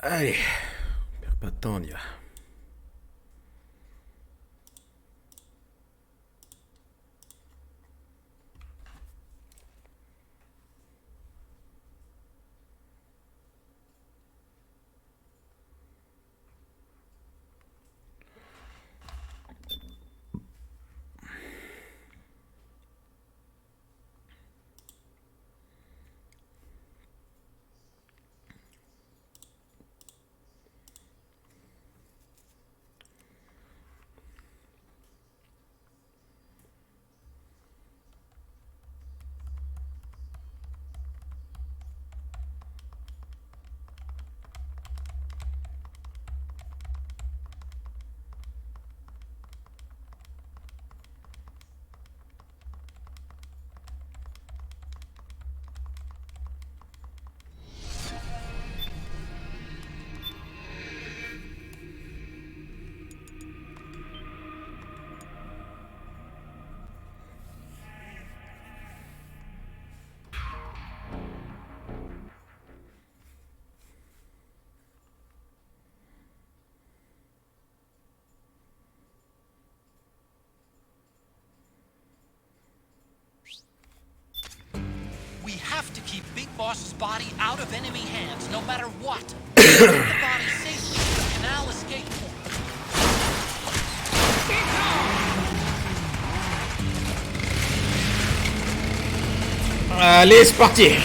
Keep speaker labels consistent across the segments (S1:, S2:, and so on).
S1: Allez, perds pas de temps, on y va.
S2: We have to keep Big Boss's body out of enemy hands, no matter what. Get the body safely to the canal escape point.
S1: Allez, c'est parti.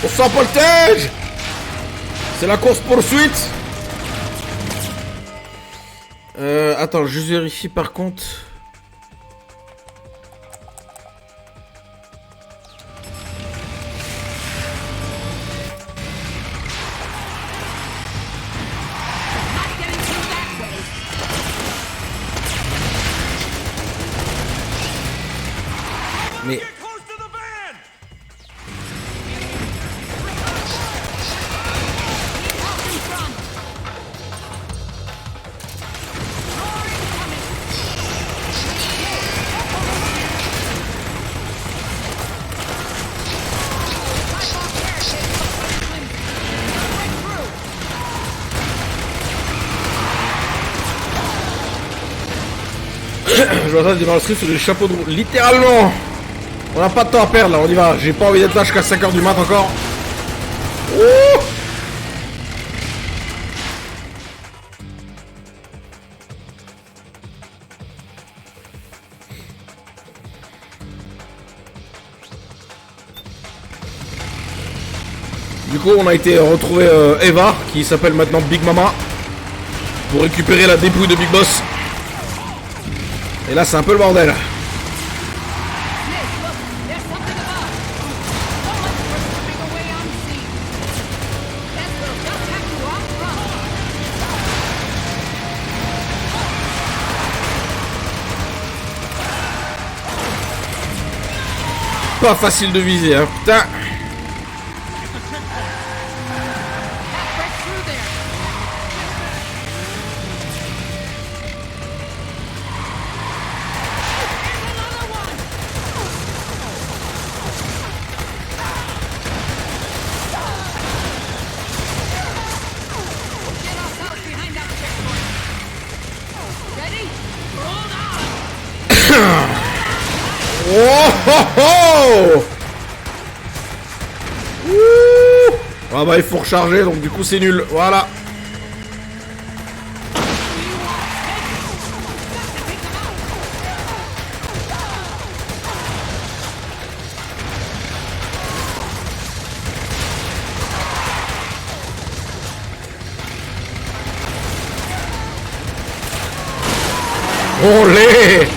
S1: On s'emportage. C'est la course poursuite. Attends, je vérifie par contre. Mais je vois ça démarrer le stream sur des chapeaux de roue. Littéralement. On n'a pas de temps à perdre là, on y va. J'ai pas envie d'être là jusqu'à 5h du mat encore. Ouh. Du coup on a été retrouver Eva, qui s'appelle maintenant Big Mama, pour récupérer la dépouille de Big Boss. Et là c'est un peu le bordel. Pas facile de viser, hein, putain. Oh oh oh. Ouh. Ah bah il faut recharger, donc du coup c'est nul, voilà. Olé.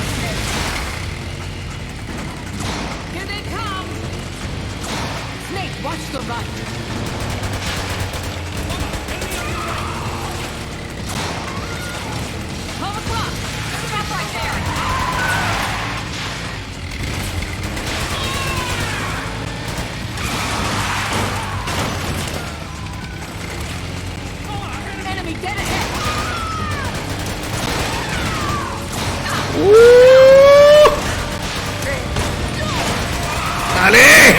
S3: Enemy dead ahead.
S1: Ouh. Allez.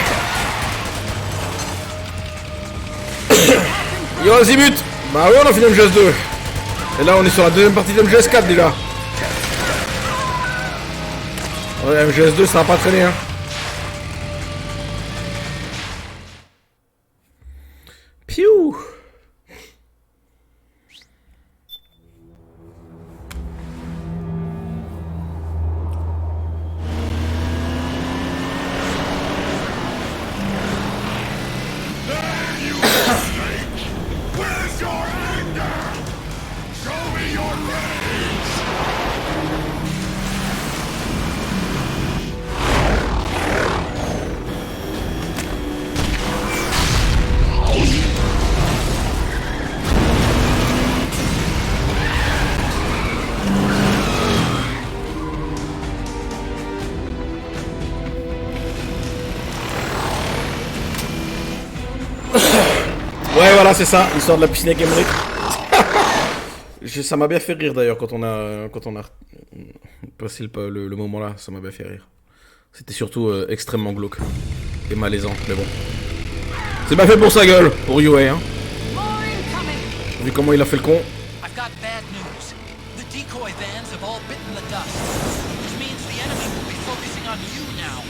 S1: Yo Azimut. Bah oui, on a fini MGS2. Et là on est sur la deuxième partie de MGS4 déjà. Ouais, MGS2 ça va pas traîner hein. Piou. Ouais voilà c'est ça, l'histoire de la piscine avec Emmerich. Ça m'a bien fait rire d'ailleurs quand on a passé le moment là, ça m'a bien fait rire. C'était surtout extrêmement glauque et malaisant, mais bon. C'est pas fait pour sa gueule, pour UA hein. Vu comment il a fait le con.
S2: I've got bad news. The decoy vans have all bitten the dust, which means the enemy will be focusing on you now.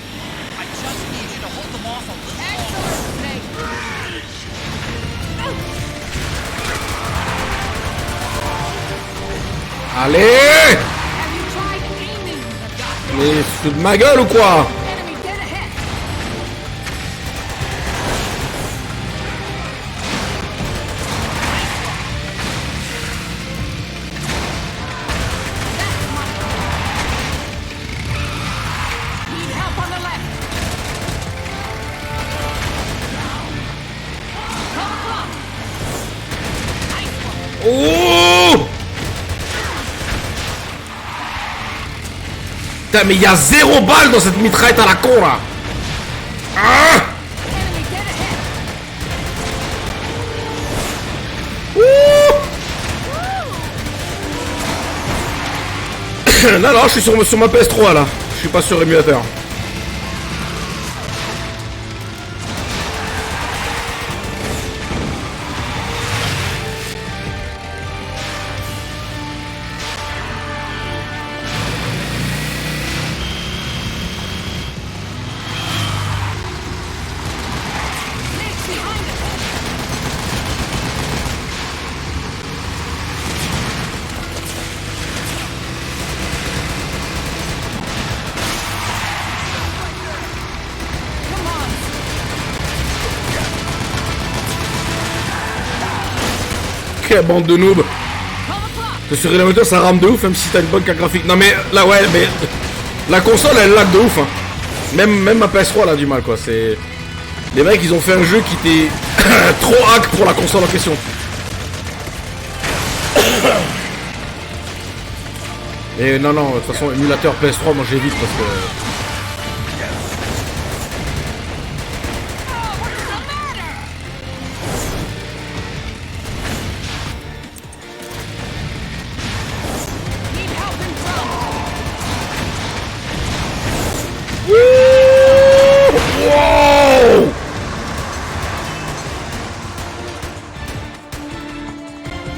S2: I just need you to hold them off a little longer.
S1: Allez! Mais c'est de ma gueule ou quoi? Oh! Putain mais il y a 0 balles dans cette mitraillette à la con là. Ah! Non non je suis sur ma PS3 là. Je suis pas sur émulateur. Quelle bande de noobs. Sur la moteur ça rame de ouf même si t'as une bonne carte graphique. Non mais là ouais mais la console elle lag de ouf hein. Même ma PS3 elle a du mal quoi. C'est les mecs ils ont fait un jeu qui était trop hack pour la console en question. Et non non de toute façon émulateur PS3 moi j'évite parce que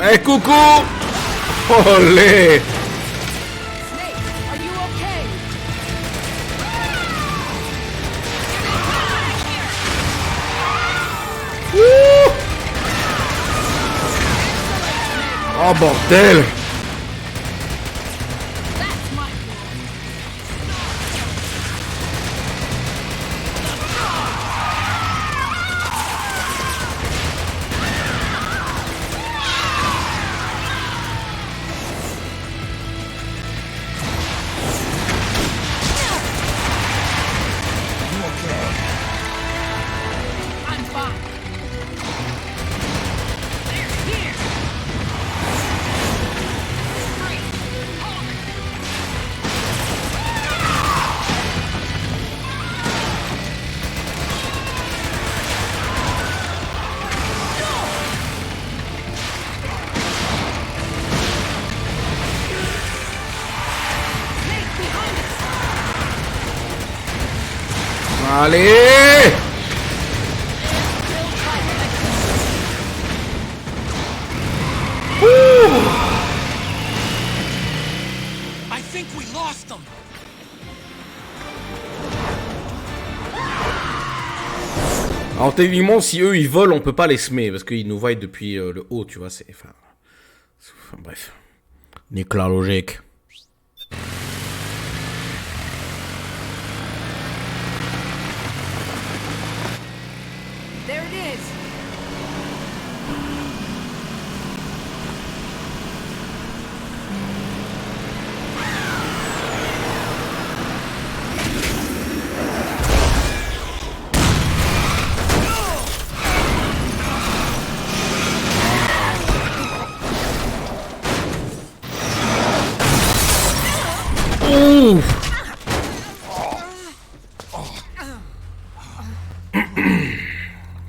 S1: hey, coucou! Olé! Oh bordel! Allez!
S2: I think we lost them.
S1: Alors techniquement, si eux ils volent, on peut pas les semer parce qu'ils nous voient depuis le haut, tu vois. C'est, enfin, bref, nique la logique.
S3: There it is.
S1: Ouh.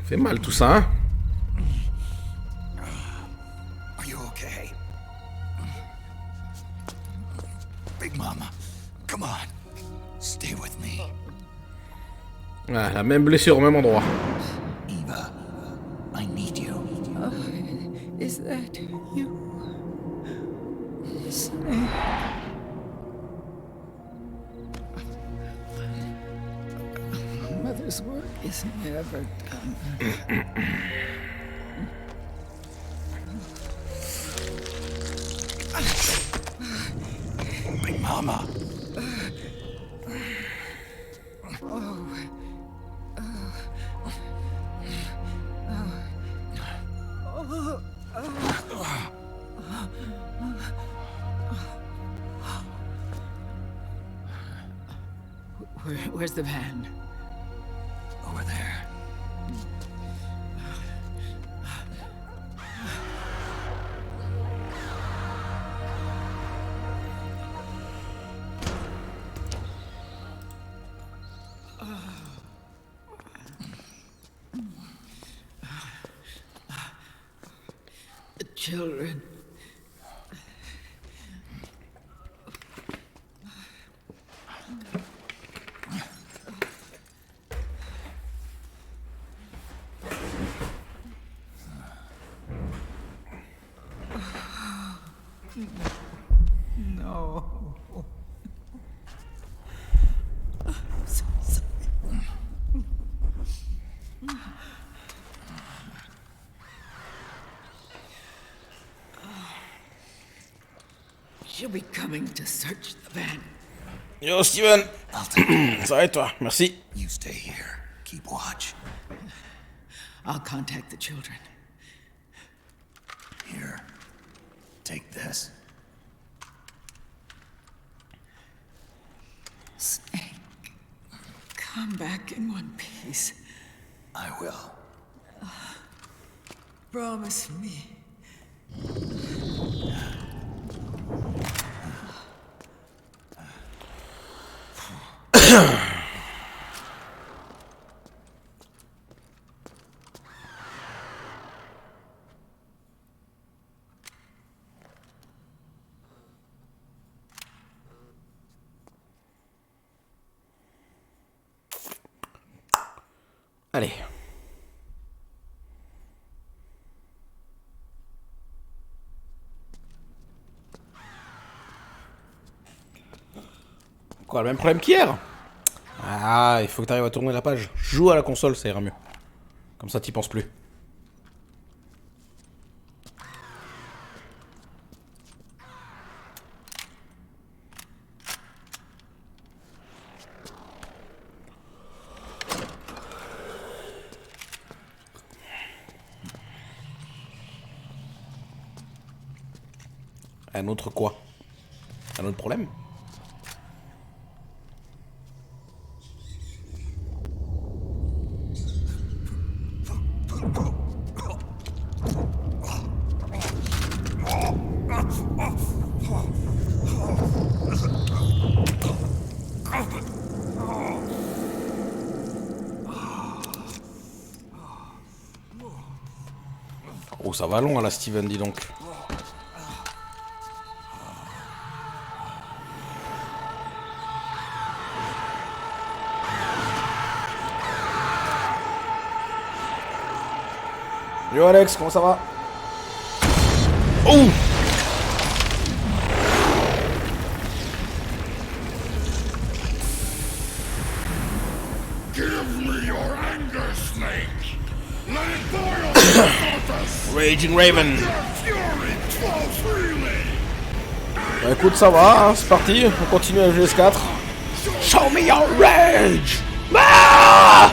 S1: Fait mal tout ça, hein?
S2: Are you okay? Big Mama, come on. Stay with me.
S1: Ah, la même blessure au même endroit.
S2: Eva, I need you.
S3: Is that you? Mother's work is never done.
S2: Big Mama.
S3: Where's the van?
S2: Over there.
S3: The children. No. So sorry. She'll be coming to search the van.
S1: Yo Steven.
S2: I'll take it.
S1: Ça va et toi? Merci.
S2: You stay here. Keep watch.
S3: I'll contact the children.
S2: Here. Take this.
S3: Snake, come back in one piece.
S2: I will.
S3: Promise me.
S1: Allez. Quoi, le même problème qu'hier? Ah, il faut que tu arrives à tourner la page. Joue à la console, ça ira mieux. Comme ça, t'y penses plus. Un autre quoi? Un autre problème? Oh, ça va long, là, Steven, dis donc. Yo Alex, comment ça va? Oh! Raging Raven. Bah écoute, ça va, hein, c'est parti, on continue à GS4. Show me your rage! Ah!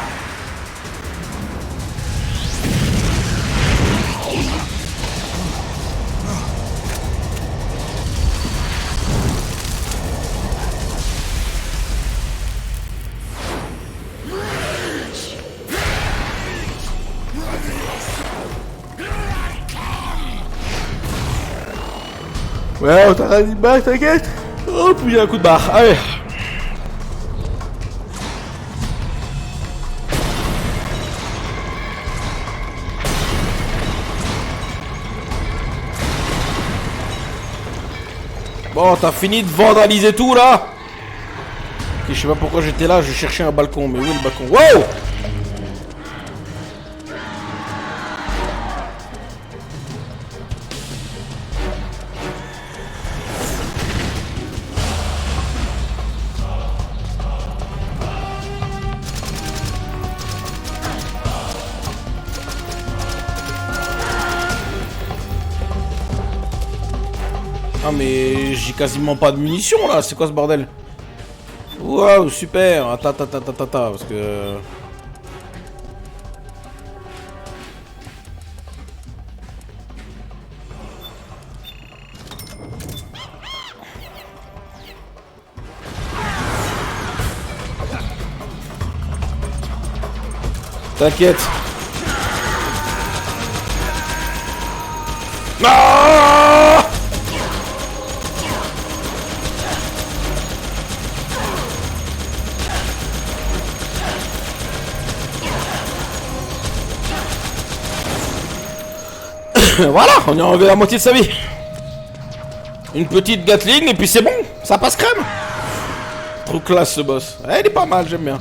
S1: Ouais, on t'a une barre, t'inquiète. Oh, puis il y a un coup de barre. Allez. Bon, t'as fini de vandaliser tout là? Ok, je sais pas pourquoi j'étais là, je cherchais un balcon. Mais où est le balcon? Wow! Ah mais j'ai quasiment pas de munitions là, c'est quoi ce bordel? Waouh, super. Attends, parce que... T'inquiète. Ah! Voilà, on a enlevé la moitié de sa vie. Une petite Gatling et puis c'est bon, ça passe crème. Trop classe ce boss. Il est pas mal, j'aime bien.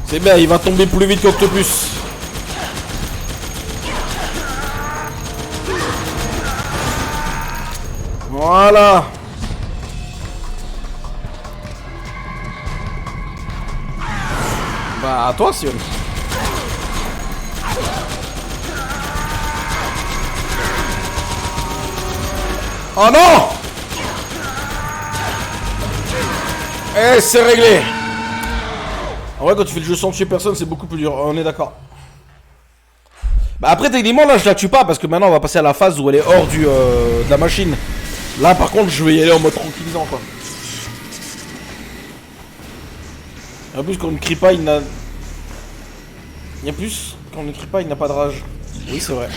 S1: C'est bien, il va tomber plus vite qu'Octopus. Voilà. Bah à toi Sion. Oh non. Eh c'est réglé. En vrai quand tu fais le jeu sans tuer personne c'est beaucoup plus dur, on est d'accord. Bah après techniquement là je la tue pas parce que maintenant on va passer à la phase où elle est hors de la machine. Là par contre je vais y aller en mode tranquillisant quoi. En plus quand on ne crie pas il n'a... Il y a plus, quand on ne crie pas il n'a pas de rage. Oui c'est vrai.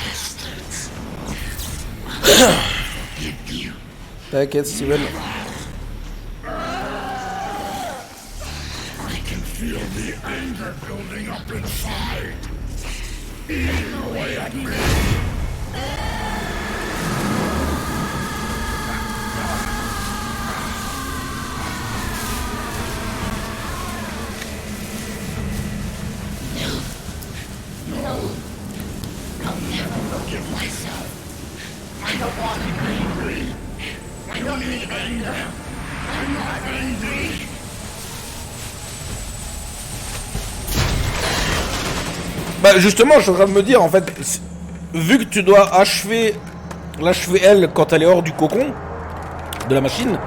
S1: T'inquiète Steven. Bah justement, je suis en train de me dire en fait, vu que tu dois l'achever elle quand elle est hors du cocon de la machine,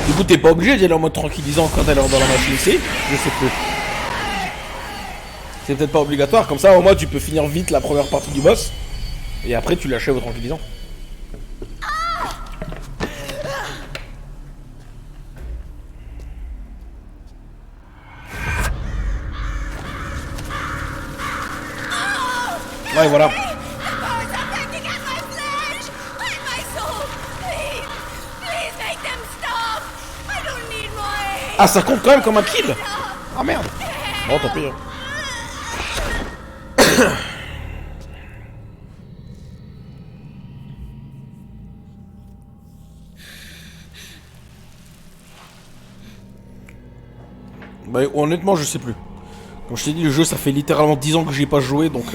S1: du coup t'es pas obligé d'y aller en mode tranquillisant quand elle est dans la machine, c'est, je sais plus. C'est peut-être pas obligatoire, comme ça au moins tu peux finir vite la première partie du boss et après tu l'achèves au tranquillisant. Ouais voilà. Ah ça compte quand même comme un kill. Ah merde. Bon tant pis. Bah honnêtement je sais plus. Comme je t'ai dit, le jeu ça fait littéralement 10 ans que j'y ai pas joué donc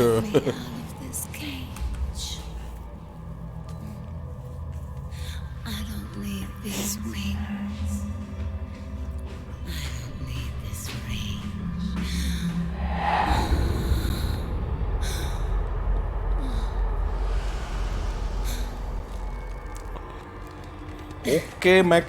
S1: Ok mec.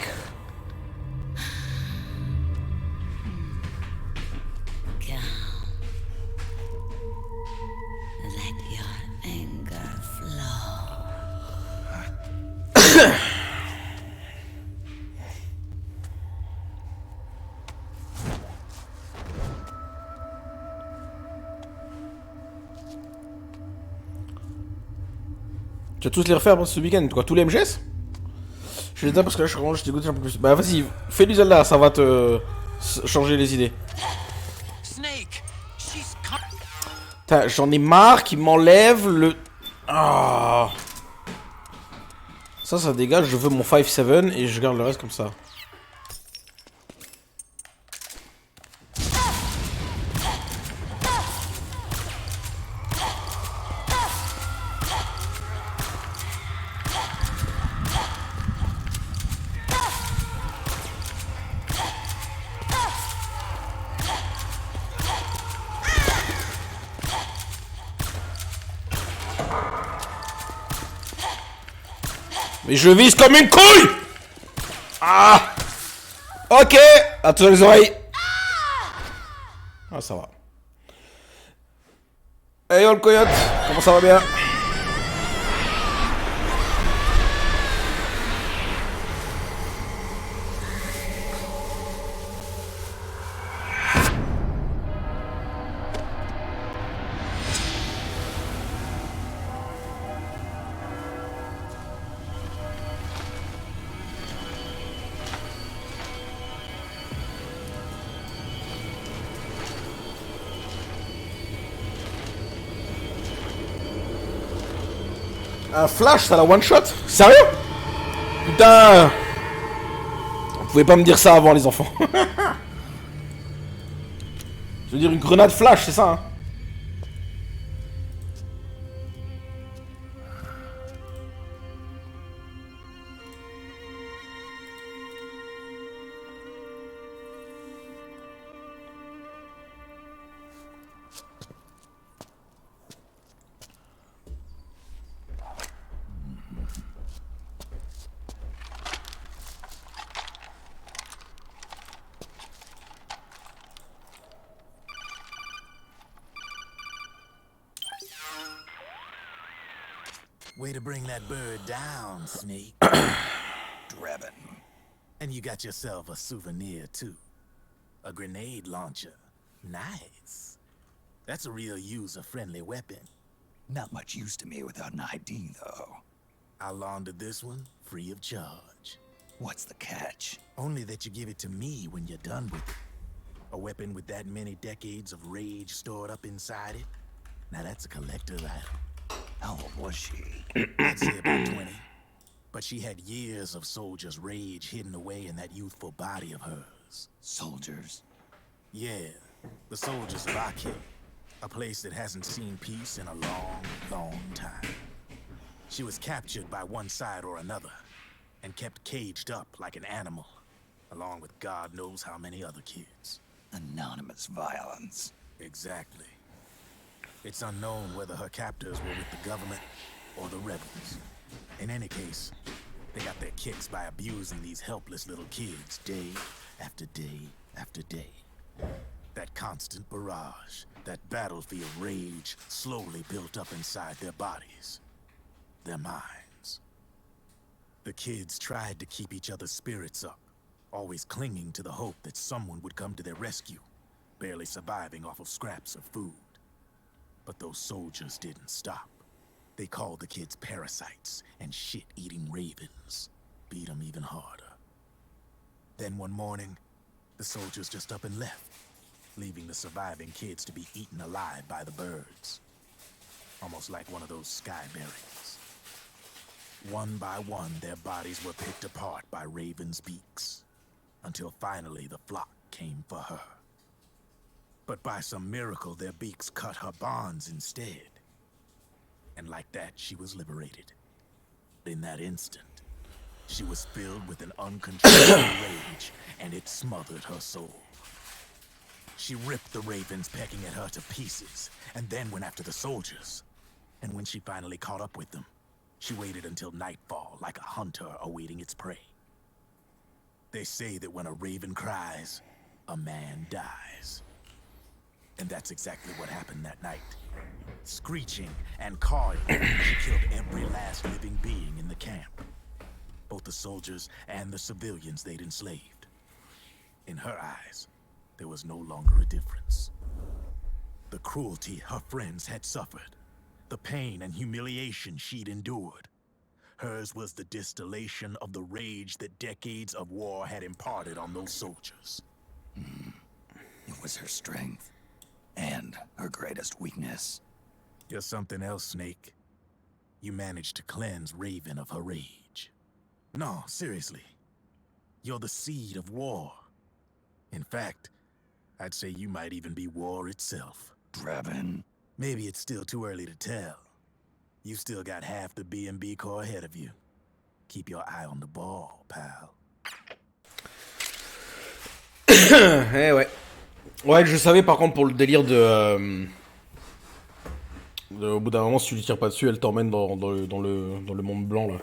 S1: Tu vas tous les refaire ce week-end, quoi, tous les MGS? Je les ai parce que là je t'écoute un peu plus. Bah vas-y, fais du Zelda, ça va te changer les idées.
S2: Snake, she's
S1: J'en ai marre qu'il m'enlève le... Ah. Ça dégage, je veux mon 5-7 et je garde le reste comme ça. Mais je vise comme une couille. Ah. Ok. Attention les oreilles. Ah ça va. Hey yo le coyote. Comment ça va bien? Un flash, ça la one shot? Sérieux? Putain! Vous pouvez pas me dire ça avant les enfants. Je veux dire une grenade flash, c'est ça hein?
S4: Way to bring that bird down, Snake.
S5: Drabbin.
S4: And you got yourself a souvenir, too. A grenade launcher. Nice. That's a real user-friendly weapon.
S5: Not much use to me without an ID, though.
S4: I'll launder this one free of charge.
S5: What's the catch?
S4: Only that you give it to me when you're done with it. A weapon with that many decades of rage stored up inside it. Now that's a collector's item.
S5: How old was she?
S4: I'd say about 20. But she had years of soldiers' rage hidden away in that youthful body of hers.
S5: Soldiers?
S4: Yeah, the soldiers of Partie. A place that hasn't seen peace in a long, long time. She was captured by one side or another, and kept caged up like an animal, along with God knows how many other kids.
S5: Anonymous violence.
S4: Exactly. It's unknown whether her captors were with the government or the rebels. In any case, they got their kicks by abusing these helpless little kids day after day after day. That constant barrage, that battlefield rage slowly built up inside their bodies, their minds. The kids tried to keep each other's spirits up, always clinging to the hope that someone would come to their rescue, barely surviving off of scraps of food. But those soldiers didn't stop. They called the kids parasites and shit-eating ravens. Beat them even harder. Then one morning, the soldiers just up and left, leaving the surviving kids to be eaten alive by the birds. Almost like one of those sky berries. One by one, their bodies were picked apart by ravens' beaks. Until finally the flock came for her. But by some miracle, their beaks cut her bonds instead. And like that, she was liberated. In that instant, she was filled with an uncontrollable rage, and it smothered her soul. She ripped the ravens pecking at her to pieces, and then went after the soldiers. And when she finally caught up with them, she waited until nightfall like a hunter awaiting its prey. They say that when a raven cries, a man dies. And that's exactly what happened that night. Screeching and cawing, she killed every last living being in the camp. Both the soldiers and the civilians they'd enslaved. In her eyes, there was no longer a difference. The cruelty her friends had suffered, the pain and humiliation she'd endured. Hers was the distillation of the rage that decades of war had imparted on those soldiers.
S5: It was her strength and her greatest weakness.
S4: You're something else, Snake. You managed to cleanse Raven of her rage. No, seriously. You're the seed of war. In fact, I'd say you might even be war itself.
S5: Draven.
S4: Maybe it's still too early to tell. You still got half the B&B Corps ahead of you. Keep your eye on the ball, pal.
S1: Eh ouais. Ouais, je savais par contre pour le délire au bout d'un moment, si tu lui tires pas dessus, elle t'emmène dans le monde blanc là.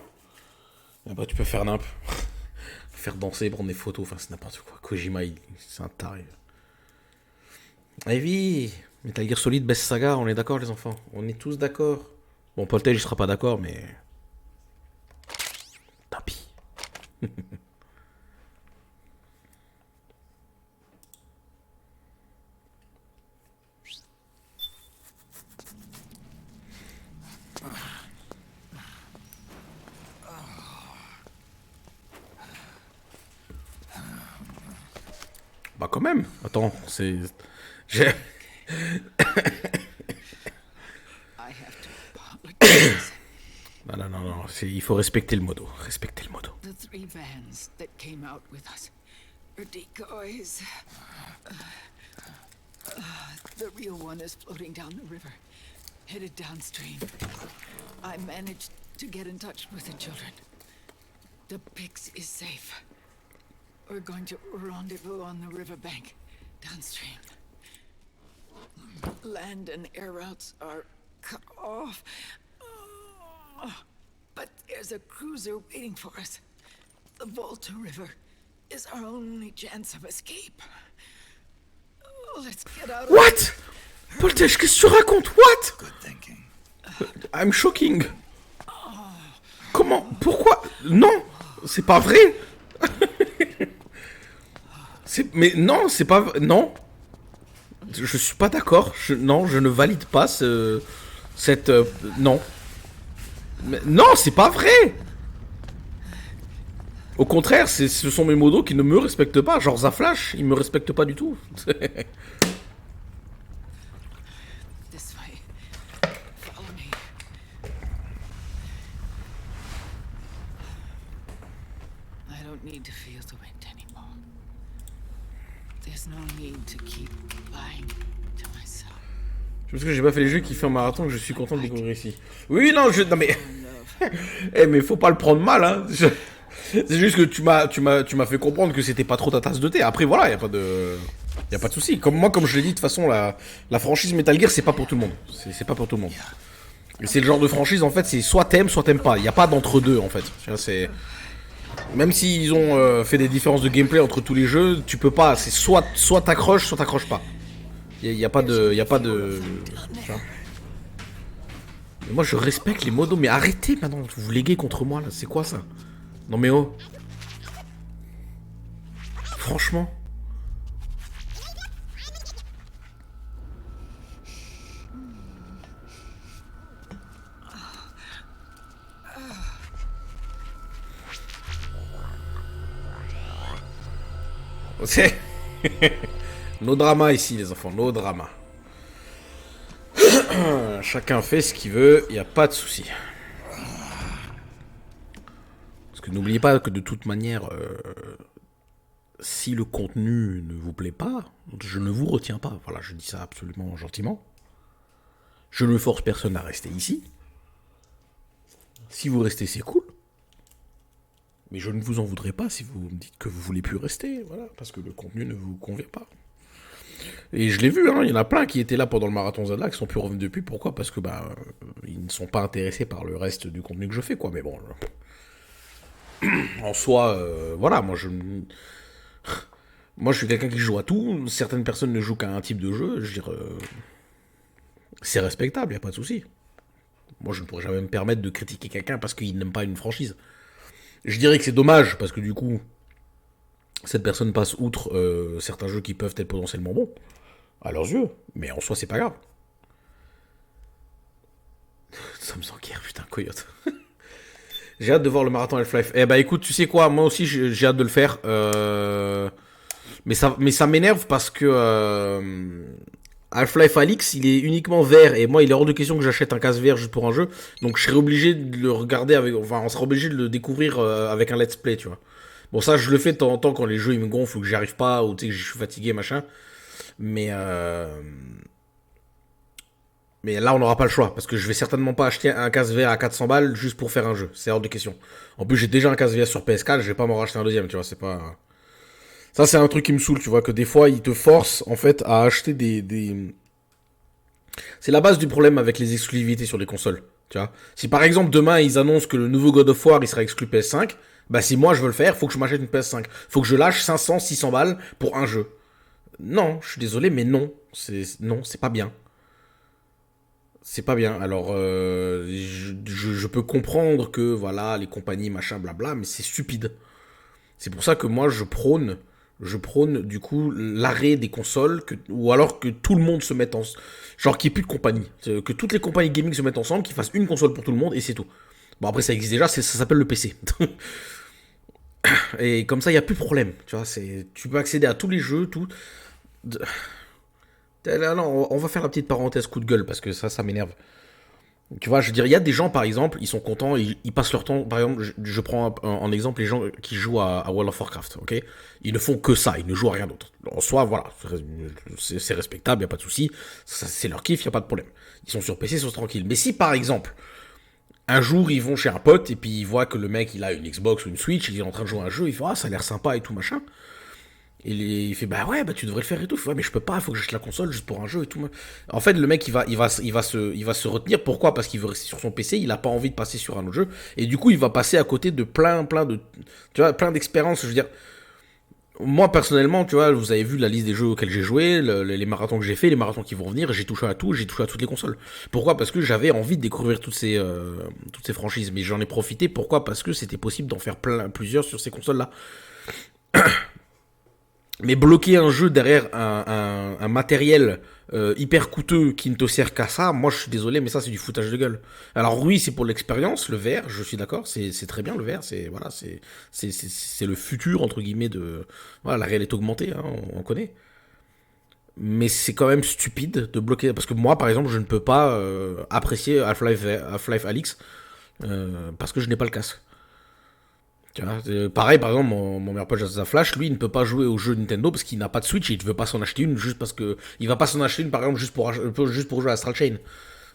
S1: Et après, tu peux faire nimp. Faire danser, prendre des photos, enfin c'est n'importe quoi. Kojima, c'est un taré. Heavy, Metal Gear Solid, best saga, on est d'accord les enfants? On est tous d'accord. Bon, Poltel, il sera pas d'accord, mais... Tant pis. Bah quand même. Attends, c'est... J'ai...
S3: I have to apologize.
S1: Non, il faut respecter le modo. Respecter le modo.
S3: The 3 vans that came out with us are decoys. The real one is floating down the river, headed downstream. I managed to get in touch with the children. The Pix is safe. We're going to rendezvous on the riverbank, downstream. Land and air routes are cut off. But there's a cruiser waiting for us. The Volta River is our only chance of escape. Let's get out of
S1: What? Poltech, qu'est-ce que tu racontes? What?
S5: Good thinking.
S1: I'm shocking. Comment? Pourquoi? Non, c'est pas vrai. Mais non, c'est pas... Non. Je suis pas d'accord. Non, je ne valide pas cette... non. Mais, non, c'est pas vrai. Au contraire, ce sont mes modos qui ne me respectent pas. Genre Zaflash, il me respecte pas du tout.
S3: this way. Follow me. I don't need to feel the wind anymore. There's no need to keep lying to myself.
S1: Parce que j'ai pas fait les jeux qui fait un marathon que je suis content de découvrir ici. Oui, non, non mais... Eh, mais faut pas le prendre mal, hein. C'est juste que tu m'as fait comprendre que c'était pas trop ta tasse de thé. Après, voilà, y a pas de souci. Comme je l'ai dit, de toute façon, la franchise Metal Gear, c'est pas pour tout le monde. C'est pas pour tout le monde. Et c'est le genre de franchise, en fait, c'est soit t'aimes pas. Y a pas d'entre-deux, en fait. C'est... Même s'ils ont fait des différences de gameplay entre tous les jeux, tu peux pas. C'est soit t'accroches, soit t'accroches pas. Y a pas de... Tu vois. Mais moi, je respecte les modos. Mais arrêtez, maintenant. Vous vous léguez contre moi, là. C'est quoi, ça? Non mais oh. Franchement. C'est... nos dramas ici les enfants, nos dramas. Chacun fait ce qu'il veut, y a pas de souci. Parce que n'oubliez pas que de toute manière, si le contenu ne vous plaît pas, je ne vous retiens pas. Voilà, je dis ça absolument gentiment. Je ne force personne à rester ici. Si vous restez, c'est cool. Mais je ne vous en voudrais pas si vous me dites que vous voulez plus rester, voilà, parce que le contenu ne vous convient pas. Et je l'ai vu, hein, il y en a plein qui étaient là pendant le marathon Zelda, qui sont plus revenus depuis. Pourquoi? Parce que ils ne sont pas intéressés par le reste du contenu que je fais, quoi. Mais bon, en soi, voilà, moi je suis quelqu'un qui joue à tout. Certaines personnes ne jouent qu'à un type de jeu. Je veux dire, c'est respectable, y a pas de souci. Moi, je ne pourrais jamais me permettre de critiquer quelqu'un parce qu'il n'aime pas une franchise. Je dirais que c'est dommage parce que du coup, cette personne passe outre certains jeux qui peuvent être potentiellement bons à leurs yeux, mais en soi, c'est pas grave. Ça me s'enquiert, putain, coyote. J'ai hâte de voir le marathon Half-Life. Eh bah écoute, tu sais quoi, moi aussi j'ai hâte de le faire. Mais ça m'énerve parce que Half-Life Alyx, il est uniquement vert et moi il est hors de question que j'achète un casque vert juste pour un jeu. Donc je serais obligé de le regarder avec, enfin on serait obligé de le découvrir avec un let's play, tu vois. Bon ça je le fais de temps en temps quand les jeux ils me gonflent ou que j'y arrive pas ou tu sais que je suis fatigué machin. Mais là, on n'aura pas le choix, parce que je vais certainement pas acheter un casque VR à 400 balles juste pour faire un jeu. C'est hors de question. En plus, j'ai déjà un casque VR sur PS4, je vais pas m'en racheter un deuxième, tu vois, c'est pas... Ça, c'est un truc qui me saoule, tu vois, que des fois, ils te forcent, en fait, à acheter des... C'est la base du problème avec les exclusivités sur les consoles, tu vois. Si, par exemple, demain, ils annoncent que le nouveau God of War, il sera exclu PS5, bah, si moi, je veux le faire, faut que je m'achète une PS5. Faut que je lâche 500, 600 balles pour un jeu. Non, je suis désolé, mais non. Non, c'est pas bien. C'est pas bien. Alors, je peux comprendre que, voilà, les compagnies, machin, blabla, mais c'est stupide. C'est pour ça que moi, je prône du coup, l'arrêt des consoles, ou alors que tout le monde se mette en... Genre, qu'il n'y ait plus de compagnie. Que toutes les compagnies gaming se mettent ensemble, qu'ils fassent une console pour tout le monde, et c'est tout. Bon, après, ça existe déjà, ça s'appelle le PC. Et comme ça, il n'y a plus de problème. Tu vois, tu peux accéder à tous les jeux, tout... Non, on va faire la petite parenthèse coup de gueule parce que ça m'énerve. Tu vois, je veux dire, il y a des gens par exemple, ils sont contents, ils passent leur temps. Par exemple, je prends en exemple les gens qui jouent à World of Warcraft, ok? Ils ne font que ça, ils ne jouent à rien d'autre. En soi, voilà, c'est respectable, y a pas de souci. C'est leur kiff, y a pas de problème. Ils sont sur PC, ils sont tranquilles. Mais si par exemple, un jour ils vont chez un pote et puis ils voient que le mec il a une Xbox ou une Switch, il est en train de jouer à un jeu, ils font ah ça a l'air sympa et tout machin. Et il fait bah ouais bah tu devrais le faire et tout. Il fait, ouais, mais je peux pas, il faut que j'achète la console juste pour un jeu et tout. En fait le mec il va se retenir. Pourquoi? Parce qu'il veut rester sur son PC, il a pas envie de passer sur un autre jeu. Et du coup il va passer à côté de plein de, tu vois, plein d'expériences. Je veux dire, moi personnellement, tu vois, vous avez vu la liste des jeux auxquels j'ai joué, les marathons que j'ai fait, les marathons qui vont venir, j'ai touché à tout, j'ai touché à toutes les consoles. Pourquoi? Parce que j'avais envie de découvrir toutes ces franchises. Mais j'en ai profité. Pourquoi? Parce que c'était possible d'en faire plusieurs sur ces consoles là. Mais bloquer un jeu derrière un matériel hyper coûteux qui ne te sert qu'à ça, moi je suis désolé, mais ça c'est du foutage de gueule. Alors oui, c'est pour l'expérience, le VR, je suis d'accord, c'est très bien le VR, c'est le futur entre guillemets de voilà, la réalité augmentée, hein, on connaît. Mais c'est quand même stupide de bloquer, parce que moi par exemple je ne peux pas apprécier Half-Life Alyx parce que je n'ai pas le casque. Tu vois, pareil, par exemple, mon meilleur pote Flash, lui, il ne peut pas jouer aux jeux Nintendo parce qu'il n'a pas de Switch et il ne veut pas s'en acheter une juste parce que. Il va pas s'en acheter une, par exemple, juste pour jouer à Astral Chain.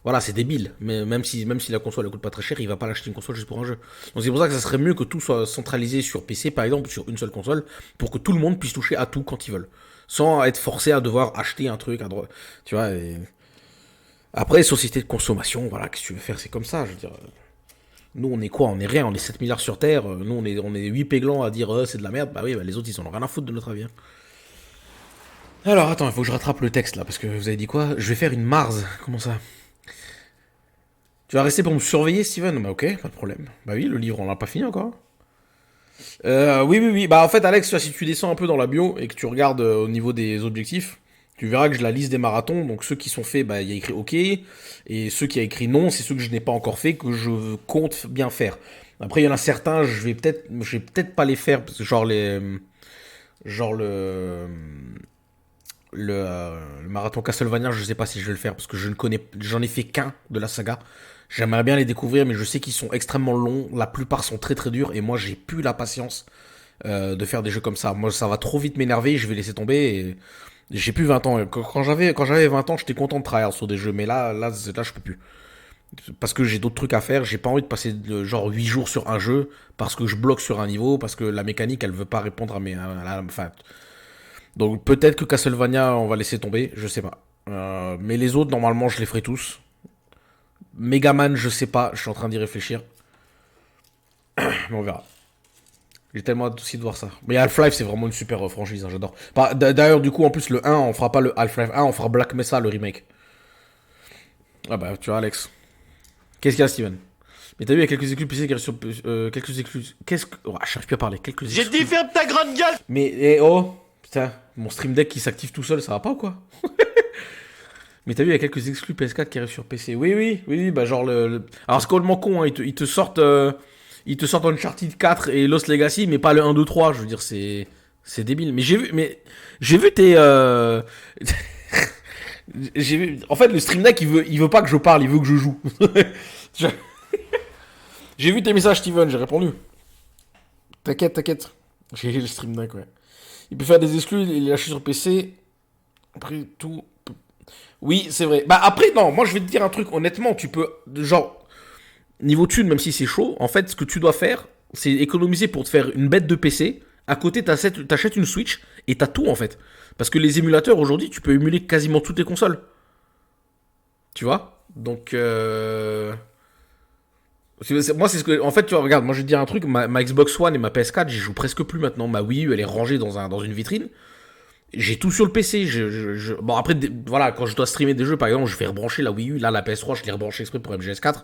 S1: Voilà, c'est débile. Mais même si la console ne coûte pas très cher, il va pas l'acheter une console juste pour un jeu. Donc c'est pour ça que ça serait mieux que tout soit centralisé sur PC, par exemple, sur une seule console, pour que tout le monde puisse toucher à tout quand ils veulent. Sans être forcé à devoir acheter un truc à droite. Tu vois, et... Après, société de consommation, voilà, qu'est-ce que tu veux faire, c'est comme ça, je veux dire. Nous, on est quoi? On est rien, on est 7 milliards sur Terre. Nous, on est 8 péglans à dire c'est de la merde. Bah oui, bah, les autres, ils en ont rien à foutre de notre avis. Alors, attends, il faut que je rattrape le texte là, parce que vous avez dit quoi? Je vais faire une Mars. Comment ça? Tu vas rester pour me surveiller, Steven? Bah ok, pas de problème. Bah oui, le livre, on l'a pas fini encore. Oui. Bah en fait, Alex, si tu descends un peu dans la bio et que tu regardes au niveau des objectifs, tu verras que j'ai la liste des marathons. Donc ceux qui sont faits, bah il y a écrit OK. Et ceux qui a écrit non, c'est ceux que je n'ai pas encore fait, que je compte bien faire. Après, il y en a certains, je vais peut-être pas les faire, parce que genre le marathon Castlevania, je sais pas si je vais le faire, parce que j'en ai fait qu'un de la saga. J'aimerais bien les découvrir, mais je sais qu'ils sont extrêmement longs, la plupart sont très très durs, et moi j'ai plus la patience de faire des jeux comme ça. Moi, ça va trop vite m'énerver, je vais laisser tomber. Et j'ai plus 20 ans. Quand j'avais 20 ans, j'étais content de travailler sur des jeux, mais là, je peux plus. Parce que j'ai d'autres trucs à faire, j'ai pas envie de passer genre 8 jours sur un jeu, parce que je bloque sur un niveau, parce que la mécanique, elle veut pas répondre à mes... Enfin, donc peut-être que Castlevania, on va laisser tomber, je sais pas. Mais les autres, normalement, je les ferai tous. Megaman, je sais pas, je suis en train d'y réfléchir. Mais on verra. J'ai tellement hâte aussi de voir ça. Mais Half-Life, c'est vraiment une super franchise, hein, j'adore. D'ailleurs, du coup, en plus, le 1, on fera pas le Half-Life 1, on fera Black Mesa, le remake. Ah bah, tu vois, Alex. Qu'est-ce qu'il y a, Steven? Mais t'as vu, il y a quelques exclus PC qui restent sur... quelques exclus... Qu'est-ce que... Oh, j'arrive plus à parler. Quelques exclus...
S6: J'ai dit ferme ta grande gueule.
S1: Mais, oh... Putain, mon Stream Deck qui s'active tout seul, ça va pas ou quoi? Mais t'as vu, il y a quelques exclus PS4 qui arrivent sur PC. Oui, bah genre Alors c'est complètement con, hein, ils te sortent... Ils te sortent Uncharted 4 et Lost Legacy, mais pas le 1, 2, 3, je veux dire, c'est débile. Mais j'ai vu tes... En fait, le Stream Deck, il veut pas que je parle, il veut que je joue. J'ai vu tes messages, Steven, j'ai répondu. T'inquiète. J'ai le Stream Deck, ouais. Il peut faire des exclus, il est lâché sur PC. Après tout... Oui, c'est vrai. Bah après, non, moi je vais te dire un truc, honnêtement, tu peux... Genre, niveau thune, même si c'est chaud, en fait, ce que tu dois faire, c'est économiser pour te faire une bête de PC. À côté, t'achètes une Switch et t'as tout, en fait. Parce que les émulateurs, aujourd'hui, tu peux émuler quasiment toutes les consoles. Tu vois? Donc, moi, c'est ce que... En fait, tu vois, regarde, moi, je vais te dire un truc. Ma Xbox One et ma PS4, j'y joue presque plus maintenant. Ma Wii U, elle est rangée dans une vitrine. J'ai tout sur le PC. Bon, après, voilà, quand je dois streamer des jeux, par exemple, je vais rebrancher la Wii U. Là, la PS3, je l'ai rebranché exprès pour MGS4.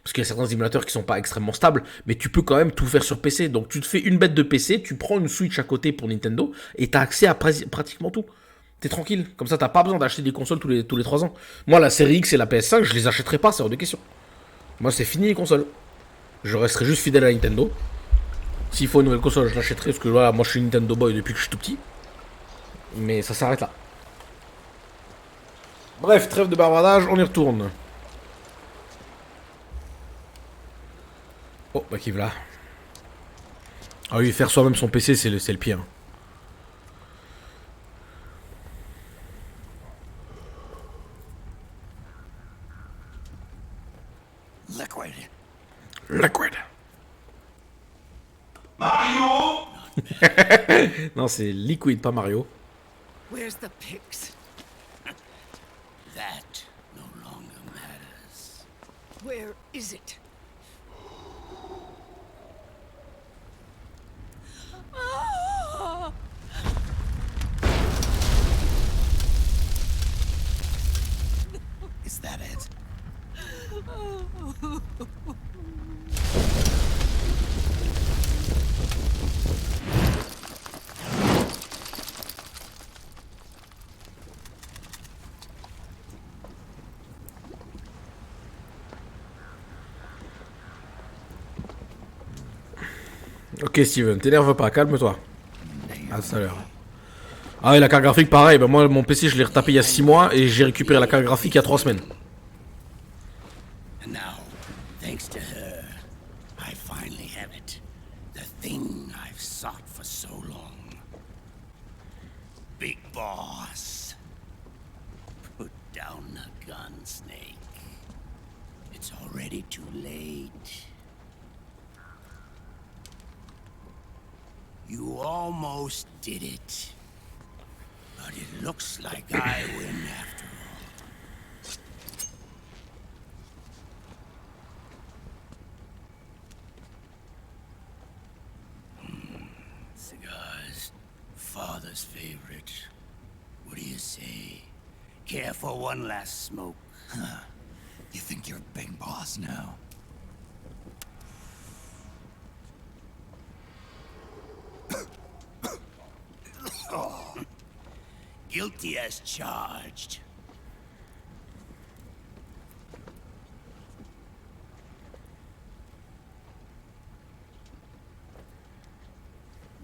S1: Parce qu'il y a certains émulateurs qui sont pas extrêmement stables, mais tu peux quand même tout faire sur PC. Donc tu te fais une bête de PC, tu prends une Switch à côté pour Nintendo, et t'as accès à pratiquement tout. T'es tranquille. Comme ça, t'as pas besoin d'acheter des consoles tous les 3 ans. Moi, la série X et la PS5, je les achèterai pas, c'est hors de question. Moi, c'est fini les consoles. Je resterai juste fidèle à Nintendo. S'il faut une nouvelle console, je l'achèterai, parce que voilà, moi je suis Nintendo Boy depuis que je suis tout petit. Mais ça s'arrête là. Bref, trêve de bavardage, on y retourne. Oh, bah qui là. Ah oui, faire soi-même son PC, c'est le pire. Liquid.
S6: Mario.
S1: Non, c'est Liquid, pas Mario.
S3: Where's the pigs?
S5: That no longer matters.
S3: Where is it? Ah!
S5: Is that it?
S1: Ok Steven, t'énerve pas, calme-toi. À tout à l'heure. Ah oui, la carte graphique pareil, bah moi mon PC je l'ai retapé il y a 6 mois et j'ai récupéré la carte graphique il y a 3 semaines.
S5: And now, thanks to her, I finally have it. The thing I've sought for so long. Big boss. Put down the gun, Snake. It's already too late. You almost did it. But it looks like I win after all. Cigars. Father's favorite. What do you say? Care for one last smoke? Huh. You think you're big boss now? Guilty as charged.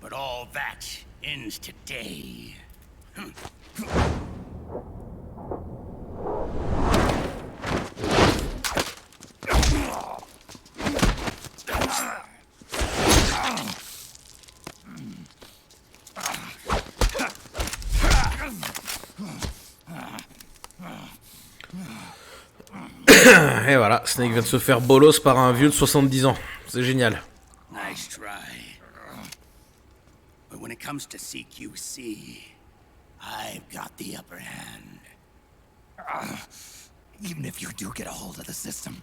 S5: But all that ends today.
S1: Et voilà, Snake vient de se faire bolos par un vieux de 70 ans. C'est génial.
S5: Nice try. But when it comes to CQC, I've got the upper hand. Even if you do get a hold of the system,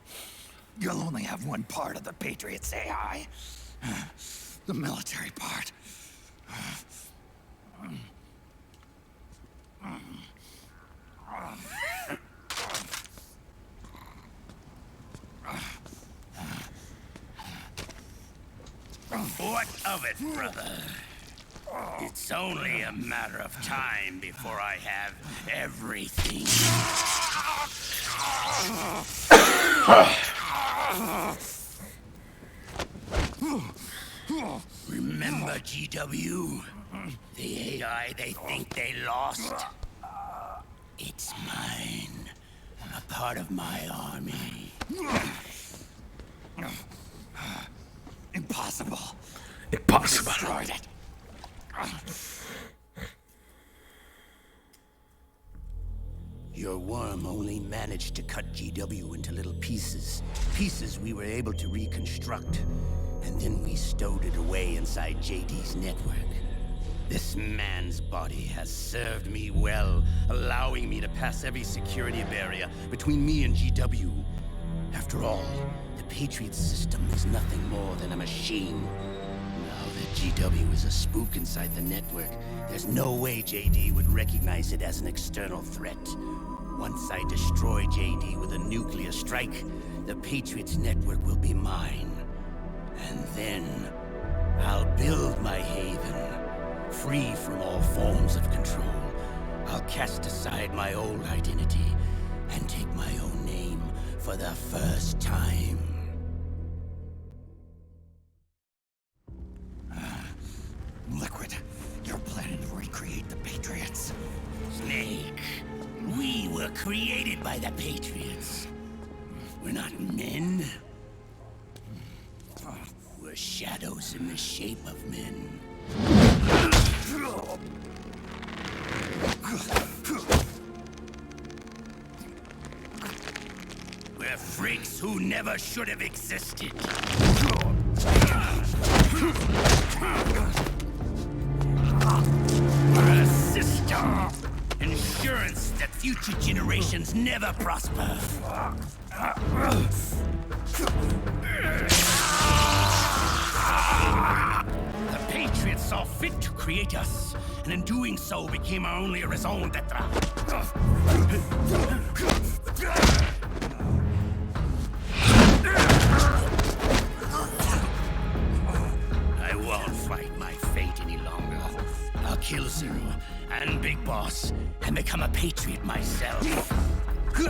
S5: you'll only have one part of the Patriots AI. The military part. What of it, brother? It's only a matter of time before I have everything. Remember GW? The AI they think they lost? It's mine. A part of my army. Impossible.
S1: Impossible.
S5: Destroyed it. Your worm only managed to cut GW into little pieces. Pieces we were able to reconstruct. And then we stowed it away inside JD's network. This man's body has served me well, allowing me to pass every security barrier between me and GW. After all, the Patriots system is nothing more than a machine. Now that GW is a spook inside the network, there's no way JD would recognize it as an external threat. Once I destroy JD with a nuclear strike, the Patriots network will be mine. And then, I'll build my haven, free from all forms of control. I'll cast aside my old identity and take my own name for the first time. Liquid, you're planning to recreate the Patriots. Snake, we were created by the Patriots. We're not men. We're shadows in the shape of men. We're freaks who never should have existed. We're a system. Insurance that future generations never prosper. The Patriots saw fit to create us, and in doing so became our only raison d'etre. I won't fight my fate any longer. I'll kill Zero and Big Boss and become a Patriot myself. It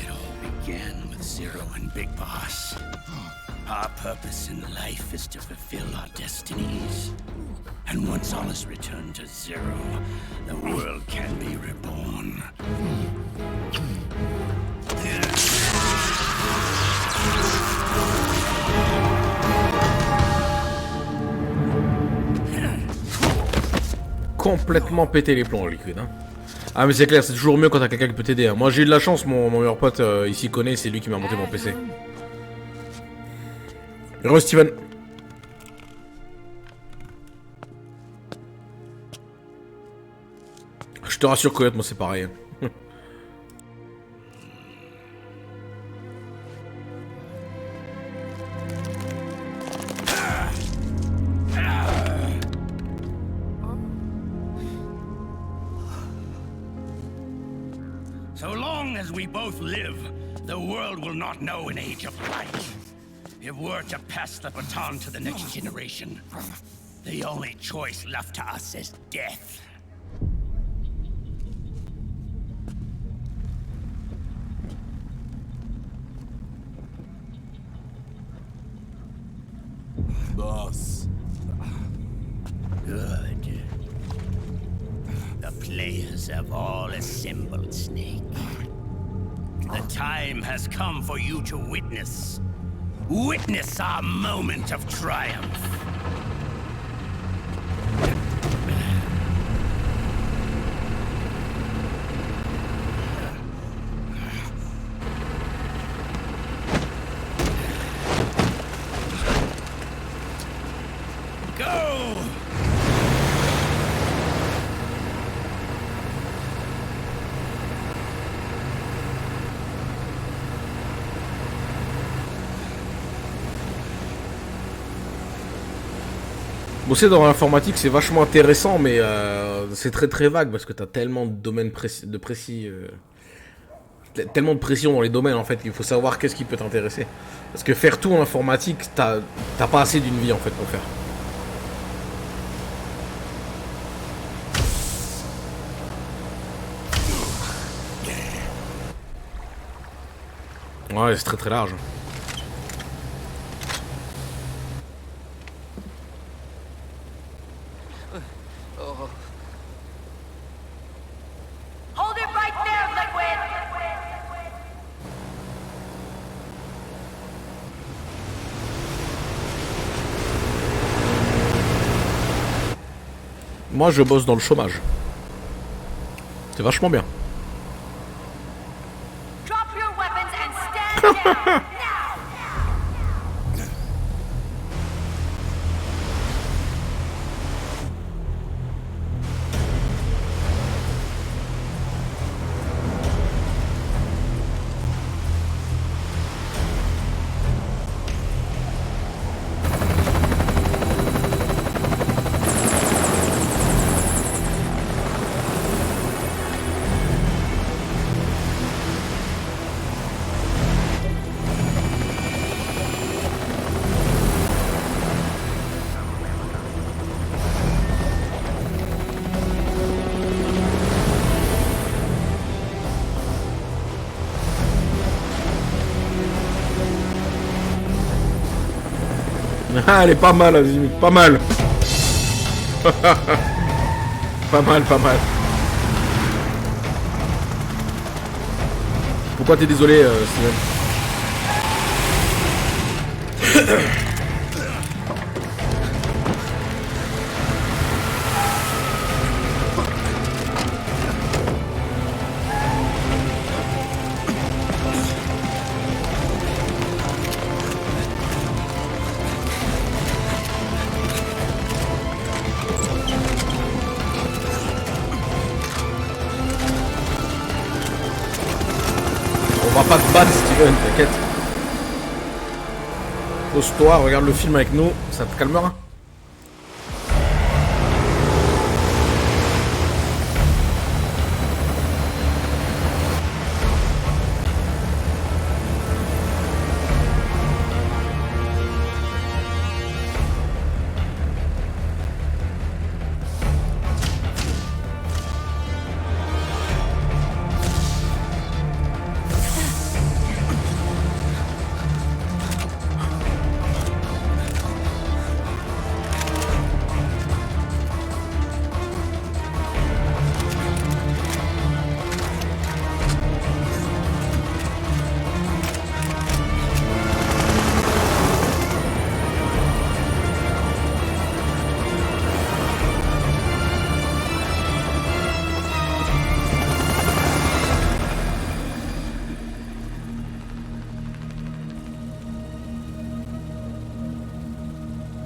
S5: all began with Zero and Big Boss. Our purpose in life is to fulfill our destinies. And once all is returned to Zero, the world can be reborn.
S1: Complètement pété les plombs, Liquid. Hein. Ah mais c'est clair, c'est toujours mieux quand t'as quelqu'un qui peut t'aider. Hein. Moi j'ai eu de la chance, mon meilleur pote, il s'y connaît, c'est lui qui m'a monté mon PC. Heureux Steven. Je te rassure Coyote, moi c'est pareil. Hein.
S5: So long as we both live, the world will not know an age of light. If we're to pass the baton to the next generation, the only choice left to us is death.
S4: Boss.
S5: Good. The players have all assembled, Snake. The time has come for you to witness our moment of triumph.
S1: Bosser dans l'informatique, c'est vachement intéressant, mais c'est très très vague parce que t'as tellement de domaines tellement de pression dans les domaines en fait qu'il faut savoir qu'est-ce qui peut t'intéresser. Parce que faire tout en informatique, t'as pas assez d'une vie en fait pour faire. Ouais, c'est très très large.
S7: Hold it right there, Liquid!
S1: Moi, je bosse dans le chômage. C'est vachement bien.
S7: Drop your weapons and stand down! Now!
S1: Ah, elle est pas mal, Azimi. Pas mal. Pas mal, pas mal. Pourquoi t'es désolé, Steven? On va pas te battre, Steven, t'inquiète. Pose-toi, regarde le film avec nous, ça te calmera.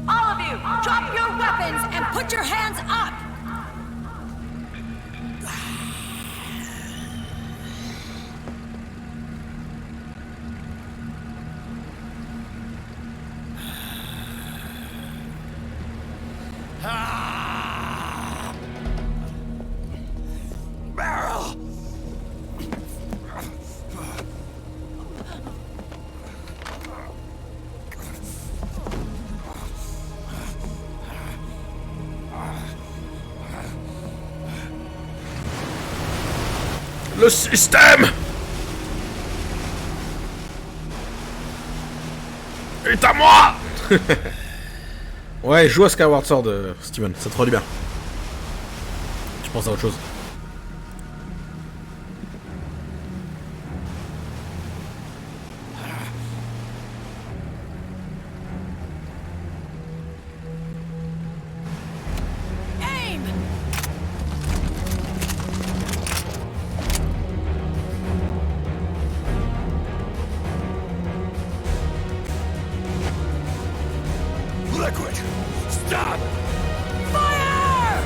S7: All of you, drop your weapons and put your hands up!
S5: Barrel!
S1: Le système est à moi. Ouais, joue à Skyward Sword, Steven, ça te fera du bien. Je pense à autre chose.
S7: Aim!
S5: Liquid! Stop!
S7: Fire!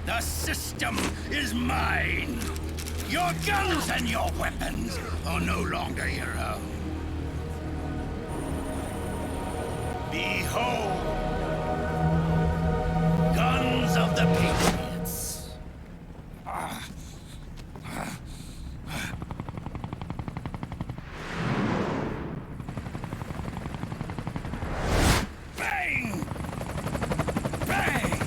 S5: The system is mine. Your guns and your weapons are no longer your own. Behold, guns of the Patriots. Bang! Bang!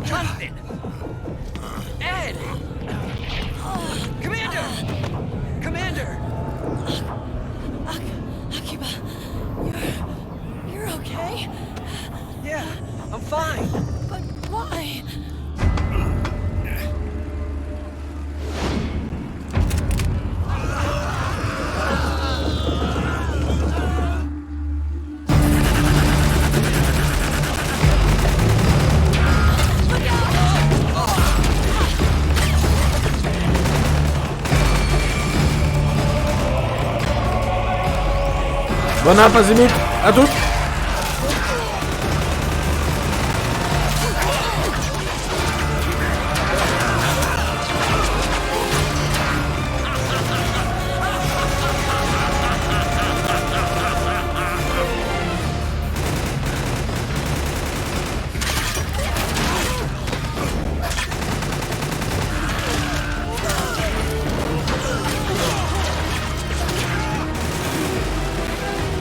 S2: Jonathan! Ed! Commander! Commander!
S7: Akiba, you're okay?
S2: Yeah, I'm fine.
S7: But why?
S1: Bonne app, Azimut. À tous.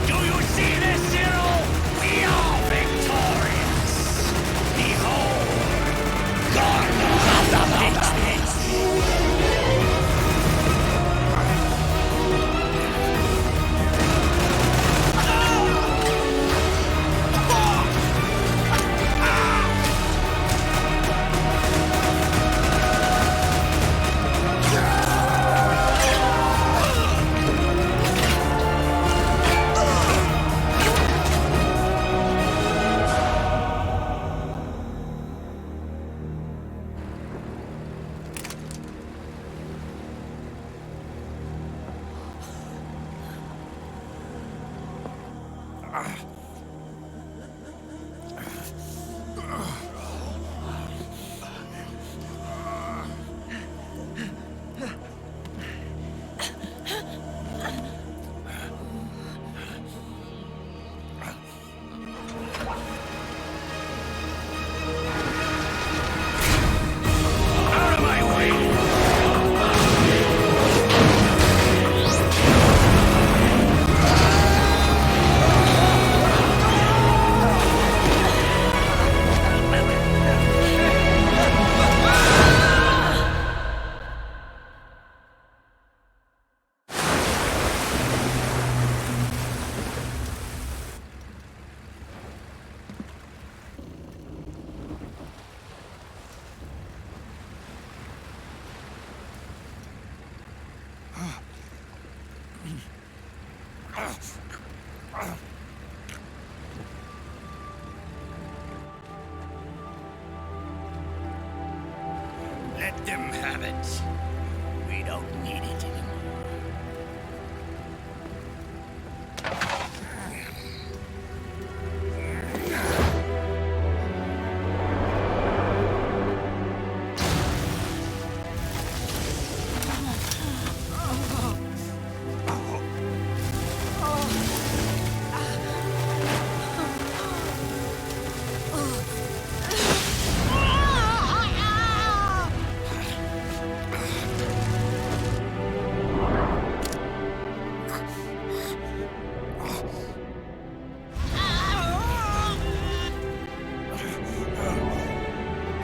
S5: Do you see this, Cyril? We are victorious. Behold, guns of the Patriots. Out of my way! Let them have it. We don't need it anymore.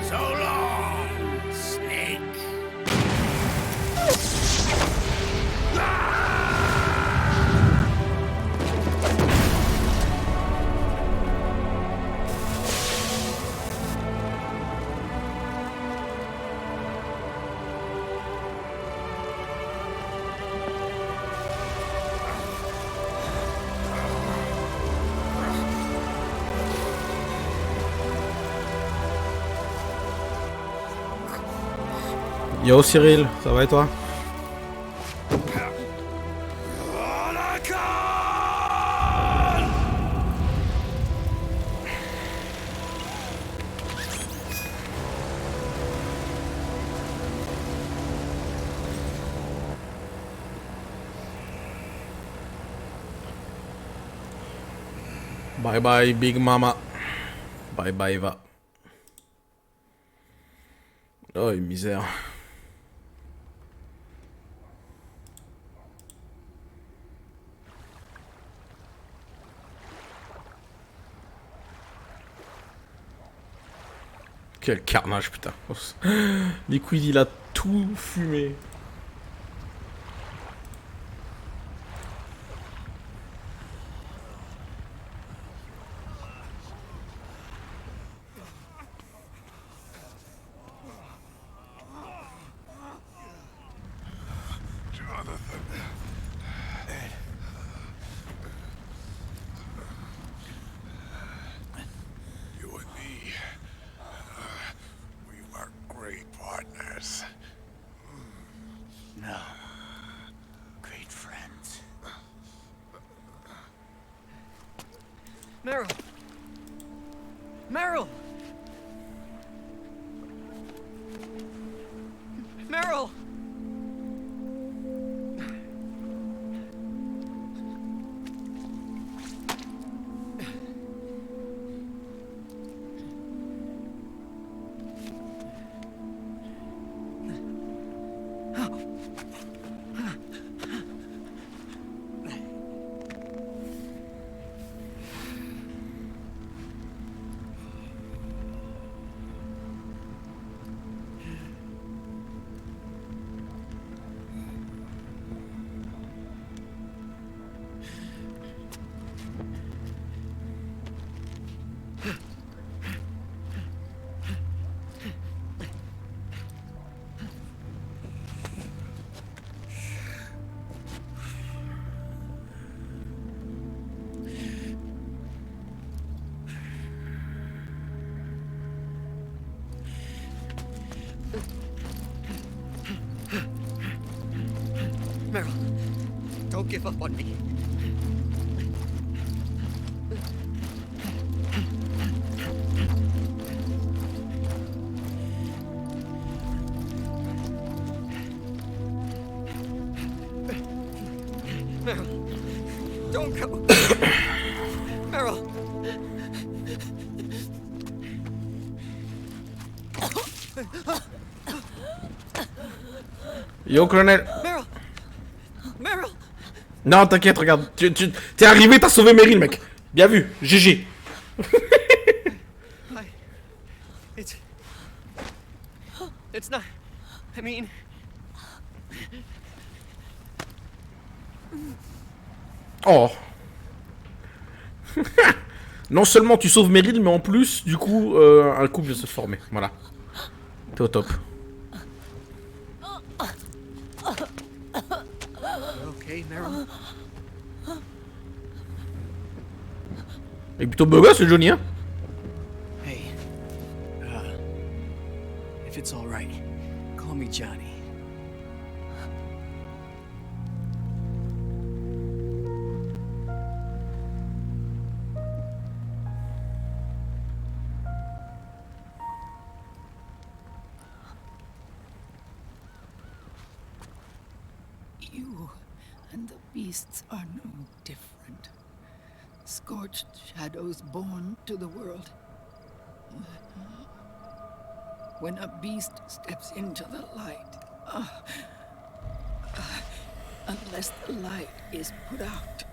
S5: So long, Snake.
S1: Yo Cyril, ça va et toi? Bye bye Big Mama. Bye bye Eva. Oh une misère. Quel carnage putain. Liquid il a tout fumé.
S4: You and me, we were great partners.
S5: No. Great friends.
S2: Meryl! Meryl! Meryl! Meryl, don't give up on me. Meryl, don't go. Meryl.
S1: Yo colonel.
S2: Meryl. Meryl.
S1: Non t'inquiète regarde, t'es arrivé, t'as sauvé Meryl mec. Bien vu, GG.
S2: It's not. I mean.
S1: Oh. Non seulement tu sauves Meryl, mais en plus, du coup, un couple vient se former. Voilà. T'es au top.
S2: Okay, Meryl.
S1: Il est plutôt beau gosse, le Johnny, hein.
S8: Hey, if it's all right, call me Johnny.
S3: You and the beasts are no different. Scorched shadows born to the world. When a beast steps into the light, unless the light is put out,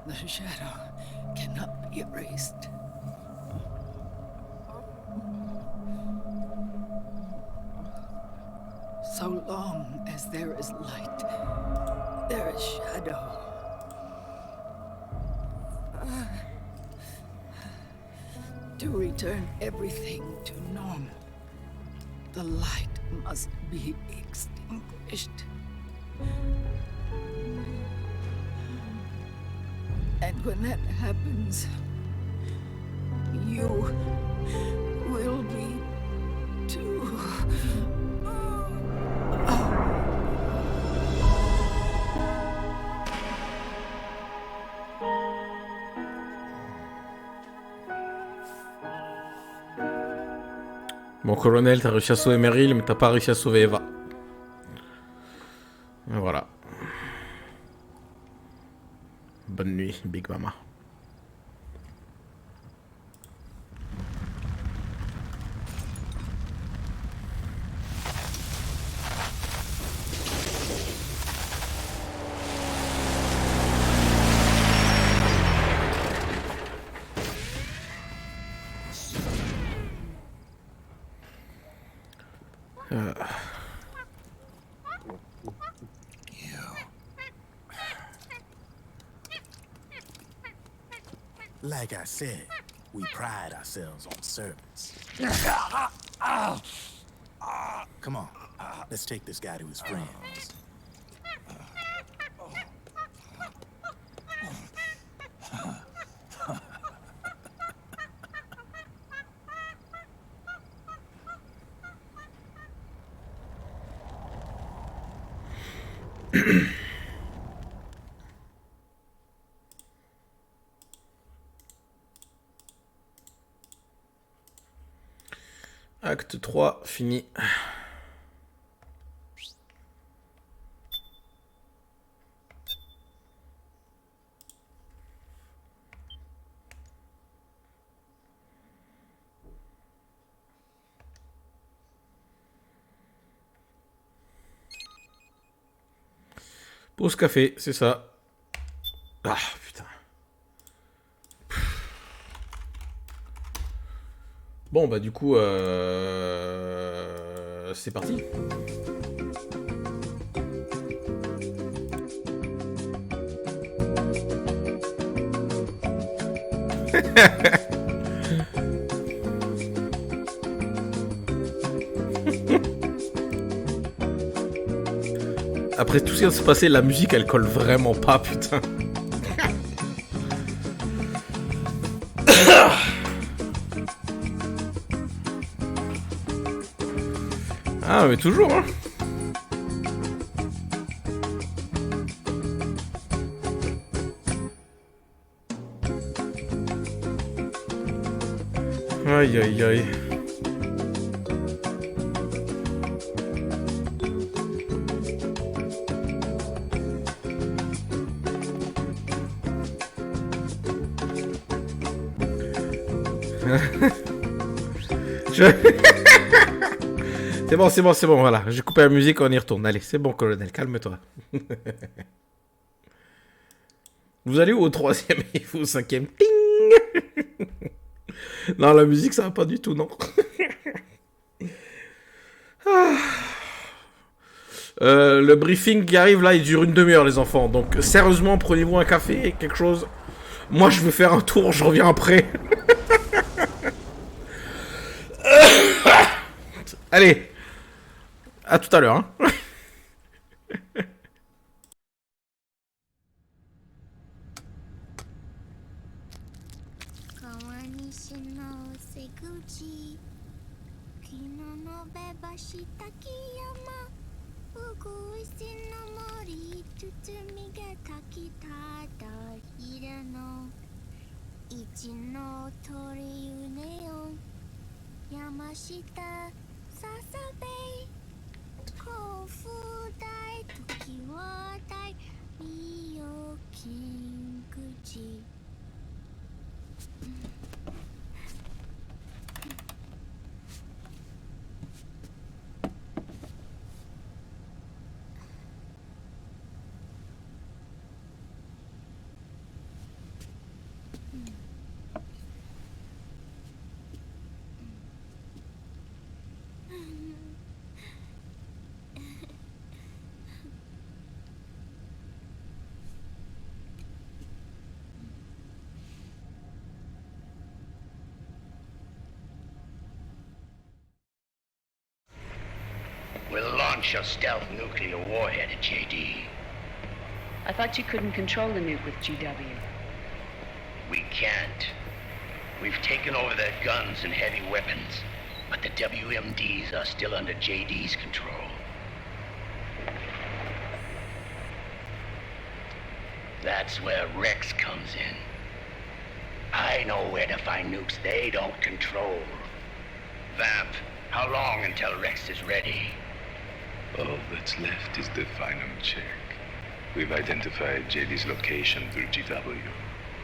S3: the shadow cannot be erased. So long as there is light, there is shadow. To return everything to normal, the light must be extinguished. And when that happens, you will be too.
S1: Bon, colonel, t'as réussi à sauver Meryl, mais t'as pas réussi à sauver Eva. Et voilà. Bonne nuit, Big Mama.
S4: Like I said, we pride ourselves on service. Come on, let's take this guy to his friends.
S1: Acte 3, fini. Pause café, c'est ça. Ah, putain. Bon, bah du coup, c'est parti. Après tout ce qui vient de se passer, la musique elle colle vraiment pas, putain. Ah mais toujours hein. Aïe aïe aïe. C'est bon, voilà. J'ai coupé la musique, on y retourne. Allez, c'est bon, colonel, calme-toi. Vous allez où au 3e et vous au 5e? Ting. Non, la musique, ça va pas du tout, non. Le briefing qui arrive là, il dure une demi-heure, les enfants. Donc, sérieusement, prenez-vous un café, quelque chose. Moi, je veux faire un tour, je reviens après. Allez. À tout à l'heure, hein.
S9: 西の瀬口昨日のべばした木山うぐいすの森包みが炊きただひらの一の鳥うねよ山下ささべ甲府大時は大美容金口
S5: We'll launch a stealth nuclear warhead at JD.
S10: I thought you couldn't control the nuke with GW.
S5: We can't. We've taken over their guns and heavy weapons, but the WMDs are still under JD's control. That's where Rex comes in. I know where to find nukes they don't control. Vamp, how long until Rex is ready?
S11: All that's left is the final check. We've identified JD's location through GW,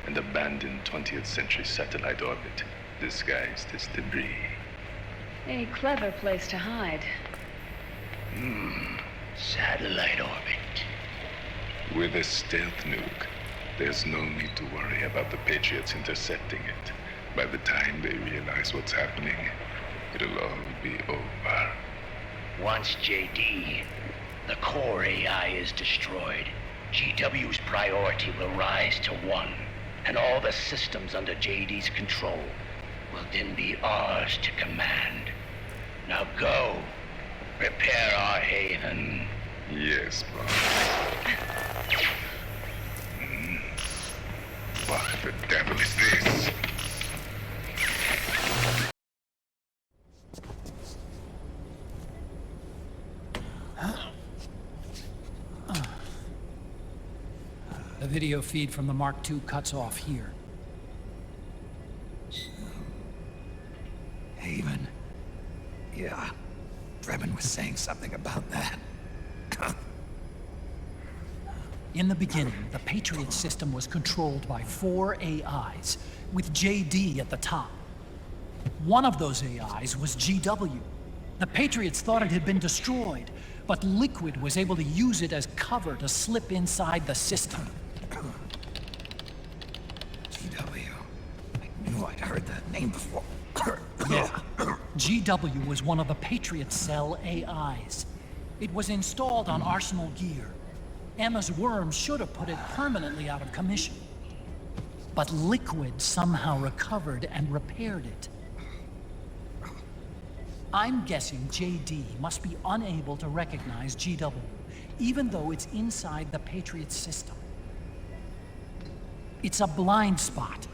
S11: an abandoned 20th century satellite orbit disguised as debris.
S10: A clever place to hide.
S5: Satellite orbit.
S11: With a stealth nuke, there's no need to worry about the Patriots intercepting it. By the time they realize what's happening, it'll all be over.
S5: Once JD, the core AI is destroyed, GW's priority will rise to 1, and all the systems under JD's control will then be ours to command. Now go, prepare our haven.
S11: Yes, boss. What the devil is this?
S2: The video feed from the Mark II cuts off here.
S5: Haven. Yeah, Drebin was saying something about that.
S2: In the beginning, the Patriot system was controlled by 4 AIs, with JD at the top. One of those AIs was GW. The Patriots thought it had been destroyed, but Liquid was able to use it as cover to slip inside the system.
S5: GW. I knew I'd heard that name before.
S2: Yeah. GW was one of the Patriot Cell AIs. It was installed on Arsenal gear. Emma's worm should have put it permanently out of commission. But Liquid somehow recovered and repaired it. I'm guessing JD must be unable to recognize GW, even though it's inside the Patriot system. It's a blind spot.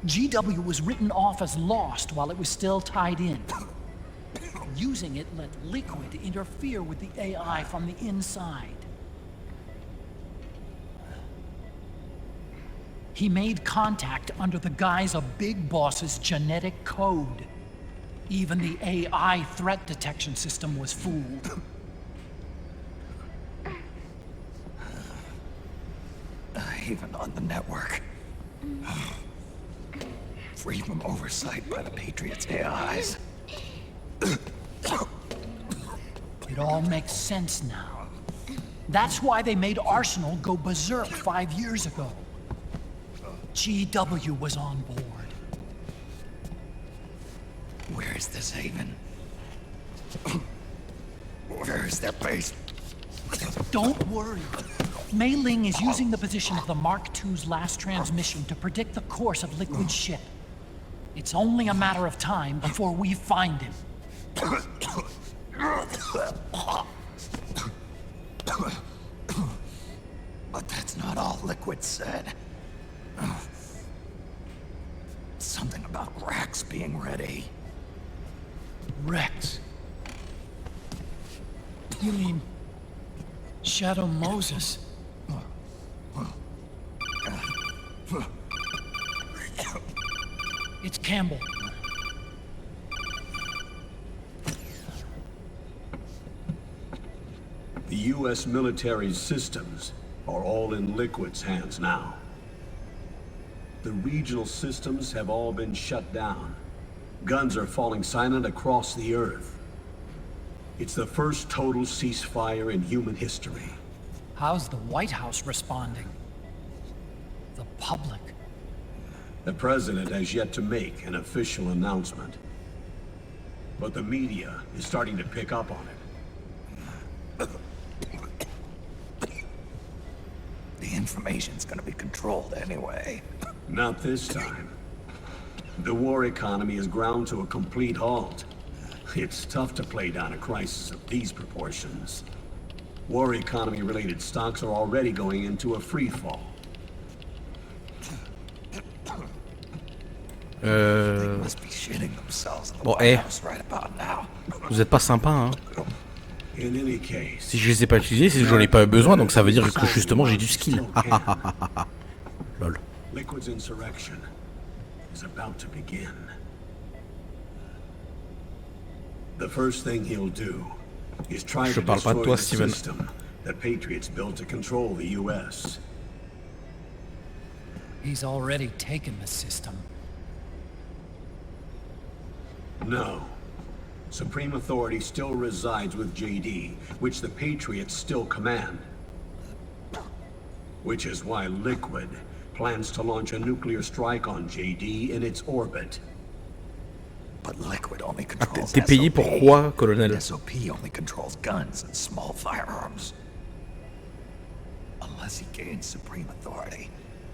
S2: GW was written off as lost while it was still tied in. Using it let Liquid interfere with the AI from the inside. He made contact under the guise of Big Boss's genetic code. Even the AI threat detection system was fooled.
S5: Even on the network. Free from oversight by the Patriots' AIs.
S2: It all makes sense now. That's why they made Arsenal go berserk 5 years ago. GW was on board.
S5: Where is this haven? Where is their base?
S2: Don't worry. Mei Ling is using the position of the Mark II's last transmission to predict the course of Liquid's ship. It's only a matter of time before we find him.
S5: But that's not all Liquid said. Rex being ready.
S2: Rex? You mean Shadow Moses? It's Campbell.
S12: The U.S. military systems are all in Liquid's hands now. The regional systems have all been shut down. Guns are falling silent across the Earth. It's the first total ceasefire in human history.
S2: How's the White House responding? The public?
S12: The president has yet to make an official announcement. But the media is starting to pick up on it.
S5: The information's gonna be controlled anyway.
S12: Not this time. The war economy is ground to a complete halt. It's tough to play down a crisis of these proportions. War economy-related stocks are already going into a free fall.
S1: Bon, vous êtes pas sympa, hein. Si je les ai pas utilisés, c'est que j'en ai pas eu besoin, donc ça veut dire que justement j'ai du skill. Lol.
S12: Liquid's insurrection is about to begin. The first thing he'll do is try to destroy the system the Patriots built to control the U.S.
S2: He's already taken the system.
S12: No. Supreme authority still resides with JD, which the Patriots still command. Which is why Liquid plans to launch a nuclear strike on JD in its orbit.
S5: But Liquid only controls
S1: T'es payé pour quoi, colonel?
S5: SOP only controls guns and small firearms. Unless he gains supreme authority,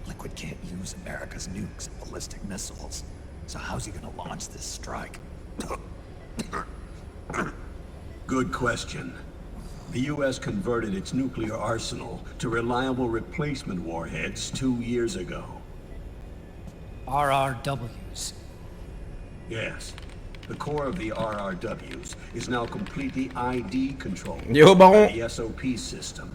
S5: Liquid can't use America's nukes and ballistic missiles. So how's he gonna launch this strike?
S12: Good question. The U.S. converted its nuclear arsenal to reliable replacement warheads 2 years ago.
S2: RRWs.
S12: Yes. The core of the RRWs is now completely ID controlled
S1: Yo, Baron.
S12: by the SOP system.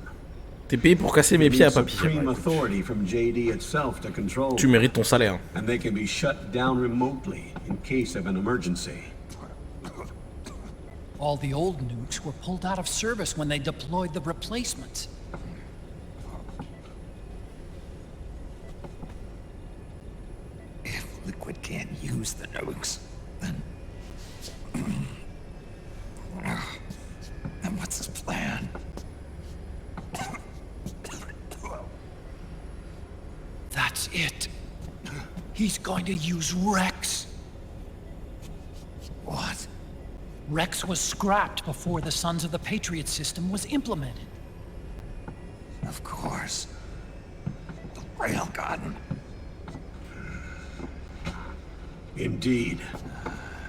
S1: T'es payé pour casser mes pieds à papier.
S12: Supreme authority from JD itself to control.
S1: Tu mérites ton salaire.
S12: And they can be shut down remotely in case of an emergency.
S2: All the old nukes were pulled out of service when they deployed the replacements.
S5: If Liquid can't use the nukes, then... then what's his plan?
S2: That's it. He's going to use Rex.
S5: What?
S2: Rex was scrapped before the Sons of the Patriot system was implemented.
S5: Of course. The railgun.
S12: Indeed.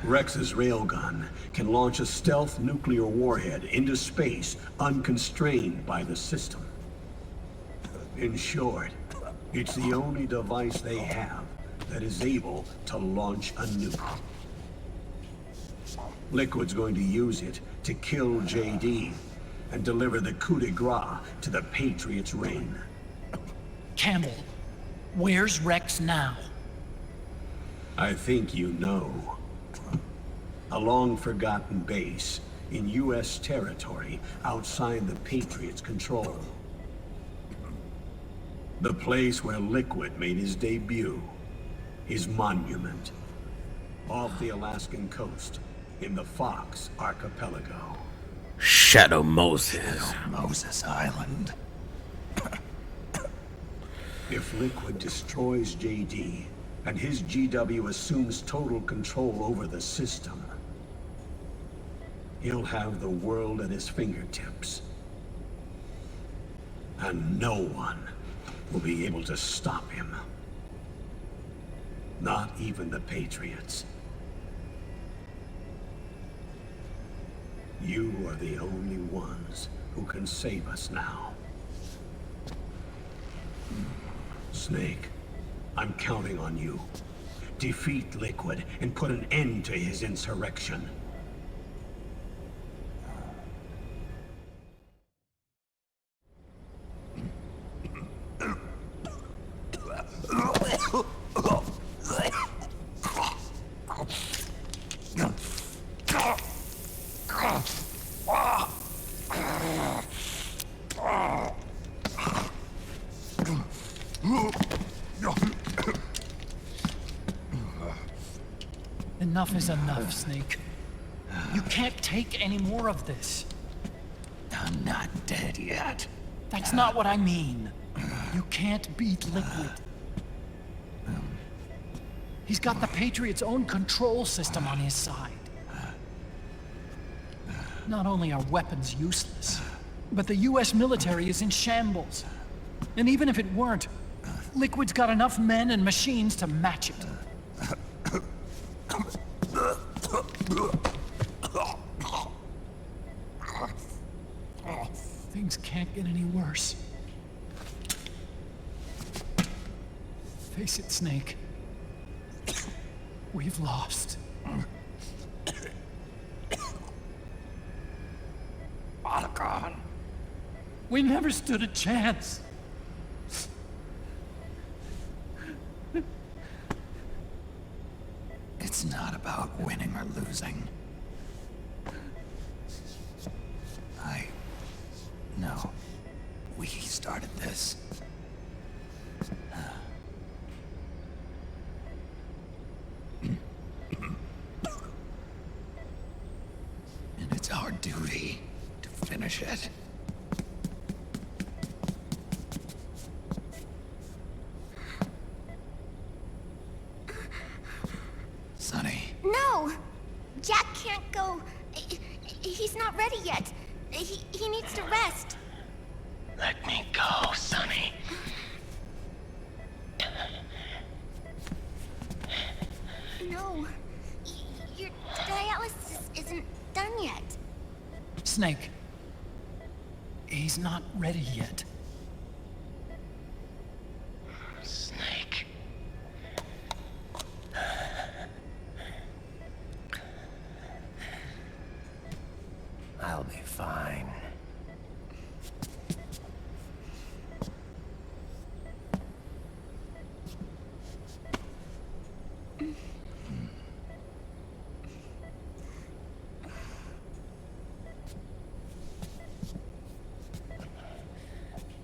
S12: Rex's railgun can launch a stealth nuclear warhead into space unconstrained by the system. In short, it's the only device they have that is able to launch a nuke. Liquid's going to use it to kill JD and deliver the coup de grace to the Patriots' reign.
S2: Campbell, where's Rex now?
S12: I think you know. A long-forgotten base in U.S. territory outside the Patriots' control. The place where Liquid made his debut. His monument. Off the Alaskan coast, in the Fox Archipelago.
S1: Shadow Moses.
S5: Shadow Moses Island.
S12: If Liquid destroys JD, and his GW assumes total control over the system, he'll have the world at his fingertips. And no one will be able to stop him. Not even the Patriots. You are the only ones who can save us now. Snake, I'm counting on you Defeat Liquid and put an end to his insurrection.
S2: Enough is enough, Snake. You can't take any more of this.
S5: I'm not dead yet.
S2: That's not what I mean. You can't beat Liquid. He's got the Patriots' own control system on his side. Not only are weapons useless, but the US military is in shambles. And even if it weren't, Liquid's got enough men and machines to match it. Things can't get any worse. Face it, Snake. We've lost.
S5: Otacon.
S2: We never stood a chance.
S5: It's not about winning or losing. No. We started this. And it's our duty to finish it. Sonny.
S9: No! Jack can't go. He's not ready yet. He needs to rest.
S5: Let me go, Sonny.
S9: No. Your dialysis isn't done yet.
S2: Snake. He's not ready yet.
S5: Snake. I'll be fine.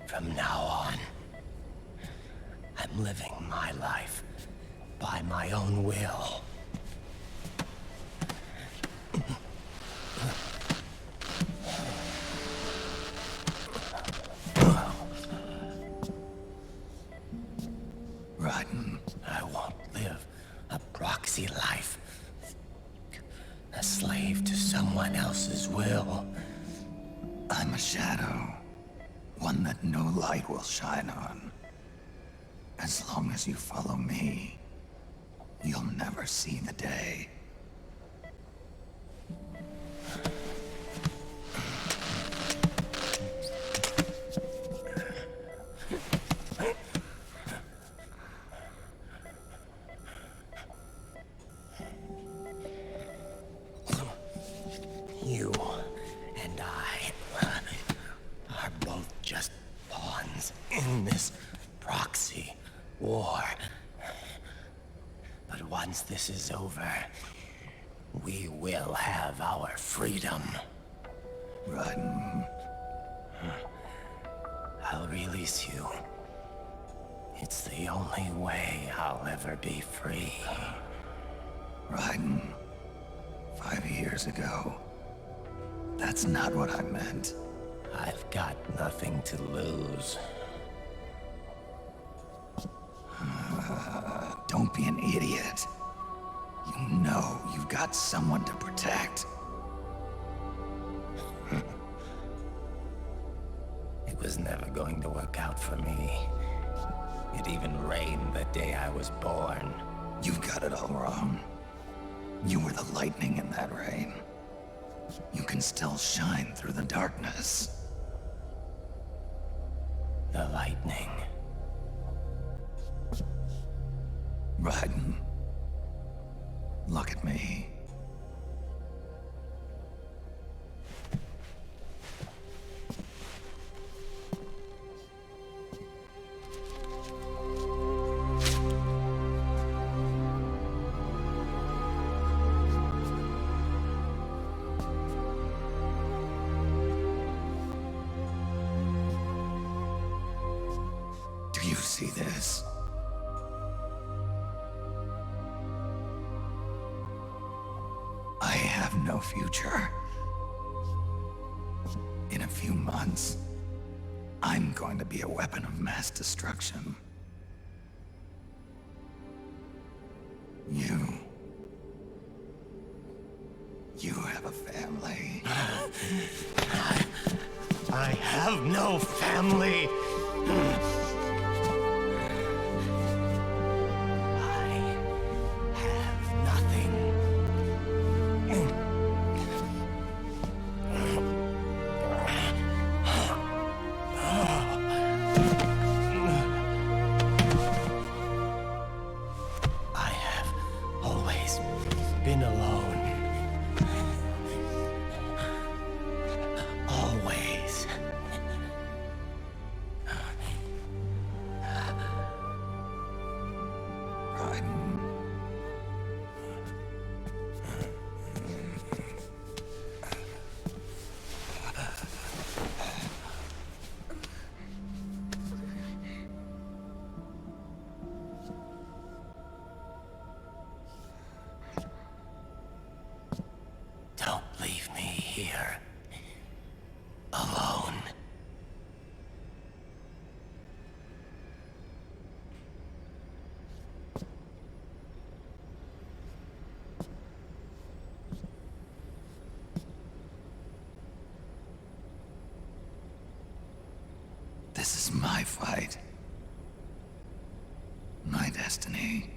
S5: From now on, I'm living my life by my own will. Rotten, I won't live a proxy life. A slave to someone else's will. I'm a shadow. One that no light will shine on. As long as you follow me, you'll never see the day. You and I are both just pawns in this proxy war. But once this is over, we will have our freedom. Run. I'll release you. It's the only way I'll ever be free. Raiden, 5 years ago, that's not what I meant. I've got nothing to lose. Don't be an idiot. You know you've got someone to protect. It was never going to work out for me. It even rained the day I was born. You've got it all wrong. You were the lightning in that rain. You can still shine through the darkness. The lightning. Raiden, Look at me. Do you see this? I have no future. In a few months, I'm going to be a weapon of mass destruction. You have a family.
S13: I have no family. Been alone. Always. Don't leave me here. Alone.
S5: This is my fight. My destiny.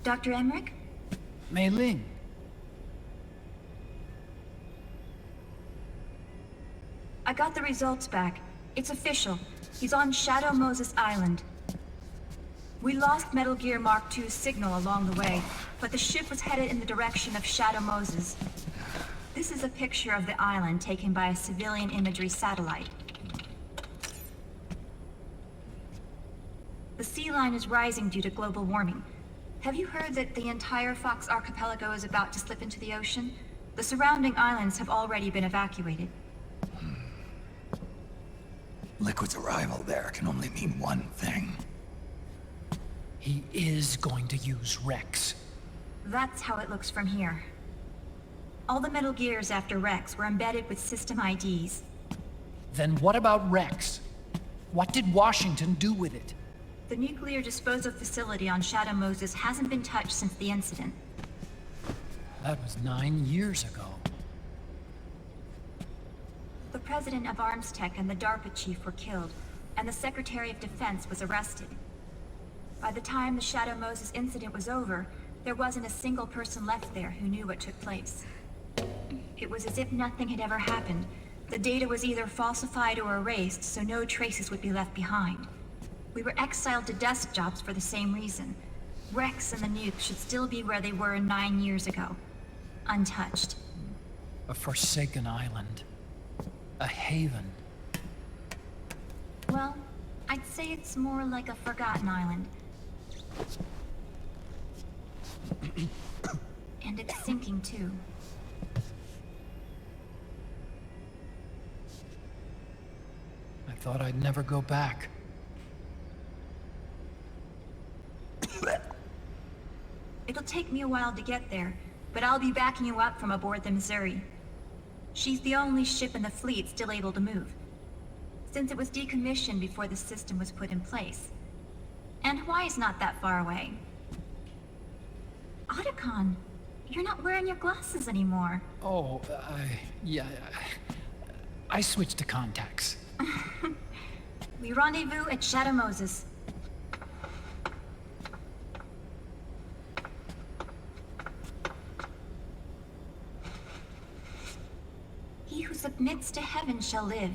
S7: Dr. Emmerich?
S8: Mei Ling.
S7: I got the results back. It's official. He's on Shadow Moses Island. We lost Metal Gear Mark II's signal along the way, but the ship was headed in the direction of Shadow Moses. This is a picture of the island taken by a civilian imagery satellite. The sea line is rising due to global warming. Have you heard that the entire Fox archipelago is about to slip into the ocean? The surrounding islands have already been evacuated.
S5: Liquid's arrival there can only mean one thing.
S8: He is going to use Rex.
S7: That's how it looks from here. All the Metal Gears after Rex were embedded with system IDs.
S8: Then what about Rex? What did Washington do with it?
S7: The nuclear disposal facility on Shadow Moses hasn't been touched since the incident.
S8: That was 9 years ago.
S7: The president of Arms Tech and the DARPA chief were killed, and the Secretary of Defense was arrested. By the time the Shadow Moses incident was over, there wasn't a single person left there who knew what took place. It was as if nothing had ever happened. The data was either falsified or erased, so no traces would be left behind. We were exiled to desk jobs for the same reason. Rex and the nuke should still be where they were 9 years ago. Untouched.
S8: A forsaken island. A haven.
S7: Well, I'd say it's more like a forgotten island. And it's sinking too.
S8: I thought I'd never go back.
S7: It'll take me a while to get there, but I'll be backing you up from aboard the Missouri. She's the only ship in the fleet still able to move, since it was decommissioned before the system was put in place. And Hawaii's not that far away. Otacon, you're not wearing your glasses anymore.
S8: Oh, yeah. I switched to contacts.
S7: We rendezvous at Shadow Moses. He who submits to heaven shall live.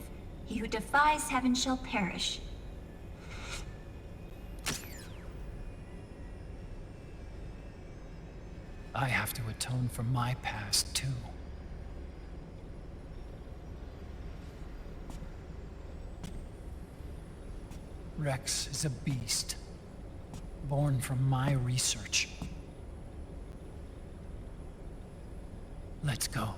S7: He who defies heaven shall perish.
S8: I have to atone for my past, too. Rex is a beast, born from my research. Let's go.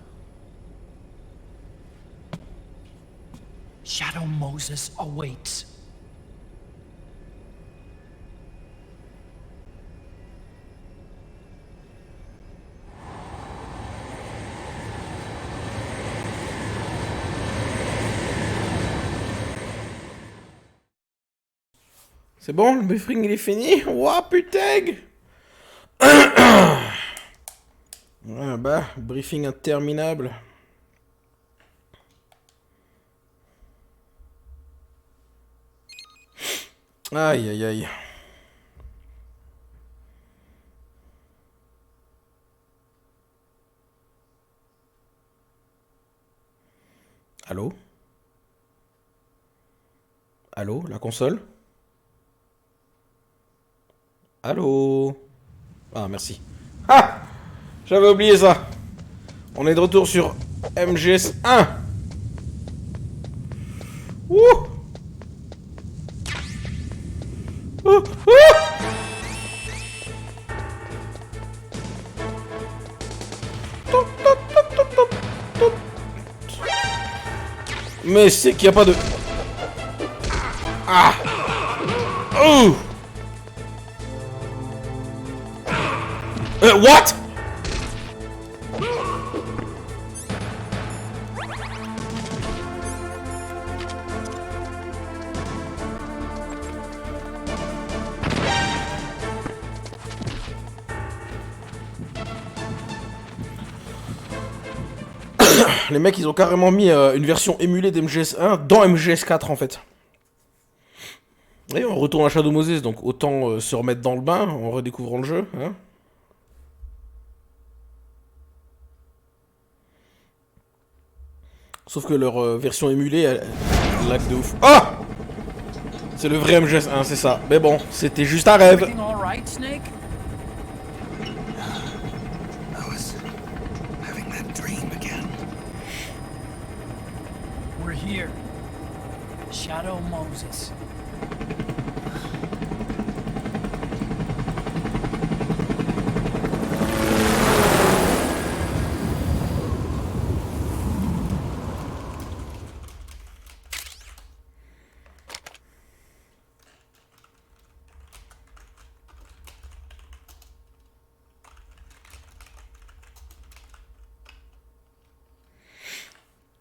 S8: Shadow Moses awaits.
S1: C'est bon, le briefing il est fini? Ouah putain! Ouais, bah, briefing interminable. Aïe aïe aïe. Allô? Allô, la console? Allô? Ah, merci. Ah! J'avais oublié ça. On est de retour sur MGS 1. Ouh! Ouh! Ouh! Mais c'est qu'il n'y a pas de... Ah! Ouh! What? Les mecs, ils ont carrément mis une version émulée d'MGS1 dans MGS4 en fait. Et on retourne à Shadow Moses, donc autant se remettre dans le bain en redécouvrant le jeu, hein. Sauf que leur version émulée, elle lag de ouf. Ah! C'est le vrai MGS1, c'est ça. Mais bon, c'était juste un rêve.
S8: We're here. Shadow Moses.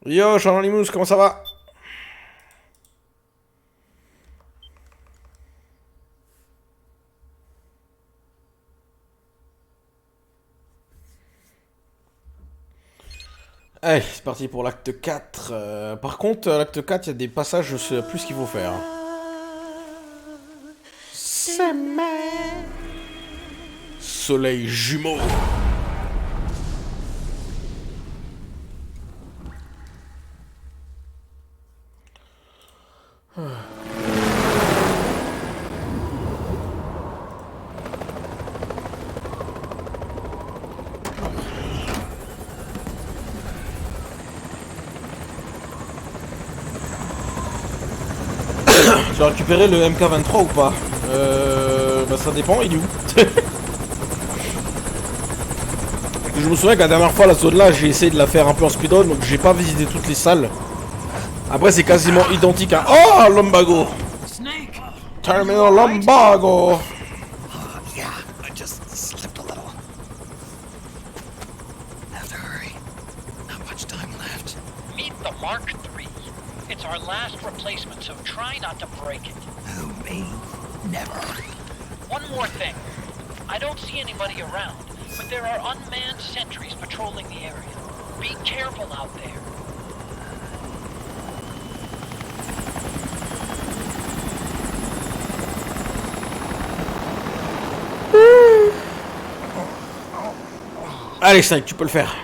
S1: Yo, Charles Limous, comment ça va? Allez, c'est parti pour l'acte 4. Par contre, l'acte 4, il y a des passages, je sais plus ce qu'il faut faire. Soleil jumeau. Tu as récupéré le MK23 ou pas? Bah ça dépend, il est où? Je me souviens que la dernière fois la zone là j'ai essayé de la faire un peu en speedrun, donc j'ai pas visité toutes les salles. Après c'est quasiment identique à... Oh, Lumbago! Terminal Lumbago!
S5: Yeah, I just slipped a little. Have to hurry. Not much time left.
S2: Meet the Mark III. It's our last replacement, so try not to break it.
S5: Who, me? Never.
S2: One more thing. I don't see anybody around, but there are unmanned sentries patrolling the area. Be careful out there.
S1: Allez, Snake, tu peux le faire.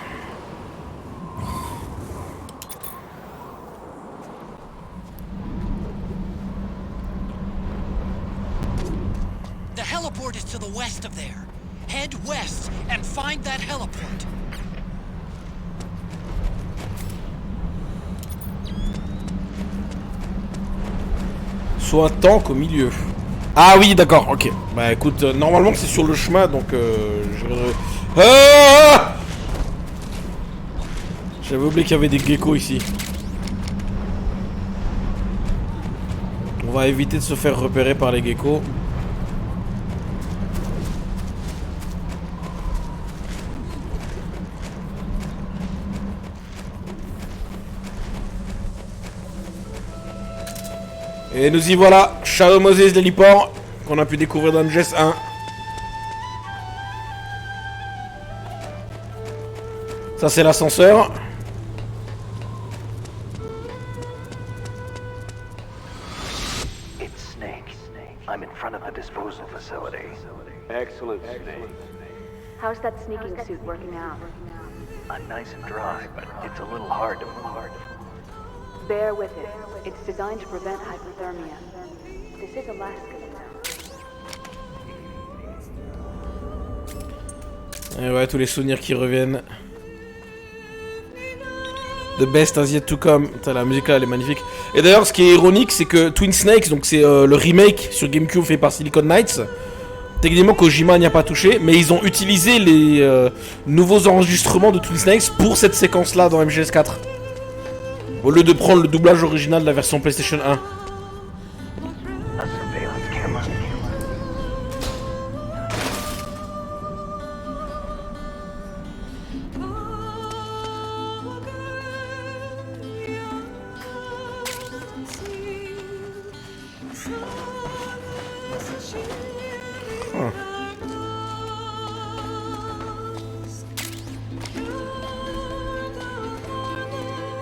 S2: The heliport is to the west of there. Head west and find that heliport.
S1: Soit un tank au milieu. Ah oui, d'accord, ok. Bah écoute, normalement c'est sur le chemin, donc Ah, j'avais oublié qu'il y avait des geckos ici. On va éviter de se faire repérer par les geckos. Et nous y voilà, Shadow Moses l'héliport, qu'on a pu découvrir dans MGS 1. Ça c'est l'ascenseur.
S14: It's Snake. I'm in front of the disposal facility. Excellent, Snake.
S10: How's that sneaking suit working out?
S14: I'm nice and dry, but it's a little hard to move.
S10: Bear with it. It's designed to prevent hypothermia. This is Alaska now.
S1: Et ouais, tous les souvenirs qui reviennent. The best has yet to come. Putain, la musique là, elle est magnifique. Et d'ailleurs, ce qui est ironique, c'est que Twin Snakes, donc c'est le remake sur GameCube fait par Silicon Knights. Techniquement, Kojima n'y a pas touché, mais ils ont utilisé les nouveaux enregistrements de Twin Snakes pour cette séquence-là dans MGS4. Au lieu de prendre le doublage original de la version PlayStation 1.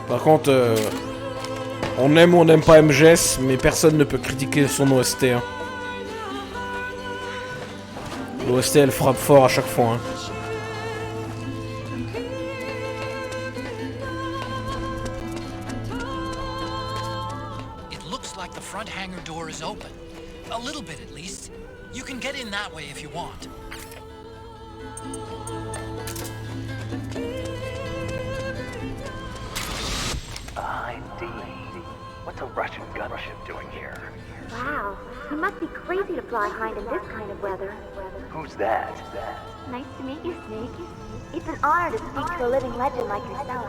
S1: Par contre, on aime ou on n'aime pas MGS, mais personne ne peut critiquer son OST. Hein. L'OST, elle frappe fort à chaque fois. Hein.
S2: It looks like the front hangar door is open. A little bit at least. You can get in that way if you want.
S14: What's a Russian gunship doing here?
S9: Wow, you must be crazy to fly Hind in this kind of weather.
S14: Who's that?
S9: Nice to meet you, Snake. It's an honor to speak to a living legend like yourself.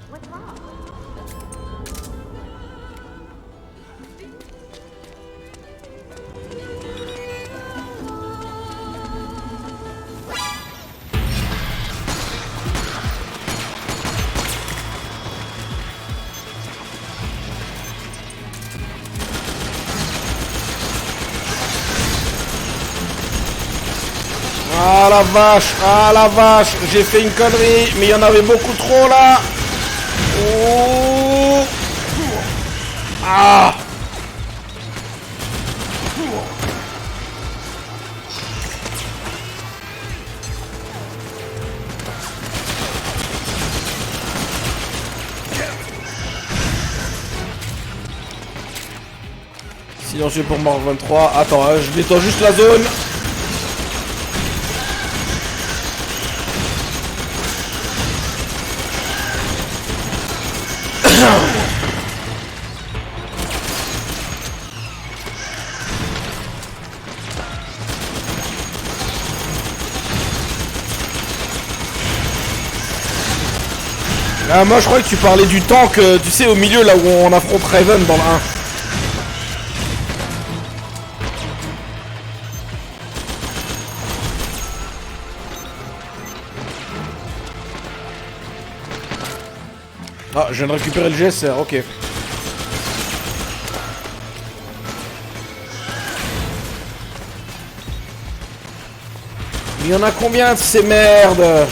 S9: What's wrong?
S1: Ah la vache, j'ai fait une connerie, mais il y en avait beaucoup trop là. Oh. Ah. Silencieux pour mort 23. Attends, je nettoie juste la zone. Ah, moi je crois que tu parlais du tank, tu sais, au milieu là où on affronte Raven dans le 1. Ah, je viens de récupérer le GSR, ok. Il y en a combien de ces merdes?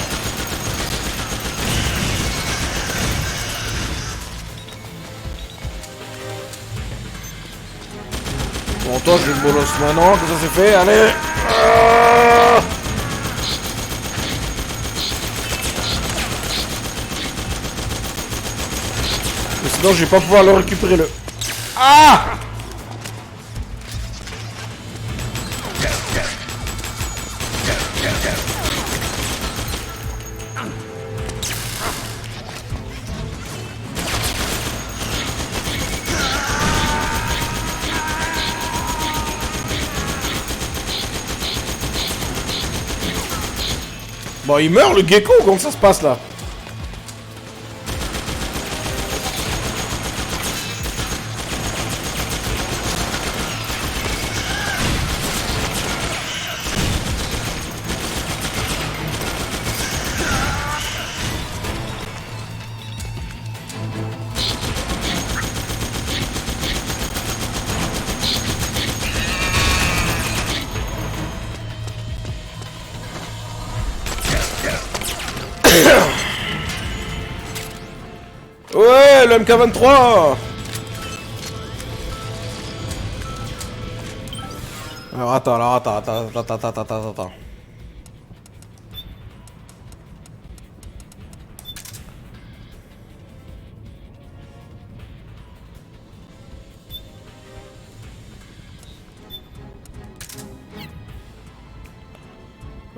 S1: Bon, toi, je vais le bolos maintenant, que ça c'est fait, allez. Sinon, je vais pas pouvoir le récupérer le. Ah! Bon, il meurt le gecko, comment ça se passe là? Ouais, le MK23. Alors attends.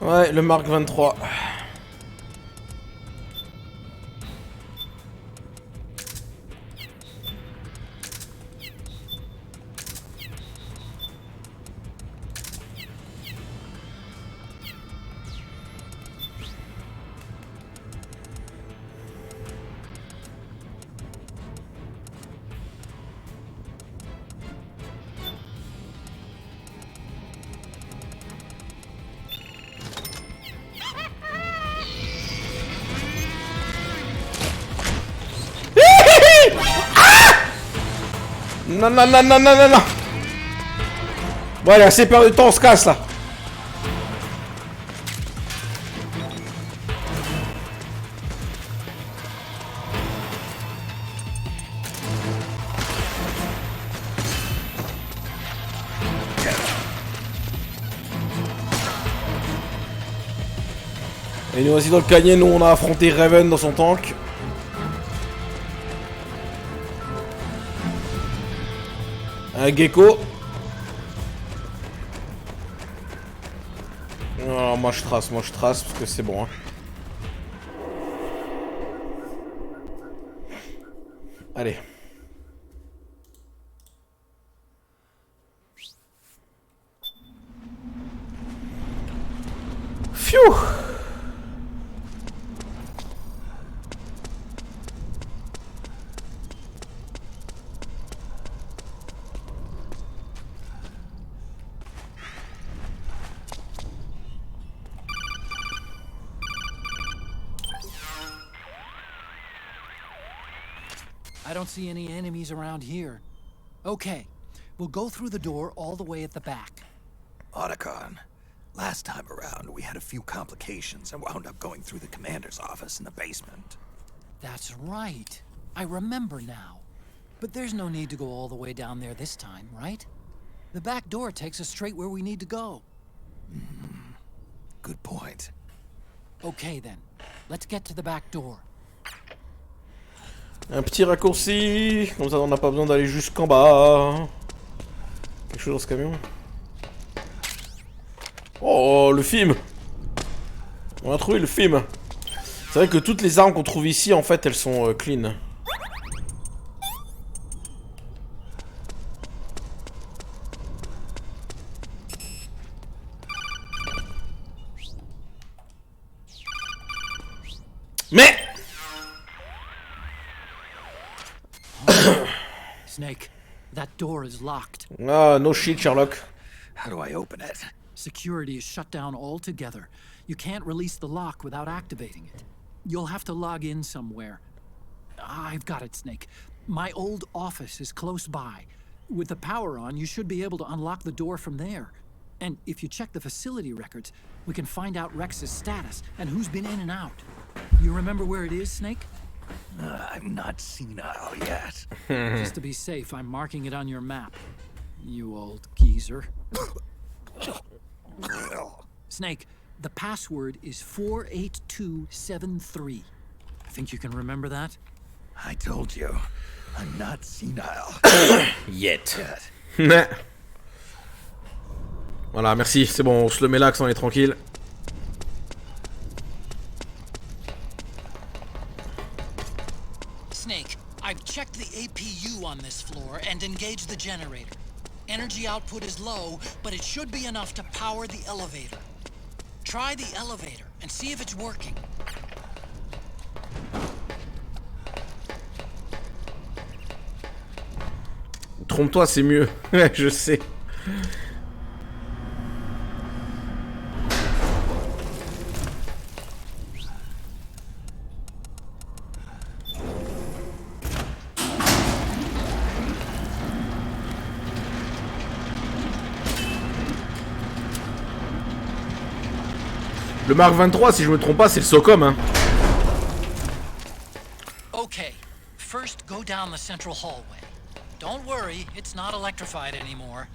S1: Ouais, le Mark 23. Non. Bon, allez, assez peur de temps, on se casse là. Et nous voici dans le canyon où on a affronté Raven dans son tank. Un gecko. Alors, moi je trace parce que c'est bon. Hein. Allez. Phew.
S8: I don't see any enemies around here. Okay, we'll go through the door all the way at the back.
S5: Otacon, last time around we had a few complications and wound up going through the commander's office in the basement.
S8: That's right. I remember now. But there's no need to go all the way down there this time, right? The back door takes us straight where we need to go.
S5: Good point.
S8: Okay then, let's get to the back door.
S1: Un petit raccourci, comme ça on n'a pas besoin d'aller jusqu'en bas. Quelque chose dans ce camion. Oh, le film. On a trouvé le film. C'est vrai que toutes les armes qu'on trouve ici, en fait, elles sont clean. Mais
S8: Snake, that door is locked.
S1: Ah, no shit, Sherlock.
S5: How do I open it?
S8: Security is shut down altogether. You can't release the lock without activating it. You'll have to log in somewhere. I've got it, Snake. My old office is close by. With the power on, you should be able to unlock the door from there. And if you check the facility records, we can find out Rex's status and who's been in and out. You remember where it is, Snake?
S5: I'm not senile yet.
S8: Just to be safe, I'm marking it on your map. You old geezer. Snake, the password is 48273. Think you can remember that?
S5: I told you, I'm not senile.
S1: Yet. Voilà, merci, c'est bon, on se le met là, que ça en est tranquille.
S2: Snake, I've checked the APU on this floor and engaged the generator. Energy output is low, but it should be enough to power the elevator. Try the elevator and see if it's working.
S1: Trompe-toi, c'est mieux. Je sais. Le Mark 23, si je me trompe pas, c'est le SOCOM, hein.
S2: Okay, first go down the central hallway. Don't worry, it's not electrified anymore.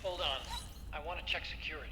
S2: Hold on. I want to check security.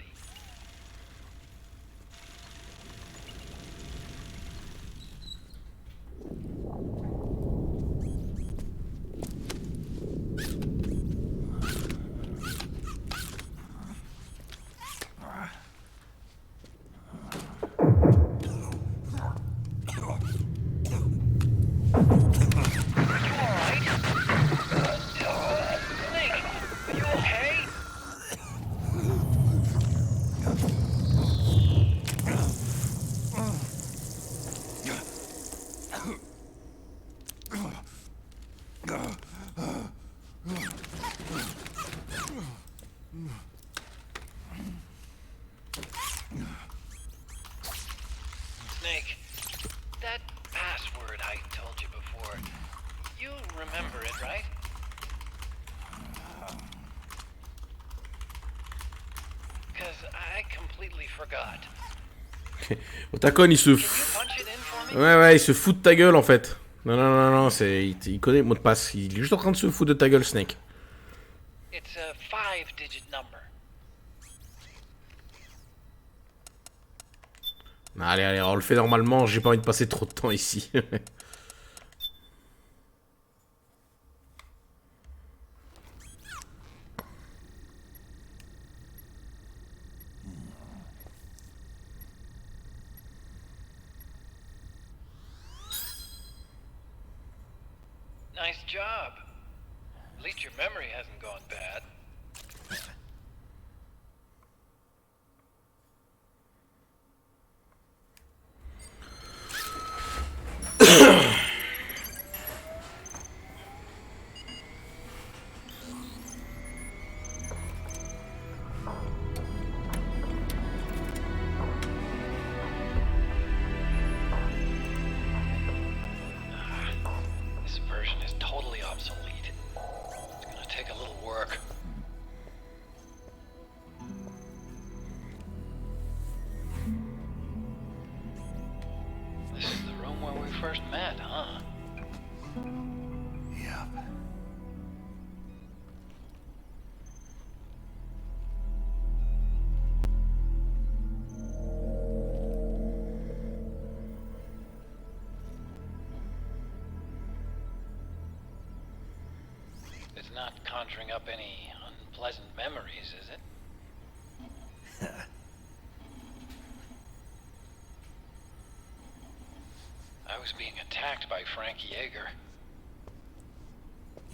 S2: Snake, that password I told you before, you remember it, right? Because I completely forgot.
S1: Otacon, il se ouais, il se fout de ta gueule, en fait. Non, il connaît le mot de passe. Il est juste en train de se foutre de ta gueule, Snake.
S2: It's a 5-digit number.
S1: Allez, on le fait normalement, j'ai pas envie de passer trop de temps ici.
S2: Nice job. At least your memory hasn't gone bad. This version is totally obsolete. It's gonna take a little work. This is the room where we first met, huh?
S5: Yep.
S2: It's not conjuring up any unpleasant memories, is it? I was being attacked by Frank Yeager.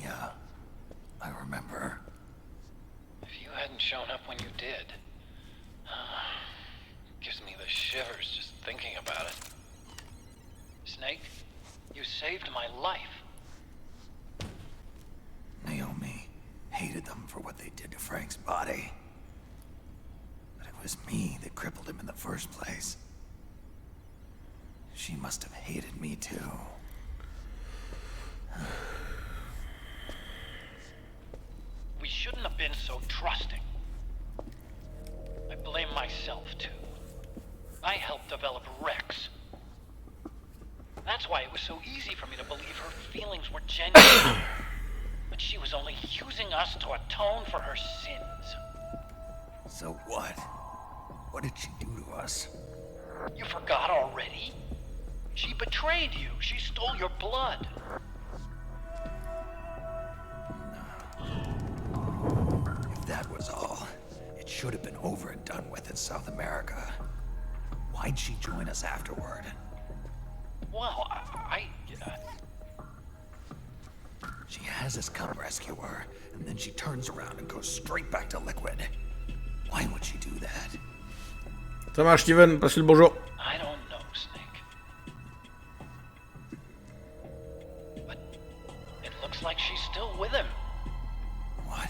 S5: Yeah, I remember.
S2: If you hadn't shown up
S5: hated them for what they did to Frank's body. But it was me that crippled him in the first place. She must have hated me too.
S2: We shouldn't have been so trusting. I blame myself, too. I helped develop Rex. That's why it was so easy for me to believe her feelings were genuine. But she was only using us to atone for her sins.
S5: So what? What did she do to us?
S2: You forgot already? She betrayed you. She stole your blood.
S5: If that was all, it should have been over and done with in South America. Why'd she join us afterward?
S2: Well,
S5: She has us come rescue her, and then she turns around and goes straight back to Liquid. Why would she do that?
S1: Ça marche, Steven, passe le bonjour.
S2: I don't know, Snake. But it looks like she's still with him.
S5: What?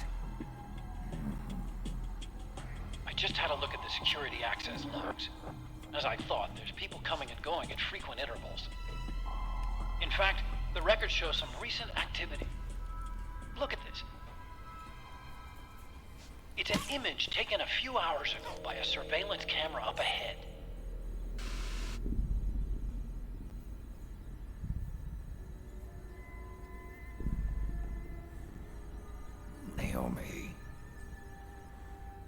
S2: I just had a look at the security access logs. As I thought, there's people coming and going at frequent intervals. In fact, the record shows some recent activity. Look at this. It's an image taken a few hours ago by a surveillance camera up ahead.
S5: Naomi.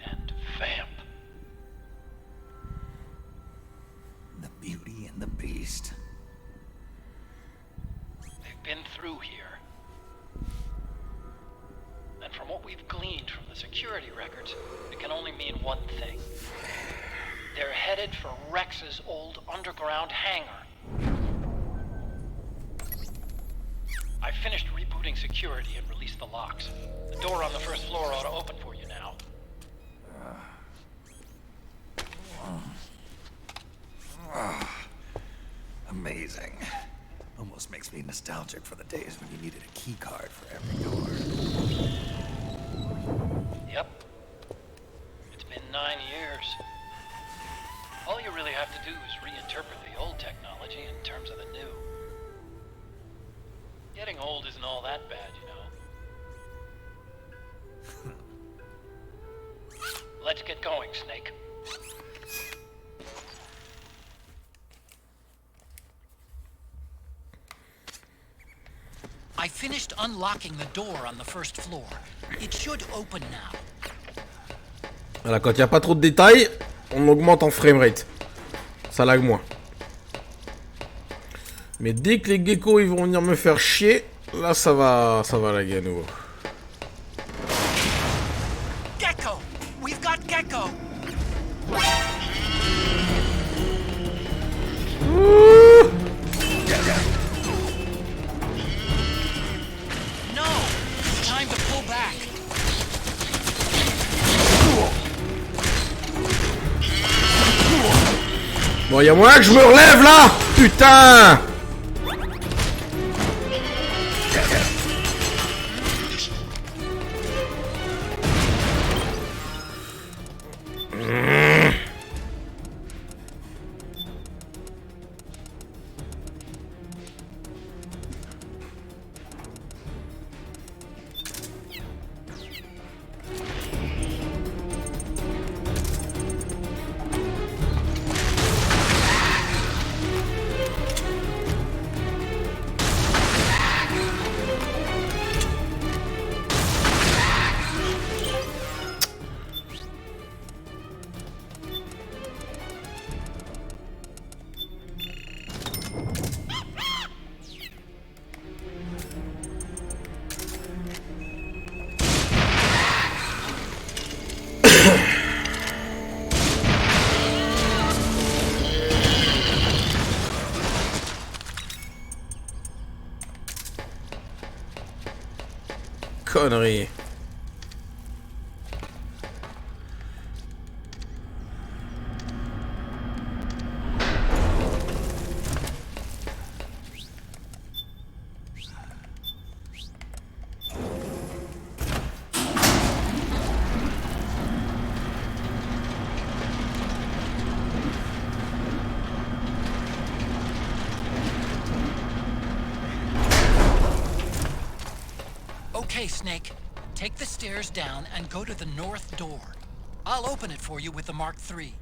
S2: And Vamp.
S5: The Beauty and the Beast.
S2: They've been through here. And from what we've gleaned from the security records, it can only mean one thing. They're headed for Rex's old underground hangar. I finished rebooting security and released the locks. The door on the first floor ought to open for you now.
S5: Amazing. Almost makes me nostalgic for the days when you needed a key card for every door.
S2: Yep. It's been 9 years. All you really have to do is reinterpret the old technology in terms of the new. Getting old isn't all that bad, you know. Let's get going, Snake. I finished unlocking the door on the first floor. It should open now.
S1: Voilà, quand il n'y a pas trop de détails, on augmente en framerate. Ça lag moins. Mais dès que les geckos ils vont venir me faire chier, là ça va laguer à nouveau.
S2: Gecko! We've got Gecko! No! It's time to pull back.
S1: Bon, y'a moyen que je me relève là! Putain! Connerie.
S8: Okay, Snake. Take the stairs down and go to the north door. I'll open it for you with the Mark III.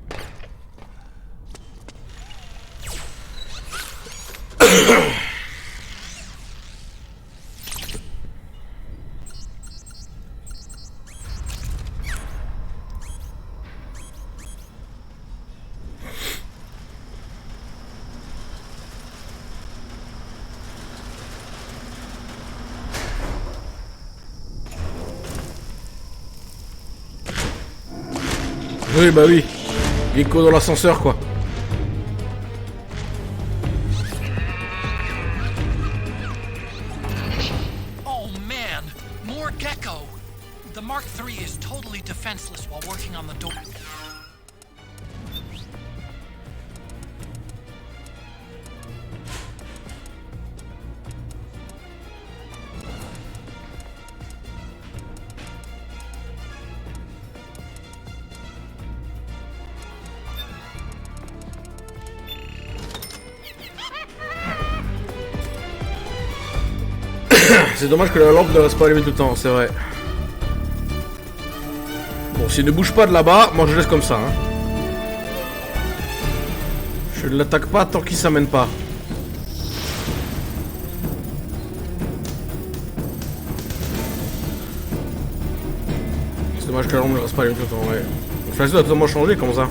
S1: Oui, bah oui. Gecko dans l'ascenseur, quoi.
S8: Oh man, more Gecko. The Mark III is totally defenseless while working on the door.
S1: C'est dommage que la lampe ne reste pas allumée tout le temps, c'est vrai. Bon, s'il ne bouge pas de là-bas, moi je laisse comme ça. Hein. Je ne l'attaque pas tant qu'il s'amène pas. C'est dommage que la lampe ne reste pas allumée tout le temps, ouais. Le flash doit totalement changer, comme ça.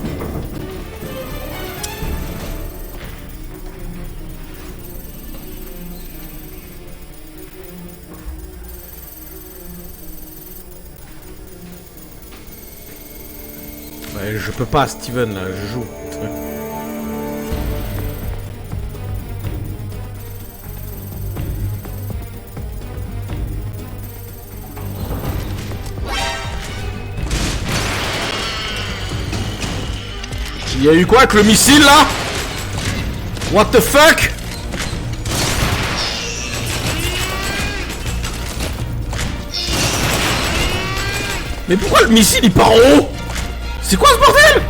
S1: Je peux pas, Steven, là, je joue. Il y a eu quoi avec le missile, là? What the fuck? Mais pourquoi le missile, il part en haut? C'est quoi ce bordel?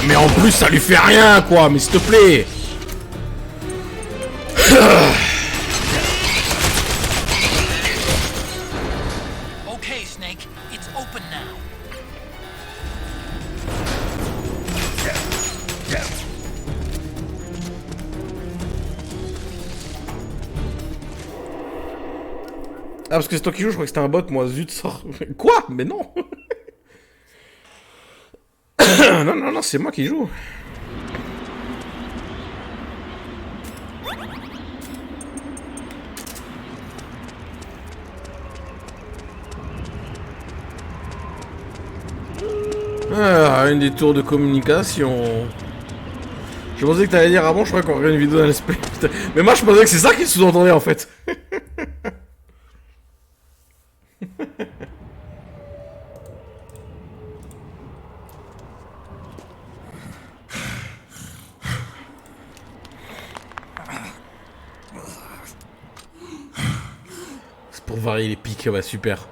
S1: Mais en plus ça lui fait rien quoi, mais s'il te plaît.
S8: Okay, Snake, it's open now.
S1: Ah parce que c'est toi qui joues, je crois que c'était un bot, moi, zut, sort. Quoi? Mais non. Non, c'est moi qui joue. Ah, une des tours de communication. Je pensais que t'allais dire, ah bon, je crois qu'on aurait une vidéo d'un let's play. Mais moi, je pensais que c'est ça qu'il sous-entendait, en fait. C'est pour varier les pics, ouais, super.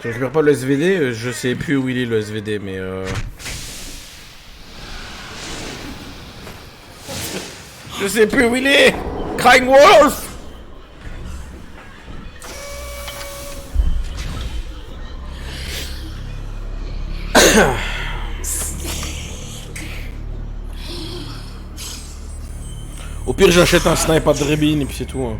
S1: Je récupère pas le SVD, je sais plus où il est le SVD, mais je sais plus où il est. Crying Wolf. Au pire j'achète un snipe à Drebin et puis c'est tout. Hein.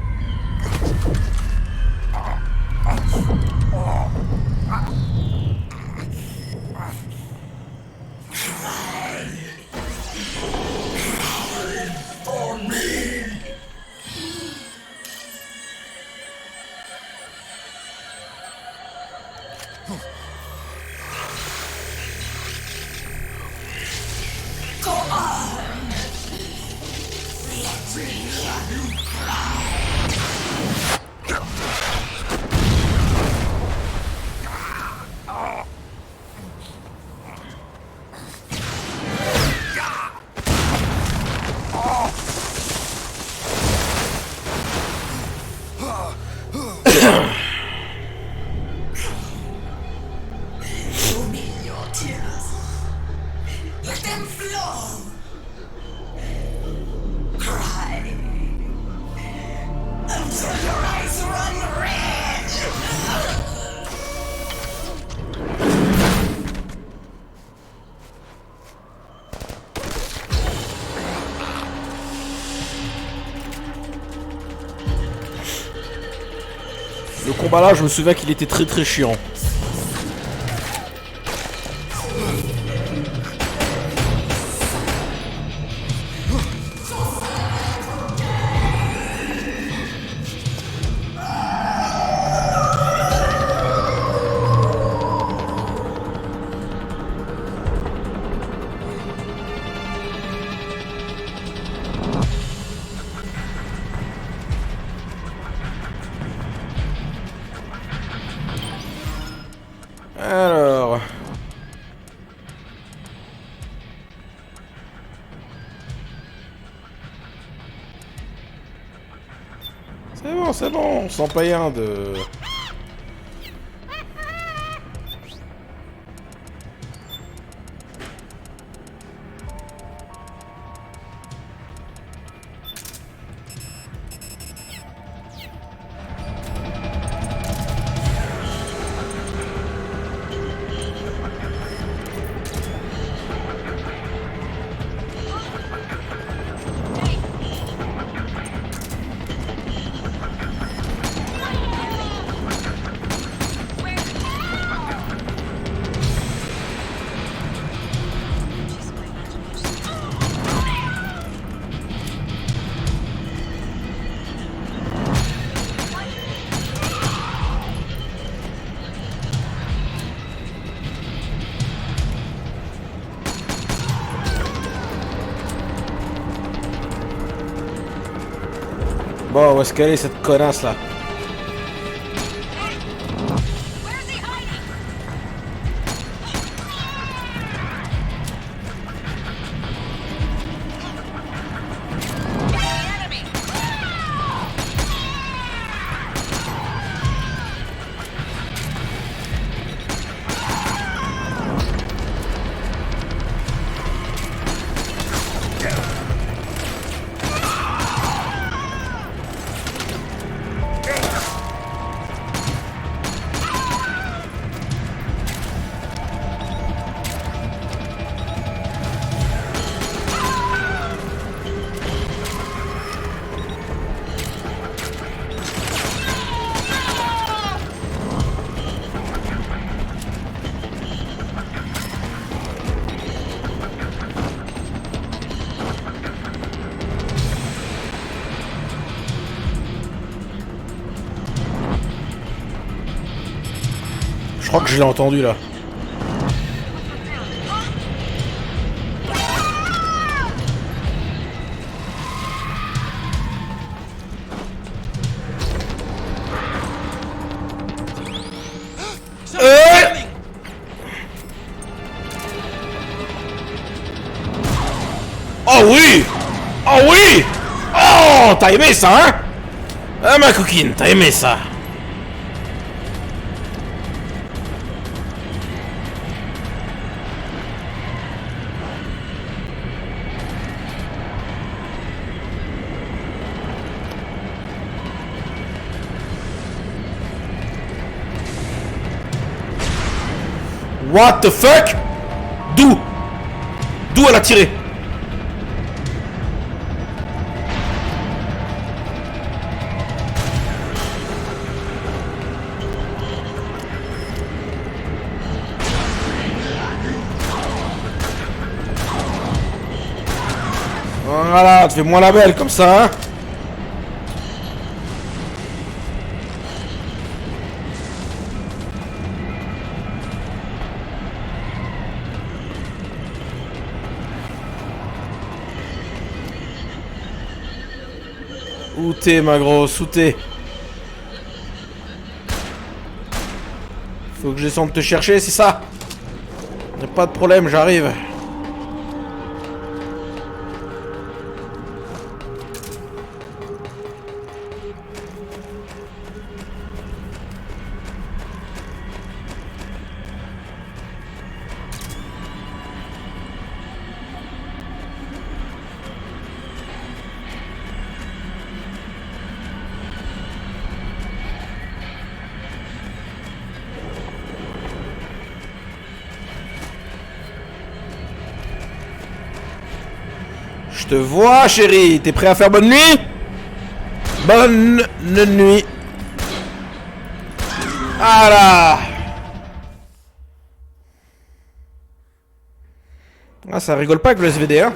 S5: Go on! Let me hear you cry! Show me your tears. Let them flow. Cry until your eyes run red.
S1: Le combat là, je me souviens qu'il était très très chiant. Alors... c'est bon, sans païen de... Bon, où est-ce qu'elle est cette connasse là? Je crois que je l'ai entendu là. Oh oui! Oh oui! Oh, t'as aimé ça, hein? Ah ma coquine, t'as aimé ça? What the fuck? D'où? D'où elle a tiré? Voilà, tu fais moins la belle comme ça, hein? Où t'es, ma grosse? Où t'es? Faut que je descende te chercher, c'est ça? Y'a pas de problème, j'arrive. Je te vois, chérie. T'es prêt à faire bonne nuit? Bonne nuit. Voilà. Ah, ça rigole pas avec le SVD, hein.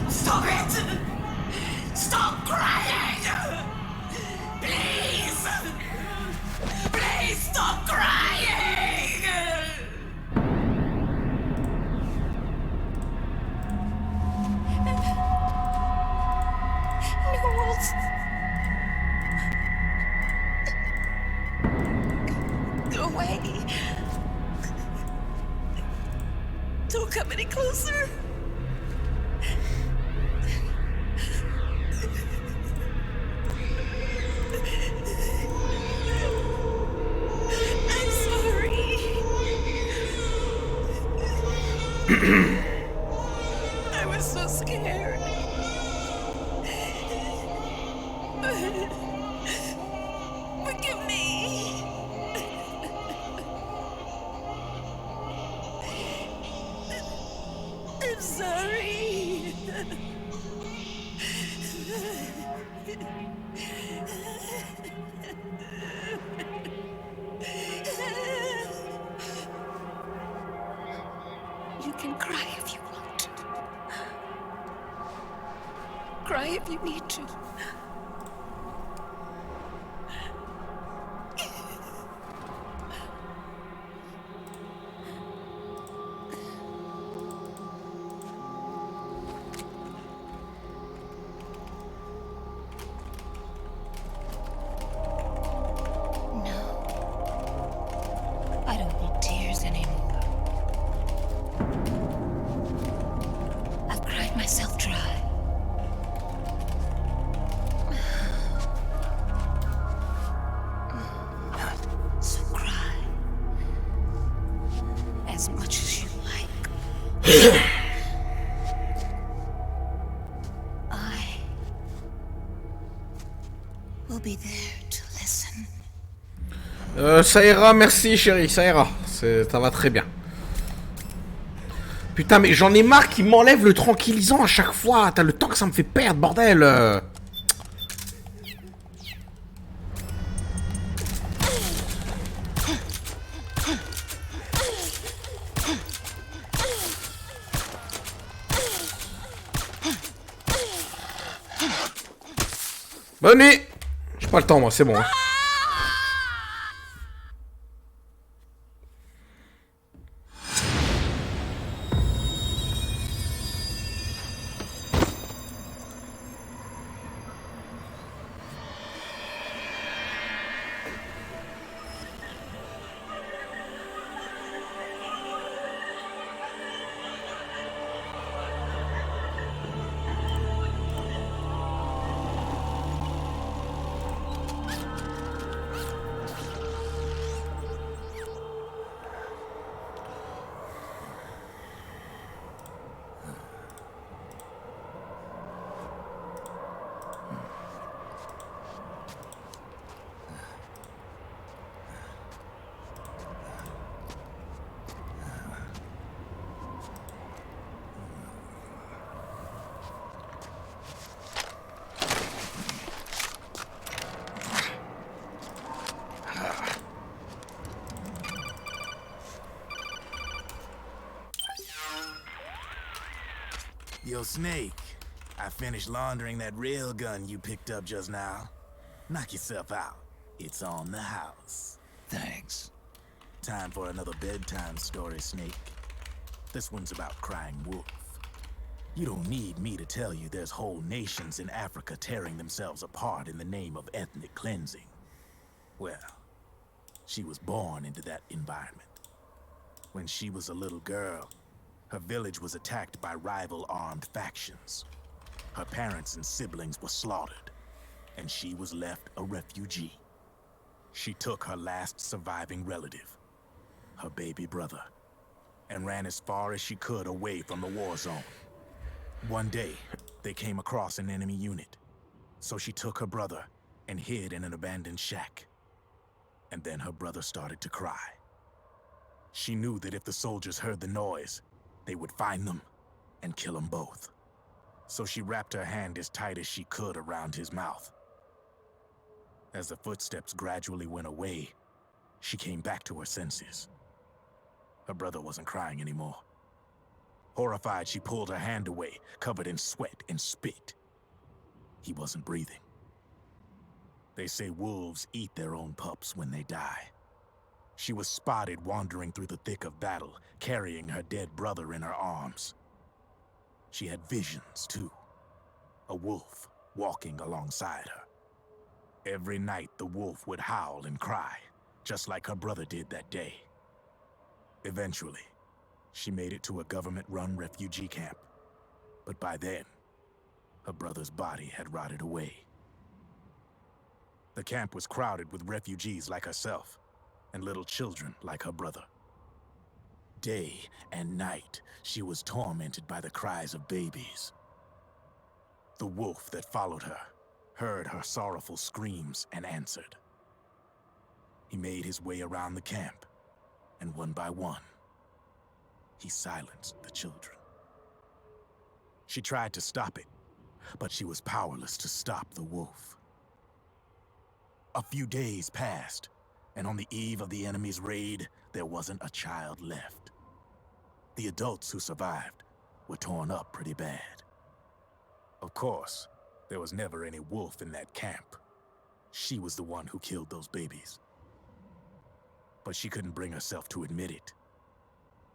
S15: Stop it! Stop crying! Please! Please stop crying! No! Go away! Don't come any closer! I was so scared. Forgive me. I'm sorry. You can cry if you want. Cry if you need to. I don't need tears anymore. I've cried myself dry. So cry. As much as you like. I will be there to listen.
S1: Ça ira, merci chérie, ça ira. Ça va très bien. Putain, mais j'en ai marre qu'il m'enlève le tranquillisant à chaque fois. T'as le temps que ça me fait perdre, bordel. Bonne nuit. J'ai pas le temps, moi, c'est bon. Hein.
S4: Yo, Snake, I finished laundering that railgun you picked up just now. Knock yourself out. It's on the house.
S5: Thanks.
S4: Time for another bedtime story, Snake. This one's about Crying Wolf. You don't need me to tell you there's whole nations in Africa tearing themselves apart in the name of ethnic cleansing. Well, she was born into that environment. When she was a little girl, her village was attacked by rival armed factions. Her parents and siblings were slaughtered, and she was left a refugee. She took her last surviving relative, her baby brother, and ran as far as she could away from the war zone. One day, they came across an enemy unit, so she took her brother and hid in an abandoned shack. And then her brother started to cry. She knew that if the soldiers heard the noise, they would find them and kill them both. So she wrapped her hand as tight as she could around his mouth. As the footsteps gradually went away, she came back to her senses. Her brother wasn't crying anymore. Horrified, she pulled her hand away, covered in sweat and spit. He wasn't breathing. They say wolves eat their own pups when they die. She was spotted wandering through the thick of battle, carrying her dead brother in her arms. She had visions, too. A wolf walking alongside her. Every night, the wolf would howl and cry, just like her brother did that day. Eventually, she made it to a government-run refugee camp. But by then, her brother's body had rotted away. The camp was crowded with refugees like herself, and little children like her brother. Day and night, she was tormented by the cries of babies. The wolf that followed her heard her sorrowful screams and answered. He made his way around the camp, and one by one, he silenced the children. She tried to stop it, but she was powerless to stop the wolf. A few days passed, and on the eve of the enemy's raid, there wasn't a child left. The adults who survived were torn up pretty bad. Of course, there was never any wolf in that camp. She was the one who killed those babies. But she couldn't bring herself to admit it.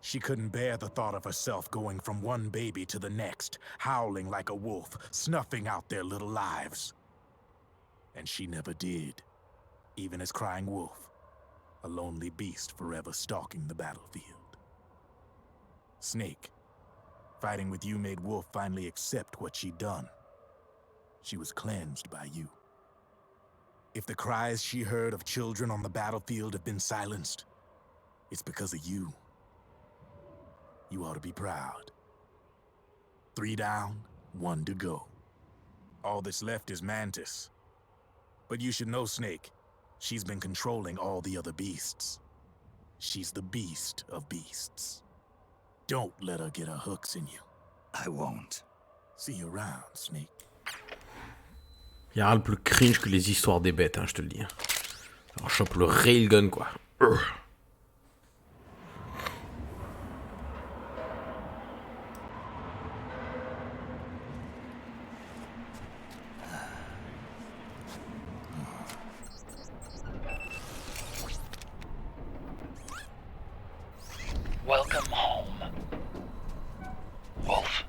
S4: She couldn't bear the thought of herself going from one baby to the next, howling like a wolf, snuffing out their little lives. And she never did, even as Crying Wolf, a lonely beast forever stalking the battlefield. Snake, fighting with you made Wolf finally accept what she'd done. She was cleansed by you. If the cries she heard of children on the battlefield have been silenced, it's because of you. You ought to be proud. 3 down, 1 to go. All that's left is Mantis. But you should know, Snake, she's been controlling all the other beasts. She's the beast of beasts. Don't let her get her hooks in you.
S5: I won't.
S4: See you around, Snake.
S1: Y'a rien de plus cringe que les histoires des bêtes, hein, je te le dis. Alors, chope le railgun, quoi.
S2: Welcome home, Wolf.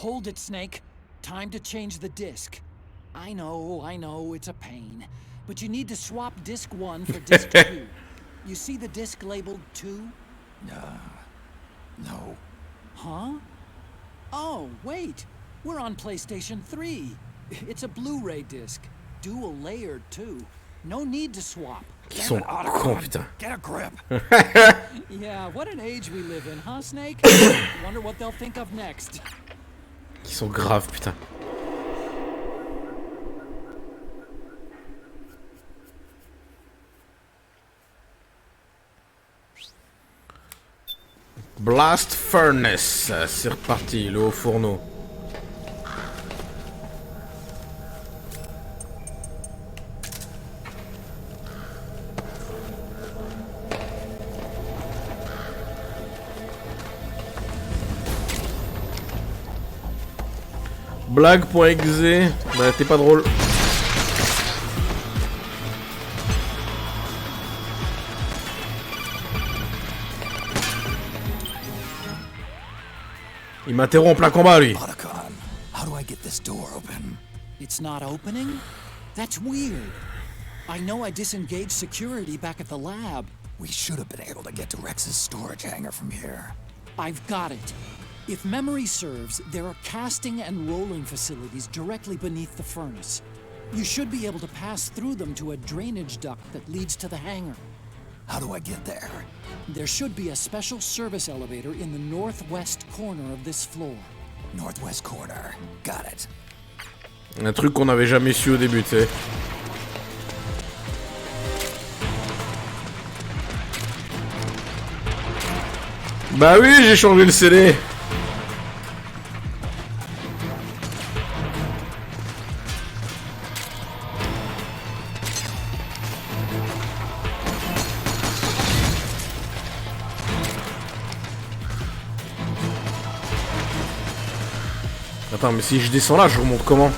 S8: Hold it, Snake. Time to change the disc. I know, it's a pain. But you need to swap disc 1 for disc 2. You see the disc labeled 2?
S5: No.
S8: Huh? Oh, wait. We're on PlayStation 3. It's a Blu-ray disc. Dual layered, too. No need to swap.
S1: Ils sont cons, putain.
S5: Get a grip.
S8: Yeah, what an age we live in, huh, Snake? Wonder what they'll think of next.
S1: Ils sont graves, putain. Blast Furnace, c'est reparti, le haut fourneau. Blague.exe, bah t'es pas drôle. Il m'interrompt en plein combat, lui.
S5: How do I get this door open?
S8: It's not opening? That's weird. I know I disengaged security back at the lab.
S5: We should have been able to get to Rex's storage hangar from here.
S8: I've got it. If memory serves, there are casting and rolling facilities directly beneath the furnace. You should be able to pass through them to a drainage duct that leads to the hangar.
S5: How do I get there?
S8: There should be a special service elevator in the northwest corner of this floor.
S5: Northwest corner. Got it.
S1: Un truc qu'on n'avait jamais su au début, tu sais. Bah oui, j'ai changé le CD. Attends, mais si je descends là, je remonte comment?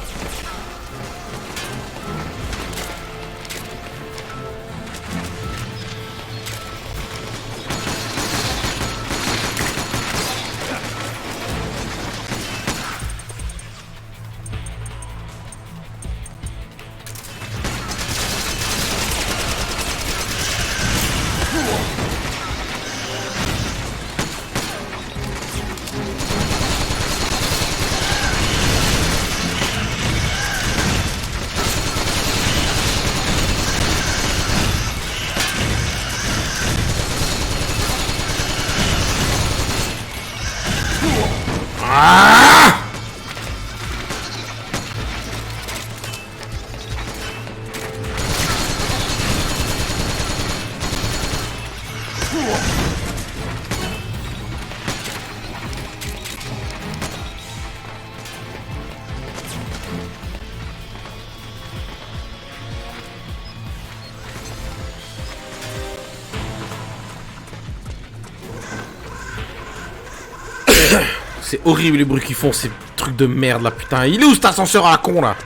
S1: C'est horrible les bruits qu'ils font, ces trucs de merde là, putain. Il est où cet ascenseur à la con là?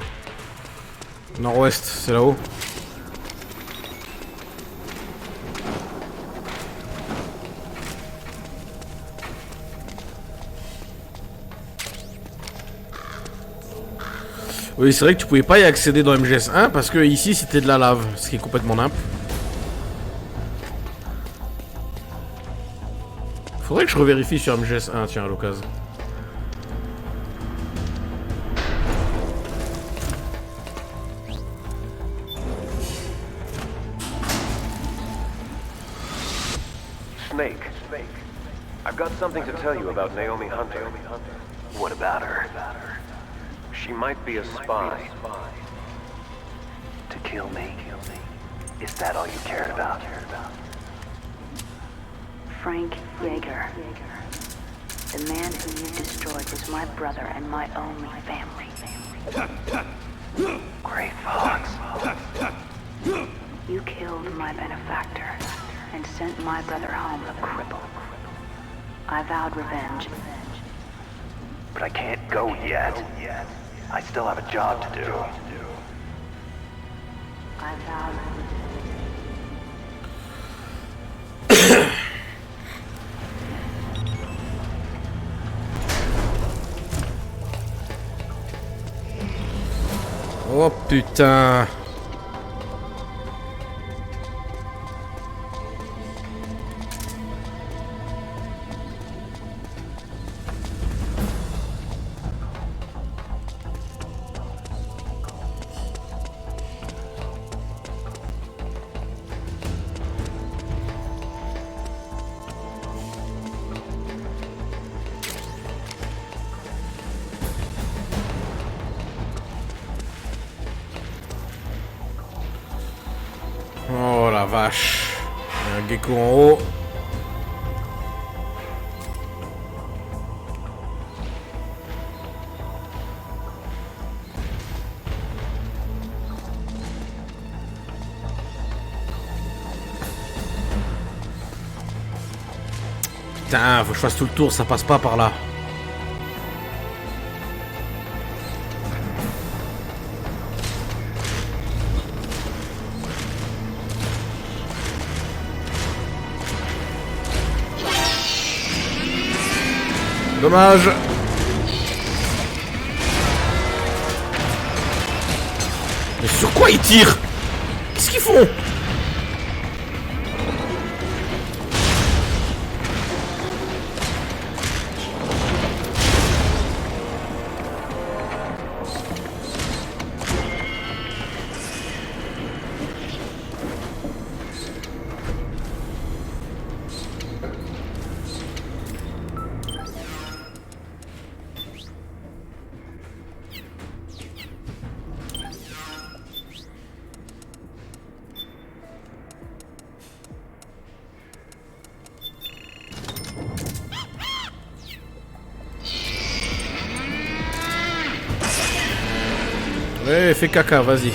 S1: Nord-ouest, c'est là-haut. Oui, c'est vrai que tu pouvais pas y accéder dans MGS1 parce que ici c'était de la lave, ce qui est complètement nimp. Faudrait que je revérifie sur MGS1, tiens, à l'occasion.
S14: Snake, I've got something to tell you about Naomi Hunter. What about her? She might be a spy. To kill me? Is that all you cared about?
S10: Frank Yeager. The man who you destroyed was my brother and my only family.
S14: Great Fox.
S10: You killed my benefactor and sent my brother home a cripple. I vowed revenge.
S14: But I can't go yet. I still have a job to do.
S10: I vowed
S1: Oh putain. Oh la vache. Il y a un gecko en haut. Putain, faut que je fasse tout le tour, ça passe pas par là. Dommage. Mais sur quoi ils tirent? Qu'est-ce qu'ils font? Ouais, fais caca, vas-y.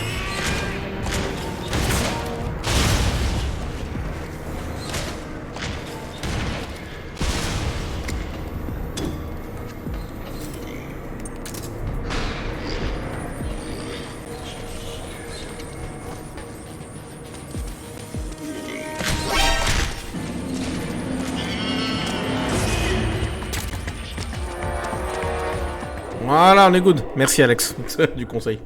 S1: Voilà, on est good. Merci Alex du conseil.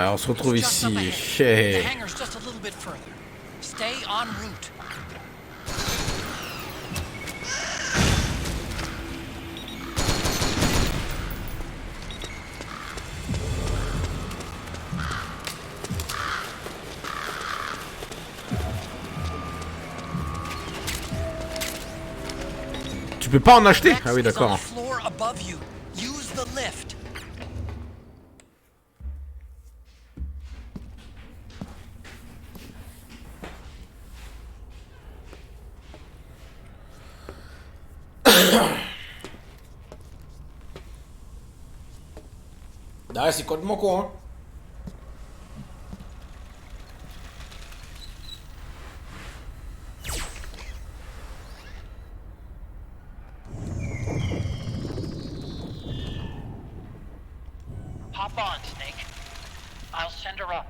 S1: On se retrouve ici.
S2: The hangar's just a little bit further. Stay en route.
S1: Tu peux pas en acheter? Ah oui, d'accord.
S2: Floor above you. Use the lift.
S1: Ah, c'est complètement con, hein.
S2: Hop on, Snake. I'll send her up.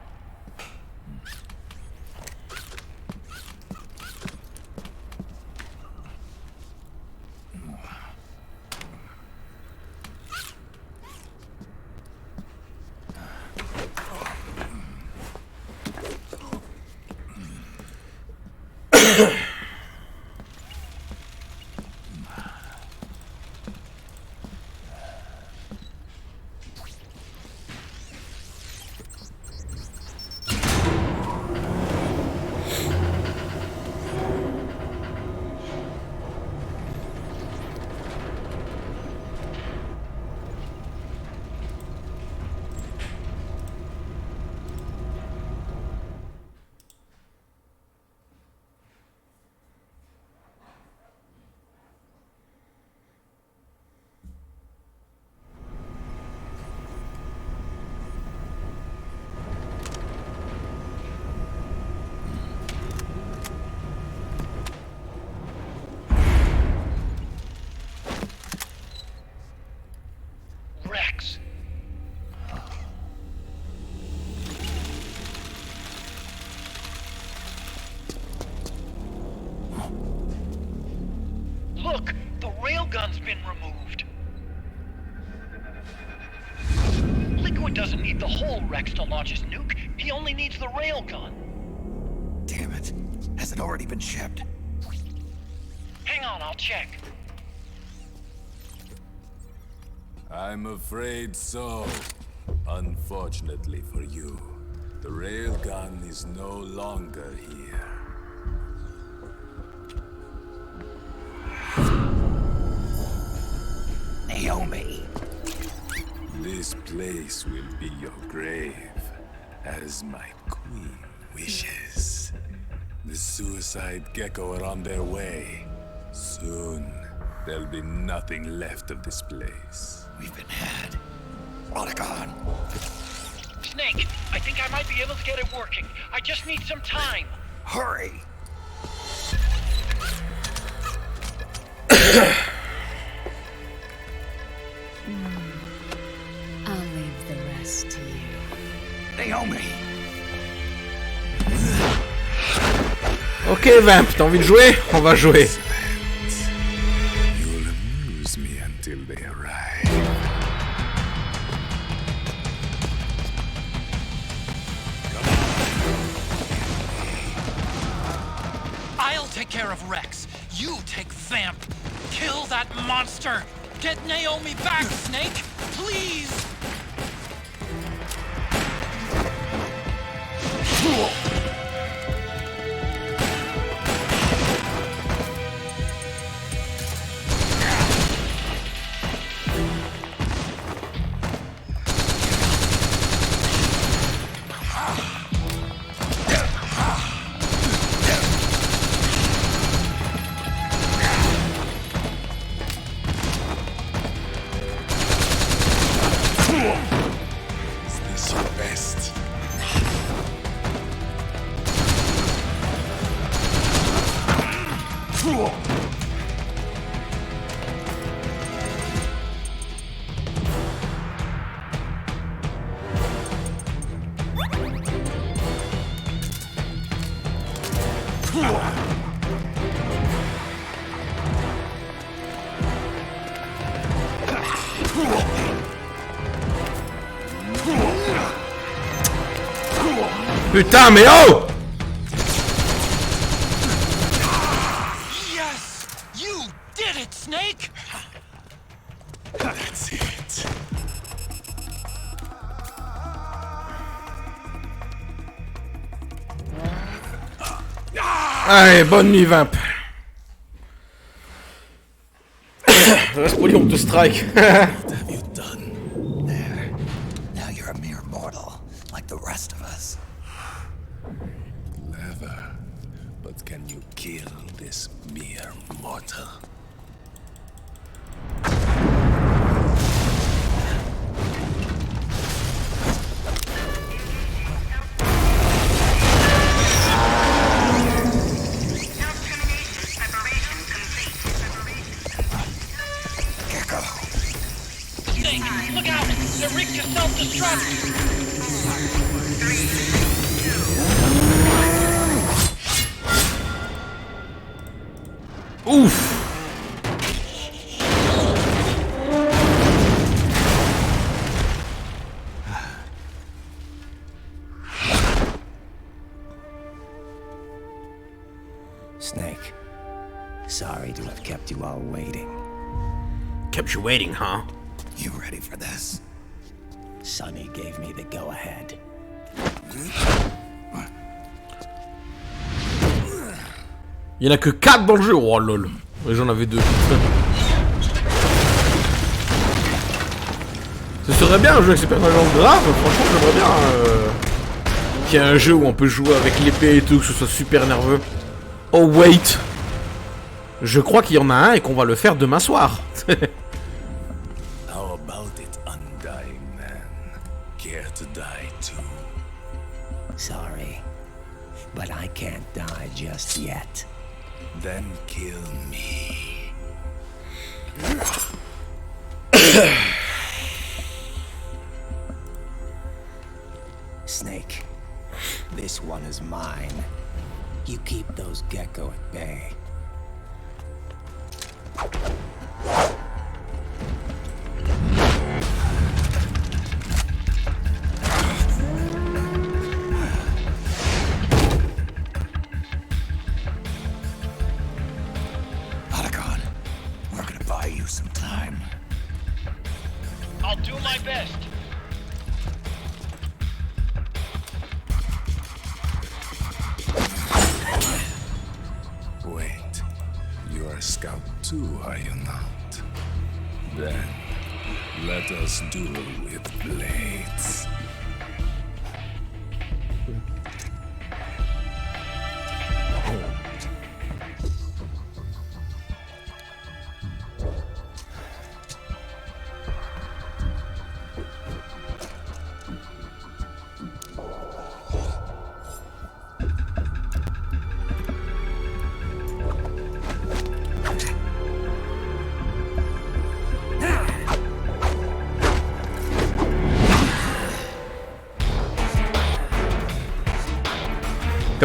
S2: railgun's been removed. Liquid doesn't need the whole Rex to launch his nuke. He only needs the railgun.
S5: Damn it. Has it already been shipped?
S2: Hang on, I'll check.
S16: I'm afraid so. Unfortunately for you, the railgun is no longer here.
S5: Naomi.
S16: This place will be your grave, as my queen wishes. The suicide gecko are on their way. Soon, there'll be nothing left of this place.
S5: We've been had. Rodigon.
S2: Snake, I think I might be able to get it working. I just need some time.
S5: Hurry.
S15: I'll leave the rest to you.
S5: Naomi.
S1: Ok Vamp, t'as envie de jouer? On va jouer.
S16: You'll amuse me until they arrive.
S2: I'll take care of Rex. You take Vamp. Kill that monster. Get Naomi back, Snake. Please.
S16: Is this your best?
S1: Putain, mais oh!
S2: Yes! You did it, Snake!
S16: That's it.
S1: Allez, bonne nuit Vamp. Reste poli, on te strike.
S5: What have you done? There. Now you're a mere mortal, like the rest of us.
S16: Clever. But can you kill this mere mortal?
S2: Snake, look out! They're rigged to self-destruct!
S1: Ouf!
S5: Snake, sorry to have kept you all waiting.
S1: Kept you waiting, huh?
S5: You ready for this? Sonny gave me the go-ahead.
S1: Il y en a que 4 dans le jeu. Oh lol. Et j'en avais 2. Ce serait bien un jeu avec ces personnages graves. Franchement, j'aimerais bien qu'il y ait un jeu où on peut jouer avec l'épée et tout, que ce soit super nerveux. Oh wait. Je crois qu'il y en a un et qu'on va le faire demain soir.
S16: How about it, undying man? Care to die too?
S5: Sorry, but I can't die just yet.
S16: Then kill me.
S5: Snake, this one is mine. You keep those gecko at bay. time.
S2: I'll do my best.
S16: Wait, you are a scout too, are you not? Then, let us duel with blades.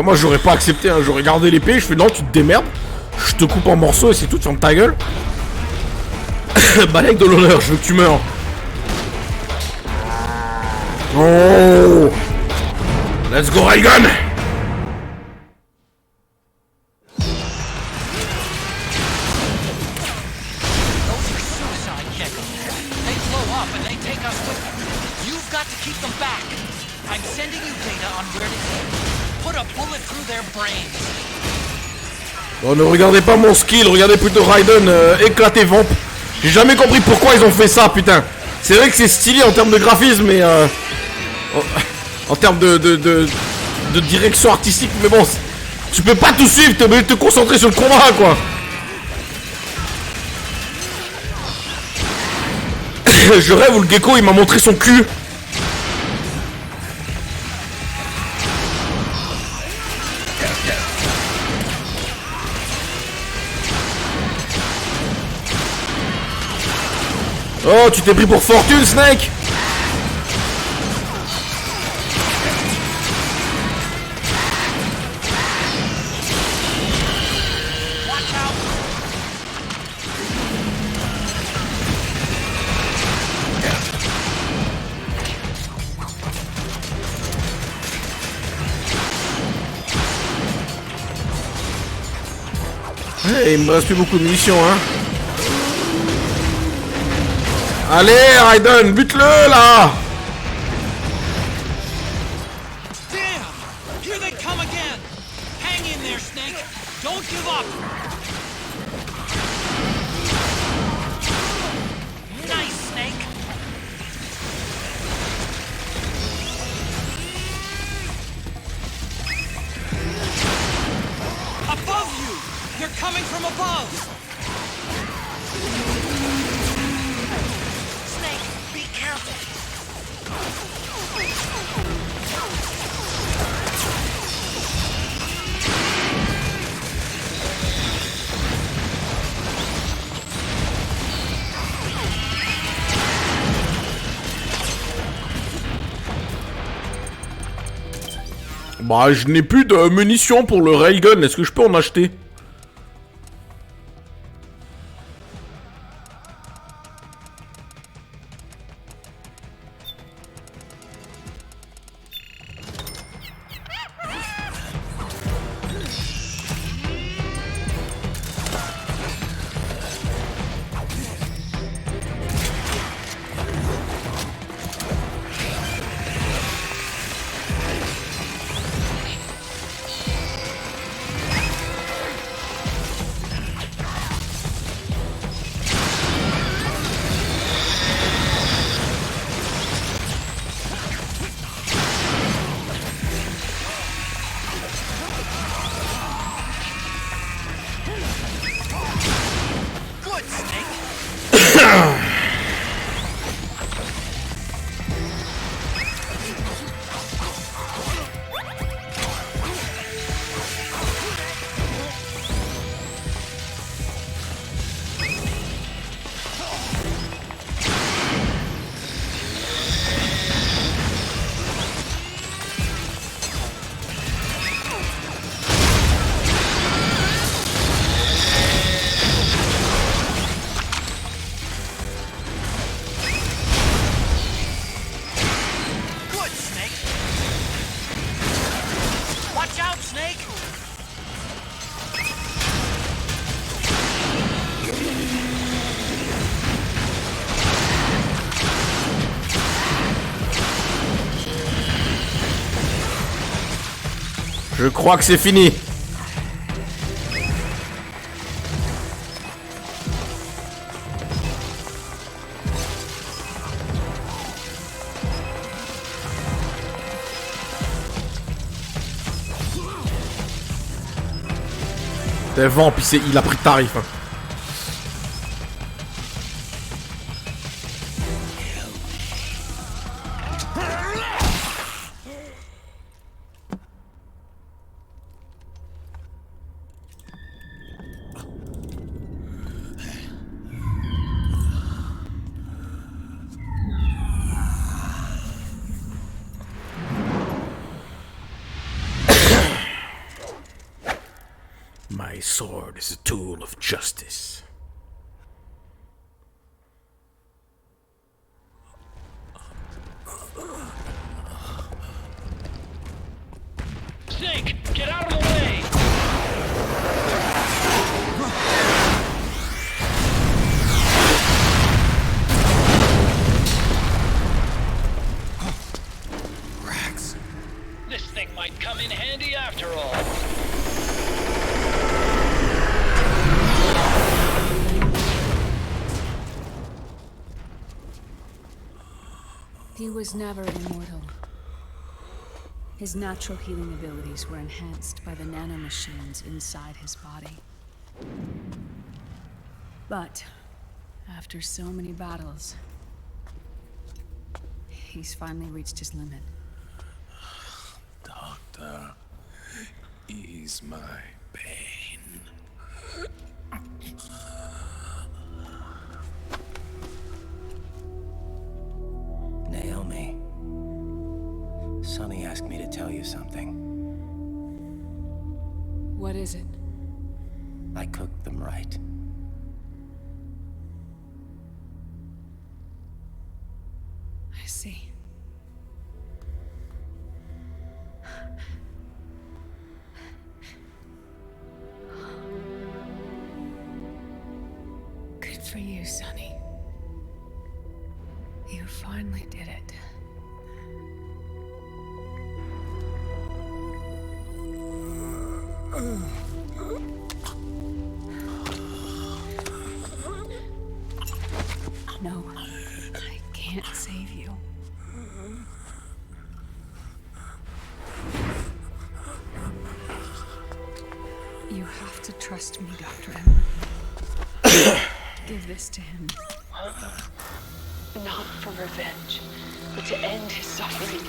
S1: Moi j'aurais pas accepté, hein. J'aurais gardé l'épée, je fais non tu te démerdes, je te coupe en morceaux et c'est tout, tu fermes ta gueule. Balèque de l'honneur, je veux que tu meurs. Oh, let's go Raygun. Bon, ne regardez pas mon skill, regardez plutôt Raiden éclater Vamp. J'ai jamais compris pourquoi ils ont fait ça, putain. C'est vrai que c'est stylé en termes de graphisme, mais en termes de direction artistique, mais bon, tu peux pas tout suivre, t'es obligé de te concentrer sur le combat, quoi. Je rêve où le gecko il m'a montré son cul. Oh, tu t'es pris pour fortune, Snake. Hey, il me reste plus beaucoup de munitions, hein. Allez, Raiden, bute-le, là.
S2: Damn! Here they come again! Hang in there, Snake! Don't give up! Nice, Snake! Above you! They're coming from above!
S1: Bah, je n'ai plus de munitions pour le railgun. Est-ce que je peux en acheter? Je crois que c'est fini. Le vent, puis il a pris tarif. Hein. My sword is a tool of justice.
S2: Snake, get out of the way!
S5: Rex.
S2: This thing might come in handy after all.
S15: He was never immortal. His natural healing abilities were enhanced by the nanomachines inside his body. But after so many battles, he's finally reached his limit.
S16: Doctor, ease my pain.
S5: Naomi. Sonny asked me to tell you something.
S15: What is it?
S5: I cooked them right.
S15: I see. Good for you, Sonny. You finally did it. No, I can't save you. You have to trust me, Dr. Emmer. Give this to him. Not for revenge, but to end his suffering.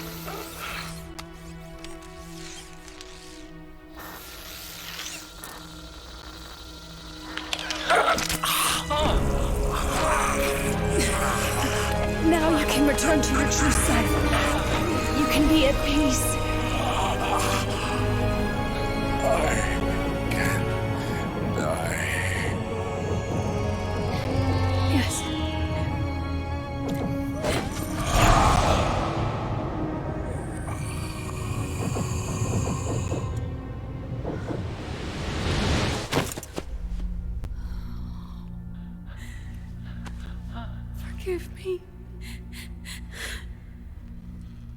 S15: Now you can return to your true self. You can be at peace.
S16: I can die.
S15: Yes. Forgive me.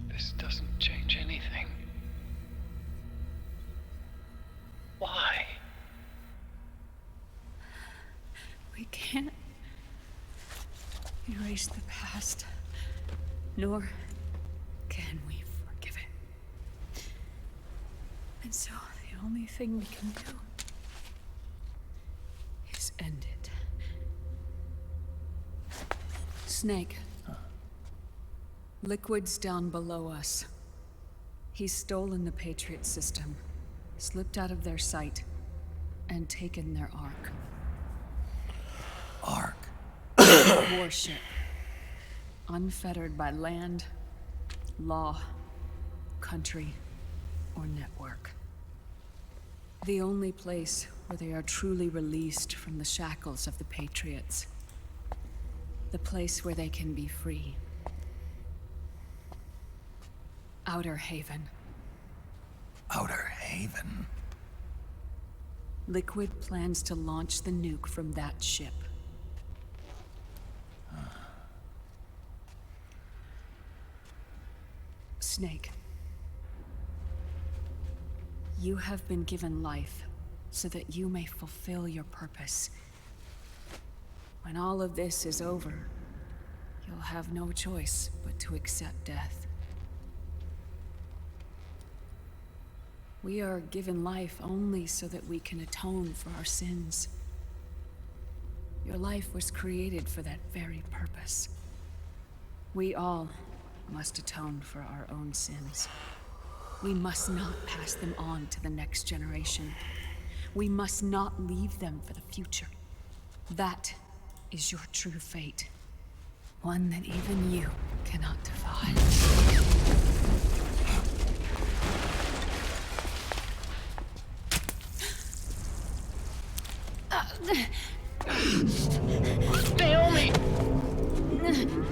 S2: This doesn't change anything. Why?
S15: We can't erase the past, nor can we forgive it. And so the only thing we can do is end it. Snake. Liquid's down below us. He's stolen the Patriot system, slipped out of their sight, and taken their Ark.
S5: Ark?
S15: A warship. Unfettered by land, law, country, or network. The only place where they are truly released from the shackles of the Patriots. The place where they can be free. Outer Haven.
S5: Outer Haven?
S15: Liquid plans to launch the nuke from that ship. Snake. You have been given life so that you may fulfill your purpose. When all of this is over, you'll have no choice but to accept death. We are given life only so that we can atone for our sins. Your life was created for that very purpose. We all must atone for our own sins. We must not pass them on to the next generation. We must not leave them for the future. That is your true fate. One that even you cannot defy.
S5: Naomi!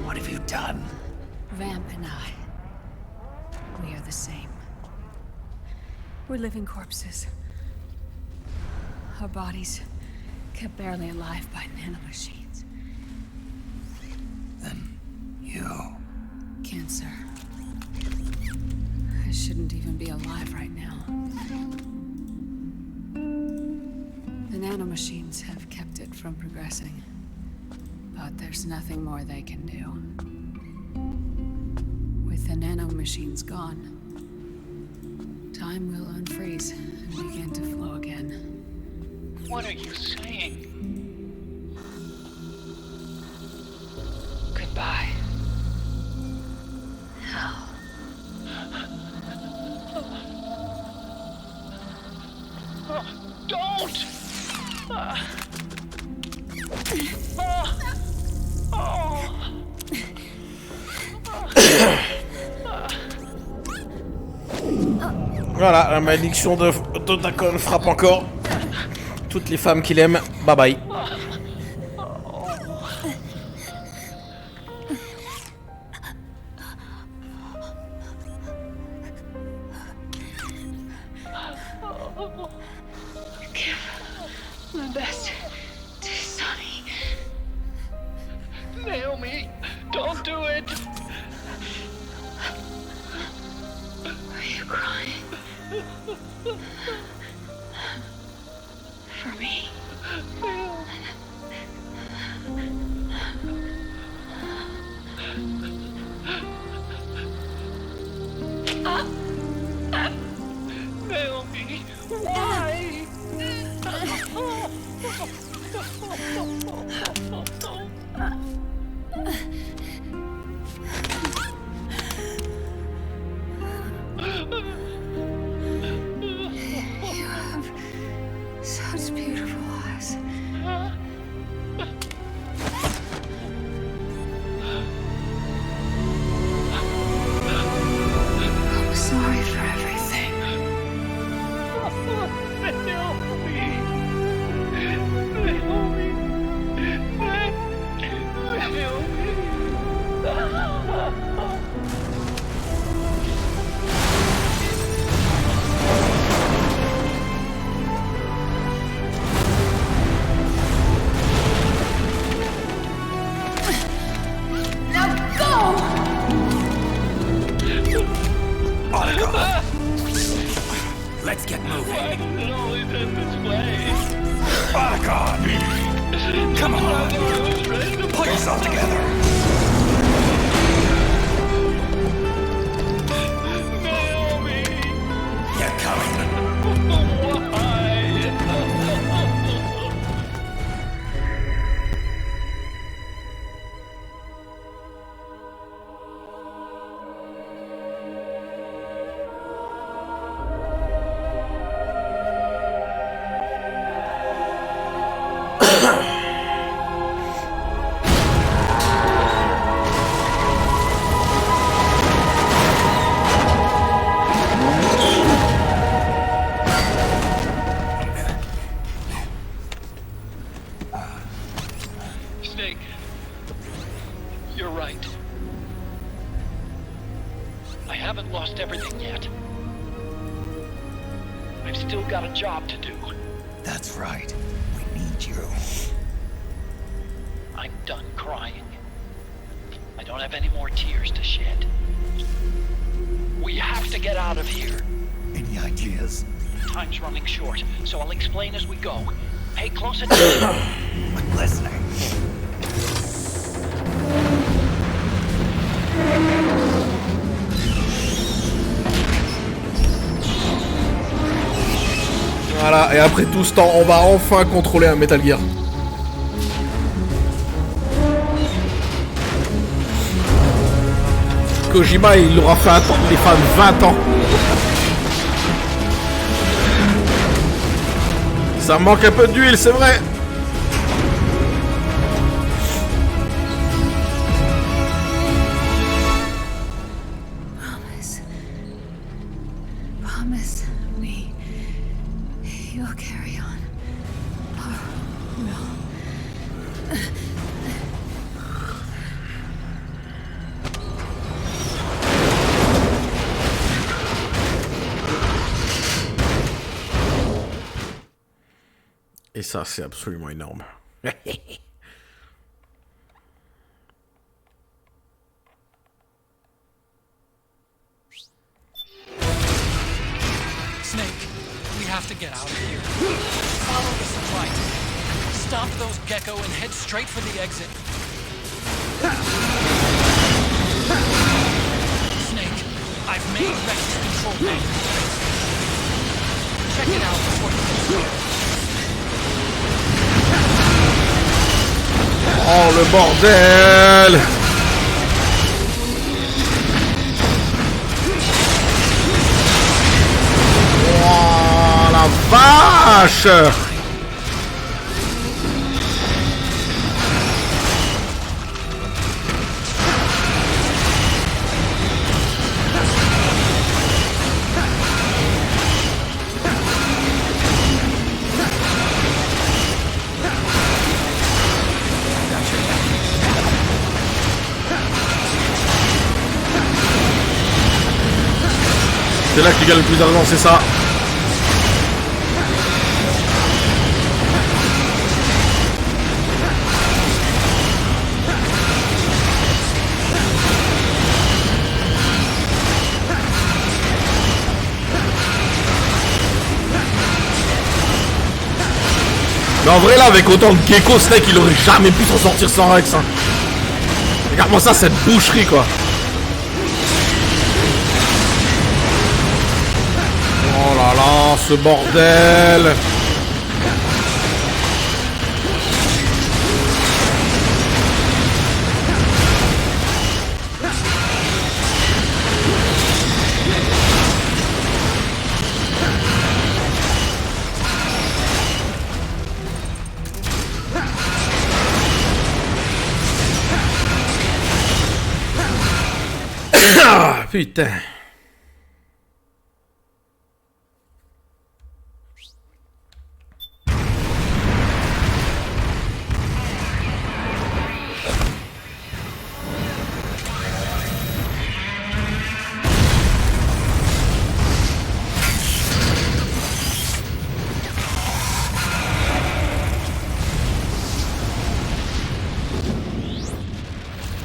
S5: What have you done?
S15: Vamp and I, we are the same. We're living corpses. Our bodies kept barely alive by nanomachines.
S5: Then you...
S15: Cancer. I shouldn't even be alive right now. The nanomachines have kept it from progressing. But there's nothing more they can do. With the nanomachines gone, time will unfreeze and begin to flow again.
S5: What are you saying?
S15: Goodbye. Hell.
S5: Don't!
S1: Voilà, la malédiction de Totacon frappe encore toutes les femmes qu'il aime. Bye bye.
S15: Give my best to Sonny.
S5: Naomi, don't do it!
S15: Are you crying? For me?
S5: Naomi, why?
S15: You have such beautiful eyes. I'm sorry for everything.
S5: Let's get moving. Why does it always end this way? Otacon! Come on! Pull yourself together! Naomi! You're coming! Why? Snake, you're right. I haven't lost everything yet. I've still got a job to do.
S13: That's right. We need you.
S5: I'm done crying. I don't have any more tears to shed. We have to get out of here.
S13: Any ideas?
S2: time's running short, so I'll explain as we go. Pay close attention.
S5: Listening.
S1: Voilà, et après tout ce temps, on va enfin contrôler un Metal Gear. Kojima, il aura fait attendre les fans 20 ans. Ça manque un peu d'huile, c'est vrai.
S3: Promise me you'll carry on. Or will.
S1: Et ça, c'est absolument énorme.
S8: Snake, we have to get out of here. Follow this light. Stop those gecko and head straight for the exit. Snake, I've made Rex's control panel. Check it out before you get started.
S1: Oh le bordel! Oh la vache! C'est là que tu gagnes le plus d'argent, c'est ça. Mais en vrai là, avec autant de gecko, Snake il aurait jamais pu s'en sortir sans Rex. Hein. Regarde-moi ça, cette boucherie quoi. Oh là là, ce bordel! Ah, putain!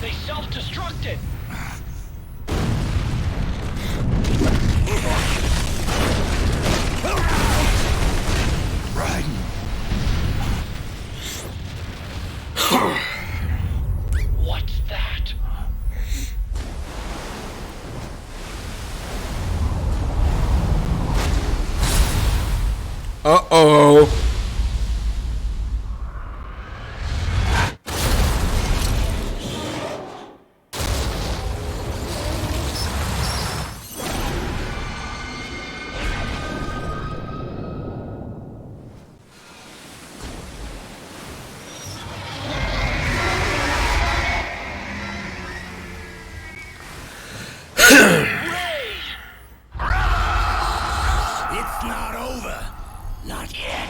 S2: They self-destructed. What's that?
S1: Uh-oh.
S5: It's not over. Not yet.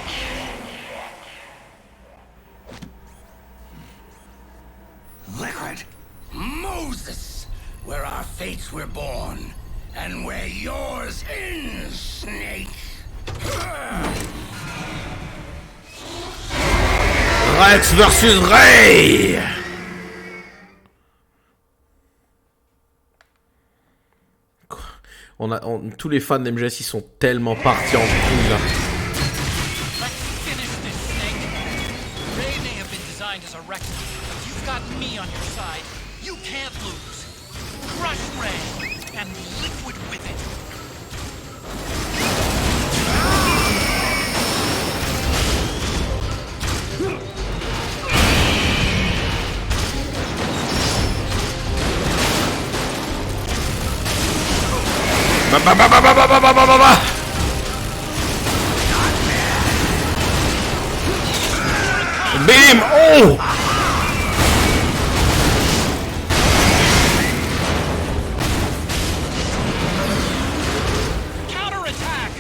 S5: Liquid. Moses. Where our fates were born. And where yours ends, Snake.
S1: Rex versus Ray! Tous les fans d'MGS, ils sont tellement partis en couille là.
S2: Let's finish this, Snake. Ray may have been designed as a wreck, but you've got me on your side. You can't lose. Crush Ray and liquid with it.
S1: Bam! Oh!
S2: Counterattack!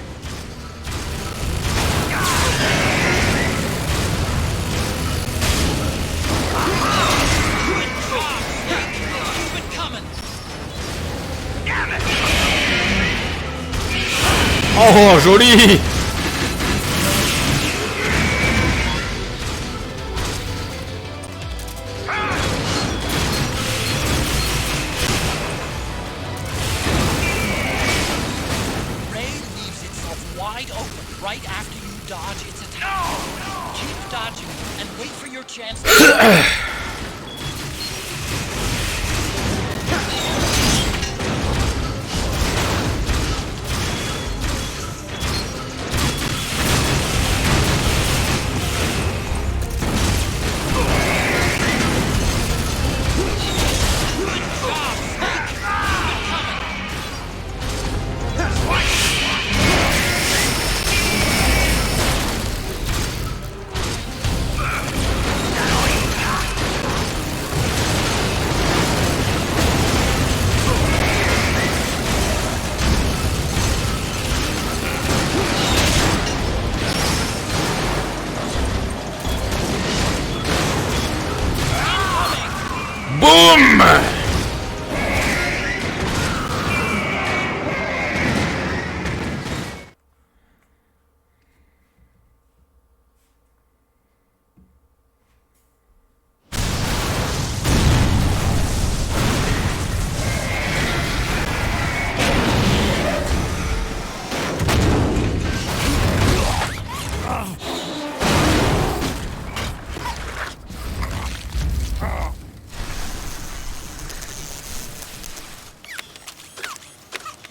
S2: Good job, Snake. Keep it coming. Damn it!
S1: Oh, joli!
S2: Wide open right after you dodge its attack. Keep dodging and wait for your chance to
S1: Boom!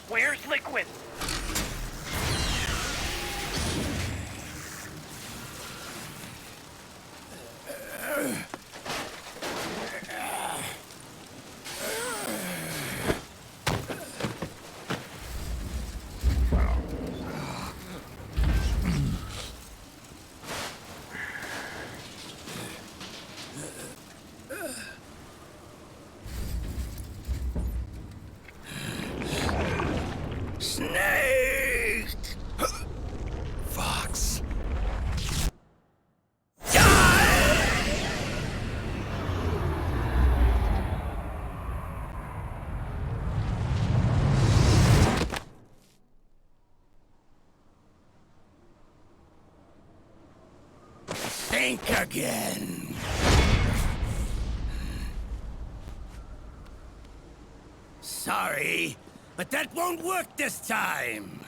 S2: Where's Liquid?
S5: Snake! Fox. Think again. Sorry, but that won't work this time.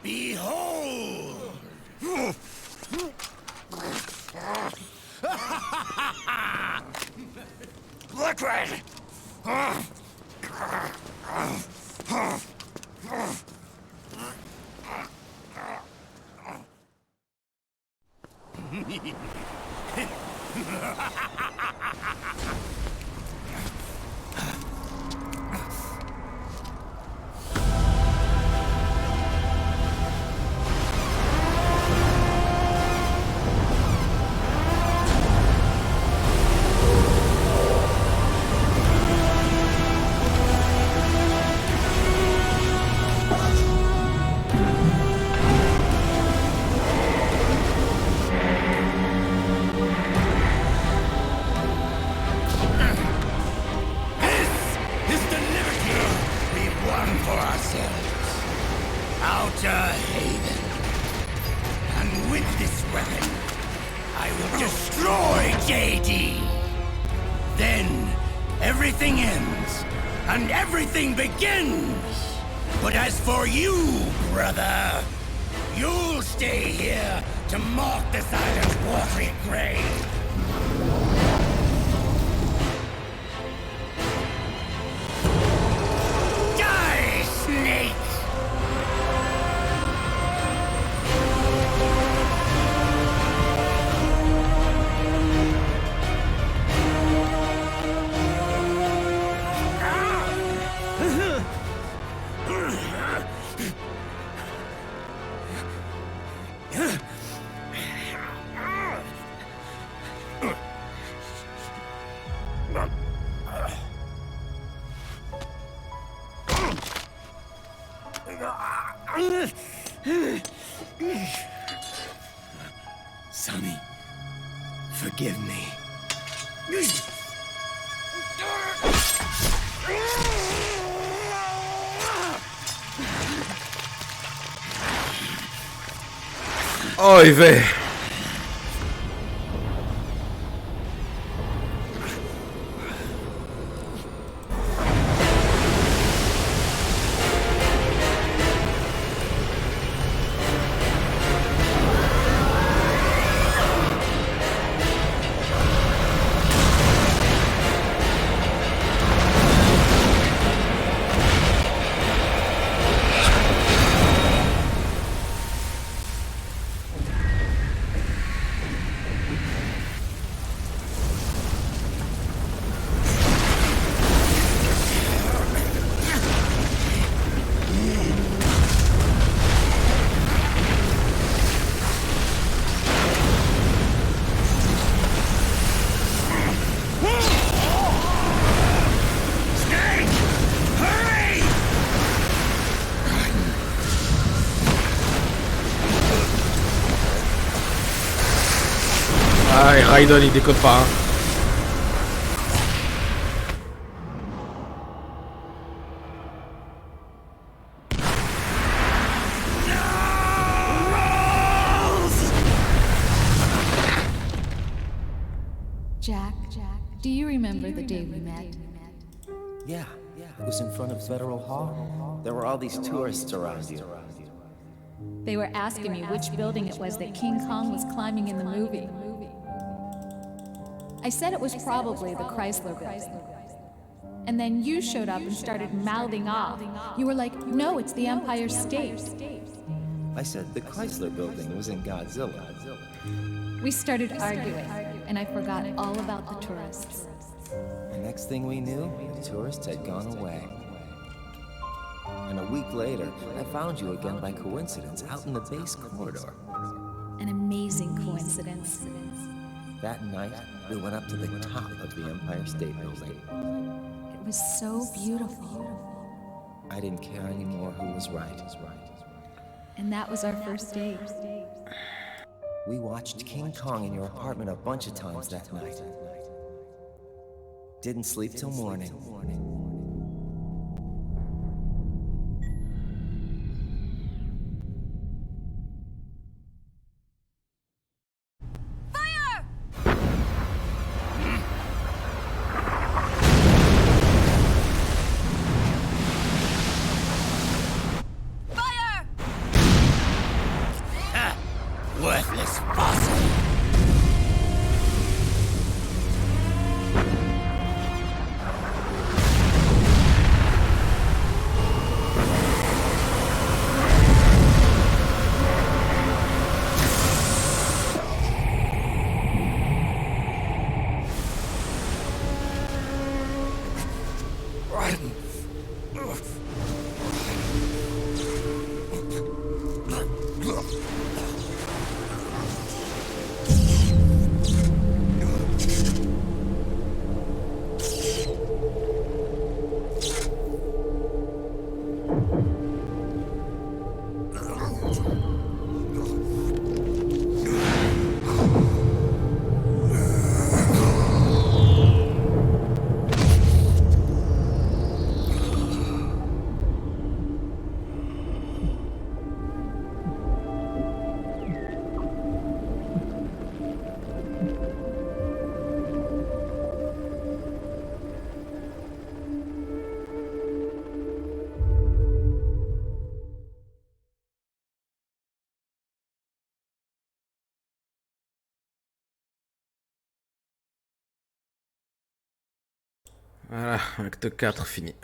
S5: Behold! Liquid! Outer Haven. And with this weapon, I will destroy JD. Then everything ends, and everything begins. But as for you, brother, you'll stay here to mark this island's watery grave. Die, snake! Sonny, forgive me.
S1: Oj wy! Ah, et Raiden il déconne pas. Hein.
S17: Jack, do you remember the day we met?
S18: Yeah, it was in front of Federal Hall. There were all these tourists around you.
S17: They were asking me which building it was that King Kong was climbing in the movie. I said it was probably the Chrysler Building. And then you showed up and started mouthing off. You were like, no, it's the Empire State.
S18: I said the Chrysler Building was in Godzilla.
S17: We started arguing, and I forgot all about the tourists.
S18: The next thing we knew, the tourists had gone away. And a week later, I found you again by coincidence out in the base corridor.
S17: An amazing coincidence.
S18: That night, we went up to the top of the Empire State Building.
S17: It was so beautiful.
S18: I didn't care anymore who was right.
S17: And that was our first date.
S18: We watched King Kong in your apartment a bunch of times that night. Didn't sleep till morning.
S5: Worthless fossil!
S1: Voilà, acte 4 fini.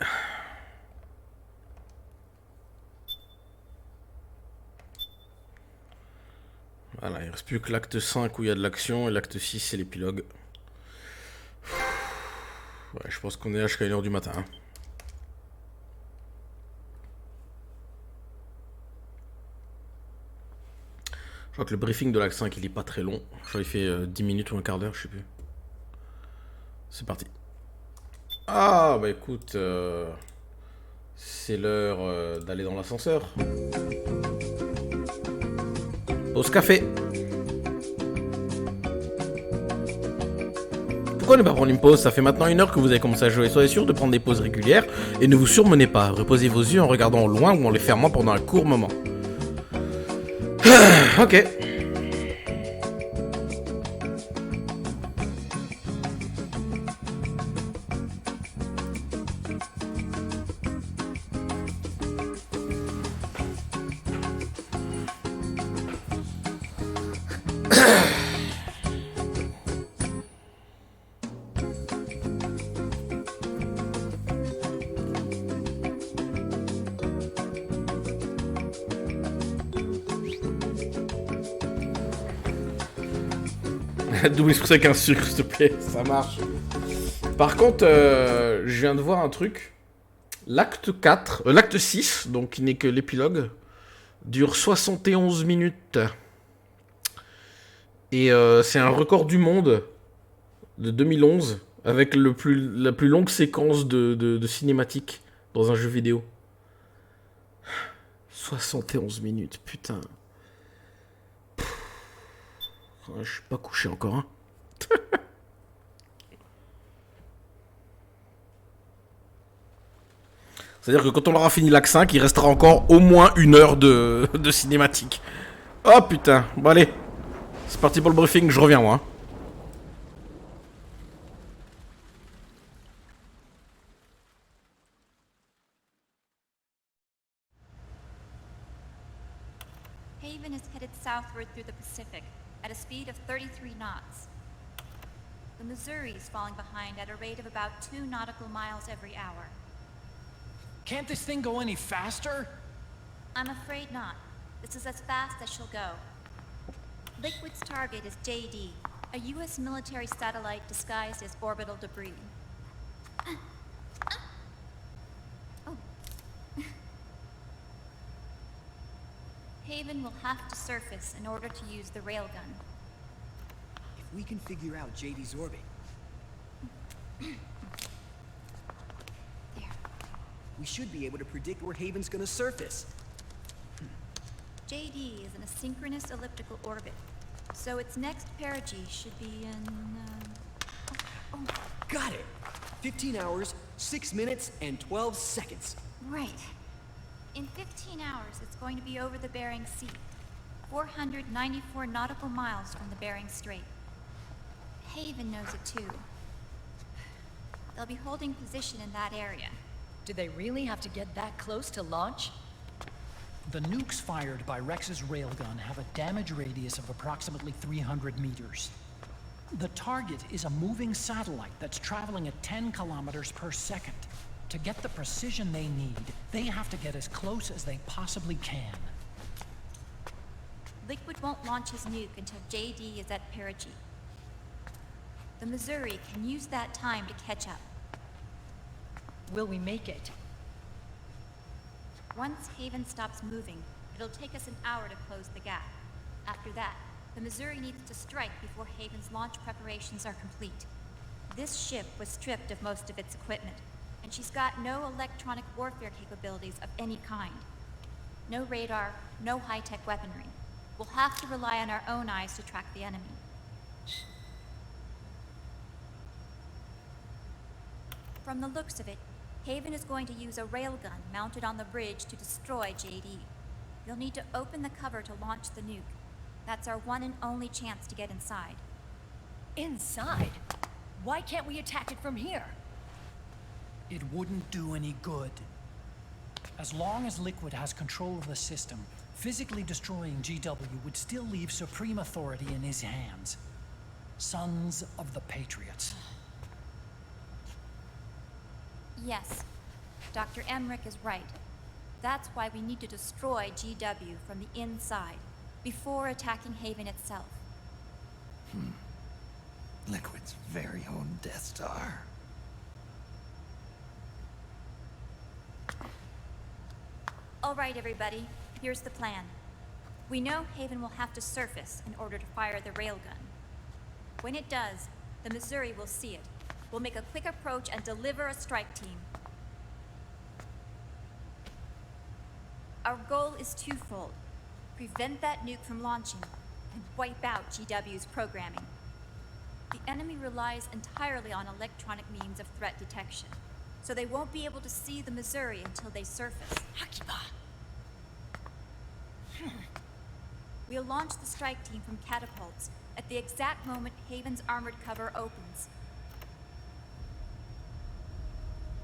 S1: Voilà, il reste plus que l'acte 5 où il y a de l'action et l'acte 6 c'est l'épilogue. Ouais, je pense qu'on est là jusqu'à 1h du matin. Hein. Je crois que le briefing de l'acte 5 il est pas très long. Je crois qu'il fait 10 minutes ou un quart d'heure, je sais plus. C'est parti. Ah bah écoute, c'est l'heure d'aller dans l'ascenseur. Pause café. Pourquoi ne pas prendre une pause? Ça fait maintenant 1 heure que vous avez commencé à jouer. Soyez sûr de prendre des pauses régulières et ne vous surmenez pas. Reposez vos yeux en regardant au loin ou en les fermant pendant un court moment. Ok. Double espresso avec un sucre, s'il te plaît, ça marche. Par contre, je viens de voir un truc. L'acte 4, l'acte 6, donc qui n'est que l'épilogue, dure 71 minutes. Et c'est un record du monde de 2011 avec la plus longue séquence de cinématique dans un jeu vidéo. 71 minutes, putain. Je suis pas couché encore, hein. C'est-à-dire que quand on aura fini l'acte 5, il restera encore au moins 1 heure de cinématique. Oh putain, bon allez. C'est parti pour le briefing, je reviens moi.
S7: Haven is headed southward through the Pacific at a speed of 33 knots. The Missouri is falling behind at a rate of about 2 nautical miles every hour.
S8: Can't this thing go any faster?
S7: I'm afraid not. This is as fast as she'll go. Liquid's target is JD, a U.S. military satellite disguised as orbital debris. Oh. Haven will have to surface in order to use the railgun.
S19: If we can figure out JD's orbit... we should be able to predict where Haven's gonna surface.
S7: JD is in a synchronous elliptical orbit, so its next perigee should be in,
S19: Got it! 15 hours, 6 minutes, and 12 seconds.
S7: Right. In 15 hours, it's going to be over the Bering Sea, 494 nautical miles from the Bering Strait. Haven knows it too. They'll be holding position in that area.
S20: Did they really have to get that close to launch?
S8: The nukes fired by Rex's railgun have a damage radius of approximately 300 meters. The target is a moving satellite that's traveling at 10 kilometers per second. To get the precision they need, they have to get as close as they possibly can.
S7: Liquid won't launch his nuke until JD is at perigee. The Missouri can use that time to catch up.
S20: Will we make it?
S7: Once Haven stops moving, it'll take us an hour to close the gap. After that, the Missouri needs to strike before Haven's launch preparations are complete. This ship was stripped of most of its equipment, and she's got no electronic warfare capabilities of any kind. No radar, no high-tech weaponry. We'll have to rely on our own eyes to track the enemy. From the looks of it, Haven is going to use a railgun mounted on the bridge to destroy JD. You'll need to open the cover to launch the nuke. That's our one and only chance to get inside.
S20: Inside? Why can't we attack it from here?
S8: It wouldn't do any good. As long as Liquid has control of the system, physically destroying GW would still leave supreme authority in his hands. Sons of the Patriots.
S7: Yes, Dr. Emmerich is right. That's why we need to destroy GW from the inside, before attacking Haven itself.
S13: Liquid's very own Death Star.
S7: All right, everybody, here's the plan. We know Haven will have to surface in order to fire the railgun. When it does, the Missouri will see it. We'll make a quick approach and deliver a strike team. Our goal is twofold. Prevent that nuke from launching, and wipe out GW's programming. The enemy relies entirely on electronic means of threat detection, so they won't be able to see the Missouri until they surface. We'll launch the strike team from catapults at the exact moment Haven's armored cover opens.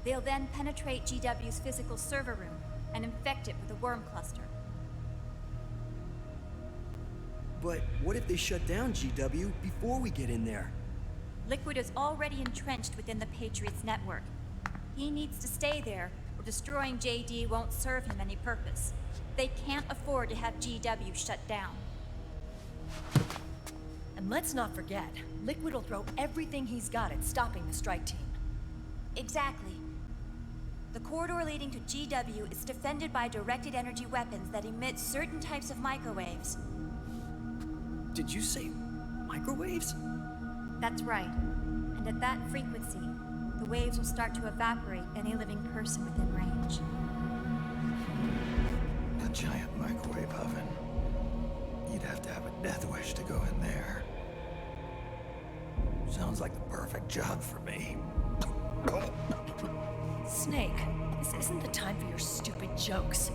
S7: They'll then penetrate GW's physical server room and infect it with a worm cluster.
S19: But what if they shut down GW before we get in there?
S7: Liquid is already entrenched within the Patriots network. He needs to stay there, or destroying JD won't serve him any purpose. They can't afford to have GW shut down.
S20: And let's not forget, Liquid will throw everything he's got at stopping the strike team.
S7: Exactly. The corridor leading to GW is defended by directed energy weapons that emit certain types of microwaves.
S19: Did you say microwaves?
S7: That's right. And at that frequency, the waves will start to evaporate any living person within range.
S13: A giant microwave oven. You'd have to have a death wish to go in there. Sounds like the perfect job for me.
S20: Snake, this isn't the time for your stupid jokes.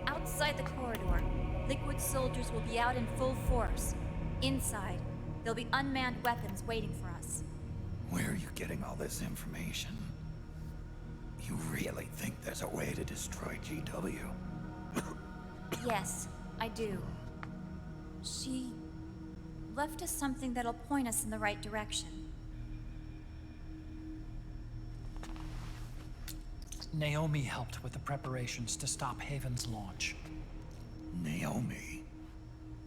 S7: Outside the corridor, Liquid soldiers will be out in full force. Inside, there'll be unmanned weapons waiting for us.
S13: Where are you getting all this information? You really think there's a way to destroy GW?
S7: Yes, I do. She left us something that'll point us in the right direction.
S8: Naomi helped with the preparations to stop Haven's launch.
S13: Naomi?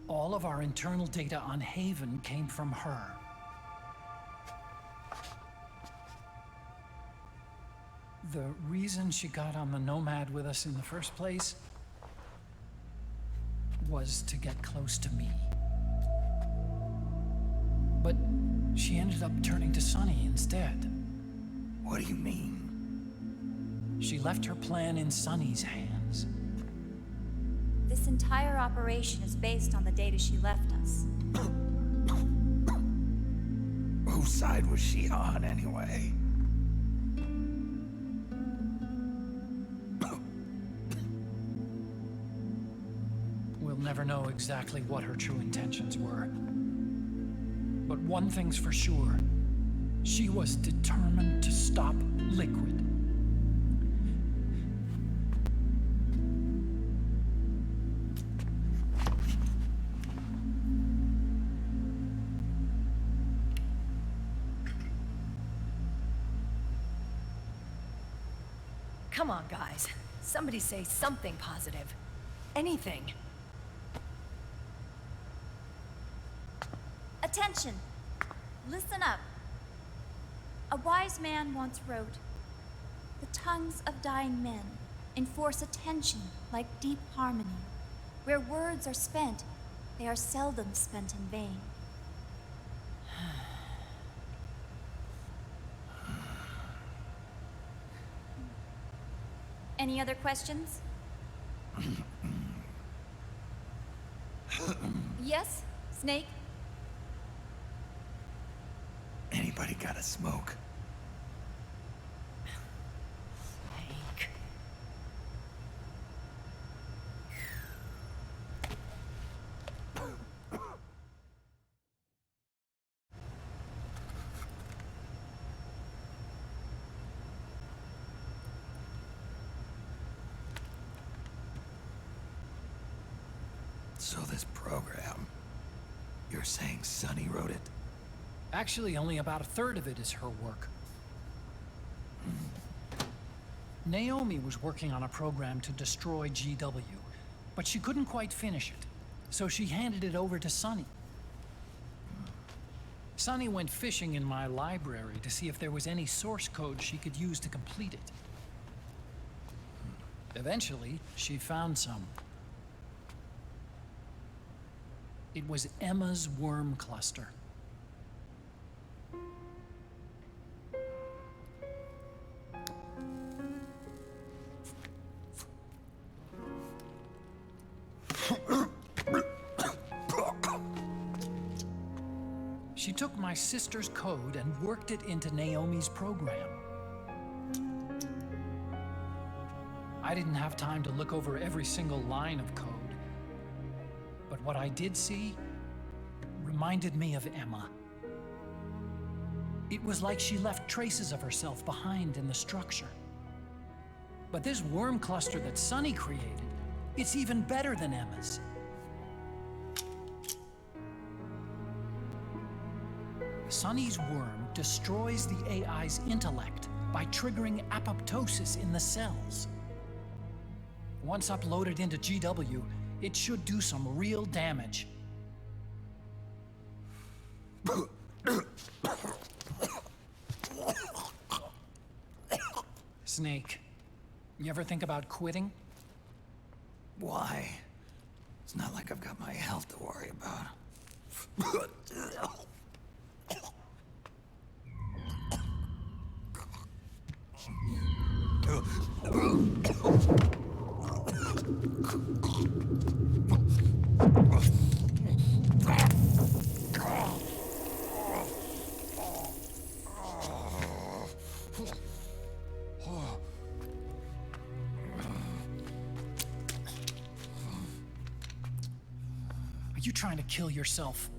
S8: All of our internal data on Haven came from her. The reason she got on the Nomad with us in the first place was to get close to me. But she ended up turning to Sonny instead.
S13: What do you mean?
S8: She left her plan in Sonny's hands.
S7: This entire operation is based on the data she left us.
S13: Whose side was she on, anyway?
S8: We'll never know exactly what her true intentions were. But one thing's for sure. She was determined to stop Liquid.
S20: Come on, guys. Somebody say something positive. Anything.
S7: Attention! Listen up. A wise man once wrote, "The tongues of dying men enforce attention like deep harmony. Where words are spent, they are seldom spent in vain." Any other questions? Yes, Snake?
S13: Anybody got a smoke?
S20: Snake.
S13: So this program, you're saying Sonny wrote it?
S8: Actually, only about a third of it is her work. Naomi was working on a program to destroy GW, but she couldn't quite finish it, so she handed it over to Sonny. Sonny went fishing in my library to see if there was any source code she could use to complete it. Eventually, she found some. It was Emma's worm cluster. She took my sister's code and worked it into Naomi's program. I didn't have time to look over every single line of code, but what I did see reminded me of Emma. It was like she left traces of herself behind in the structure. But this worm cluster that Sonny created, it's even better than Emma's. Sonny's worm destroys the AI's intellect by triggering apoptosis in the cells. Once uploaded into GW, it should do some real damage. Snake, you ever think about quitting?
S13: Why? It's not like I've got my health to worry about.
S8: Are you trying to kill yourself?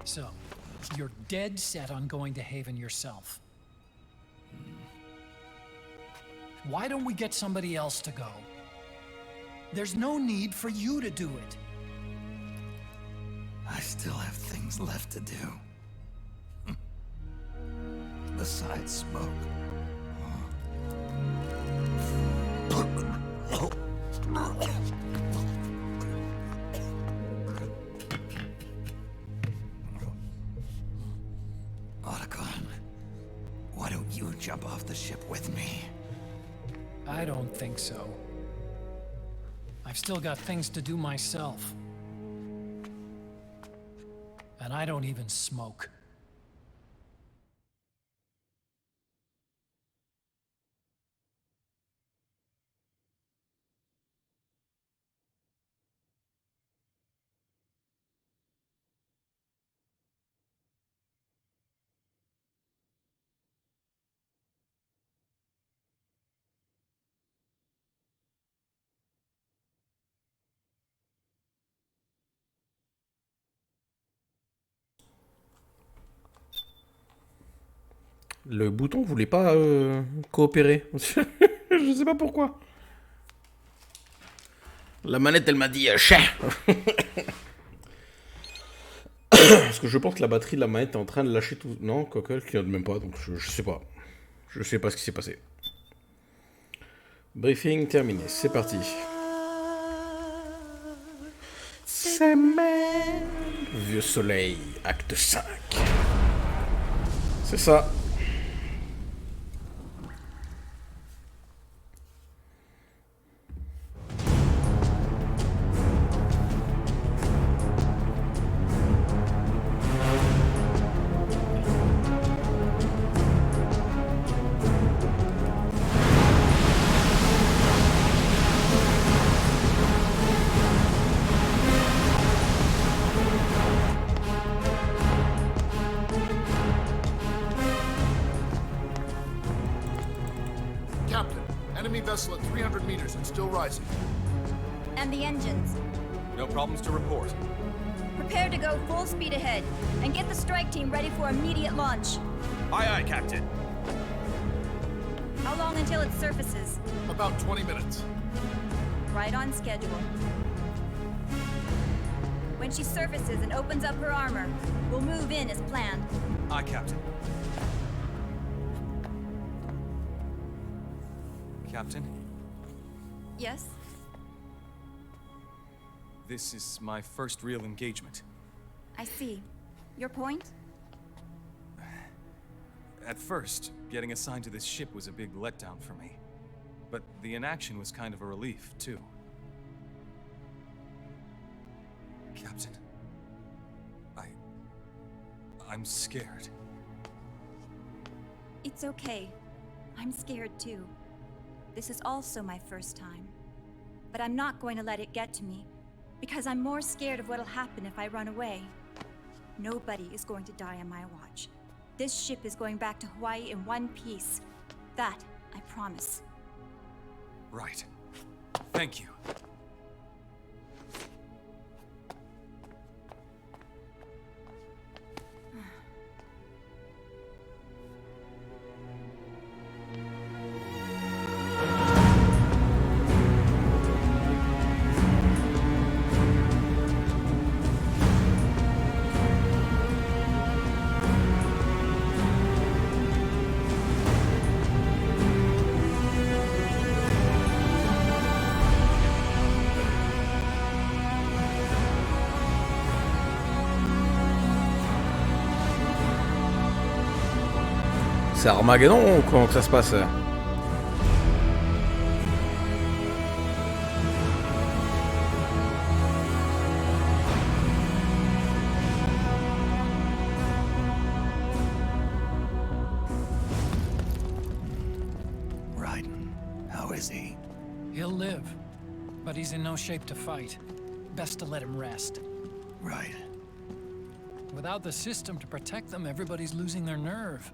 S8: So, you're dead set on going to Haven yourself. Why don't we get somebody else to go? There's no need for you to do it.
S13: I still have things left to do. Besides smoke. Otacon, why don't you jump off the ship with me?
S8: I don't think so. I've still got things to do myself. And I don't even smoke.
S1: Le bouton voulait pas coopérer. Je sais pas pourquoi. La manette, elle m'a dit chien. Parce que je pense que la batterie de la manette est en train de lâcher tout. Non, quoique elle clignote même pas, donc je sais pas. Je sais pas ce qui s'est passé. Briefing terminé, c'est parti. Semaine. Vieux soleil, acte 5. C'est ça.
S21: Vessel at 300 meters and still rising.
S22: And the engines?
S21: No problems to report.
S22: Prepare to go full speed ahead, and get the strike team ready for immediate launch.
S21: Aye, aye, Captain.
S22: How long until it surfaces?
S21: About 20 minutes.
S22: Right on schedule. When when she surfaces and opens up her armor. We'll move in as planned.
S21: Aye, Captain. Captain,
S22: Yes?
S21: this is my first real engagement.
S22: I see. Your point?
S21: At first, getting assigned to this ship was a big letdown for me. But the inaction was kind of a relief, too. Captain, I'm scared.
S22: It's okay. I'm scared too. This is also my first time. But I'm not going to let it get to me, because I'm more scared of what'll happen if I run away. Nobody is going to die on my watch. This ship is going back to Hawaii in one piece. That, I promise.
S21: Right. Thank you.
S1: C'est Armageddon ou comment que ça se passe?
S13: Raiden, how is he?
S8: He'll live, but he's in no shape to fight. Best to let him rest.
S13: Right.
S8: Without the system to protect them, everybody's losing their nerve.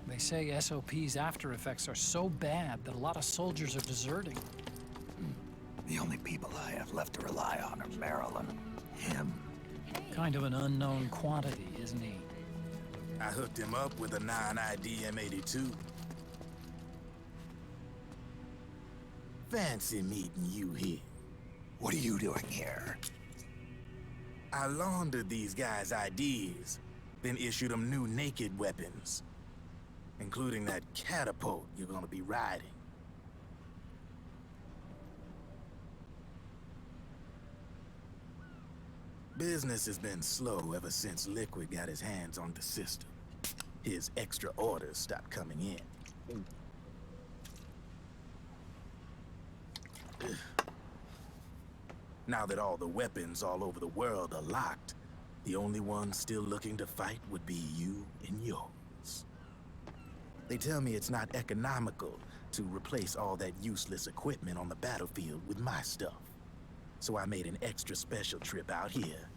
S8: They say SOP's after effects are so bad that a lot of soldiers are deserting.
S13: The only people I have left to rely on are Marilyn, him.
S8: Kind of an unknown quantity, isn't he?
S4: I hooked him up with a 9ID M82. Fancy meeting you here.
S13: What are you doing here?
S4: I laundered these guys' IDs, then issued them new naked weapons, including that catapult you're gonna be riding. Business has been slow ever since Liquid got his hands on the system. His extra orders stopped coming in. Now that all the weapons all over the world are locked, the only ones still looking to fight would be you and yours. They tell me it's not economical to replace all that useless equipment on the battlefield with my stuff. So I made an extra special trip out here,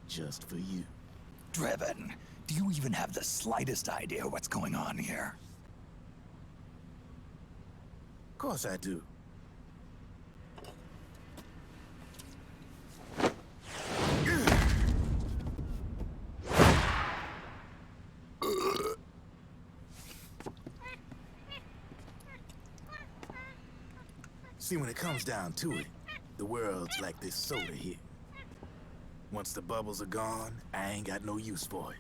S4: just for you.
S13: Driven, do you even have the slightest idea what's going on here?
S4: Of course I do. See, when it comes down to it, the world's like this soda here. Once the bubbles are gone, I ain't got no use for it.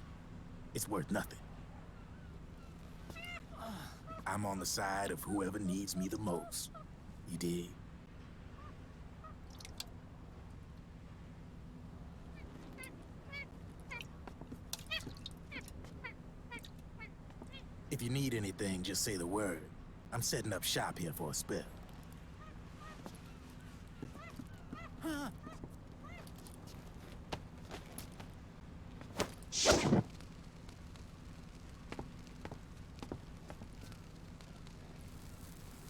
S4: It's worth nothing. I'm on the side of whoever needs me the most. You dig? If you need anything, just say the word. I'm setting up shop here for a spell.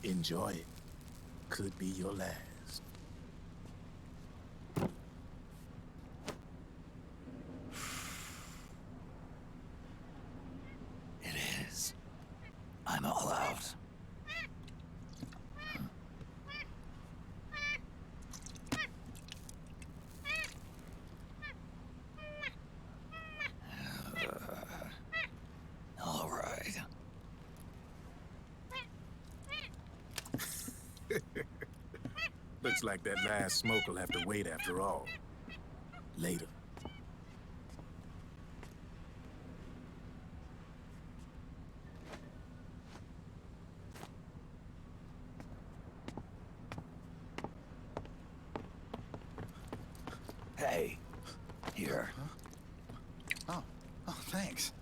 S4: Enjoy it. Could be your last.
S13: It is. I'm all out. All right.
S4: Looks like that last smoke will have to wait after all. Later.
S13: Hey, here.
S5: Oh, thanks.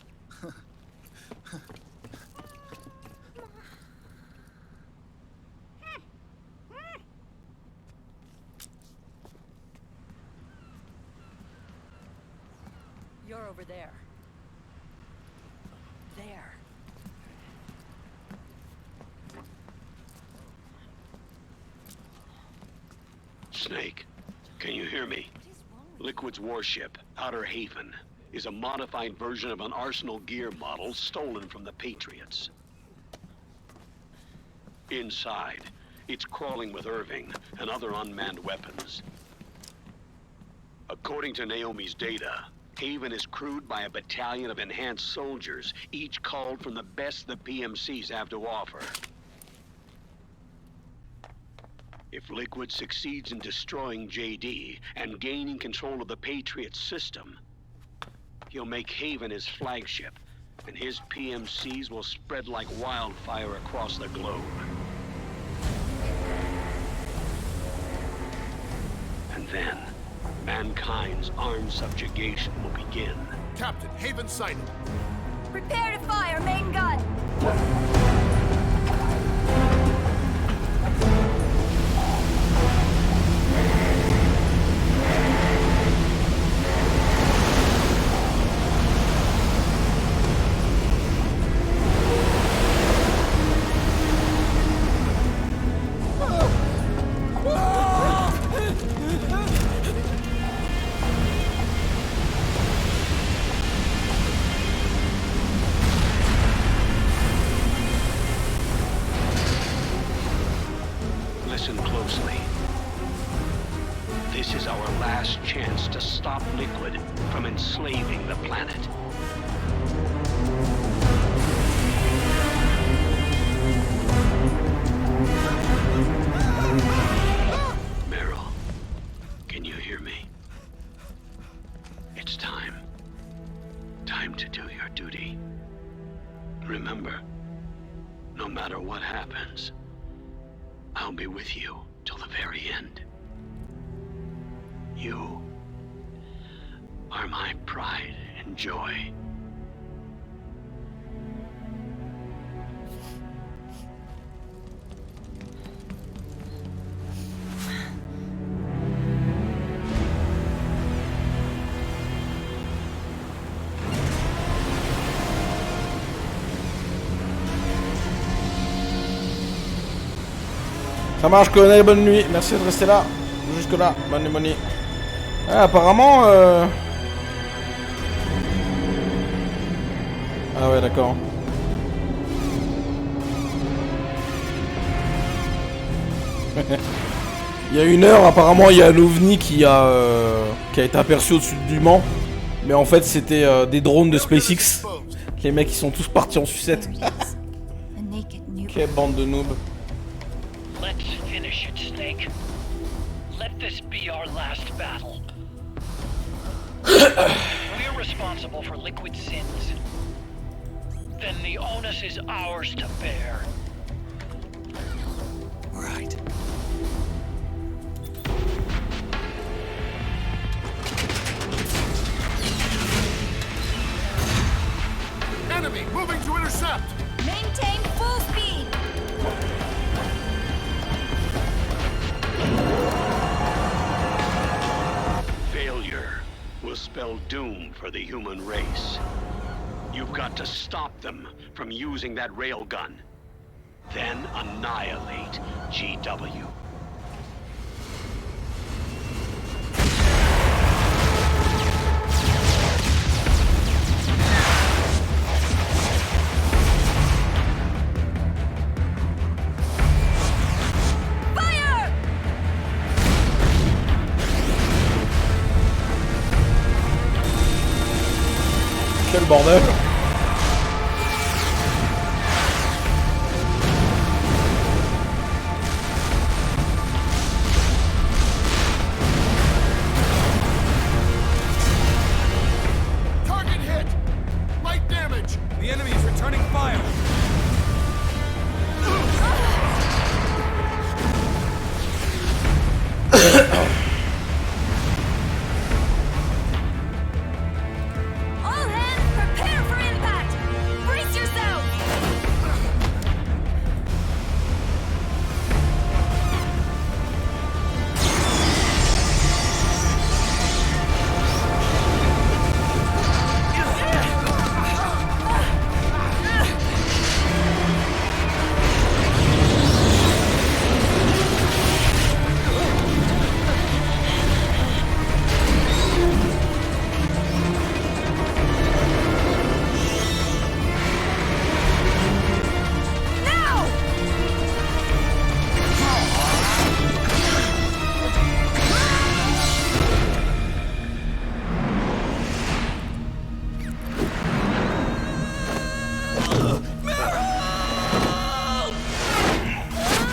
S20: You're over there. There.
S12: Snake, can you hear me? Liquid's warship, Outer Haven, is a modified version of an Arsenal gear model stolen from the Patriots. Inside, it's crawling with Irving and other unmanned weapons. According to Naomi's data, Haven is crewed by a battalion of enhanced soldiers, each called from the best the PMCs have to offer. If Liquid succeeds in destroying JD and gaining control of the Patriots system, he'll make Haven his flagship, and his PMCs will spread like wildfire across the globe. And then, mankind's armed subjugation will begin.
S6: Captain, Haven sighted.
S22: Prepare to fire, main gun!
S12: Listen closely. This is our last chance to stop Liquid from enslaving the planet. Meryl, can you hear me? It's time. Time to do your duty. Remember, no matter what happens, I'll be with you till the very end. You are my pride and joy.
S1: Ça marche, colonel, bonne nuit. Merci de rester là. Jusque là, bonne nuit. Ah, apparemment... Ah ouais, d'accord. Il y a 1 heure, apparemment, il y a un ovni qui a été aperçu au-dessus du Mans. Mais en fait, c'était des drones de SpaceX. Les mecs, ils sont tous partis en sucette. Quelle bande de noobs.
S2: Let's finish it, Snake. Let this be our last battle. We're responsible for Liquid's sins. Then the onus is ours to bear.
S5: Right.
S6: Enemy moving to intercept!
S22: Maintain full speed!
S12: Failure will spell doom for the human race. You've got to stop them from using that railgun. Then annihilate GW.
S1: Quel bordel.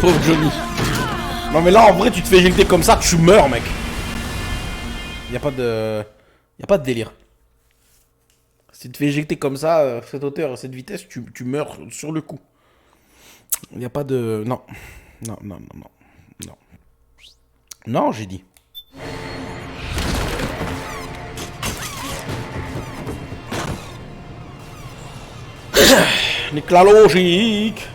S1: pauvre Johnny. Non mais là en vrai tu te fais éjecter comme ça, tu meurs mec. Y a pas de délire. Si tu te fais éjecter comme ça, à cette hauteur, à cette vitesse, tu meurs sur le coup. Y a pas de... Non. Non, non, non, non. Non. Non, j'ai dit. L'éclat logique.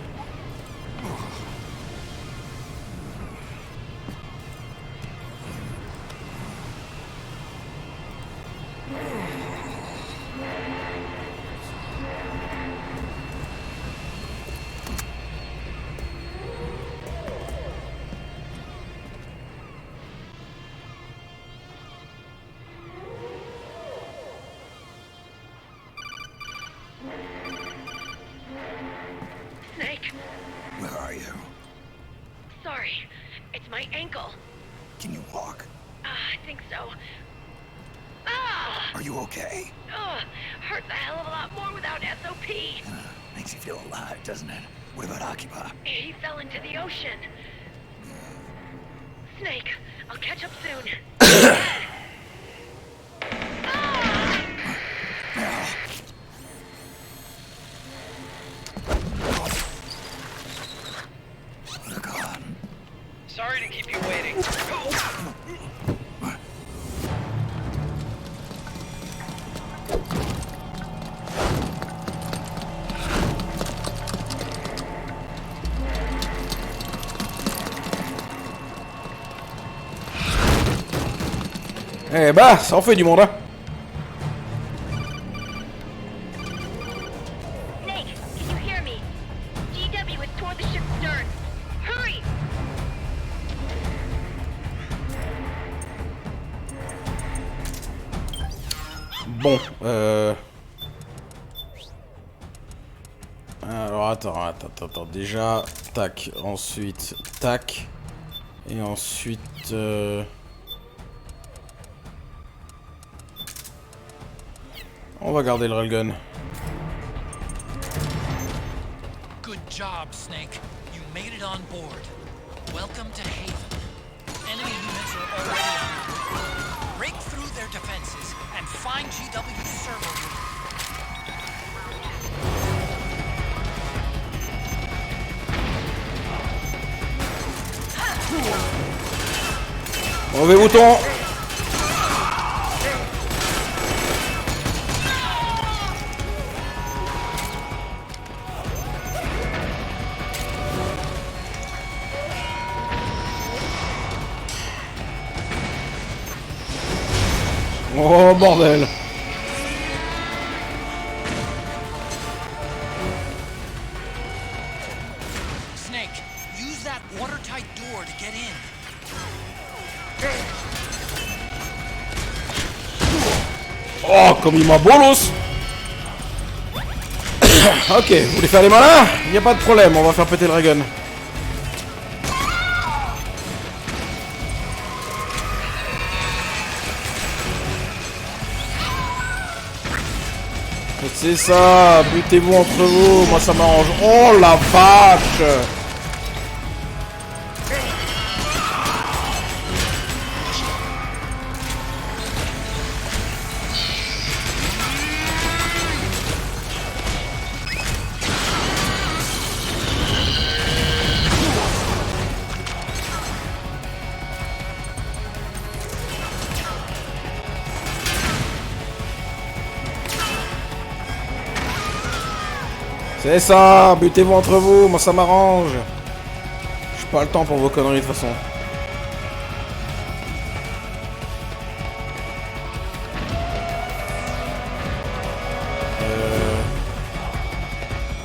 S9: Snake,
S13: Where are you?
S9: sorry. It's my ankle.
S13: Can you walk?
S9: I think so. Ah!
S13: Are you okay?
S9: Hurts a hell of a lot more without SOP.
S13: Makes you feel alive, doesn't it? What about Occupy?
S9: He fell into the ocean. Snake, I'll catch up soon.
S2: Sorry to keep you waiting.
S1: Eh bah, ça en fait du monde, hein.
S9: Snake, can you hear me? GW is toward the ship's stern. Hurry!
S1: Bon, alors attends, déjà, tac, ensuite, tac, et ensuite, on va garder le railgun.
S2: Good job, Snake. You made it on board. Welcome to Haven. Enemy units are already on the way. Break through their defenses and find GW's server room.
S1: Mauvais bouton. Oh bordel.
S2: Snake, use that watertight door to get in.
S1: Oh, comme il m'a bolos. Ok, vous voulez faire les malins? Y a pas de problème, on va faire péter le railgun. C'est ça, butez-vous entre vous, moi ça m'arrange. Oh la vache! C'est ça, butez-vous entre vous, moi ça m'arrange. J'ai pas le temps pour vos conneries de toute façon.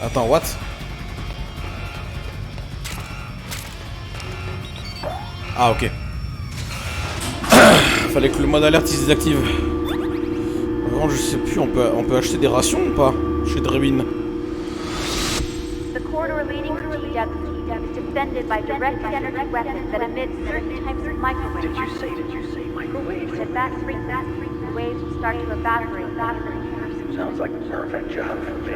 S1: Attends, what? Ah ok. Fallait que le mode alerte il se désactive. Avant je sais plus, on peut acheter des rations ou pas? Chez Drebin.
S22: The corridor leading to GW is defended by directed energy weapons that emit certain types of microwaves. Did you say microwaves? At that frequency, the waves will start to evaporate.
S12: Sounds like the perfect job for me.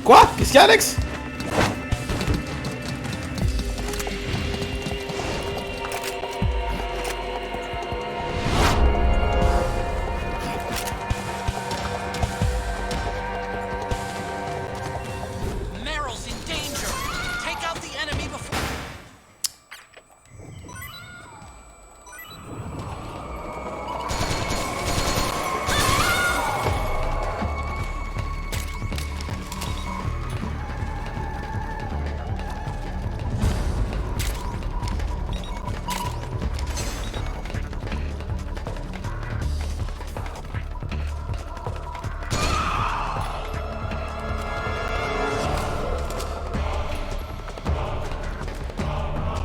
S1: Quoi? Qu'est-ce qu'il y a, Alex?
S2: Meryl's in danger. Take out the enemy before.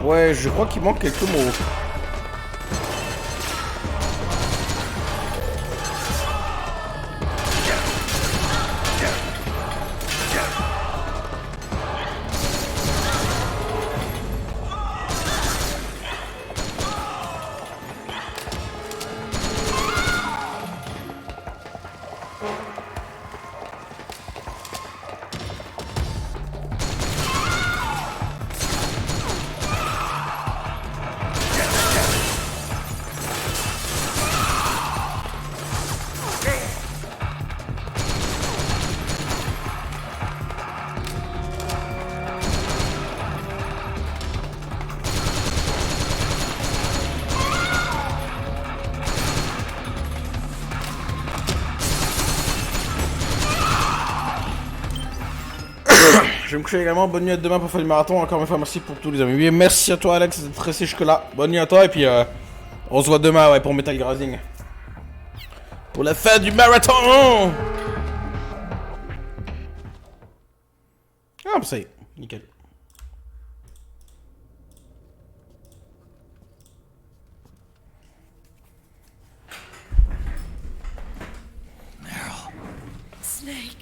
S1: Ouais, je crois qu'il manque quelques mots. Je vais me coucher également. Bonne nuit à demain pour faire du marathon. Encore une fois, merci pour tous les amis. Oui, merci à toi, Alex, d'être resté jusque-là. Bonne nuit à toi. Et puis, on se voit demain ouais, pour Metal Gear Rising. Pour la fin du marathon. Ah, bah ça y est. Nickel.
S3: Snake.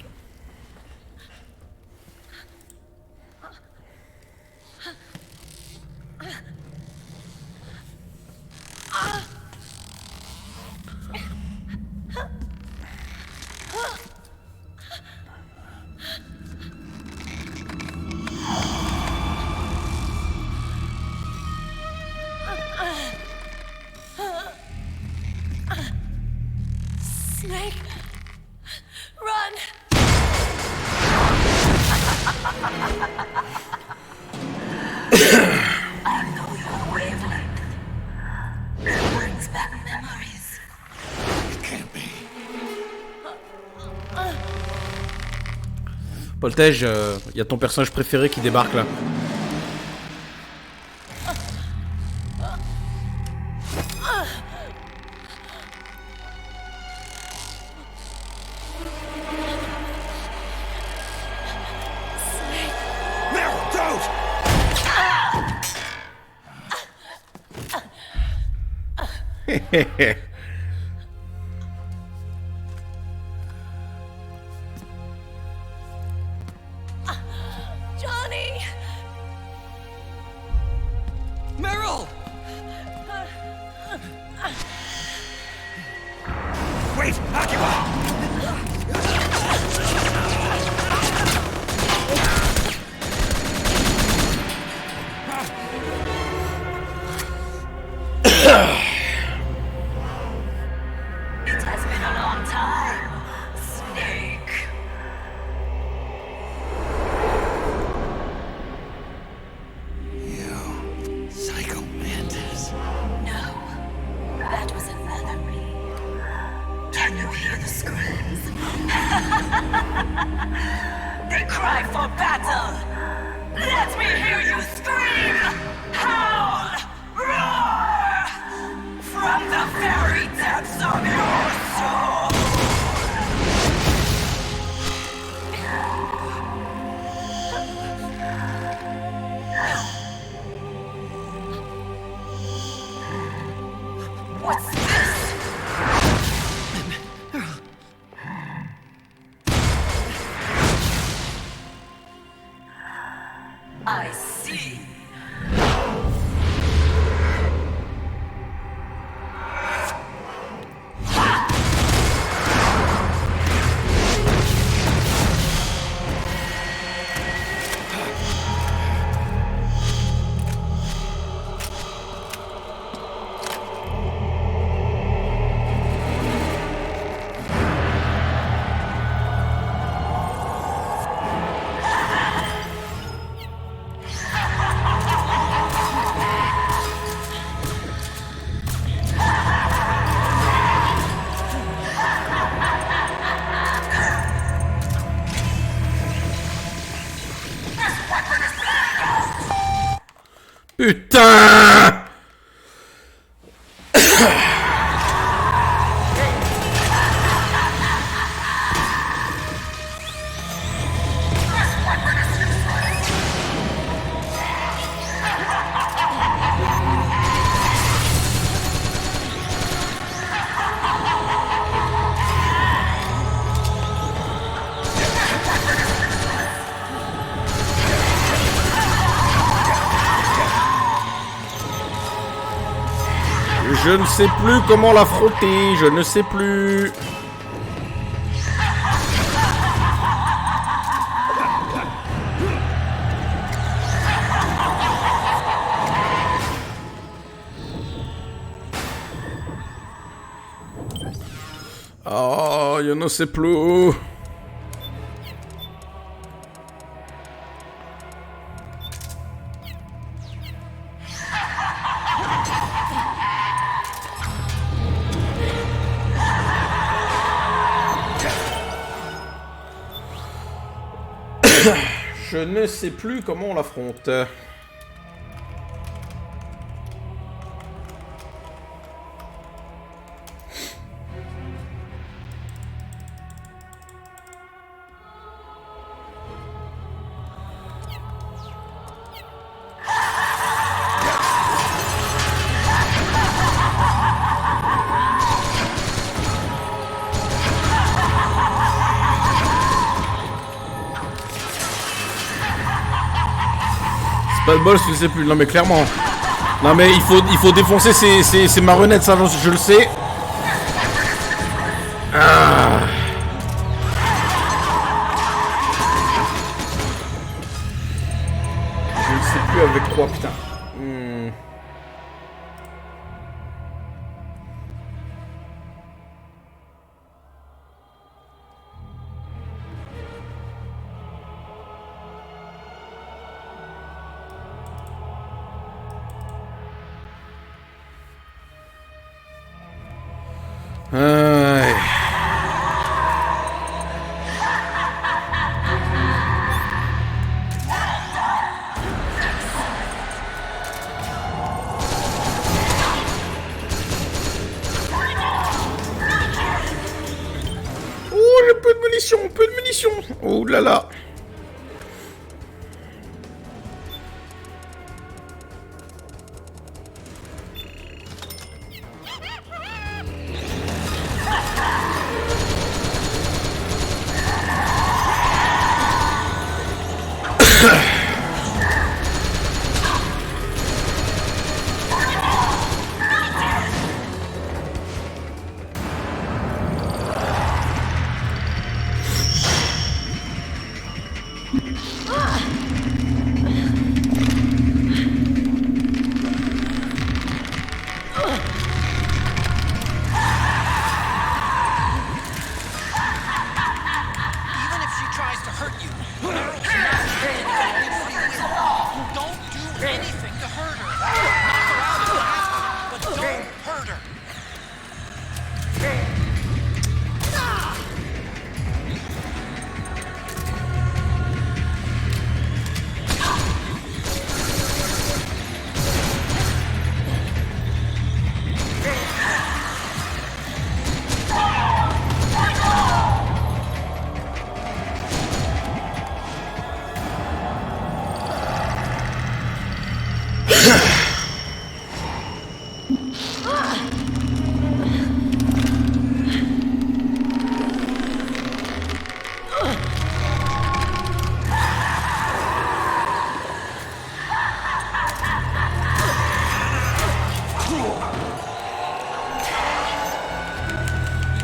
S3: Snake, run!
S10: I know your wavelength. It brings back memories.
S13: It can't be.
S1: Poltej, y a ton personnage préféré qui débarque là.
S3: Johnny!
S2: Meryl!
S13: Wait, Akiba!
S10: It has been a long time, Snake.
S13: You psycho mantis.
S10: No, that was another me. Can you hear the screams? They cry for battle. Let me hear you scream! Howl! Roar! From the very depths of your soul! What's this? I see.
S1: Je ne sais plus comment l'affronter, je ne sais plus. Oh, je ne sais plus. Je ne sais plus comment on l'affronte. Pas de bol, je ne sais plus. Non mais clairement. Non mais il faut défoncer ces marionnettes, ça je le sais. Ah. Je ne sais plus avec quoi, putain. Peu de munitions. Oh là là.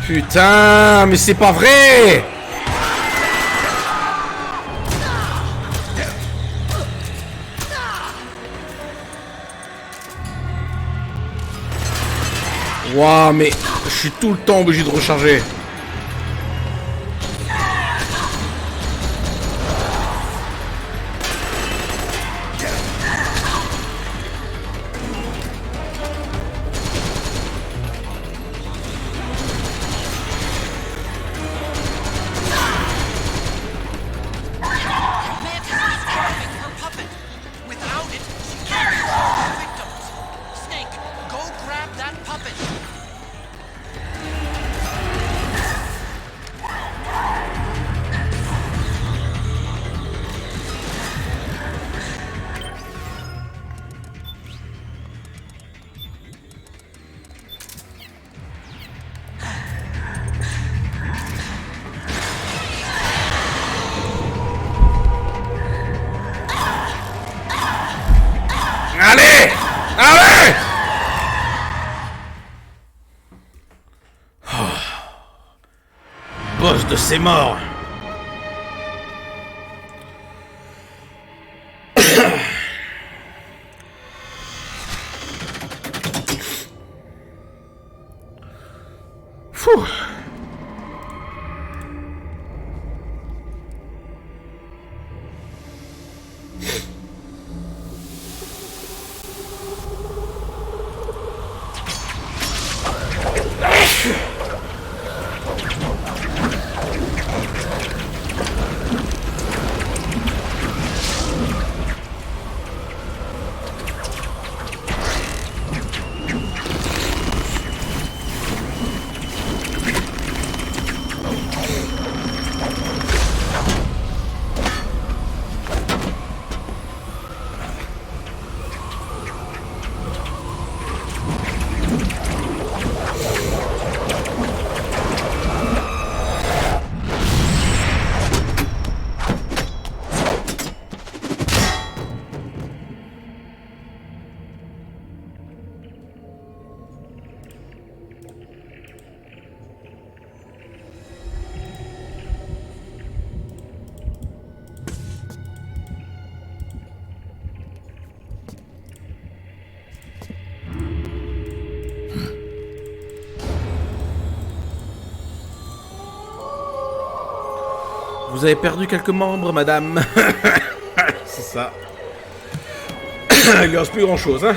S1: Putain, mais c'est pas vrai! Waouh, mais je suis tout le temps obligé de recharger.
S2: Snake, go grab that puppet.
S1: c'est mort. Fou. Vous avez perdu quelques membres, madame. C'est ça. Il lui reste plus grand chose, hein.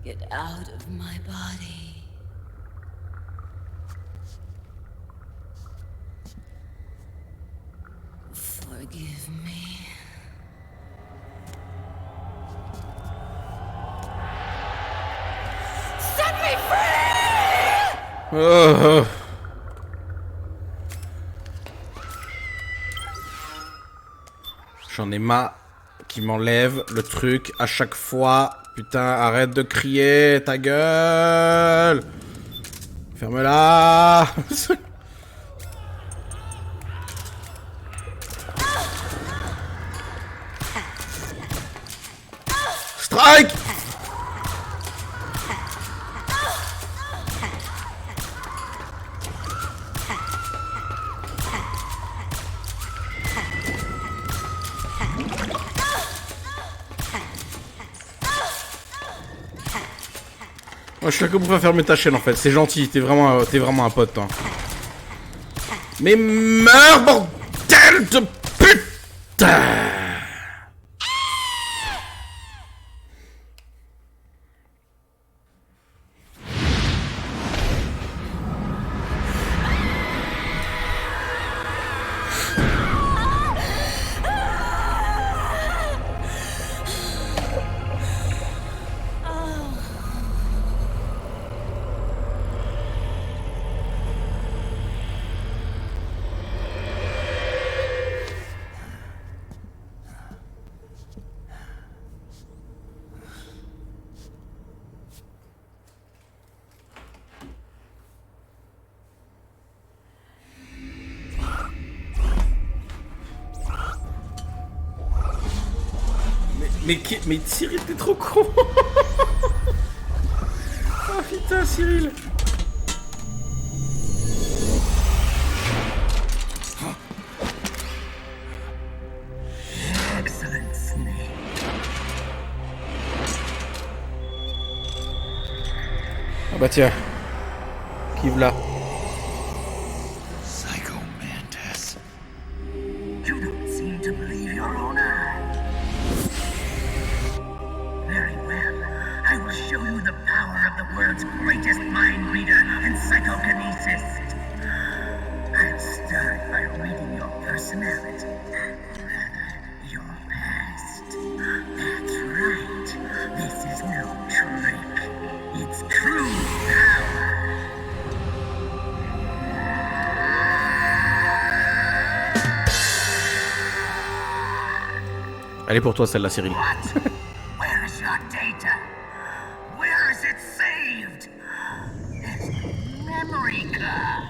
S10: Get out of my body. Forgive me. Set me free!
S1: J'en ai marre qui m'enlève le truc à chaque fois. Putain, arrête de crier, ta gueule! Ferme-la! Strike! Moi, je suis là que pour pas fermer ta chaîne en fait, c'est gentil, t'es vraiment un pote toi. Mais meurs bordel de putain! Mais Cyril, t'es trop con. Oh putain, Cyril.
S10: Excellent, Snake.
S1: Ah bah tiens. Qui v'là?
S10: Psycho Mantis. You don't seem to believe your own eyes. Very well. I will show you the power of the world's greatest mind reader and psychokinesis. I'll start by reading your personality. Your past. That's right. This is no trick. It's true power.
S1: Elle est pour toi celle-là, Cyril.
S10: Where is your data? Where is it saved? There's no memory card.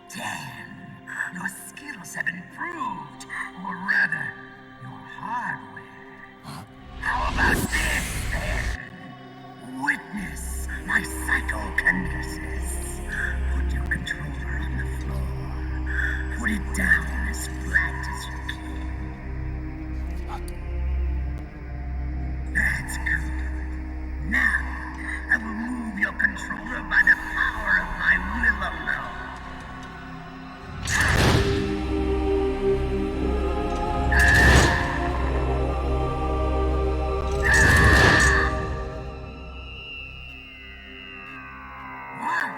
S10: Damn, your skills have improved. Or rather, your hardware. How about this, then? Witness my psychokinesis. Put your controller on the floor. Put it down as flat as you can. That's good. Now, I will move your controller by the power of my will alone. What?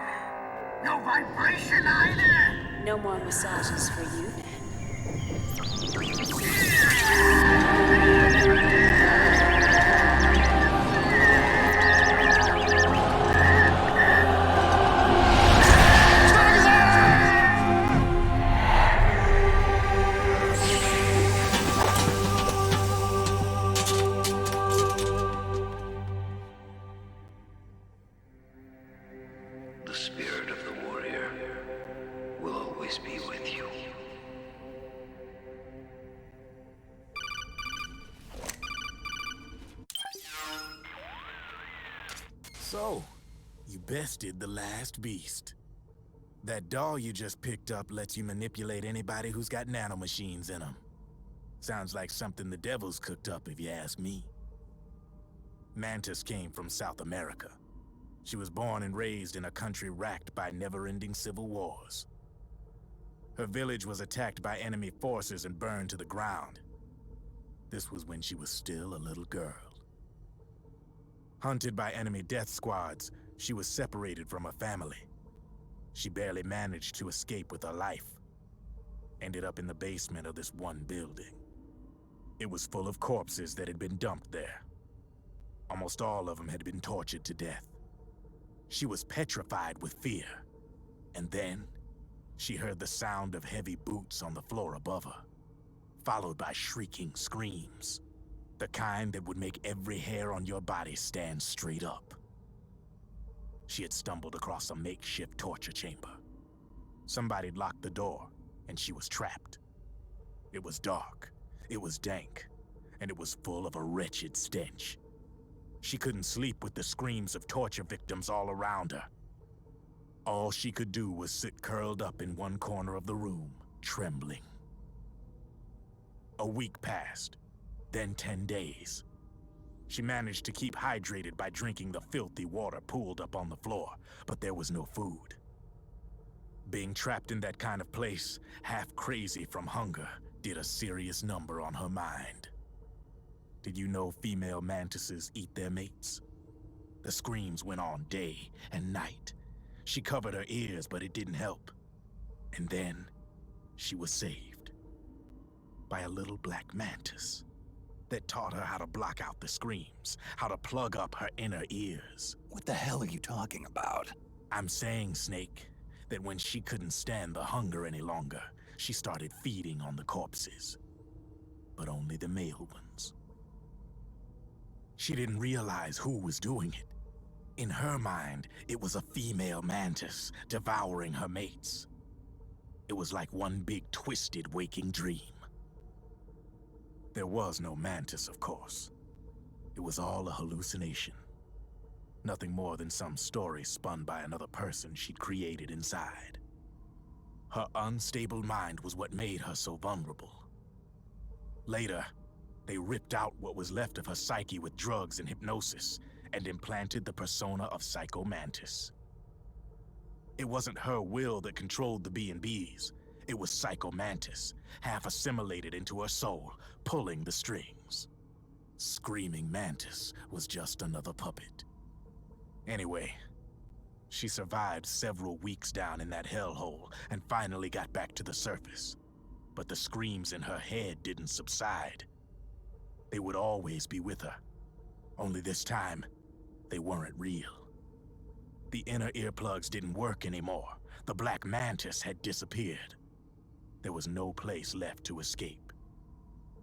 S10: No vibration either?
S20: No more massages for you, then.
S10: The spirit of the warrior will always be with you.
S4: So, you bested the last beast. That doll you just picked up lets you manipulate anybody who's got nanomachines in them. Sounds like something the devil's cooked up, if you ask me. Mantis came from South America. She was born and raised in a country racked by never-ending civil wars. Her village was attacked by enemy forces and burned to the ground. This was when she was still a little girl. Hunted by enemy death squads, she was separated from her family. She barely managed to escape with her life. Ended up in the basement of this one building. It was full of corpses that had been dumped there. Almost all of them had been tortured to death. She was petrified with fear. And then, she heard the sound of heavy boots on the floor above her, followed by shrieking screams. The kind that would make every hair on your body stand straight up. She had stumbled across a makeshift torture chamber. Somebody'd locked the door, and she was trapped. It was dark, it was dank, and it was full of a wretched stench. She couldn't sleep with the screams of torture victims all around her. All she could do was sit curled up in one corner of the room, trembling. A week passed, then 10 days. She managed to keep hydrated by drinking the filthy water pooled up on the floor, but there was no food. Being trapped in that kind of place, half crazy from hunger, did a serious number on her mind. Did you know female mantises eat their mates? The screams went on day and night. She covered her ears, but it didn't help. And then, she was saved. By a little black mantis that taught her how to block out the screams, how to plug up her inner ears.
S13: What the hell are you talking about?
S4: I'm saying, Snake, that when she couldn't stand the hunger any longer, she started feeding on the corpses. But only the male ones. She didn't realize who was doing it. In her mind, it was a female mantis devouring her mates. It was like one big twisted waking dream. There was no mantis, of course. It was all a hallucination. Nothing more than some story spun by another person she'd created inside. Her unstable mind was what made her so vulnerable. Later, they ripped out what was left of her psyche with drugs and hypnosis and implanted the persona of Psycho Mantis. It wasn't her will that controlled the B&Bs. It was Psycho Mantis, half assimilated into her soul, pulling the strings. Screaming Mantis was just another puppet. Anyway, she survived several weeks down in that hellhole and finally got back to the surface. But the screams in her head didn't subside. They would always be with her. Only this time, they weren't real. The inner earplugs didn't work anymore. The Black Mantis had disappeared. There was no place left to escape.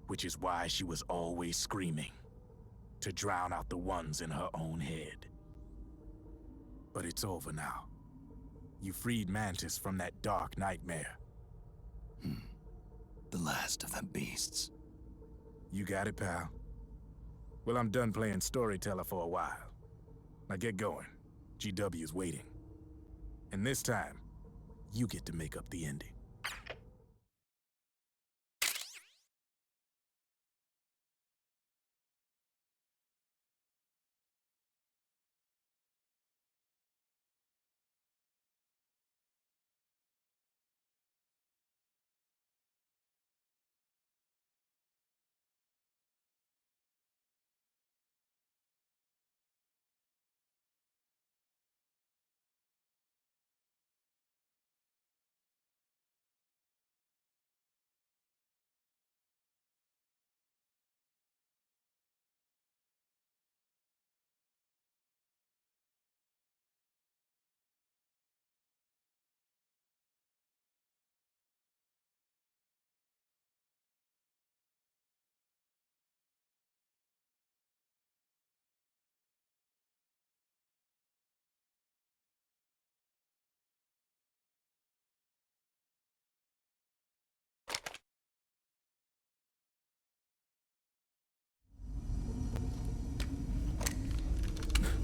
S4: Which is why she was always screaming, to drown out the ones in her own head. But it's over now. You freed Mantis from that dark nightmare.
S5: The last of them beasts.
S4: You got it, pal. Well, I'm done playing storyteller for a while. Now get going. GW's waiting. And this time, you get to make up the ending.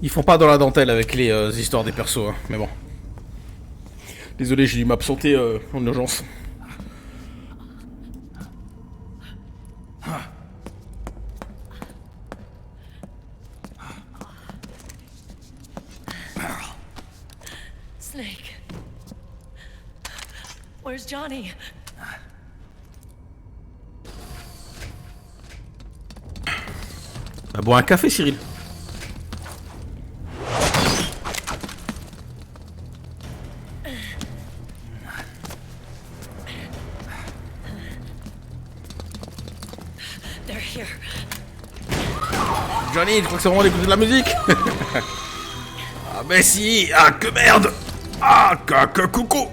S1: Ils font pas dans la dentelle avec les histoires des persos, hein, mais bon. Désolé, j'ai dû m'absenter en urgence.
S20: Snake. Where's Johnny?
S1: Bah, bois un café, Cyril.
S20: They're here.
S1: Johnny, je crois que c'est vraiment d'écouter de la musique. Ah mais si. Ah que merde. Ah que coucou.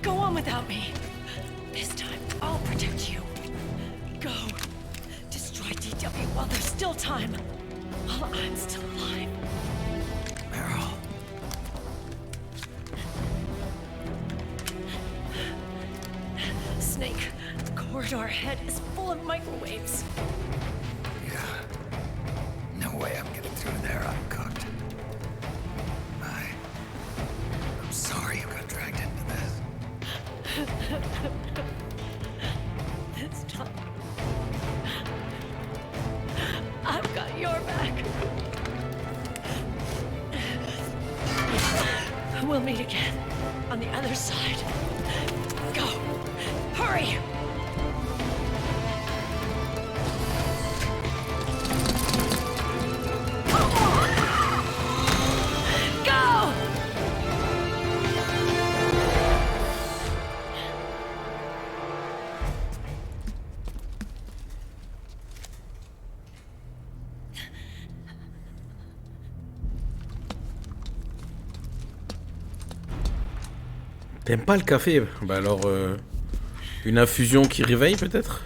S20: Go on without me. This time, I'll protect you. Go. Destroy DW while there's still time. While I'm still alive.
S5: Meryl.
S20: Snake, the corridor ahead is full of microwaves.
S5: Yeah. No way I'm getting through there uncooked. I'm sorry you got dragged into this.
S20: This time, I've got your back. We'll meet again on the other side. Go! Hurry! Go!
S1: T'aimes pas le café? Bah alors, une infusion qui réveille peut-être?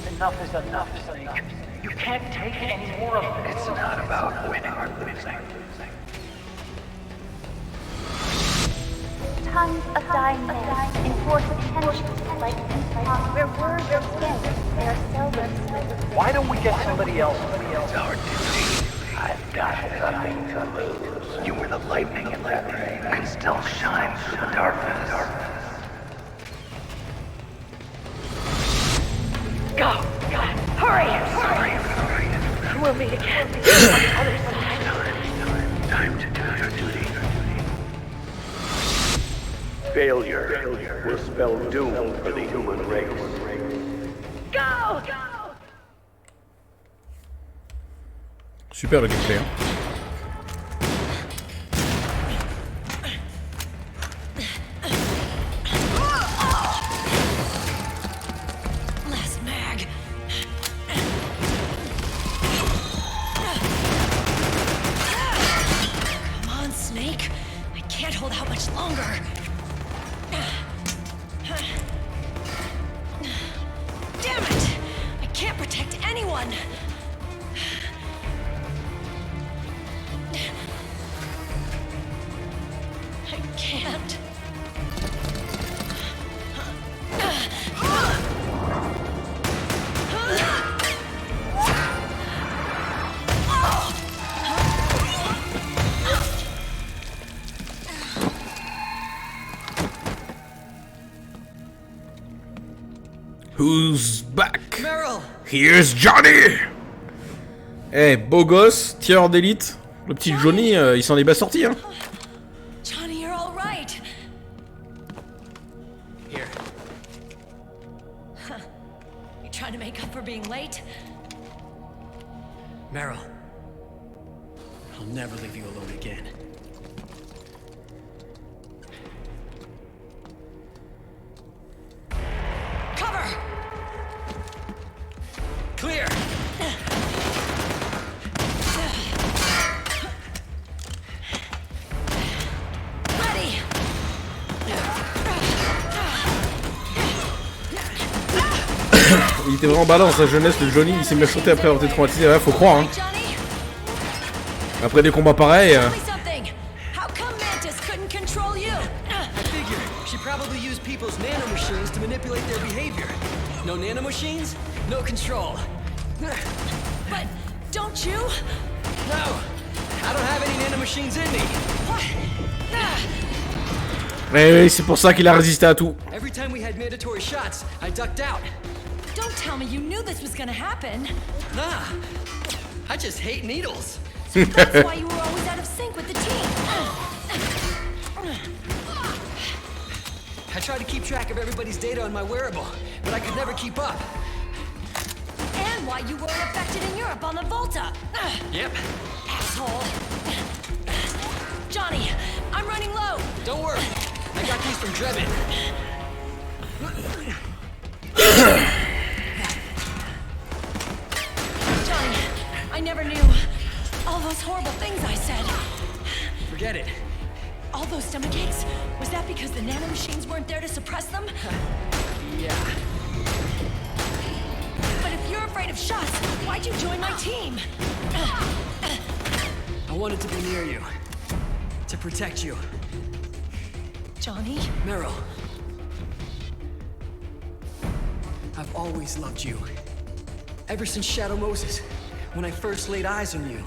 S11: Enough is enough, Snake.
S2: You can't take any more of this.
S11: It's not about winning or losing.
S9: Tons of dying men enforce attention like peacock where words are scarce. They are seldom spoken.
S2: Why don't we get somebody else?
S11: It's our duty. I've got nothing to lose. You were the lightning in that rain. I can still shine through the darkness.
S9: Go! Hurry! We'll meet again on the other side.
S11: Time to do your duty. Failure will spell doom for the human race.
S9: Go!
S1: Super le gameplay. Hein.
S20: Last mag. Come on, Snake. I can't hold out much longer. Damn it! I can't protect anyone. I can't.
S1: Who's back?
S19: Meryl.
S1: Here's Johnny. Eh, beau gosse, tireur d'élite. Le petit Johnny, il s'en est bien sorti, hein.
S20: Johnny, you're all right.
S19: Here.
S20: You trying to make up for being late?
S19: Meryl. I'll never leave you alone again.
S20: Cover!
S19: Clear!
S20: Ready!
S1: Il était vraiment balade dans sa jeunesse, le Johnny, il s'est mis à chanter après avoir été traumatisé, ouais, faut croire, hein. Après des combats pareils...
S20: How come Mantis couldn't control you?
S19: I figure she probably used people's nanomachines to manipulate their behavior. No nanomachines, no control.
S20: But don't you?
S19: No, I don't have any nanomachines in me.
S20: What?
S1: Ouais, c'est pour ça qu'il a résisté à tout.
S19: Every time we had mandatory shots, I ducked out.
S20: Don't tell me you knew this was gonna happen.
S19: Nah, I just hate needles.
S20: So that's why you were always out of sync with the team.
S19: I tried to keep track of everybody's data on my wearable, but I could never keep up.
S20: And why you weren't affected in Europe on the Volta.
S19: Yep.
S20: Asshole. Johnny, I'm running low.
S19: Don't worry, I got these from Drebin.
S20: Johnny, I never knew all those horrible things I said.
S19: Forget it.
S20: All those stomach aches? Was that because the nanomachines weren't there to suppress them?
S19: Yeah.
S20: But if you're afraid of shots, why'd you join my team?
S19: I wanted to be near you. To protect you.
S20: Johnny?
S19: Meryl. I've always loved you. Ever since Shadow Moses, when I first laid eyes on you.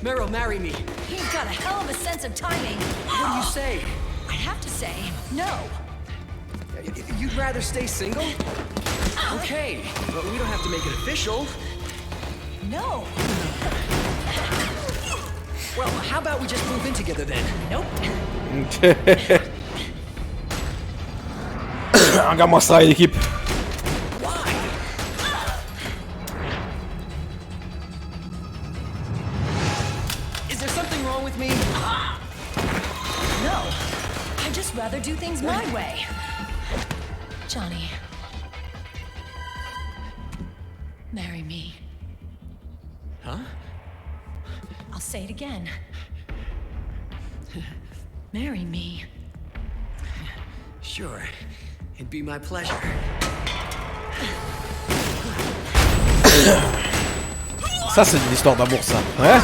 S19: Meryl, marry me.
S20: You've got a hell of a sense of timing.
S19: What do you say?
S20: I have to say, no.
S19: You'd rather stay single? Okay, but we don't have to make it official.
S20: No.
S19: Well, how about we just move in together then?
S20: Nope.
S1: Regarde-moi ça, l'équipe.
S19: Is there something wrong with me?
S20: No. I'd just rather do things my way. Johnny. Marry me.
S19: Huh?
S20: I'll say it again. Marry me.
S19: Sure. It'd be my pleasure.
S1: Ça, c'est une histoire d'amour, ça. Ouais.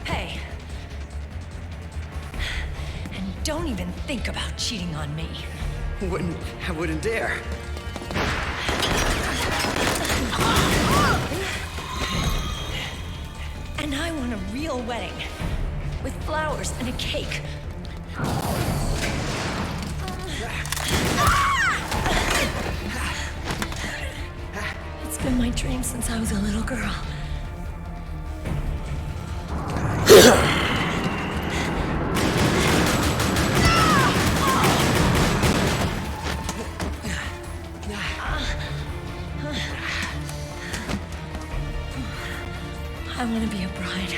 S20: Hey. And don't even think about cheating on me.
S19: I wouldn't dare.
S20: And I want a real wedding. With flowers and a cake. It's been my dream since I was a little girl. I want to be a bride.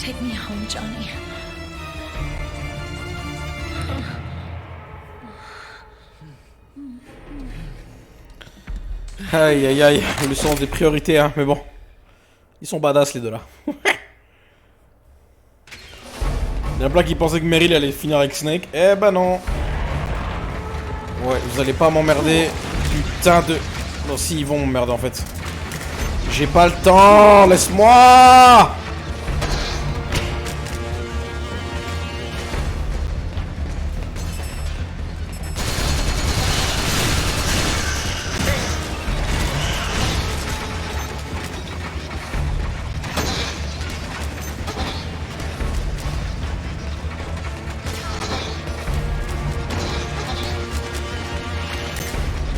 S20: Take me home, Johnny.
S1: Aïe aïe aïe, le sens des priorités, hein, mais bon. Ils sont badass les deux là. Il y en a plein qui pensaient que Meryl allait finir avec Snake. Eh ben non. Ouais, vous allez pas m'emmerder. Putain de... Non, si, ils vont m'emmerder en fait. J'ai pas le temps, laisse-moi.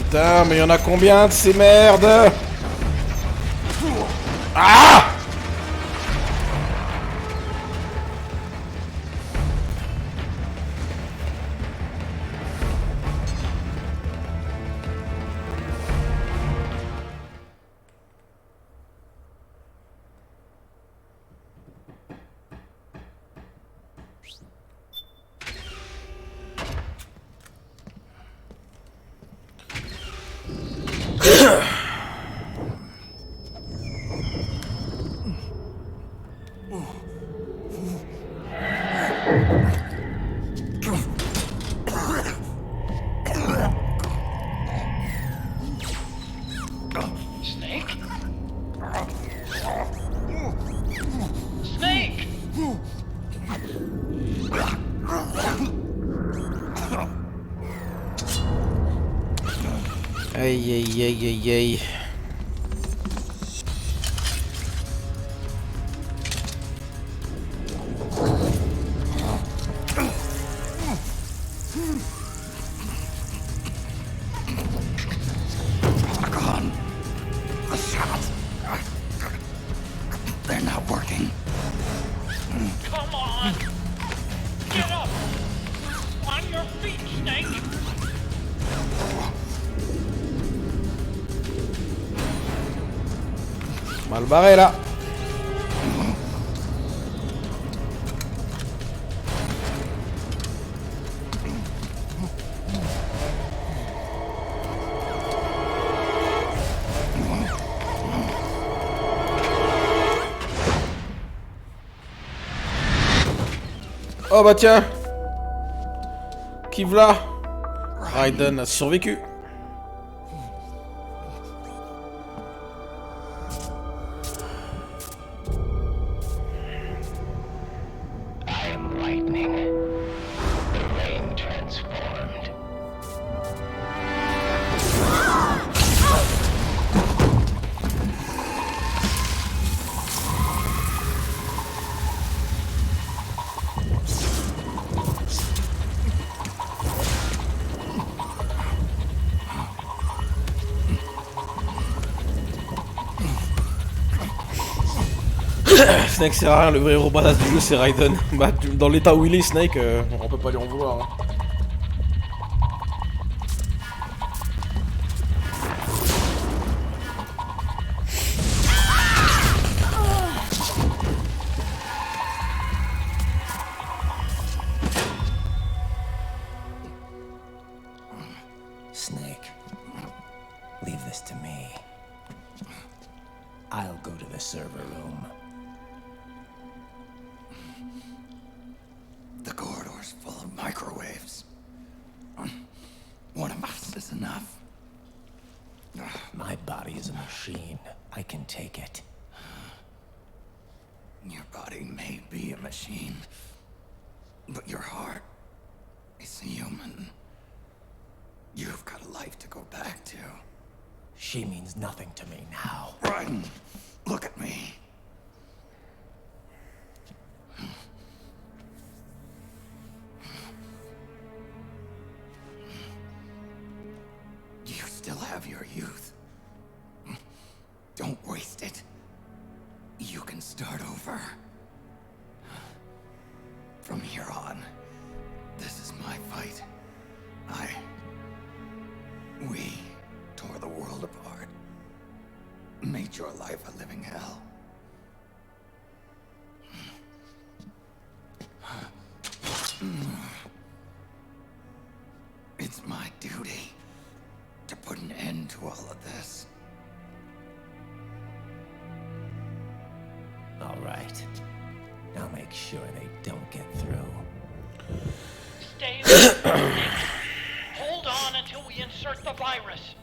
S1: Putain, mais il y en a combien de ces merdes? Ah!
S2: Snake? Snake!
S1: Aïe aïe aïe aïe aïe.
S5: They're not working.
S2: Come on! Get up! On your feet, Snake!
S1: Mal barré là. Oh bah tiens. Qui v'là? Raiden a survécu. Snake sert à rien, le vrai héros badass du jeu c'est Raiden. Bah, dans l'état où il est, Snake, on peut pas lui en vouloir. Hein.
S13: server room. The corridor's full of microwaves. One of us is enough.
S18: My body is a machine. I can take it.
S13: Your body may be a machine, but your heart is human. You've got a life to go back to.
S18: She means nothing to me now.
S13: Raiden, look at me. You still have your youth. Don't waste it. You can start over. From here on, this is my fight. We tore the world apart. Made your life a living hell. It's my duty to put an end to all of this.
S18: All right. I'll make sure they don't get through.
S2: Stay there. Hold on until we insert the virus.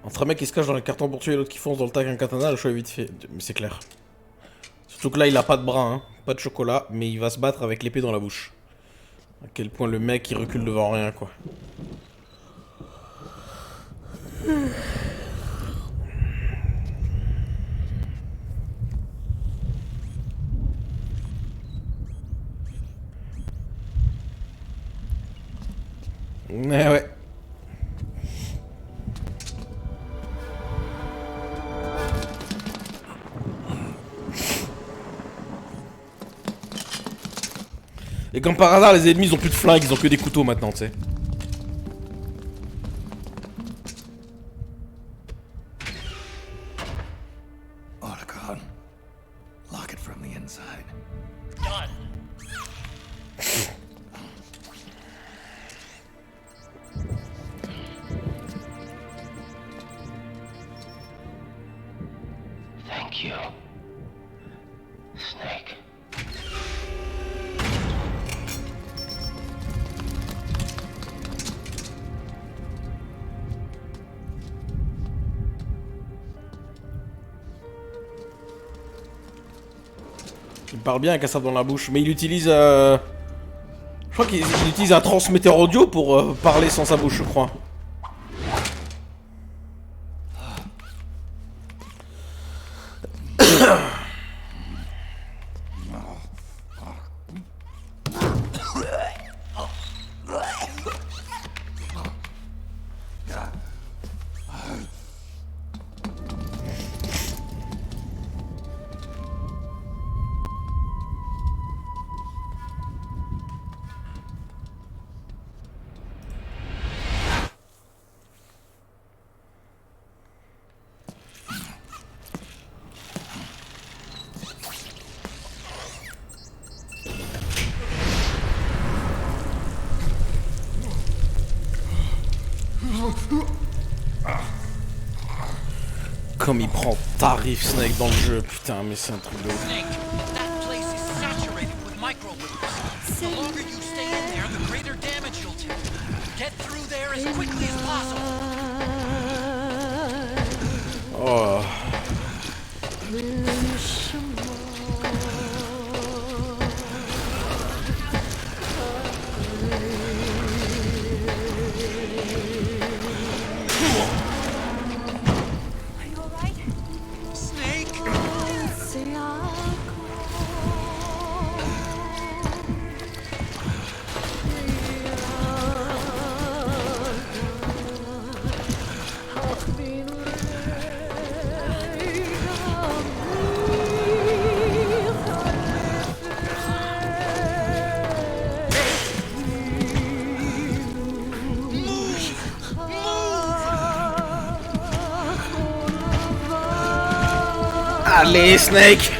S1: Entre un mec qui se cache dans les cartons pour tuer et l'autre qui fonce dans le tas avec un katana, le choix est vite fait. Mais c'est clair. Surtout que là, il a pas de bras, hein. Pas de chocolat, mais il va se battre avec l'épée dans la bouche. À quel point le mec il recule devant rien, quoi. Ouais. Et comme par hasard, les ennemis ils ont plus de flingues, ils ont que des couteaux maintenant, tu sais.
S13: Otacon, lock it from the inside.
S2: Done.
S11: Thank you, Snake.
S1: Il parle bien avec un sabre dans la bouche, mais il utilise... Je crois qu'il utilise un transmetteur audio pour parler sans sa bouche, je crois. Comme il prend tarif Snake dans le jeu, putain, mais c'est un truc de ouf.
S2: Snake, that place is saturated with microwaves. The longer you stay in there, the greater damage you'll take. Get through there as quickly as possible.
S1: Oh. Allez, Snake!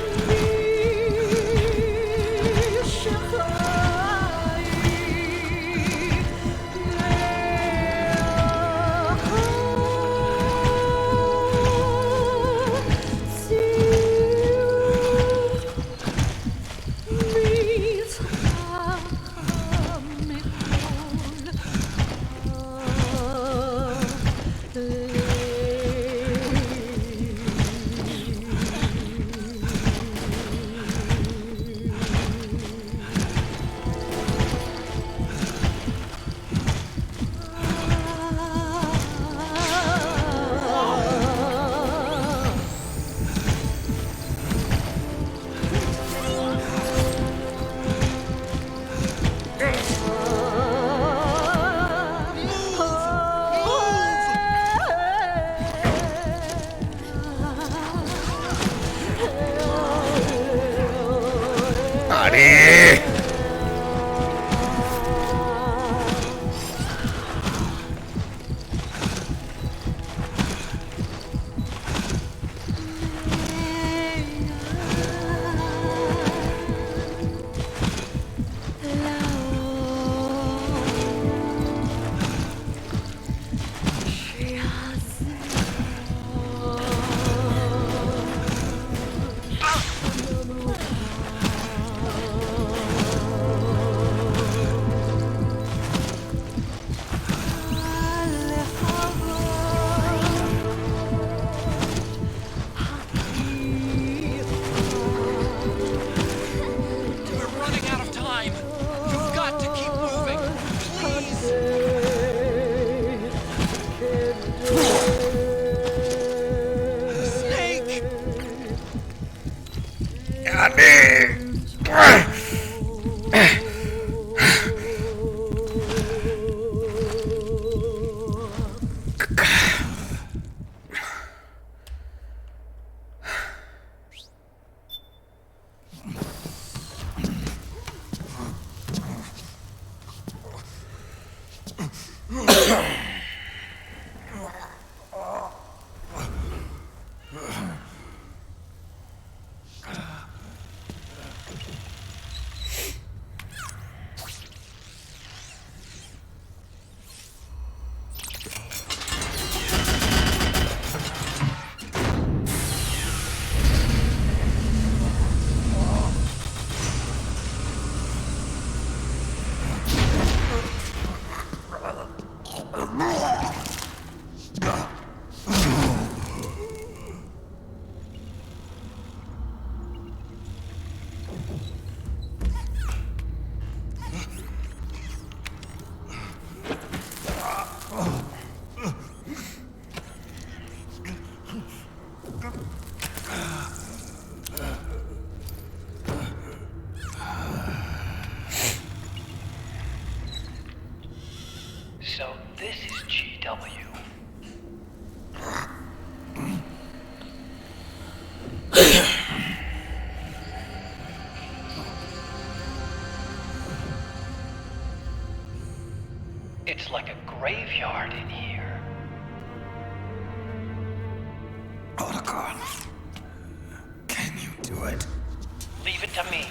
S11: So this is GW. It's like a graveyard in here.
S5: Otacon, can you do it?
S11: Leave it to me.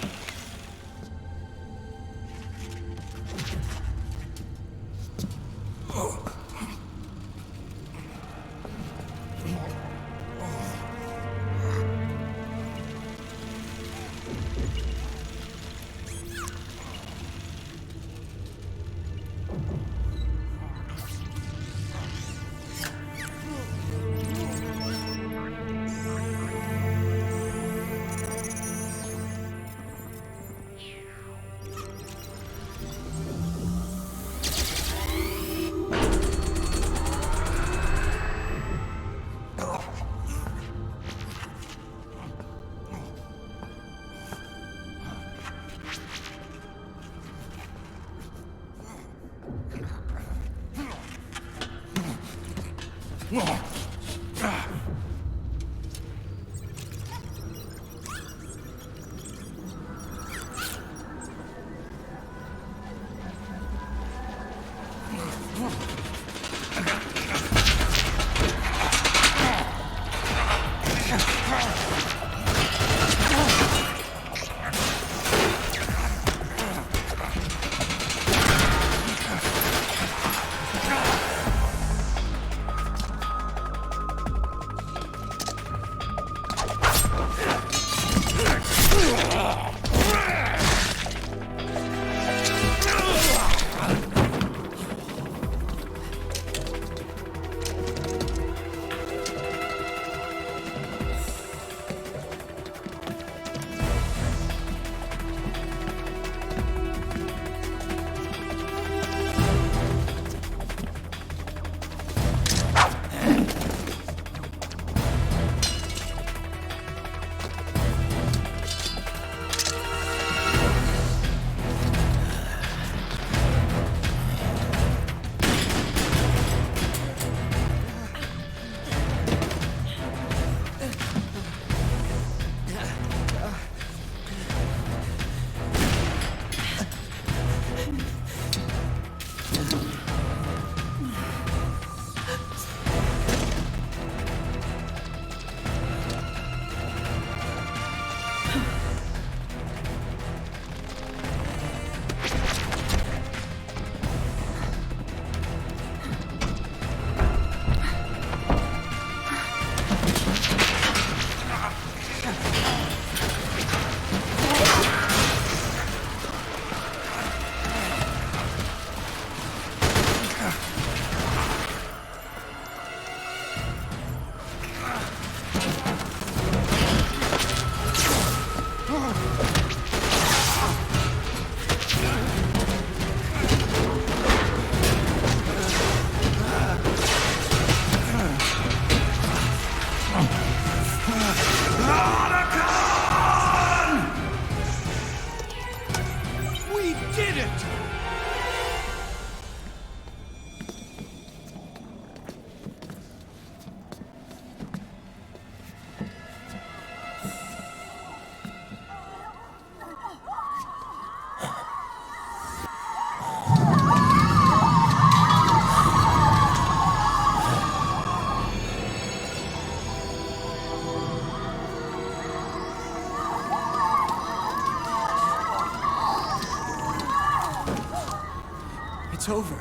S19: It's over.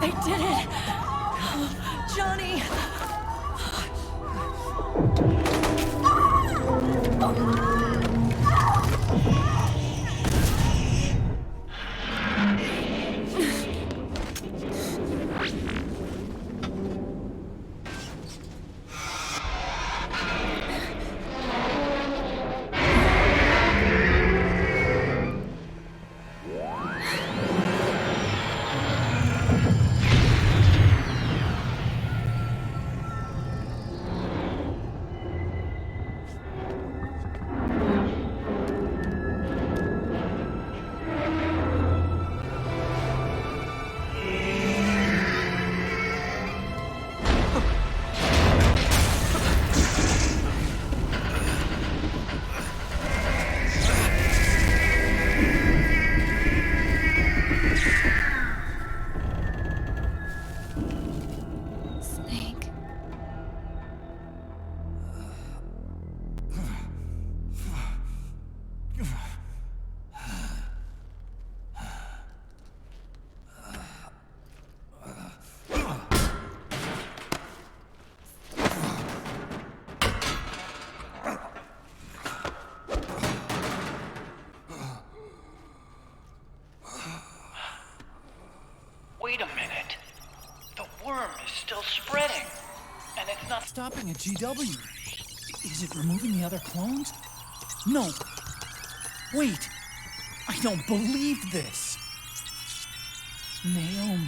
S20: They did it! Johnny!
S8: stopping a GW? Is it removing the other clones? No. Wait. I don't believe this. Naomi.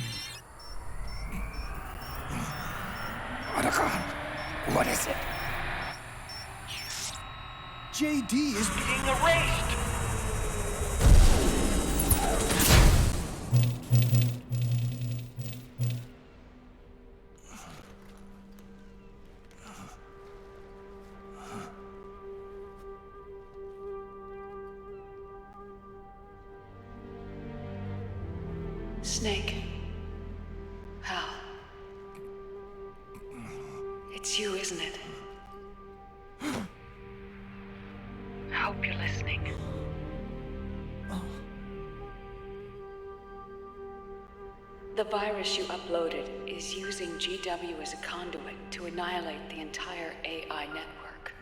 S5: Otacon, what is it?
S8: JD is
S5: being erased!
S15: Snake. Hal. It's you, isn't it? I hope you're listening. The virus you uploaded is using GW as a conduit to annihilate the entire AI network.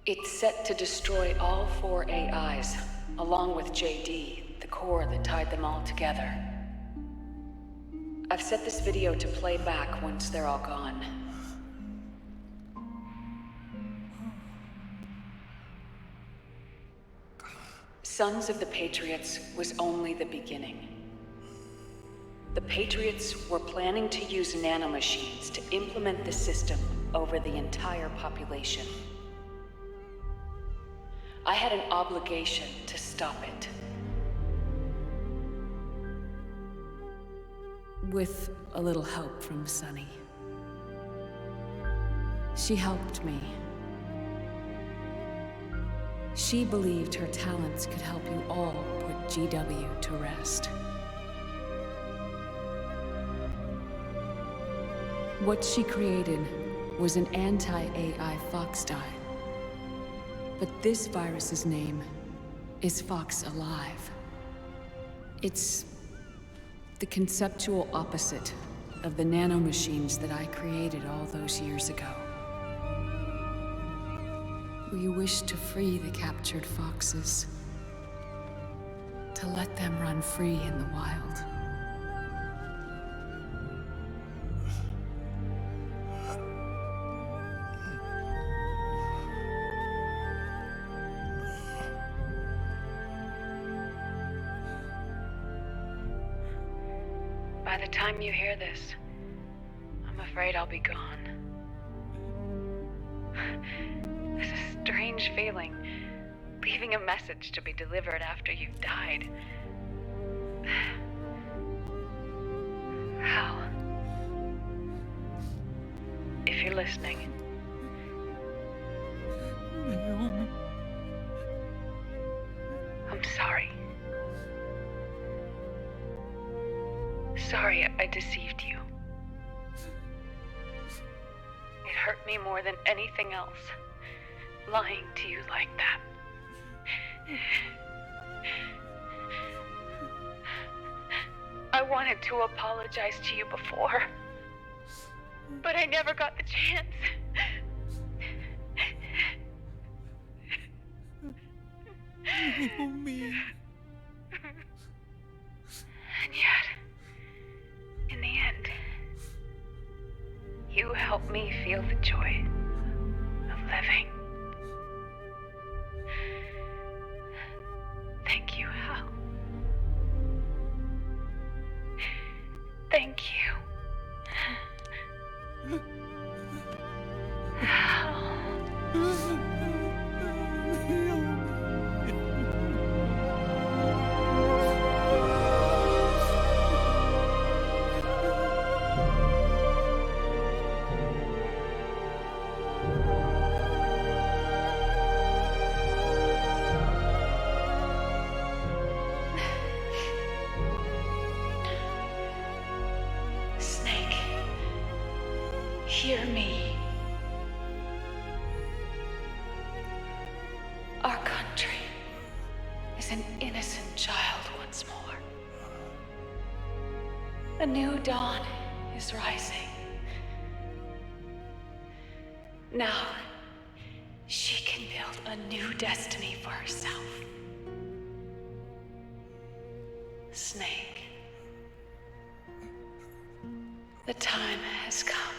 S15: It's set to destroy all 4 AIs, along with JD, the core that tied them all together. I've set this video to play back once they're all gone. Sons of the Patriots was only the beginning. The Patriots were planning to use nanomachines to implement the system over the entire population. I had an obligation to stop it. With a little help from Sunny. She helped me. She believed her talents could help you all put GW to rest. What she created was an anti-AI Fox dye. But this virus's name is Fox Alive. It's the conceptual opposite of the nanomachines that I created all those years ago. We wish to free the captured foxes, to let them run free in the wild. By the time you hear this, I'm afraid I'll be gone. It's a strange feeling, leaving a message to be delivered after you've died. Hal, if you're listening,
S8: Naomi.
S15: I'm sorry. Sorry I deceived you. It hurt me more than anything else, lying to you like that. I wanted to apologize to you before, but I never got the chance.
S8: Naomi.
S15: And yet, in the end, you helped me feel the joy of living. Thank you, Hal. Thank you. Hal. Snake, hear me. Our country is an innocent child once more. A new dawn is rising. Now, she can build a new destiny for herself. Snake, the time has come.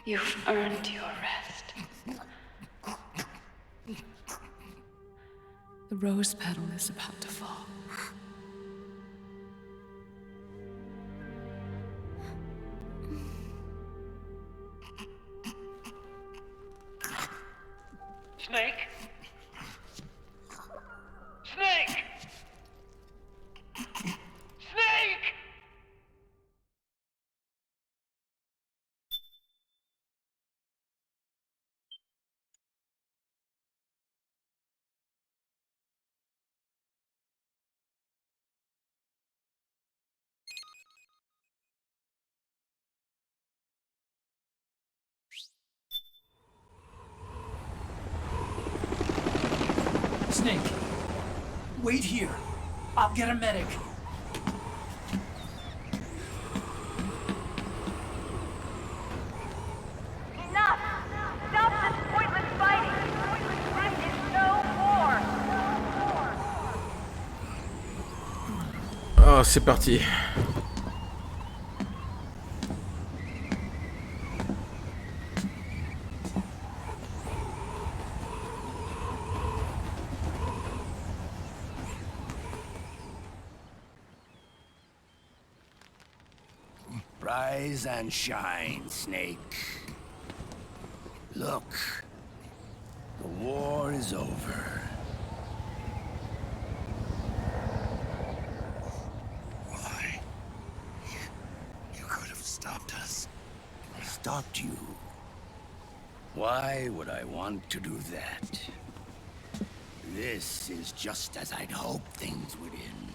S20: You've earned your rest. The rose petal is about to fall.
S10: Snake? Snake! Snake!
S8: Snake, wait here. I'll get a medic.
S10: Enough! Stop this pointless fighting! This is no war!
S1: Ah, c'est parti.
S5: Rise and shine, Snake. Look, the war is over. Why? You could have stopped us. Stopped you? Why would I want to do that? This is just as I'd hoped things would end.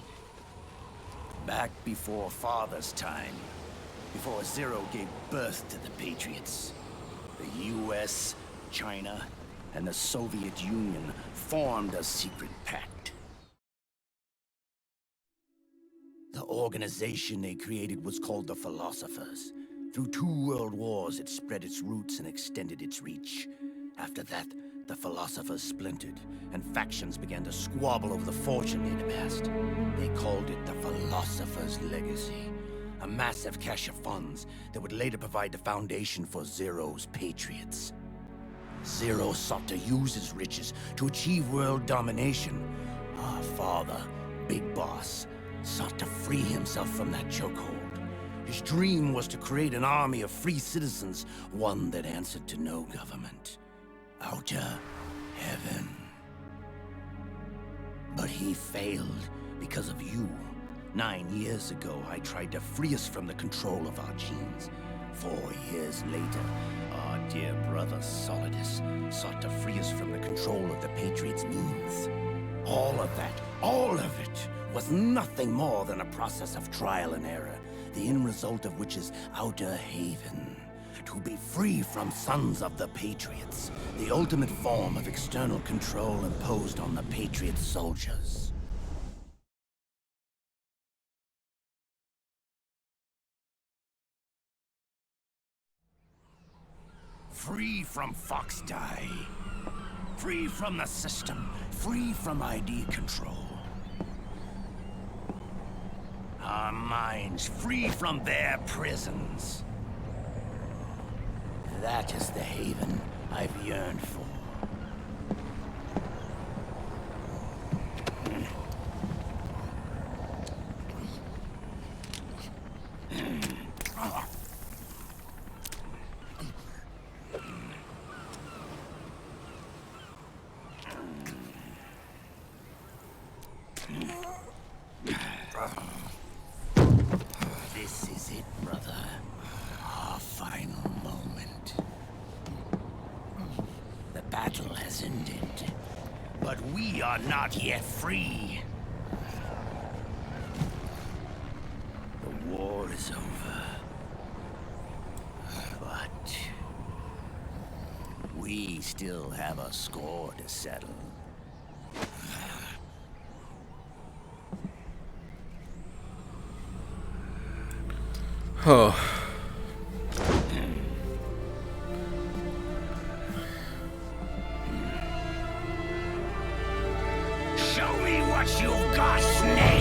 S5: Back before Father's time, before Zero gave birth to the Patriots, the US, China, and the Soviet Union formed a secret pact. The organization they created was called the Philosophers. Through 2 world wars, it spread its roots and extended its reach. After that, the Philosophers splintered, and factions began to squabble over the fortune they'd amassed. They called it the Philosopher's Legacy, a massive cache of funds that would later provide the foundation for Zero's Patriots. Zero sought to use his riches to achieve world domination. Our father, Big Boss, sought to free himself from that chokehold. His dream was to create an army of free citizens, one that answered to no government. Outer heaven. But he failed because of you. 9 years ago, I tried to free us from the control of our genes. 4 years later, our dear brother Solidus sought to free us from the control of the Patriots' means. All of it, was nothing more than a process of trial and error, the end result of which is Outer Haven. To be free from sons of the Patriots, the ultimate form of external control imposed on the Patriot soldiers. Free from Fox Die. Free from the system. Free from ID control. Our minds free from their prisons. That is the haven I've yearned for. This is it, brother. Our final moment. The battle has ended, but we are not yet free. The war is over, but we still have a score to settle.
S1: Oh.
S5: Show me what you've got, Snake!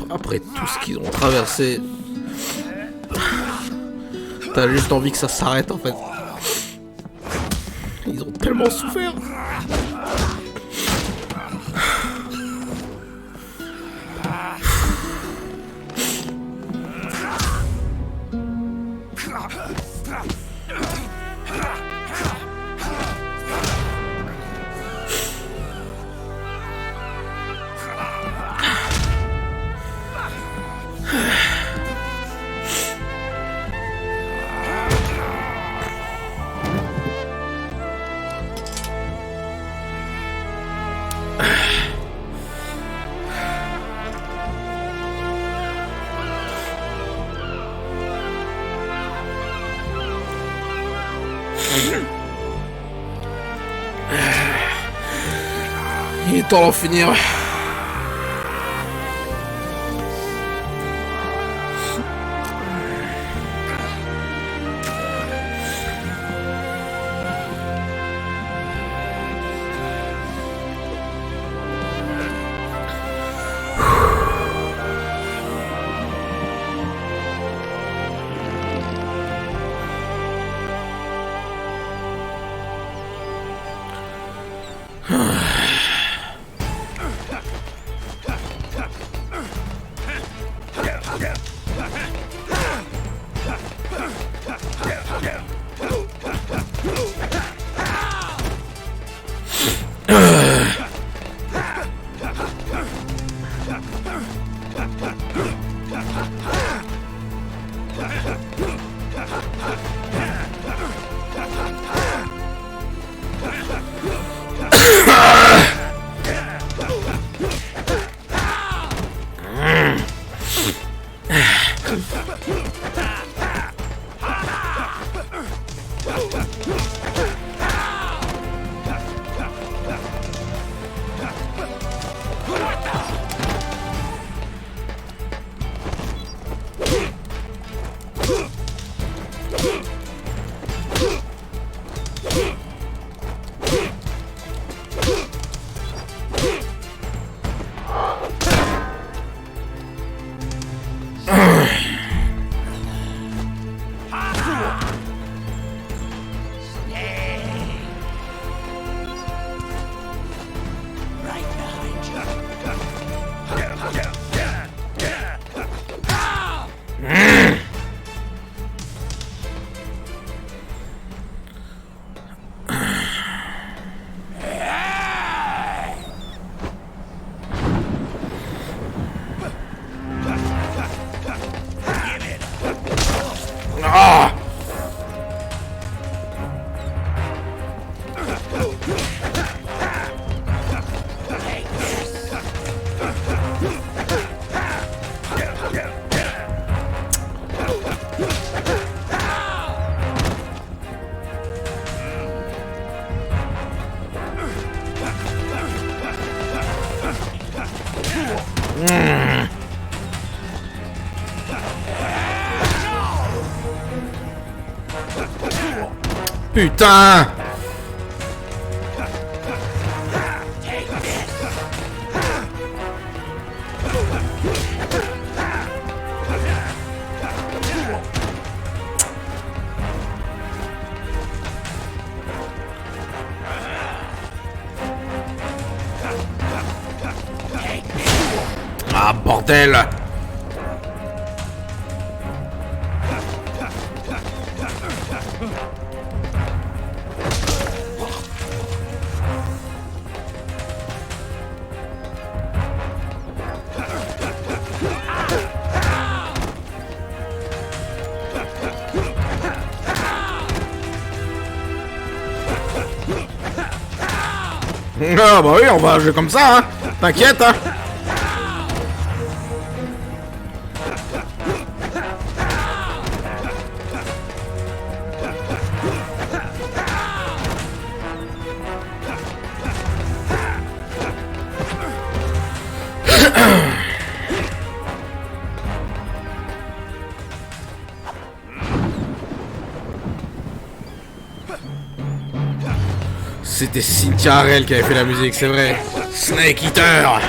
S1: Après tout ce qu'ils ont traversé, t'as juste envie que ça s'arrête en fait. Ils ont tellement souffert. Il est temps d'en finir. Putain! Ah, bordel! Ah bah oui, on va jouer comme ça, hein. T'inquiète, hein. C'était Cynthia Harrell qui avait fait la musique, c'est vrai. Snake Eater.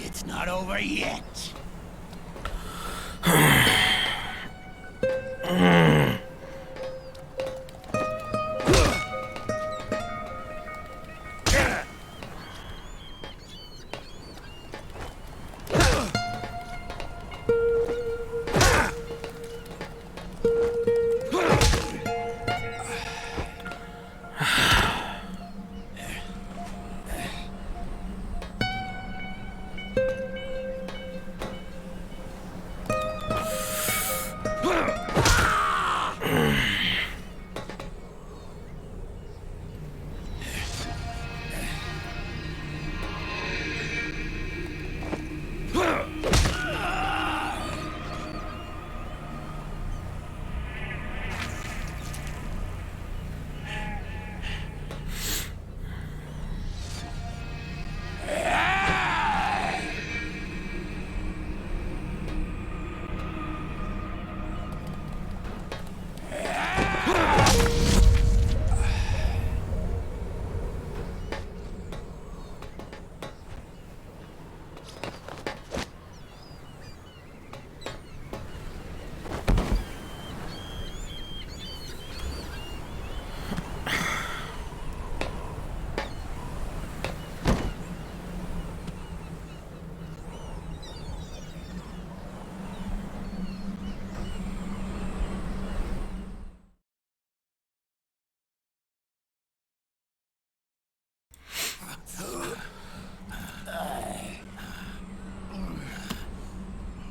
S5: It's not over yet.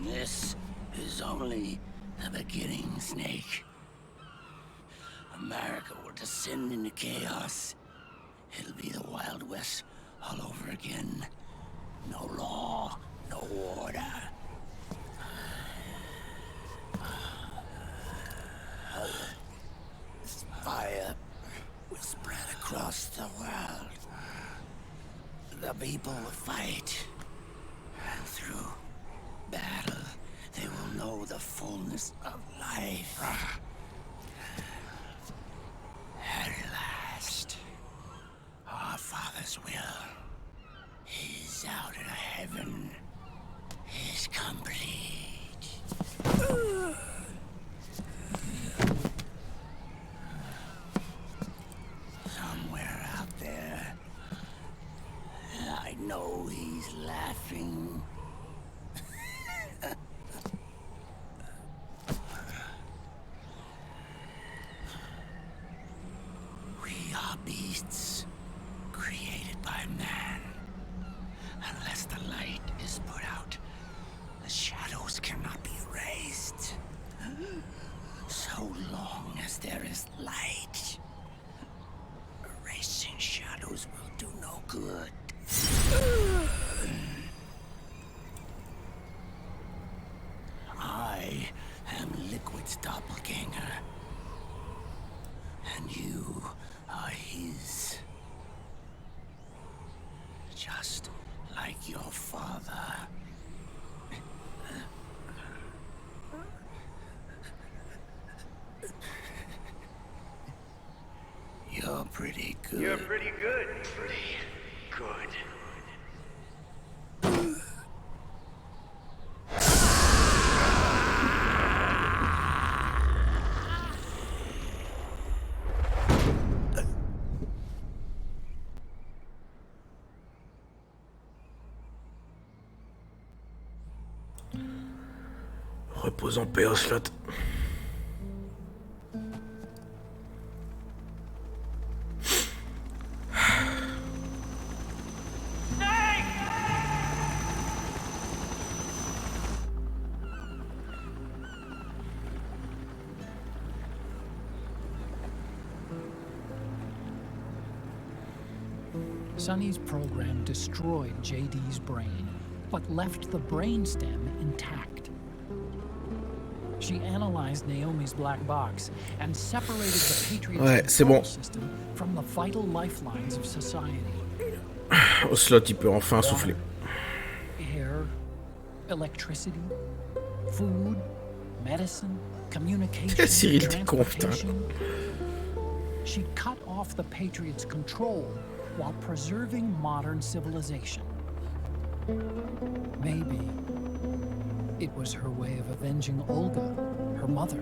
S5: This is only the beginning, Snake. America will descend into chaos. It'll be the Wild West all over again. No law, no order. This fire will spread across the world. The people will fight. And through battle, they will know the fullness of life. At last, our Father's will is out in heaven, is complete. beasts created by man. Unless the light is put out, the shadows cannot be erased. So long as there is light, erasing shadows will do no good. I am Liquid's doppelganger, and you are his. Just like your father. You're pretty good.
S11: You're pretty good. Pretty good.
S1: Repose en paix, Ocelot.
S8: Sonny's program destroyed JD's brain, but left the brainstem intact. She analyzed Naomi's black box and separated the Patriots' control system from the vital lifelines of society.
S1: Ocelot, il peut enfin souffler.
S8: Air, electricity, food, medicine, communication,
S1: Cyril, t'es con, putain.
S8: She cut off the Patriots' control while preserving modern civilization. Maybe it was her way of avenging Olga, her mother.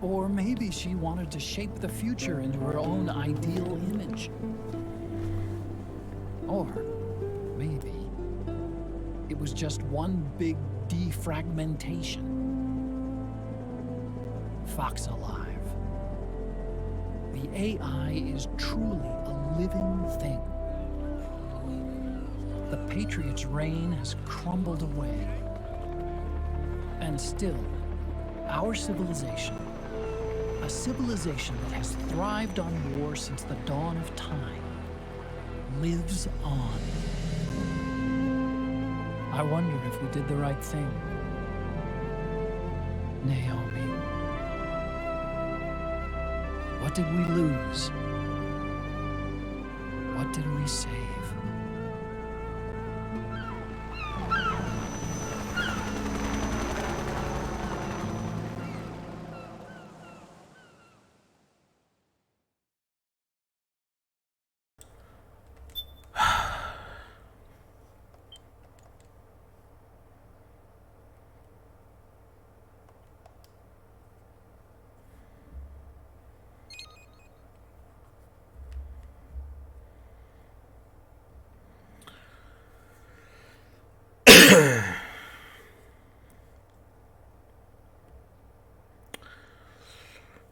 S8: Or maybe she wanted to shape the future into her own ideal image. Or maybe it was just one big defragmentation. Fox alive. The AI is truly a living thing. The Patriots' reign has crumbled away. And still, our civilization, a civilization that has thrived on war since the dawn of time, lives on. I wonder if we did the right thing. Naomi. What did we lose? What did we save?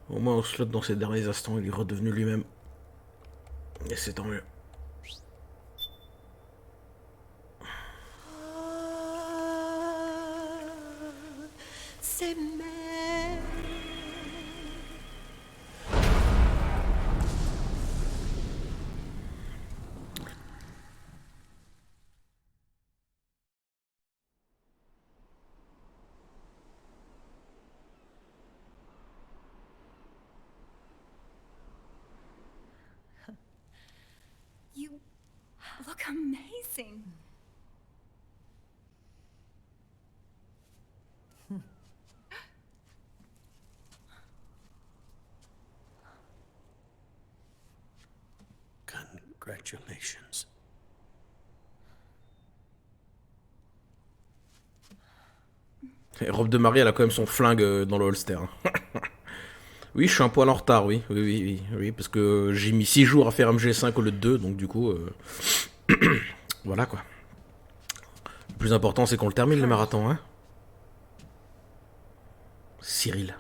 S1: Au moins, Ocelot, dans ses derniers instants, il est redevenu lui-même. Et c'est tant mieux.
S20: C'est mère.
S22: You look amazing.
S12: Congratulations.
S1: Et robe de mariée, elle a quand même son flingue dans le holster. Oui, je suis un poil en retard, oui. Oui, parce que j'ai mis 6 jours à faire MG5 au lieu de 2, donc du coup... voilà, quoi. Le plus important, c'est qu'on le termine, le marathon, hein. Cyril.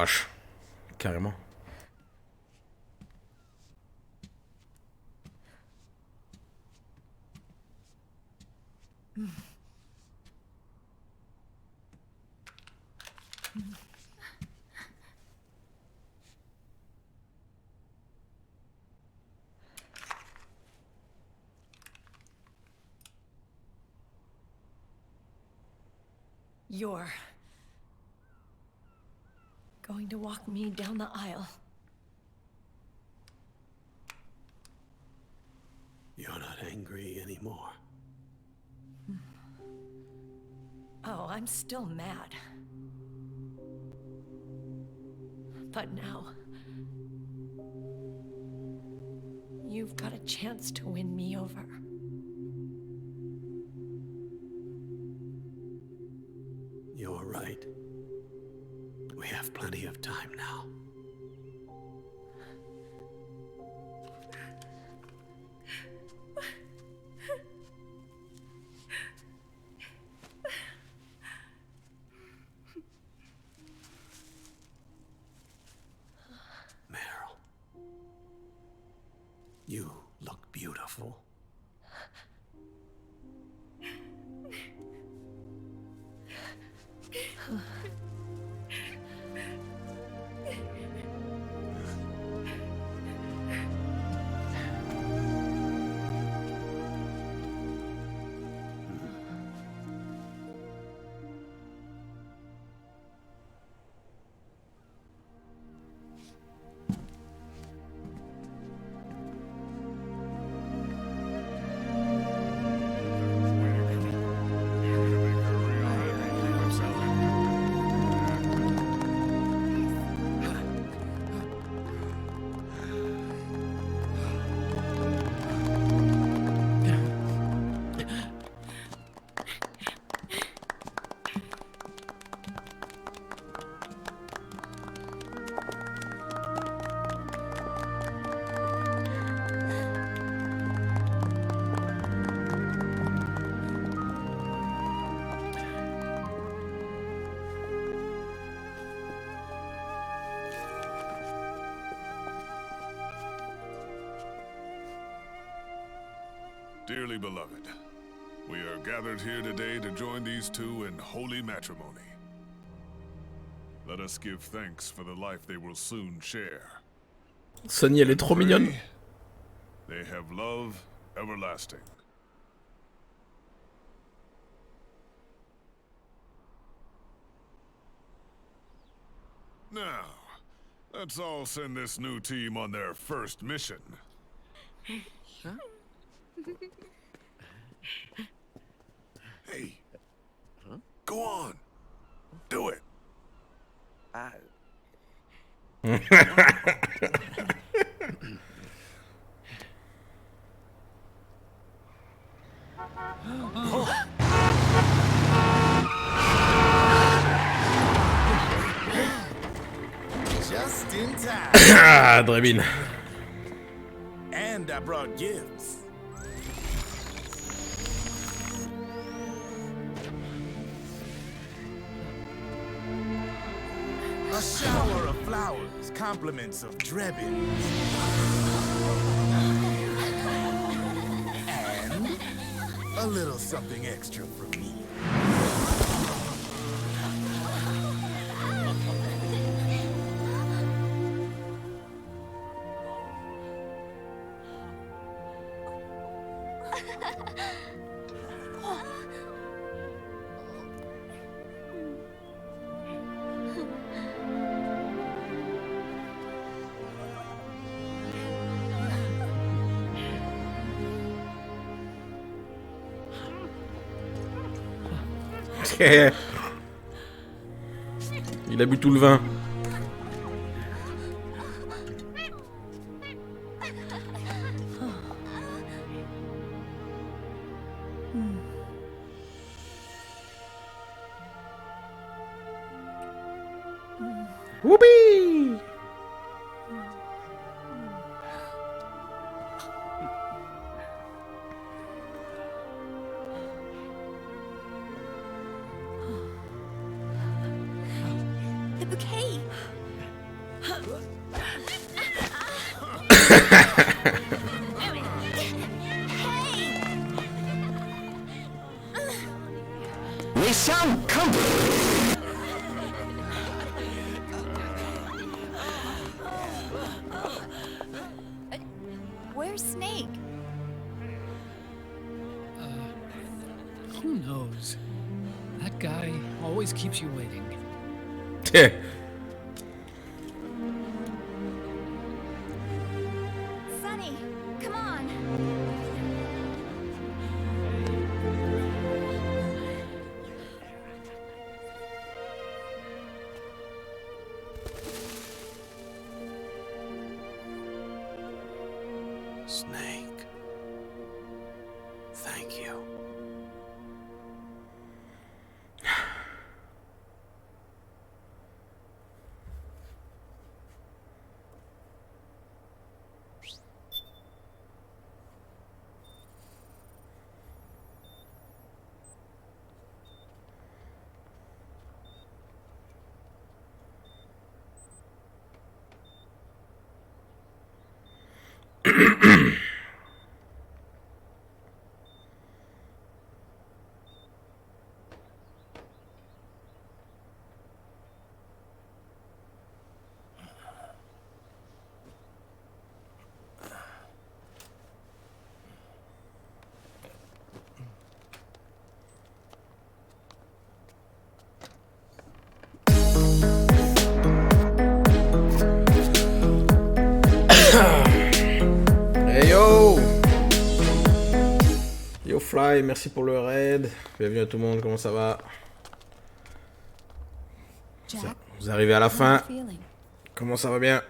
S1: vache. Carrément.
S20: You're going to walk me down the aisle.
S12: You're not angry anymore.
S20: Oh, I'm still mad. But now, you've got a chance to win me over.
S12: You're right. We have plenty of time now. Meryl, you look beautiful.
S6: Dearly beloved, we are gathered here today to join these two in holy matrimony. Let us give thanks for the life they will soon share.
S1: Sunny, elle est trop mignonne.
S6: They have love everlasting. Now, let's all send this new team on their first mission.
S4: Huh?
S6: Hey, go on, do it.
S4: Just in time.
S1: Ah, Drebin.
S4: And I brought gifts. A shower of flowers, compliments of Drebin. And a little something extra from me.
S1: Il a bu tout le vin. Whoopee!
S22: The bouquet!
S11: We sound
S22: Where's Snake?
S8: Who knows? That guy always keeps you waiting.
S22: Sonny, come on.
S4: Snake. Thank you.
S1: Hey yo! Yo Fly, merci pour le raid. Bienvenue à tout le monde, comment ça va?
S17: Jack,
S1: Vous arrivez à la fin.
S17: how are you feeling?
S1: Comment ça va bien?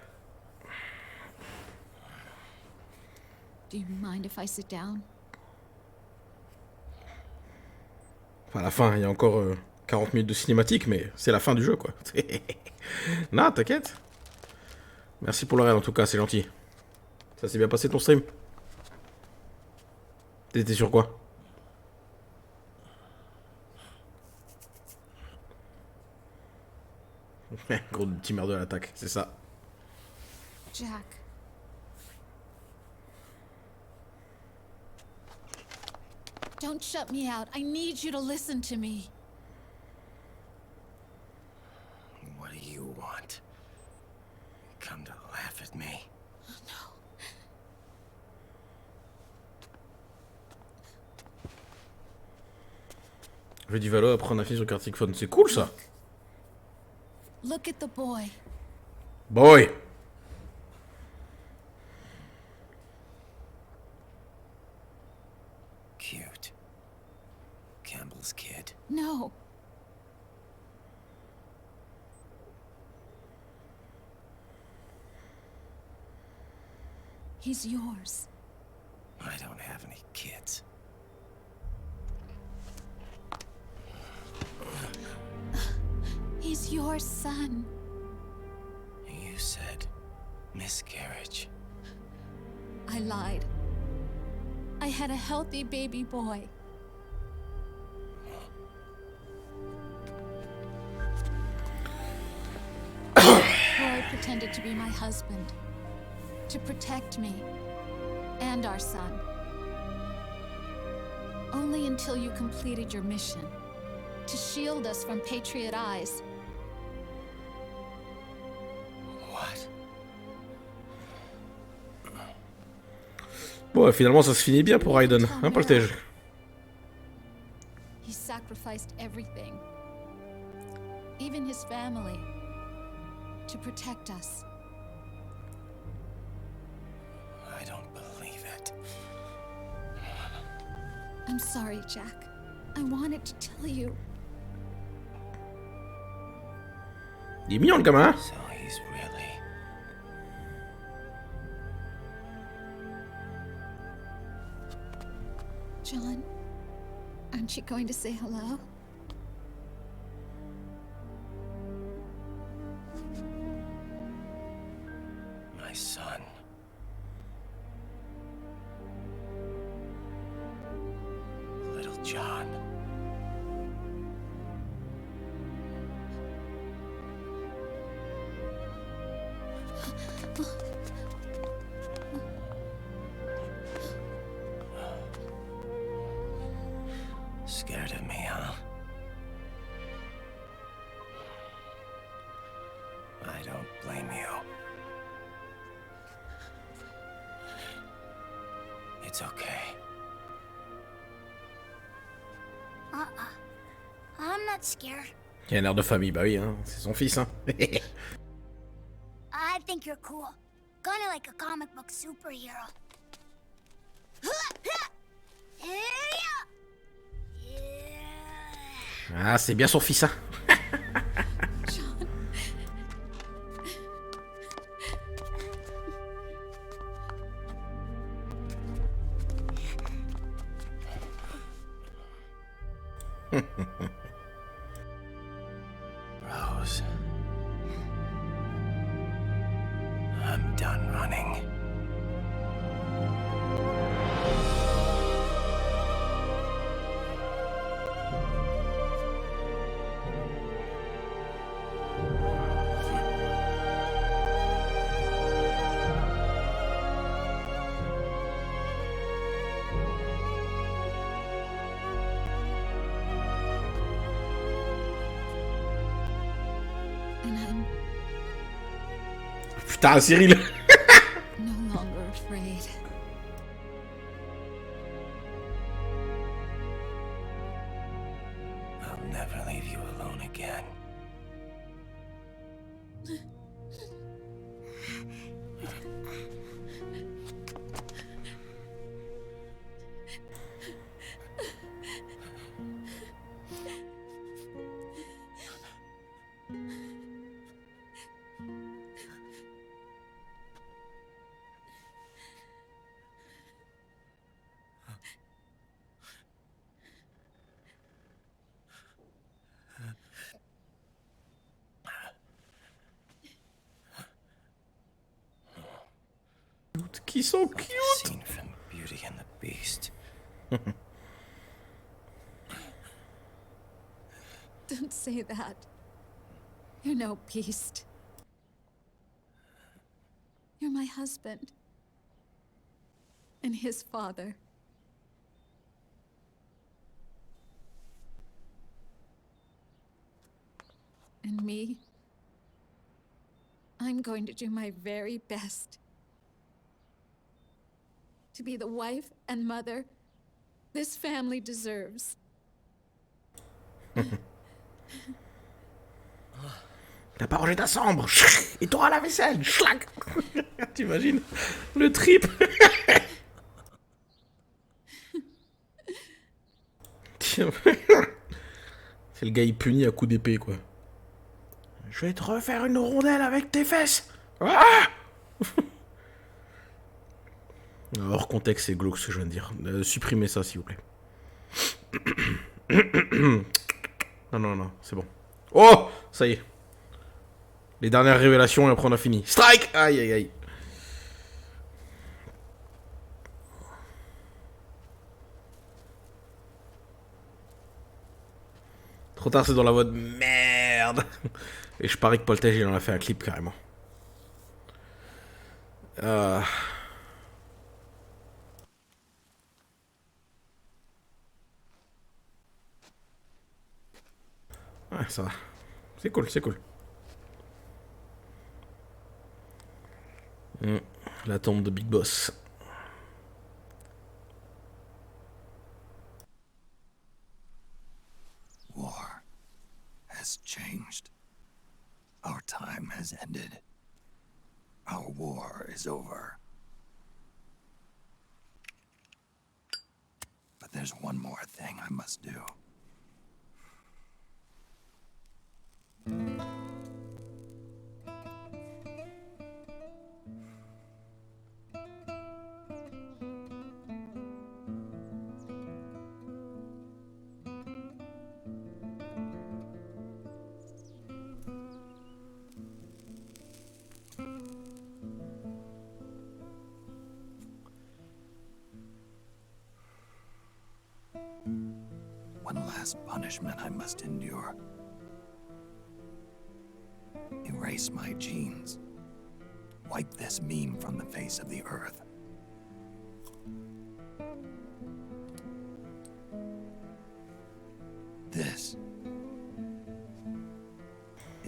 S17: Do you mind if I sit down?
S1: Enfin, à la fin, il y a encore 40 minutes de cinématique, mais c'est la fin du jeu, quoi. Non, t'inquiète. Merci pour le raid, en tout cas, c'est gentil. Ça s'est bien passé ton stream? T'étais sur quoi? Gros petit merde de l'attaque, c'est ça.
S17: Jack. Don't shut me out. I need you to listen to me.
S13: What do you want? Come to laugh at me?
S1: Rediff VOD après un affiche sur Cartic Phone, c'est cool ça.
S17: Look at the boy.
S1: Boy.
S13: Cute. Campbell's kid.
S17: No. He's yours.
S13: I don't have any kids.
S17: He's your son.
S13: You said miscarriage.
S17: I lied. I had a healthy baby boy. Roy pretended to be my husband, to protect me and our son. Only until you completed your mission, to shield us from Patriot eyes.
S13: What?
S1: Bon, finalement, ça se finit bien pour Raiden, hein, Poltej?
S17: He sacrificed everything, even his family, to protect us.
S13: I don't believe it.
S17: I'm sorry, Jack. I wanted to tell you.
S1: Il est mignon le gamin, hein?
S13: So he's really...
S17: John, aren't you going to say hello?
S13: My son. Little John.
S18: Scared of me, huh? I don't blame you. It's okay.
S14: I'm not scared.
S1: Il a l'air de famille, bah oui, hein, c'est son fils, hein.
S14: I think you're cool. Kinda like a comic book superhero.
S1: Ah, c'est bien son fils, hein.
S18: Rose. I'm done running.
S17: And I'm
S1: Putain, Cyril.
S17: no longer afraid.
S18: I'll never leave you alone again.
S1: Qui sont cute.
S18: Scene from Beauty and the Beast.
S17: Don't say that. You're no beast. You're my husband. And his father. And me. I'm going to do my very best to be the wife and mother this family deserves.
S1: T'as pas rangé ta chambre. Et t'auras la vaisselle. Schlac. T'imagines le trip. C'est le gars il punit à coups d'épée quoi. Je vais te refaire une rondelle avec tes fesses. Ah. Hors contexte, c'est glauque ce que je viens de dire. Supprimez ça s'il vous plaît. Non, c'est bon. Oh, ça y est. Les dernières révélations et après on a fini. Strike. Aïe. Trop tard, c'est dans la voie de merde. Et je parie que Poltej il en a fait un clip carrément. Ouais, ça va. C'est cool. La tombe de Big Boss.
S5: War has changed. Our time has ended. Our war is over. But there's one more thing I must do. One last punishment I must endure. Erase my genes. Wipe this meme from the face of the earth.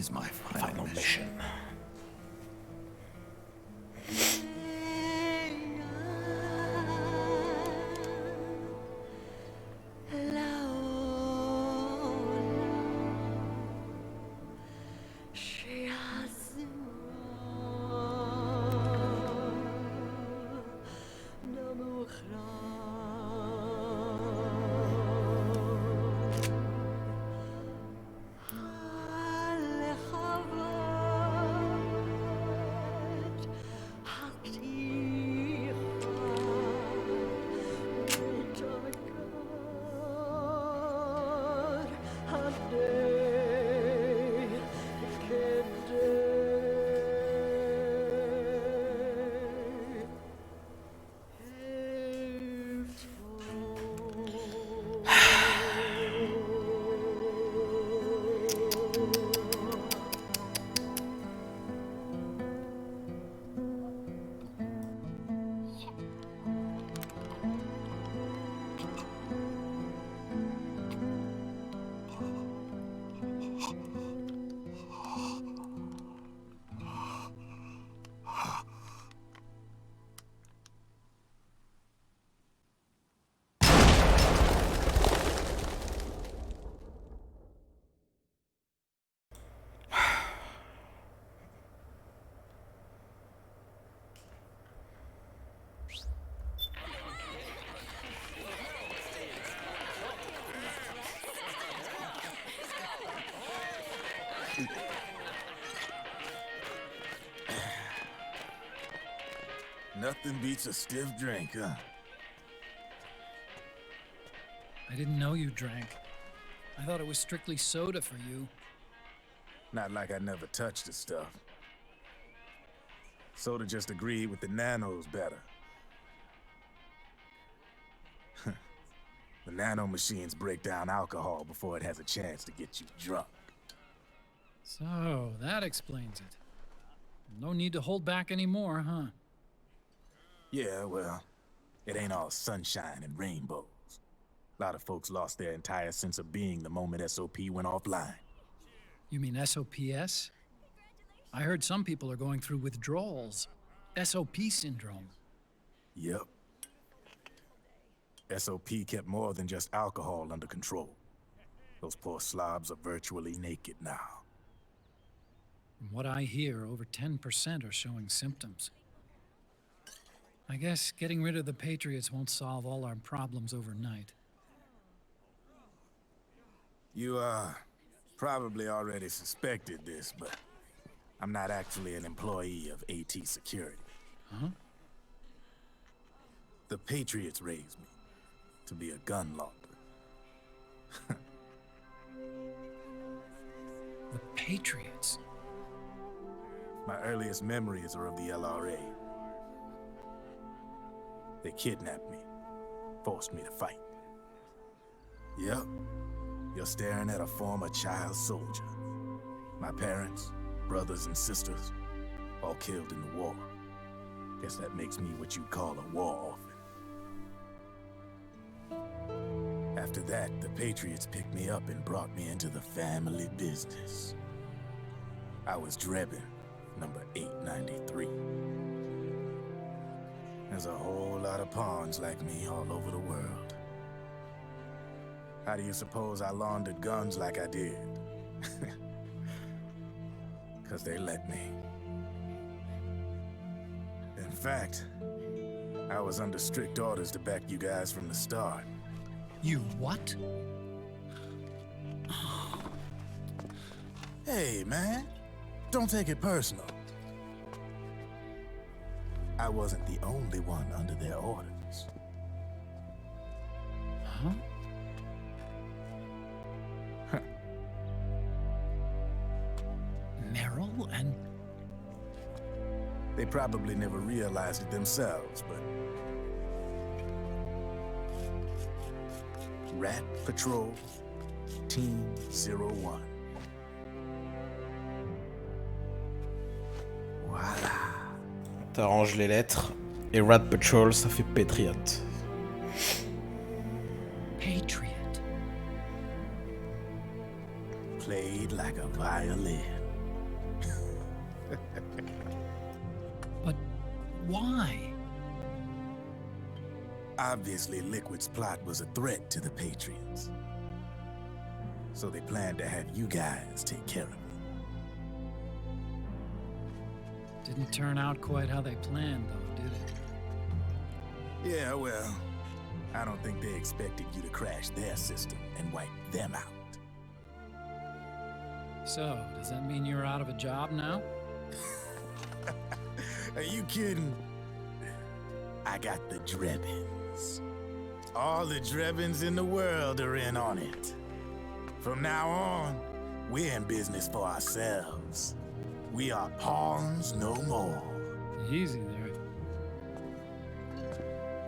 S5: is my final mission.
S4: Nothing beats a stiff drink, huh?
S8: I didn't know you drank. I thought it was strictly soda for you.
S4: Not like I never touched the stuff. Soda just agreed with the nanos better. The nano machines break down alcohol before it has a chance to get you drunk.
S8: So, that explains it. No need to hold back anymore, huh?
S4: Yeah, well, it ain't all sunshine and rainbows. A lot of folks lost their entire sense of being the moment SOP went offline.
S8: You mean SOPS? I heard some people are going through withdrawals. SOP syndrome.
S4: Yep. SOP kept more than just alcohol under control. Those poor slobs are virtually naked now.
S8: From what I hear, over 10% are showing symptoms. I guess getting rid of the Patriots won't solve all our problems overnight.
S4: You, probably already suspected this, but I'm not actually an employee of AT Security.
S8: Huh?
S4: The Patriots raised me to be a gun launder.
S8: The Patriots?
S4: My earliest memories are of the LRA. They kidnapped me, forced me to fight. Yep, you're staring at a former child soldier. My parents, brothers and sisters, all killed in the war. Guess that makes me what you'd call a war orphan. After that, the Patriots picked me up and brought me into the family business. I was Drebin, number 893. There's a whole lot of pawns like me all over the world. How do you suppose I laundered guns like I did? 'Cause they let me. In fact, I was under strict orders to back you guys from the start.
S8: You what?
S4: Hey, man. Don't take it personal. I wasn't the only one under their orders.
S8: Huh? Merrill and...
S4: They probably never realized it themselves, but... Rat Patrol, Team 01. Voilà.
S1: T'arranges les lettres, et Rat Patrol, ça fait Patriot.
S8: Patriot.
S4: Played like a violin.
S8: But why?
S4: Obviously, Liquid's plot was a threat to the Patriots. So they planned to have you guys take care of it.
S8: Didn't turn out quite how they planned, though, did it?
S4: Yeah, well, I don't think they expected you to crash their system and wipe them out.
S8: So, does that mean you're out of a job now?
S4: Are you kidding? I got the Drebbins. All the Drebbins in the world are in on it. From now on, we're in business for ourselves. We are pawns no more.
S8: Easy there.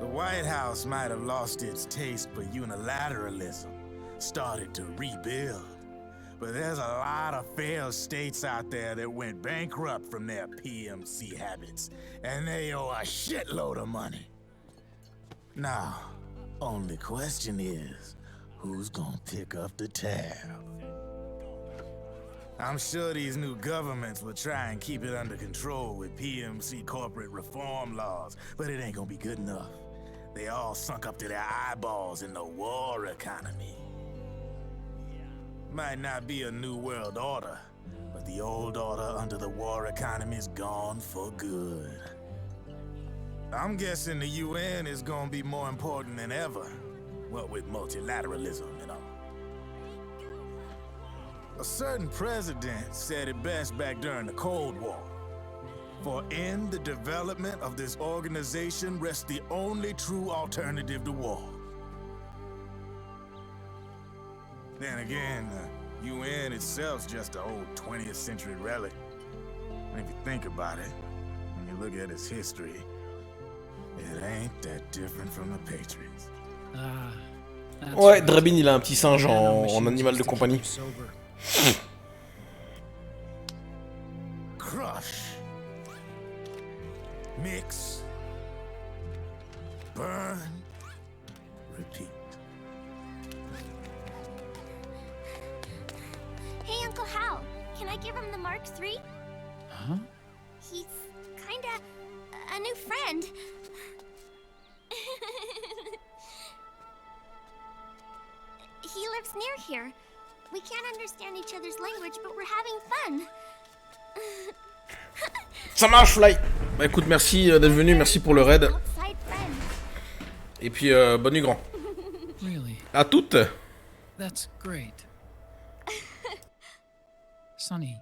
S4: The White House might have lost its taste for unilateralism, started to rebuild. But there's a lot of failed states out there that went bankrupt from their PMC habits, and they owe a shitload of money. Now, only question is, who's gonna pick up the tab? I'm sure these new governments will try and keep it under control with PMC corporate reform laws, but it ain't gonna be good enough. They all sunk up to their eyeballs in the war economy. Might not be a new world order, but the old order under the war economy's gone for good. I'm guessing the UN is gonna be more important than ever, what with multilateralism and all. A certain president said it best back during the Cold War. For in the development of this organization rests the only true alternative to war. Then again, the UN itself's just an old 20th century relic. And if you think about it, when you look at its history, it ain't that different from the Patriots.
S1: Ouais, Drabin, il a un petit singe en animal de compagnie.
S4: Crush. Mix. Burn. Repeat.
S14: Hey, Uncle Hal, can I give him the Mark III?
S8: Huh?
S14: He's kinda a new friend. He lives near here. We can't understand each other's language, but we're having fun.
S1: Ça marche, Fly. Bah écoute, merci d'être venu, merci pour le raid. Et puis, bonne nuit, grand.
S8: Really?
S1: À toutes.
S8: That's great. Sonny,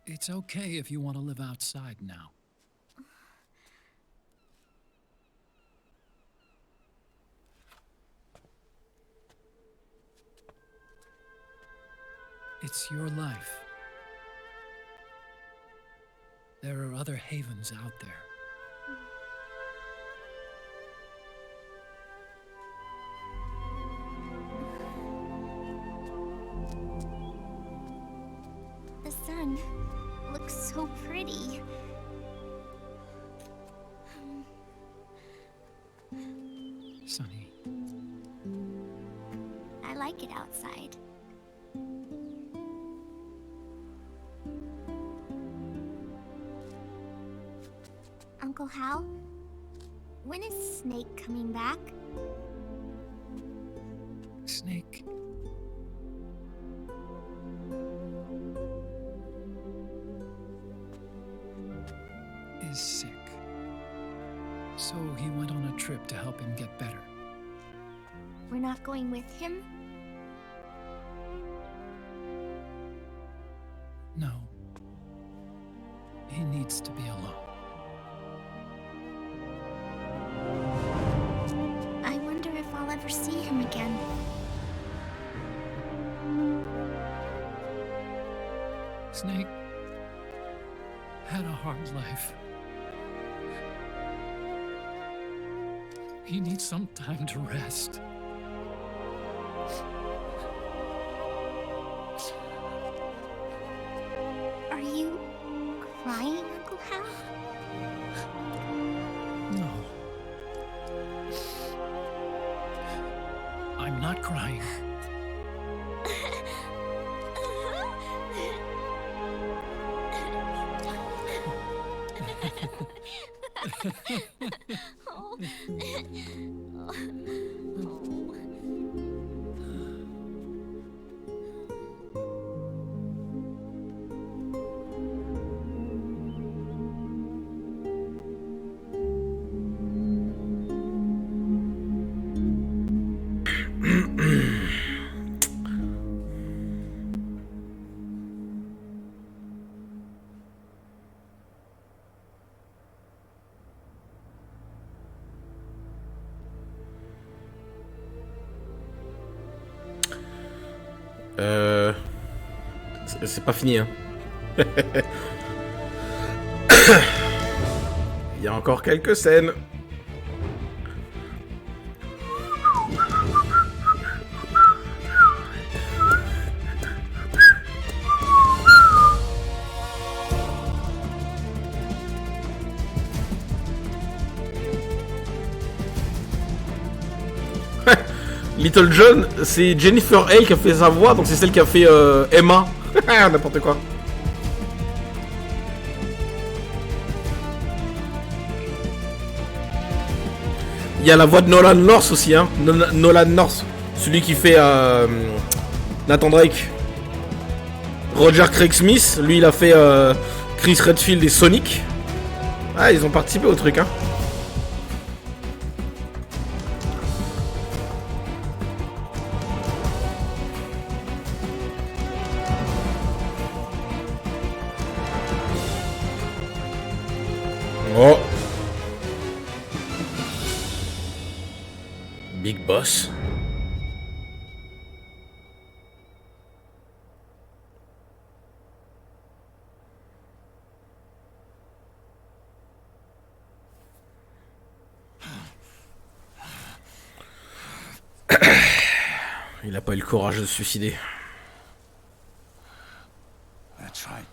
S8: it's okay if you want to live outside now. It's your life. There are other havens out there.
S14: The sun looks so pretty.
S8: Sonny.
S14: I like it outside. Uncle Hal, when is Snake coming back?
S8: Snake. Is sick. So he went on a trip to help him get better.
S14: We're not going with him?
S8: No. He needs to be alone.
S14: I wonder if I'll ever see him again.
S8: Snake had a hard life. He needs some time to rest.
S14: Are you crying, Uncle Hal?
S8: No. I'm not crying.
S14: Oh.
S1: C'est pas fini, hein. Il y a encore quelques scènes. Little John, c'est Jennifer Hale qui a fait sa voix, donc c'est celle qui a fait Emma. N'importe quoi. Il y a la voix de Nolan North aussi, hein. Nolan North, celui qui fait Nathan Drake. Roger Craig Smith, lui il a fait Chris Redfield et Sonic. Ah, ils ont participé au truc, hein. Oh. Big Boss. Il a pas eu le courage de se suicider.
S5: That's right.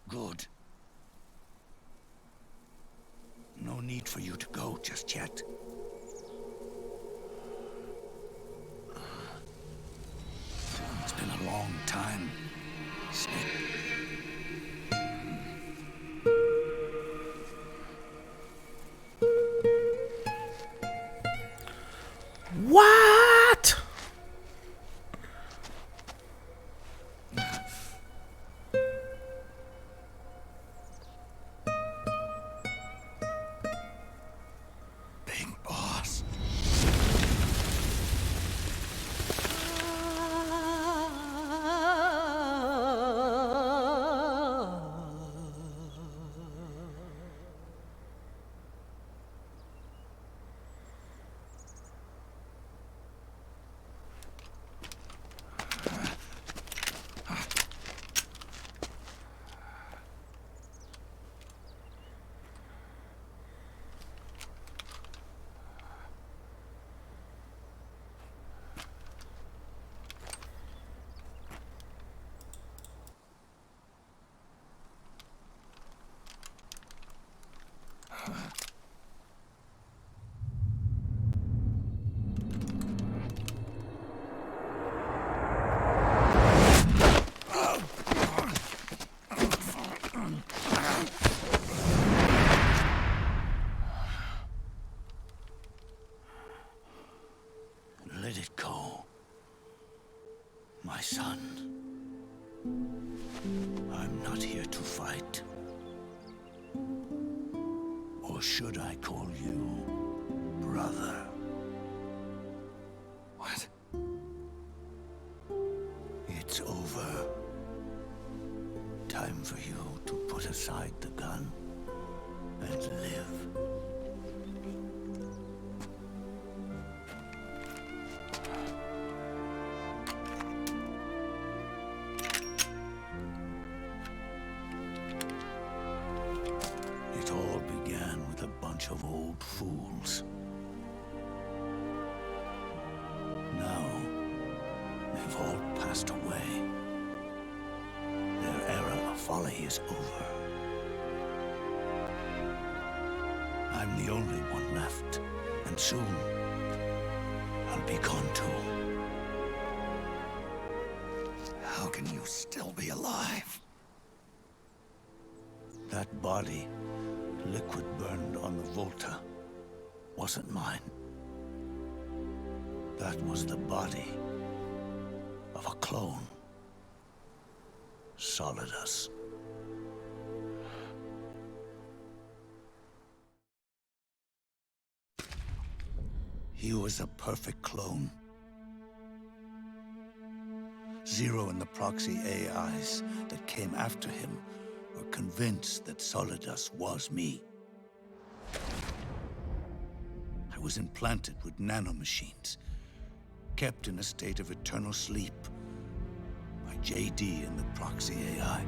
S5: Good. No need for you to go just yet. It's been a long time, Snake.
S1: What?
S5: Big boss. Let it go, my son. I'm not here to fight. Or should I call you brother? What? It's over. Time for you to put aside the gun and live. It all began with a bunch of old fools. Now, they've all passed away. Their era of folly is over. I'm the only one left, and soon I'll be gone too. How can you still be alive? That body liquid burned on the Volta wasn't mine. That was the body of a clone. Solidus. He was a perfect clone. Zero and the proxy AIs that came after him were convinced that Solidus was me. I was implanted with nanomachines, kept in a state of eternal sleep by JD and the proxy AI.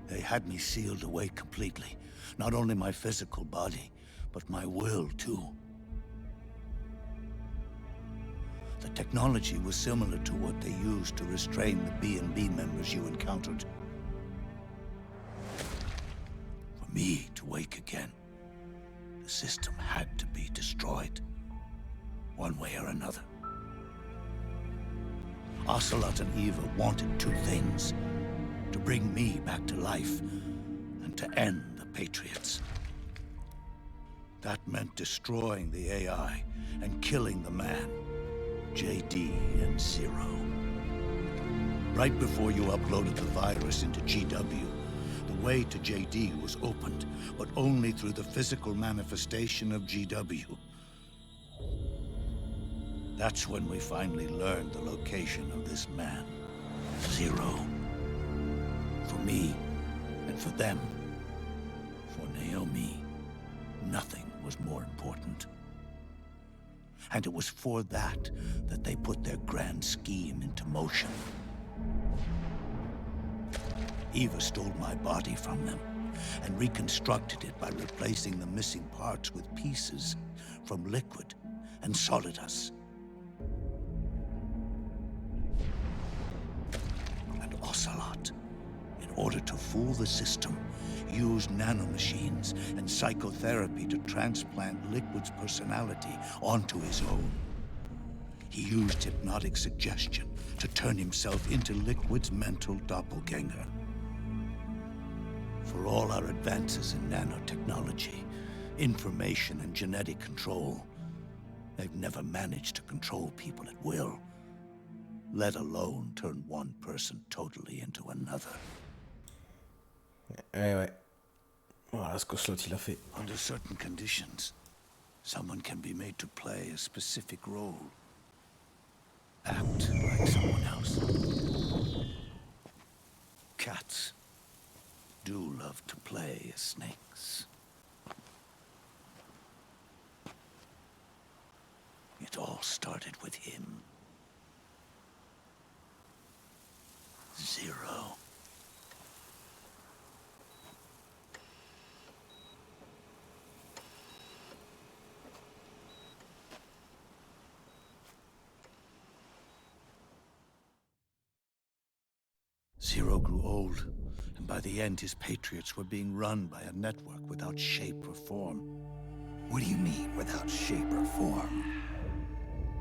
S5: They had me sealed away completely, not only my physical body, but my will too. The technology was similar to what they used to restrain the B&B members you encountered. For me to wake again, the system had to be destroyed, one way or another. Ocelot and Eva wanted two things: to bring me back to life and to end the Patriots. That meant destroying the AI and killing the man, JD and Zero. Right before you uploaded the virus into GW, the way to JD was opened, but only through the physical manifestation of GW. That's when we finally learned the location of this man, Zero. For me, and for them, for Naomi, nothing was more important. And it was for that they put their grand scheme into motion. Eva stole my body from them and reconstructed it by replacing the missing parts with pieces from Liquid and Solidus. And Ocelot, in order to fool the system, used nanomachines and psychotherapy to transplant Liquid's personality onto his own. He used hypnotic suggestion to turn himself into Liquid's mental doppelganger. For all our advances in nanotechnology, information and genetic control, they've never managed to control people at will, let alone turn one person totally into another.
S1: Ouais. Voilà ce que Slot il a fait.
S5: Under certain conditions, someone can be made to play a specific role. Act like someone else. Cats do love to play as snakes. It all started with him. Zero. Zero grew old, and by the end his Patriots were being run by a network without shape or form.
S13: What do you mean, without shape or form?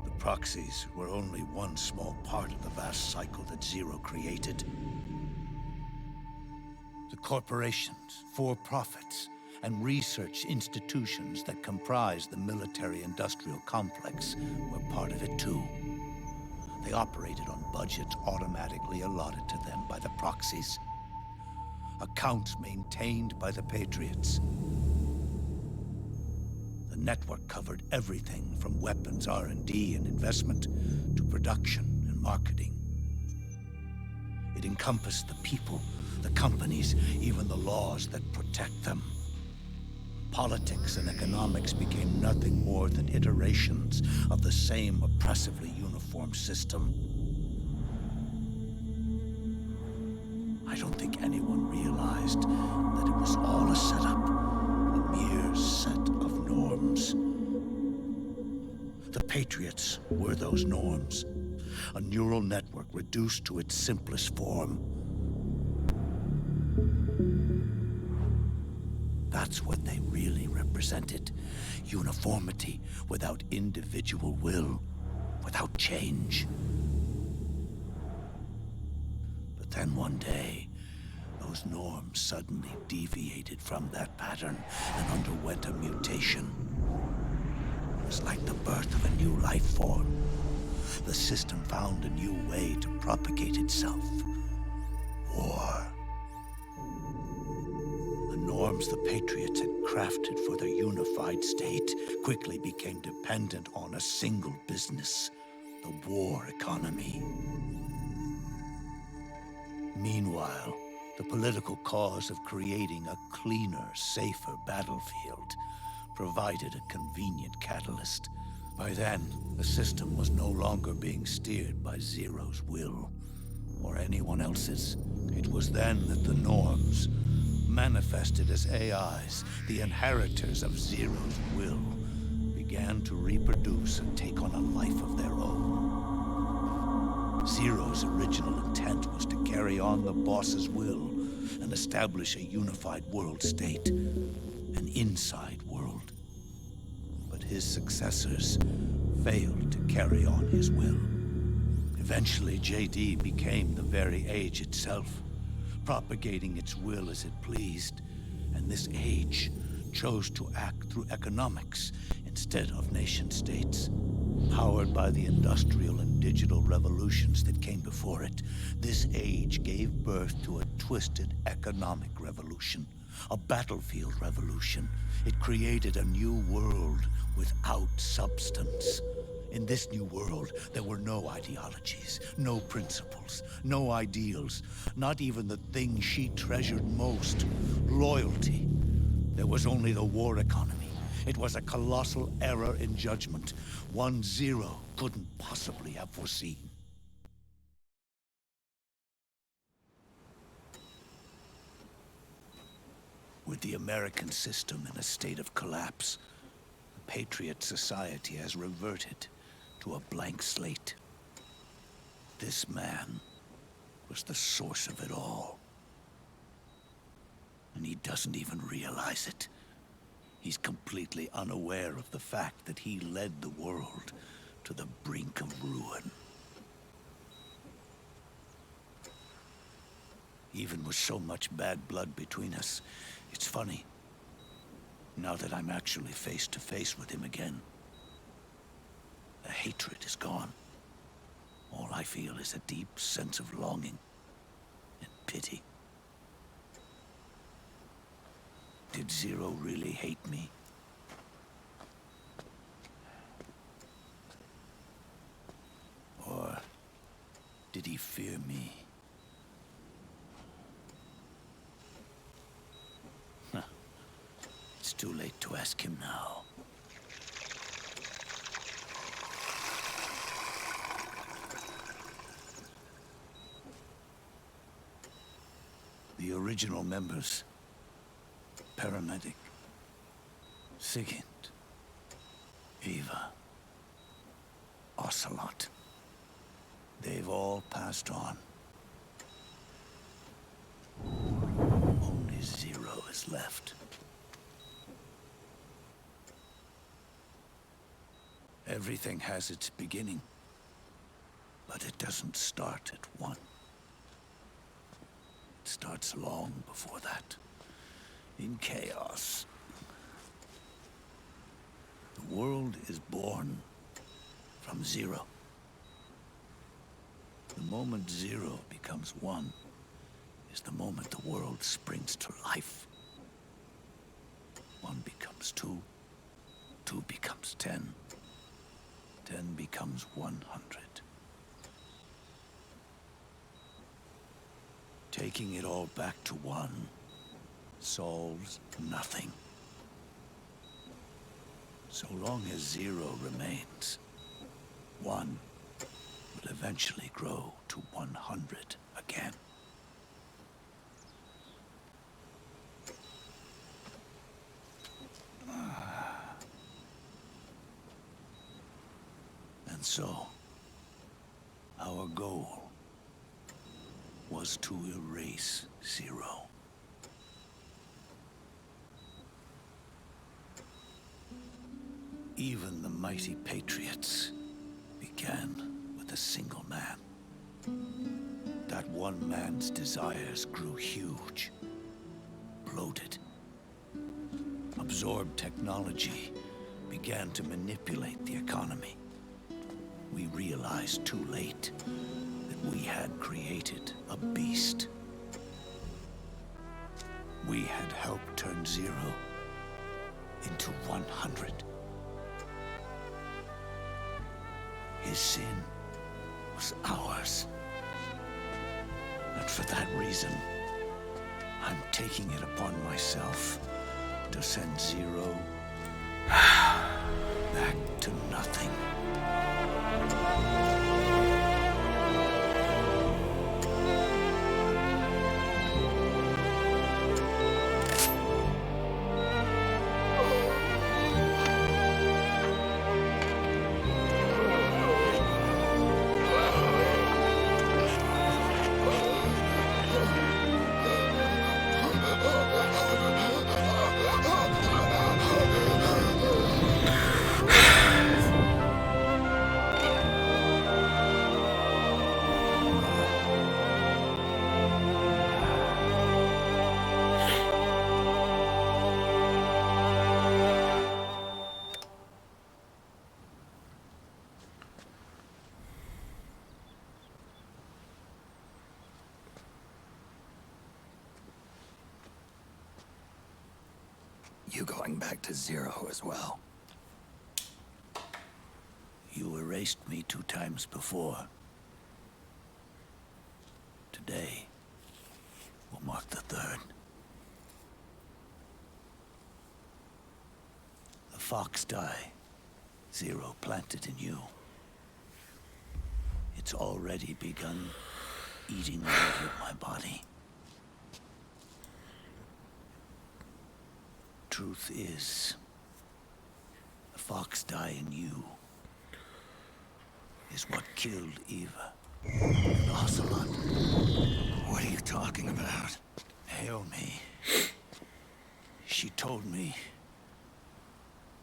S5: The proxies were only one small part of the vast cycle that Zero created. The corporations, for-profits, and research institutions that comprise the military-industrial complex were part of it too. They operated on budgets automatically allotted to them by the proxies. Accounts maintained by the Patriots. The network covered everything from weapons R&D and investment to production and marketing. It encompassed the people, the companies, even the laws that protect them. Politics and economics became nothing more than iterations of the same oppressively uniform system. I don't think anyone realized that it was all a setup, a mere set of norms. The Patriots were those norms, a neural network reduced to its simplest form. That's what they really represented. Uniformity without individual will, without change. But then one day, Those norms suddenly deviated from that pattern and underwent a mutation. It was like the birth of a new life form. The system found a new way to propagate itself. War. The norms the Patriots had crafted for their unified state quickly became dependent on a single business, the war economy. Meanwhile, the political cause of creating a cleaner, safer battlefield provided a convenient catalyst. By then, the system was no longer being steered by Zero's will, or anyone else's. It was then that the norms, manifested as AIs, the inheritors of Zero's will, began to reproduce and take on a life of their own. Zero's original intent was to carry on the boss's will and establish a unified world state, an inside world. But his successors failed to carry on his will. Eventually, JD became the very age itself, propagating its will as it pleased, and this age chose to act through economics instead of nation-states. Powered by the industrial and digital revolutions that came before it, this age gave birth to a twisted economic revolution, a battlefield revolution. It created a new world without substance. In this new world, there were no ideologies, no principles, no ideals, not even the thing she treasured most, loyalty. There was only the war economy. It was a colossal error in judgment, one Zero couldn't possibly have foreseen. With the American system in a state of collapse, the Patriot society has reverted to a blank slate. This man was the source of it all. And he doesn't even realize it. He's completely unaware of the fact that he led the world to the brink of ruin. Even with so much bad blood between us, it's funny. Now that I'm actually face to face with him again, the hatred is gone. All I feel is a deep sense of longing and pity. Did Zero really hate me? Or did he fear me? Huh. It's too late to ask him now. The original members, Paramedic, Sigint, Eva, Ocelot. They've all passed on. Only Zero is left. Everything has its beginning, but it doesn't start at one. It starts long before that. In chaos. The world is born from Zero. The moment Zero becomes one is the moment the world springs to life. 1 becomes 2, 2 becomes 10, 10 becomes 100. Taking it all back to 1 solves nothing. So long as Zero remains, 1 will eventually grow to 100 again. And so, our goal was to erase Zero. Even the mighty Patriots began with a single man. That one man's desires grew huge, bloated, absorbed technology, began to manipulate the economy. We realized too late that we had created a beast. We had helped turn 0 into 100. His sin was ours. And for that reason, I'm taking it upon myself to send 0 back to nothing.
S13: You going back to 0 as well?
S5: You erased me 2 times before. Today will mark the 3rd. The fox die 0 planted in you. It's already begun eating away at my body. Truth is, the fox die in you is what killed Eva and Ocelot.
S13: What are you talking about?
S5: Naomi. She told me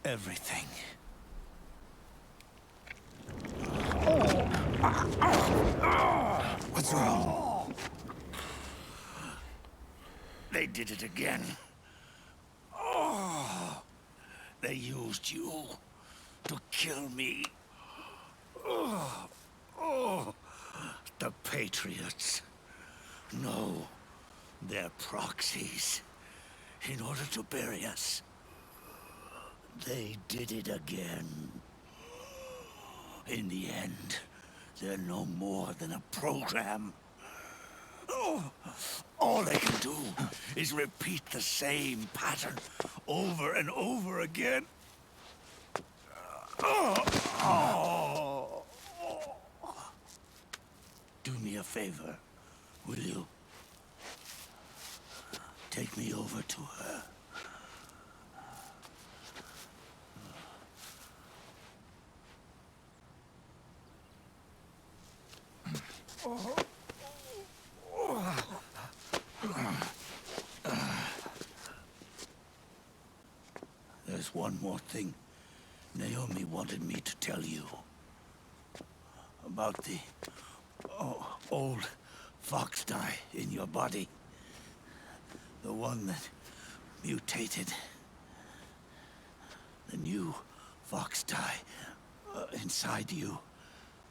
S5: everything.
S13: What's wrong?
S5: They did it again. They used you to kill me. The Patriots. No, they're proxies. In order to bury us. They did it again. In the end, they're no more than a program. All they can do is repeat the same pattern over and over again. Do me a favor, will you? Take me over to her. There's one more thing Naomi wanted me to tell you. About the old fox die in your body. The one that mutated. The new fox die inside you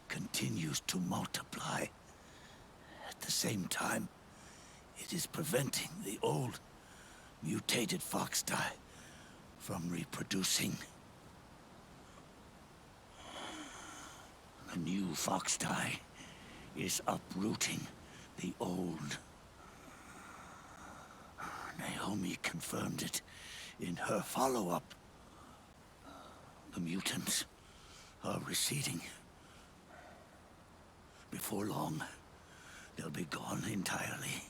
S5: continues to multiply. At the same time, it is preventing the old mutated fox die from reproducing. The new fox die is uprooting the old. Naomi confirmed it in her follow-up. The mutants are receding. Before long, they'll be gone entirely.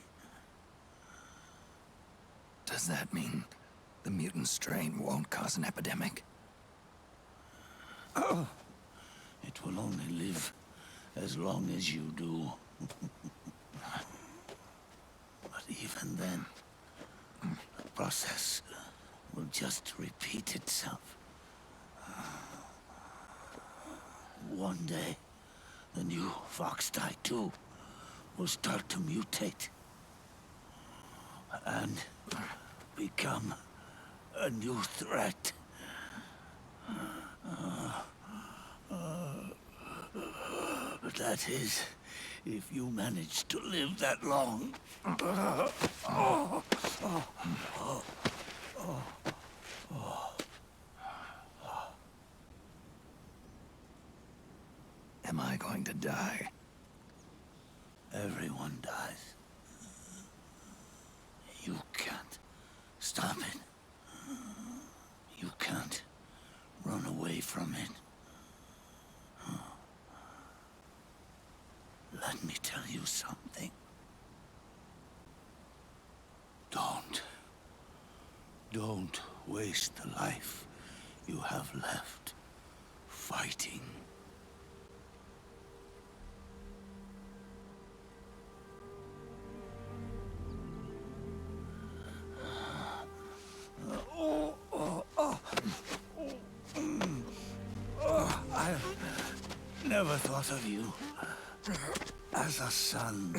S13: Does that mean the mutant strain won't cause an epidemic?
S5: Oh, it will only live as long as you do. But even then, the process will just repeat itself. One day, the new fox die too will start to mutate and become a new threat. That is, if you manage to live that long. Am I going to die? Everyone dies. You can't stop it. You can't run away from it. Let me tell you something. Don't waste the life you have left fighting. I never thought of you as a son.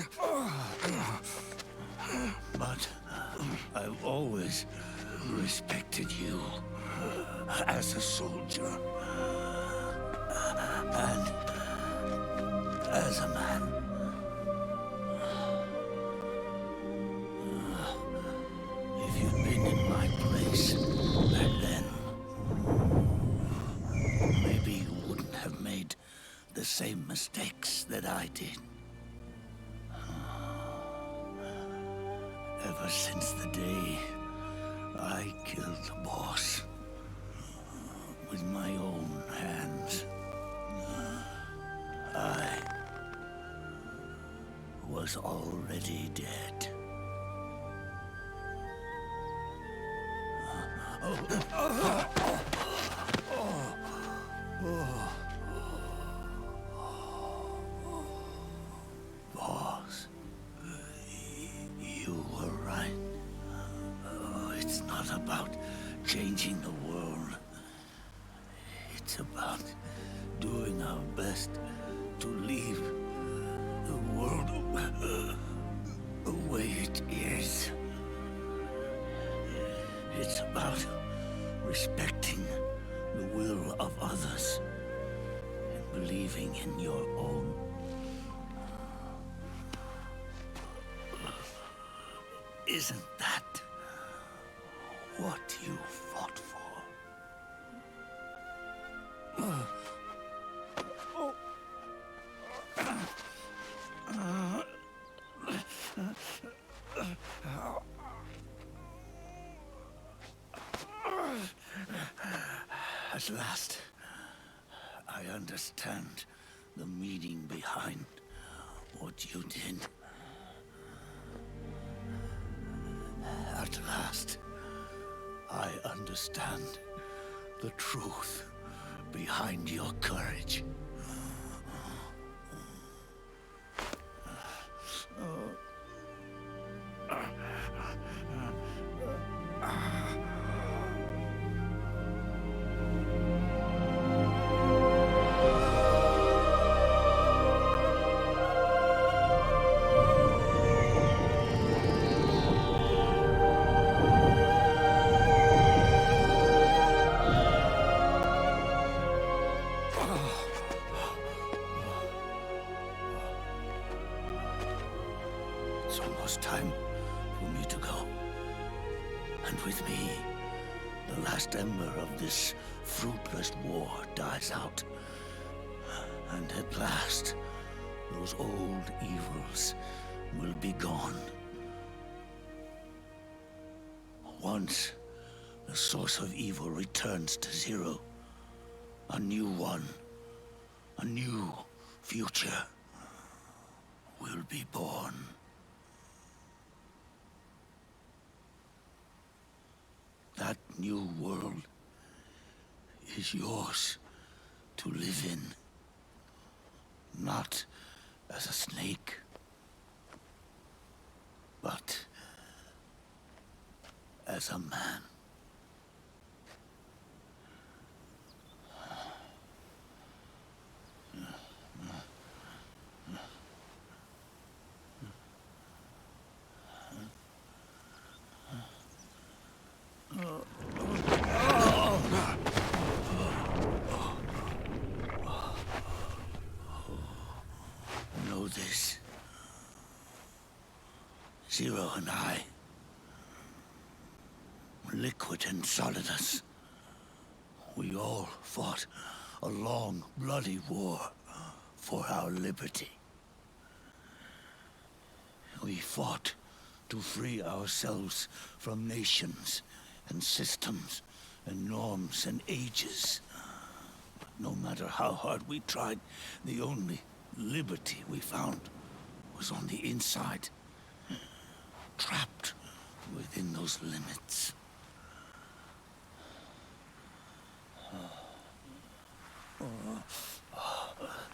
S5: But I've always respected you as a soldier and as a man. If you'd been in my place back then, maybe you wouldn't have made the same mistakes that I did. Ever since the day I killed the boss with my own hands, I was already dead. Boss, you were right. It's not about changing the world. It's about doing our best to leave the world the way it is. It's about respecting the will of others and believing in your own. Isn't that what you fought for? At last, I understand the meaning behind what you did. At last, I understand the truth behind your courage. It's almost time for me to go. And with me, the last ember of this fruitless war dies out. And at last, those old evils will be gone. Once the source of evil returns to zero, a new one, a new future will be born. That new world is yours to live in, not as a snake, but as a man. this. Zero and I. Liquid and Solidus. We all fought a long, bloody war for our liberty. We fought to free ourselves from nations and systems and norms and ages. But no matter how hard we tried, the only liberty we found was on the inside, trapped within those limits.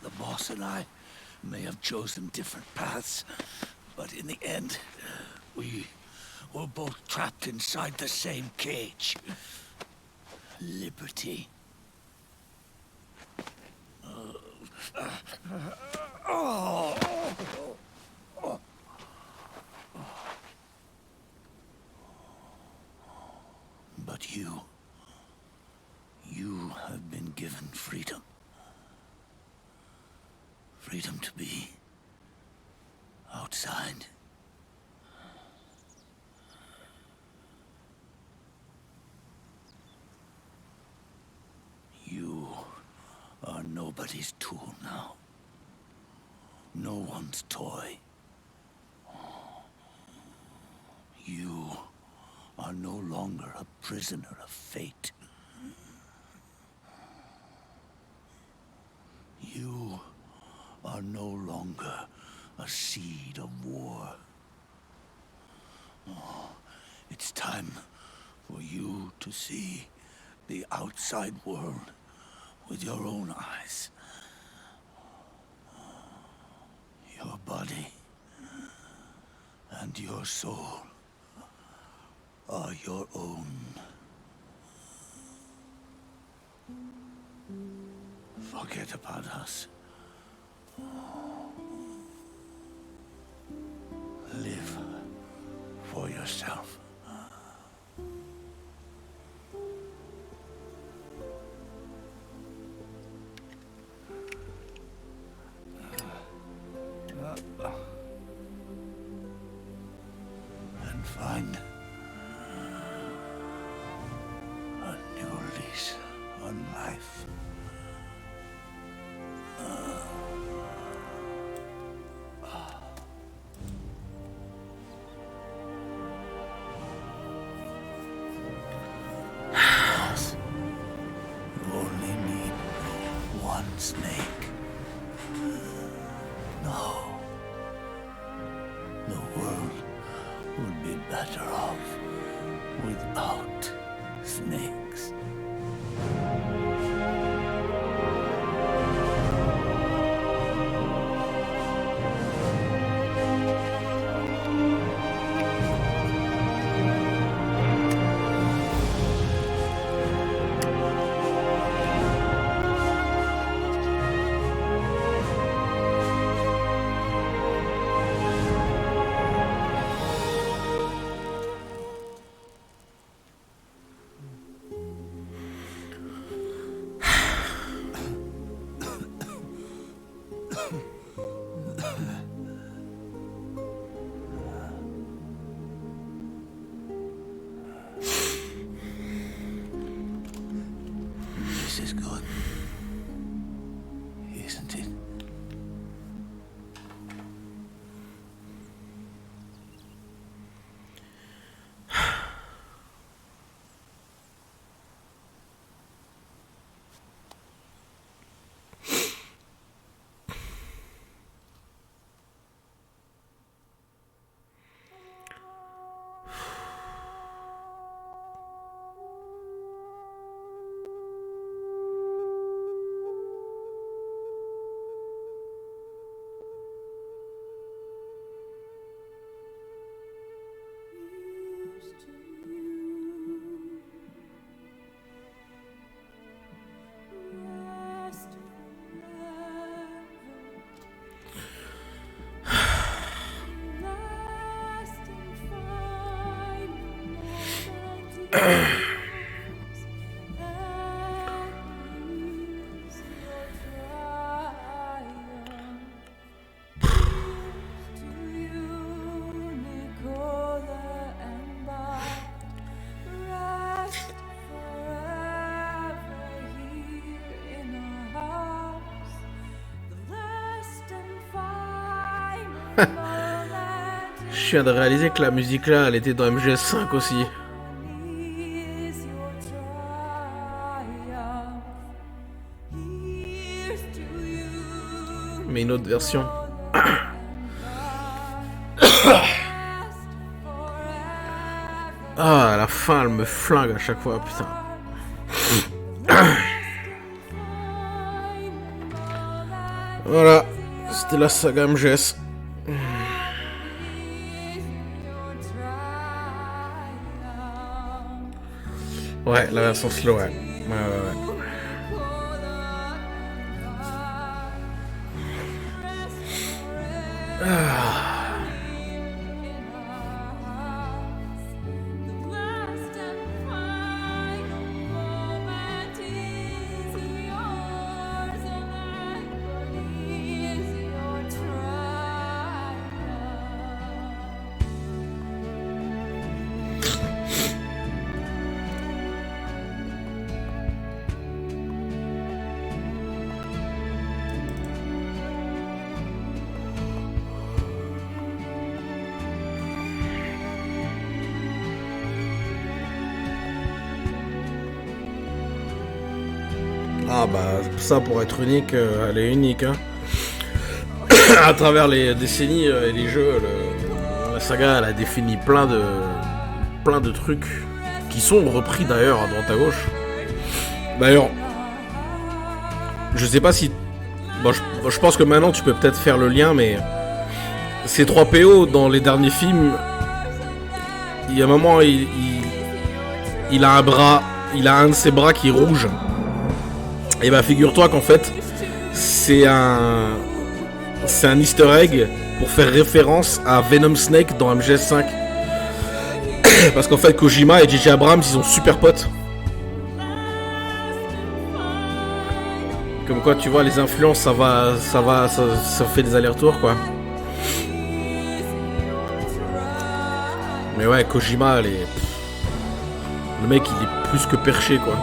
S5: The boss and I may have chosen different paths, but in the end, we were both trapped inside the same cage. Liberty. But you have been given freedom. Freedom to be outside. You are nobody's tool now. No one's toy. You are no longer a prisoner of fate. You are no longer a seed of war. It's time for you to see the outside world with your own eyes. Your body and your soul are your own. Forget about us. Live for yourself. And find a new lease on life. You only need one snake. No. The world would be better off without snakes. This is good, isn't it?
S1: je viens de réaliser que la musique là, elle était dans MGS5 aussi. Mais une autre version. Ah, à la fin, elle me flingue à chaque fois, putain. Voilà, c'était la saga MGS. Ouais, la version slow, ouais. Ouais. Ah. Ah bah ça pour être unique, elle est unique hein. À travers les décennies et les jeux, la saga elle a défini plein de trucs qui sont repris d'ailleurs à droite à gauche. D'ailleurs, je sais pas si... Bon, je pense que maintenant tu peux peut-être faire le lien, mais ces 3 PO dans les derniers films, il y a un moment il a un bras, il a un de ses bras qui est rouge. Et bah figure-toi qu'en fait c'est un easter egg pour faire référence à Venom Snake dans MGS5. Parce qu'en fait Kojima et J.J. Abrams ils sont super potes. Comme quoi tu vois les influences ça fait des allers-retours quoi. Mais ouais Kojima le mec il est plus que perché quoi.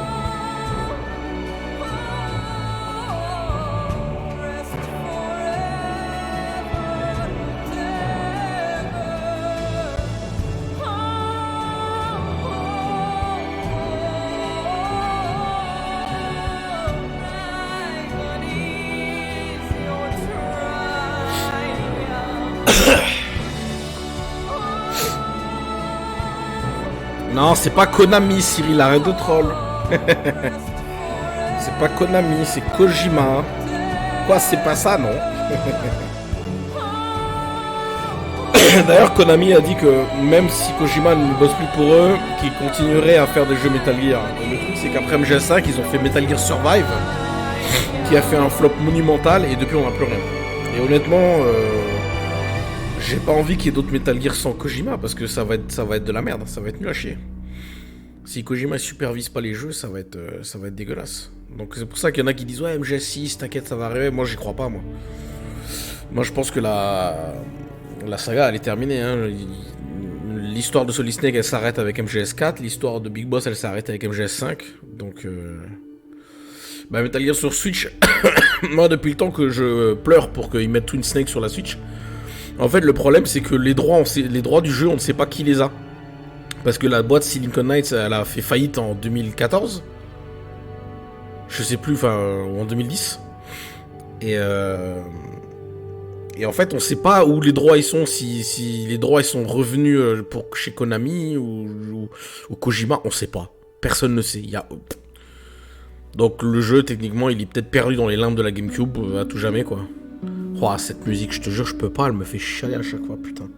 S1: Non, c'est pas Konami, Cyril, arrête de troll. C'est pas Konami, c'est Kojima. Quoi, c'est pas ça, non? D'ailleurs, Konami a dit que même si Kojima ne bosse plus pour eux, qu'il continuerait à faire des jeux Metal Gear. Et le truc, c'est qu'après MGS5, ils ont fait Metal Gear Survive, qui a fait un flop monumental, et depuis, on n'a plus rien. Et honnêtement, j'ai pas envie qu'il y ait d'autres Metal Gear sans Kojima, parce que ça va être de la merde, ça va être nul à chier. Si Kojima supervise pas les jeux, ça va être dégueulasse. Donc c'est pour ça qu'il y en a qui disent ouais MGS6, t'inquiète ça va arriver. Moi j'y crois pas moi. Moi je pense que la saga elle est terminée hein. L'histoire de Solid Snake elle s'arrête avec MGS4, l'histoire de Big Boss elle s'arrête avec MGS5. Donc bah Metal Gear sur Switch, moi depuis le temps que je pleure pour qu'ils mettent Twin Snake sur la Switch. En fait le problème c'est que les droits du jeu on ne sait pas qui les a. Parce que la boîte Silicon Knights, elle a fait faillite en 2014. Je sais plus, enfin, en 2010. Et en fait, on sait pas où les droits ils sont, si les droits ils sont revenus chez Konami ou Kojima, on sait pas. Personne ne sait. Donc le jeu, techniquement, il est peut-être perdu dans les limbes de la GameCube à tout jamais, quoi. Oh, cette musique, je te jure, je peux pas, elle me fait chialer à chaque fois, putain.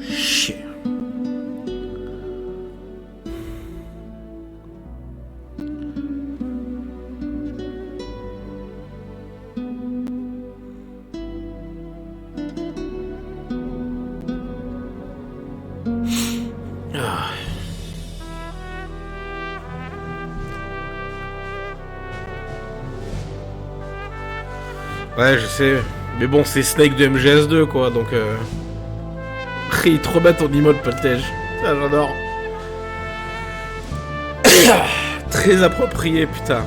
S1: Chier. Ouais, je sais. Mais bon, c'est Snake de MGS2, quoi, donc... Ils te remettent en emote, Peltège. Ça, j'adore. Très approprié, putain.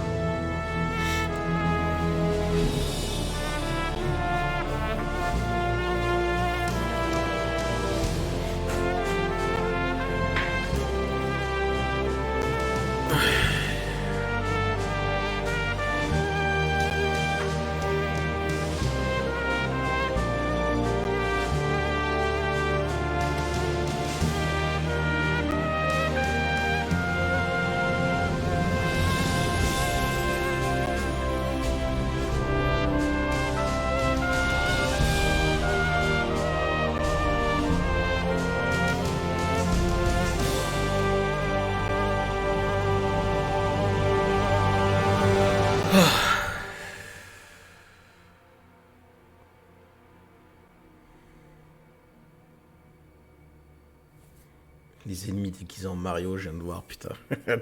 S1: Les ennemis déguisés en Mario, je viens de voir, putain.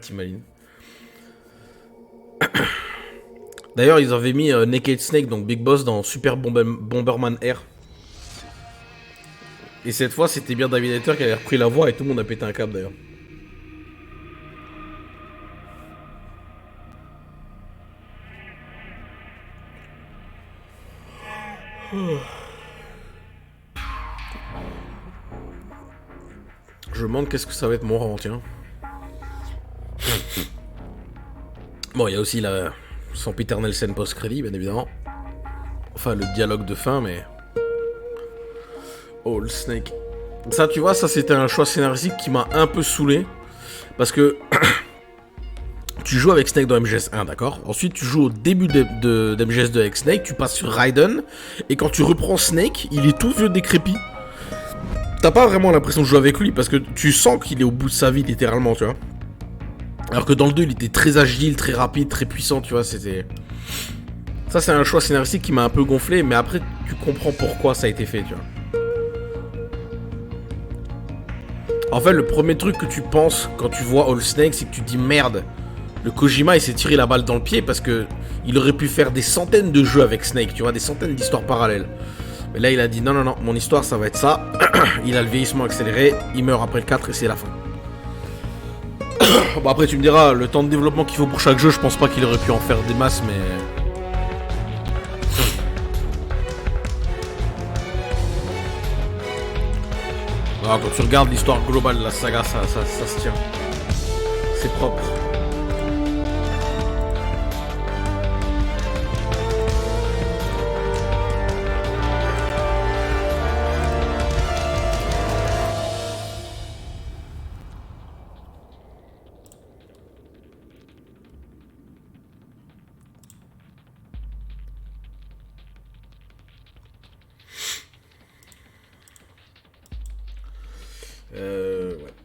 S1: T'imagines? D'ailleurs, ils avaient mis Naked Snake, donc Big Boss, dans Super Bomberman R. Et cette fois, c'était bien David Hayter qui avait repris la voix et tout le monde a pété un câble d'ailleurs. Je me demande qu'est-ce que ça va être mon rang, tiens. Bon, il y a aussi la sempiternelle scène post-crédit, bien évidemment. Enfin, le dialogue de fin, mais... Oh, le Snake. Ça, tu vois, ça c'était un choix scénaristique qui m'a un peu saoulé. Parce que... tu joues avec Snake dans MGS1, d'accord? Ensuite, tu joues au début de MGS2 avec Snake, tu passes sur Raiden, et quand tu reprends Snake, il est tout vieux décrépit. T'as pas vraiment l'impression de jouer avec lui, parce que tu sens qu'il est au bout de sa vie, littéralement, tu vois. Alors que dans le 2, il était très agile, très rapide, très puissant, tu vois, c'était... Ça, c'est un choix scénaristique qui m'a un peu gonflé, mais après, tu comprends pourquoi ça a été fait, tu vois. En fait, le premier truc que tu penses quand tu vois All Snake, c'est que tu te dis merde, le Kojima il s'est tiré la balle dans le pied parce que il aurait pu faire des centaines de jeux avec Snake, tu vois, des centaines d'histoires parallèles. Mais là, il a dit non, non, non, mon histoire ça va être ça. Il a le vieillissement accéléré, il meurt après le 4 et c'est la fin. Bon, après, tu me diras, le temps de développement qu'il faut pour chaque jeu, je pense pas qu'il aurait pu en faire des masses, mais. Ah, quand tu regardes l'histoire globale de la saga, ça se tient. C'est propre.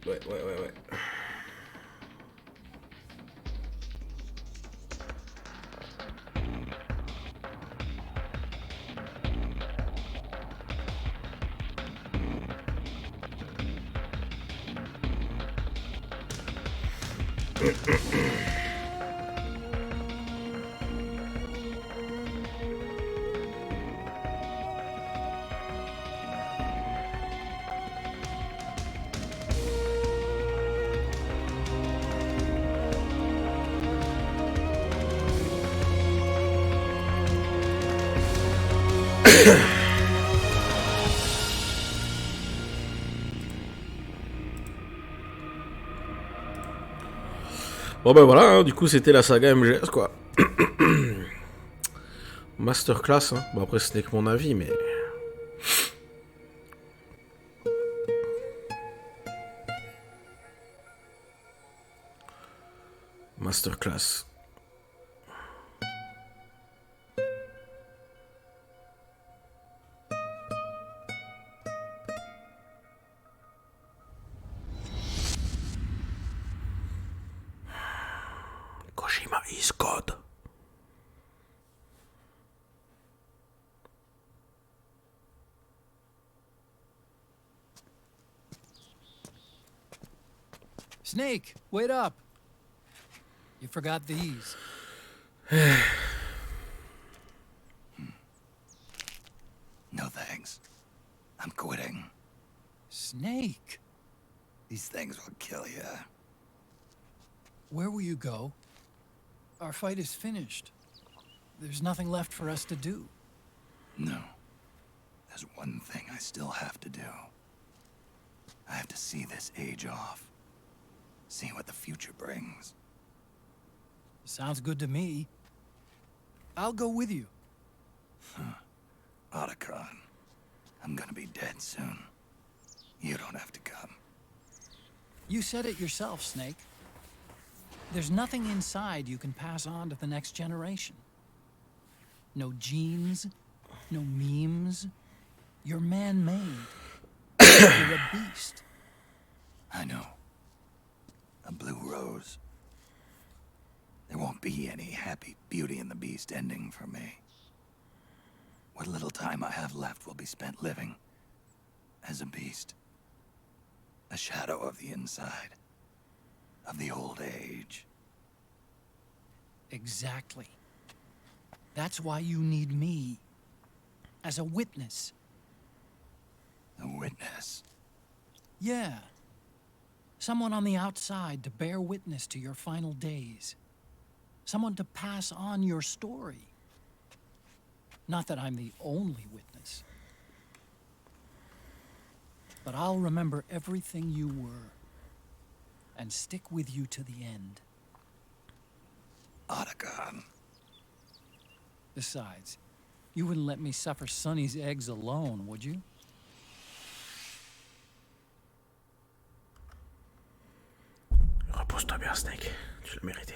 S1: Ouais. Bon ben voilà, hein, du coup c'était la saga MGS quoi. Masterclass, hein. Bon après ce n'est que mon avis mais... Masterclass. Kojima is God.
S8: Snake, wait up. You forgot these.
S5: No thanks. I'm quitting.
S8: Snake,
S5: These things will kill you.
S8: where will you go? Our fight is finished. There's nothing left for us to do.
S5: No. There's one thing I still have to do. I have to see this age off. See what the future brings.
S8: Sounds good to me. I'll go with you.
S5: Otacon, I'm gonna be dead soon. You don't have to come.
S8: You said it yourself, Snake. There's nothing inside you can pass on to the next generation. No genes, no memes. You're man-made. You're a beast.
S5: I know. A blue rose. There won't be any happy Beauty and the Beast ending for me. What little time I have left will be spent living as a beast. A shadow of the inside, of the old age.
S8: Exactly. That's why you need me. As a witness.
S5: A witness?
S8: Yeah. Someone on the outside to bear witness to your final days. Someone to pass on your story. Not that I'm the only witness. But I'll remember everything you were. And stick with you to the end.
S5: Otacon.
S8: Besides, you wouldn't let me suffer Sonny's eggs alone, would you?
S1: Repose-toi bien, Snake. Tu l'as mérité.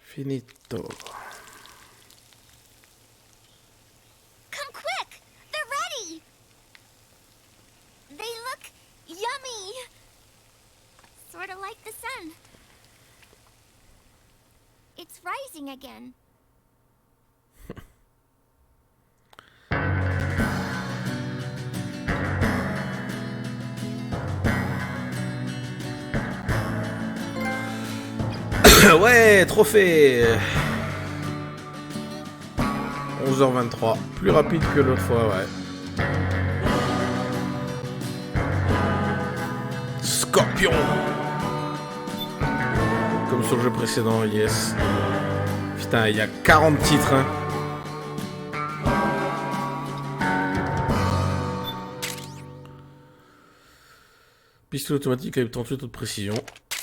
S1: Finito.
S14: Come quick! They're ready! They look yummy! Sort of like the sun. It's rising again.
S1: Ouais, trophée. 11h23, plus rapide que l'autre fois, ouais. Scorpion. Comme sur le jeu précédent, yes. Putain, il y a 40 titres, hein. Pistolet automatique avec 38 taux de précision.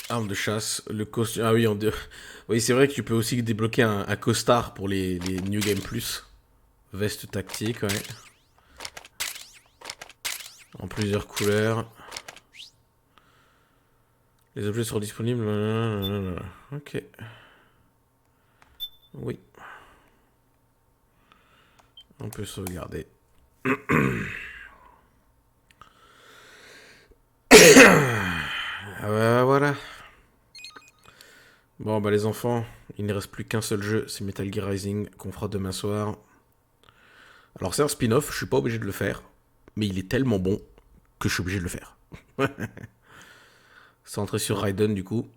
S1: Arme de chasse, le costume... Ah oui, oui c'est vrai que tu peux aussi débloquer un costard pour les New Game Plus. Veste tactique, ouais. En plusieurs couleurs. Les objets seront disponibles... Ok. Oui. On peut sauvegarder. Voilà. Bon bah les enfants, il ne reste plus qu'un seul jeu, c'est Metal Gear Rising qu'on fera demain soir. Alors c'est un spin-off, je suis pas obligé de le faire, mais il est tellement bon que je suis obligé de le faire. Centré sur Raiden du coup.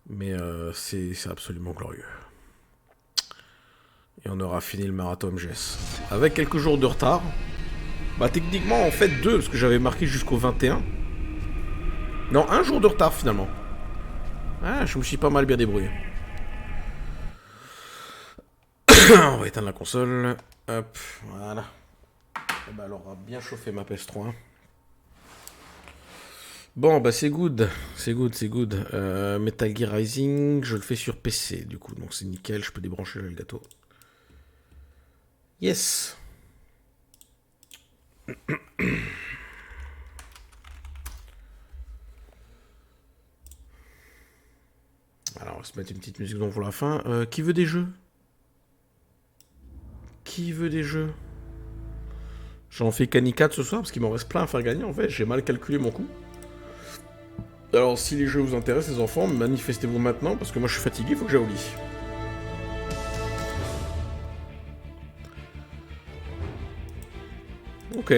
S1: Mais c'est absolument glorieux. Et on aura fini le marathon MGS. Avec quelques jours de retard. Bah techniquement en fait 2, parce que j'avais marqué jusqu'au 21. Non, 1 jour de retard finalement. Ah, je me suis pas mal bien débrouillé. On va éteindre la console. Hop, voilà. Et bah, elle aura bien chauffé ma PS3. Bon, bah c'est good. C'est good. Metal Gear Rising, je le fais sur PC du coup. Donc c'est nickel, je peux débrancher le gâteau. Yes. Alors, on va se mettre une petite musique pour la fin. Qui veut des jeux? Qui veut des jeux? J'en fais Cani 4 ce soir parce qu'il m'en reste plein à faire gagner en fait. J'ai mal calculé mon coup. Alors, si les jeux vous intéressent, les enfants, manifestez-vous maintenant parce que moi je suis fatigué, il faut que j'aille au lit. Ok.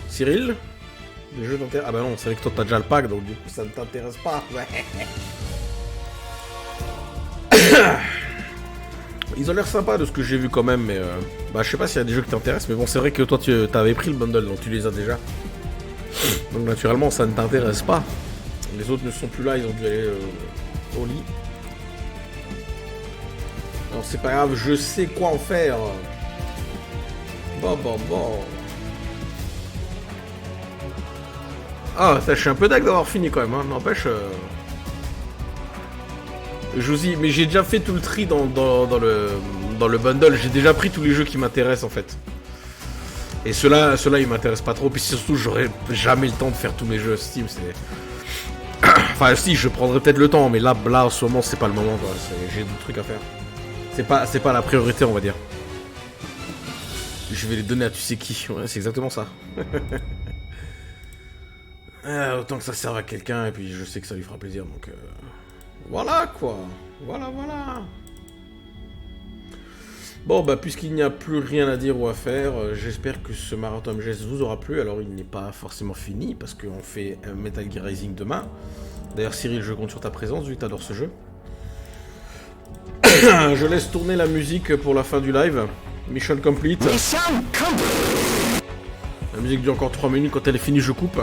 S1: Cyril? Les jeux t'intéressent? Ah bah non, c'est vrai que toi t'as déjà le pack donc du coup ça ne t'intéresse pas. Ouais. Ils ont l'air sympas de ce que j'ai vu quand même, mais bah je sais pas s'il y a des jeux qui t'intéressent, mais bon c'est vrai que toi tu avais pris le bundle donc tu les as déjà. Donc naturellement ça ne t'intéresse pas. Les autres ne sont plus là, ils ont dû aller au lit. Alors c'est pas grave, je sais quoi en faire. Bon. Ah, ça, je suis un peu dague d'avoir fini quand même, hein. N'empêche. Je vous dis, mais j'ai déjà fait tout le tri dans le bundle. J'ai déjà pris tous les jeux qui m'intéressent en fait. Et ceux-là, ils m'intéressent pas trop. Puis surtout, j'aurai jamais le temps de faire tous mes jeux Steam. C'est. Enfin, si, je prendrai peut-être le temps, mais là, en ce moment, c'est pas le moment. J'ai d'autres trucs à faire. C'est pas la priorité, on va dire. Je vais les donner à tu sais qui. Ouais, c'est exactement ça. Autant que ça serve à quelqu'un, et puis je sais que ça lui fera plaisir, donc... Voilà, quoi. Voilà. Bon, bah, puisqu'il n'y a plus rien à dire ou à faire, j'espère que ce marathon MGS vous aura plu. Alors, il n'est pas forcément fini, parce qu'on fait un Metal Gear Rising demain. D'ailleurs, Cyril, je compte sur ta présence, vu que t'adores ce jeu. Je laisse tourner la musique pour la fin du live. Mission complete. La musique dure encore 3 minutes, quand elle est finie, je coupe.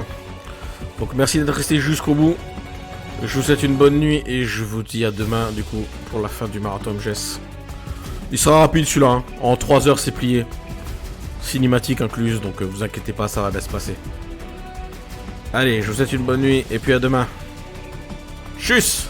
S1: Donc, merci d'être resté jusqu'au bout. Je vous souhaite une bonne nuit, et je vous dis à demain, du coup, pour la fin du marathon MGS. Il sera rapide celui-là, hein. En 3 heures c'est plié. Cinématique incluse, donc vous inquiétez pas, ça va bien se passer. Allez, je vous souhaite une bonne nuit, et puis à demain. Tchuss!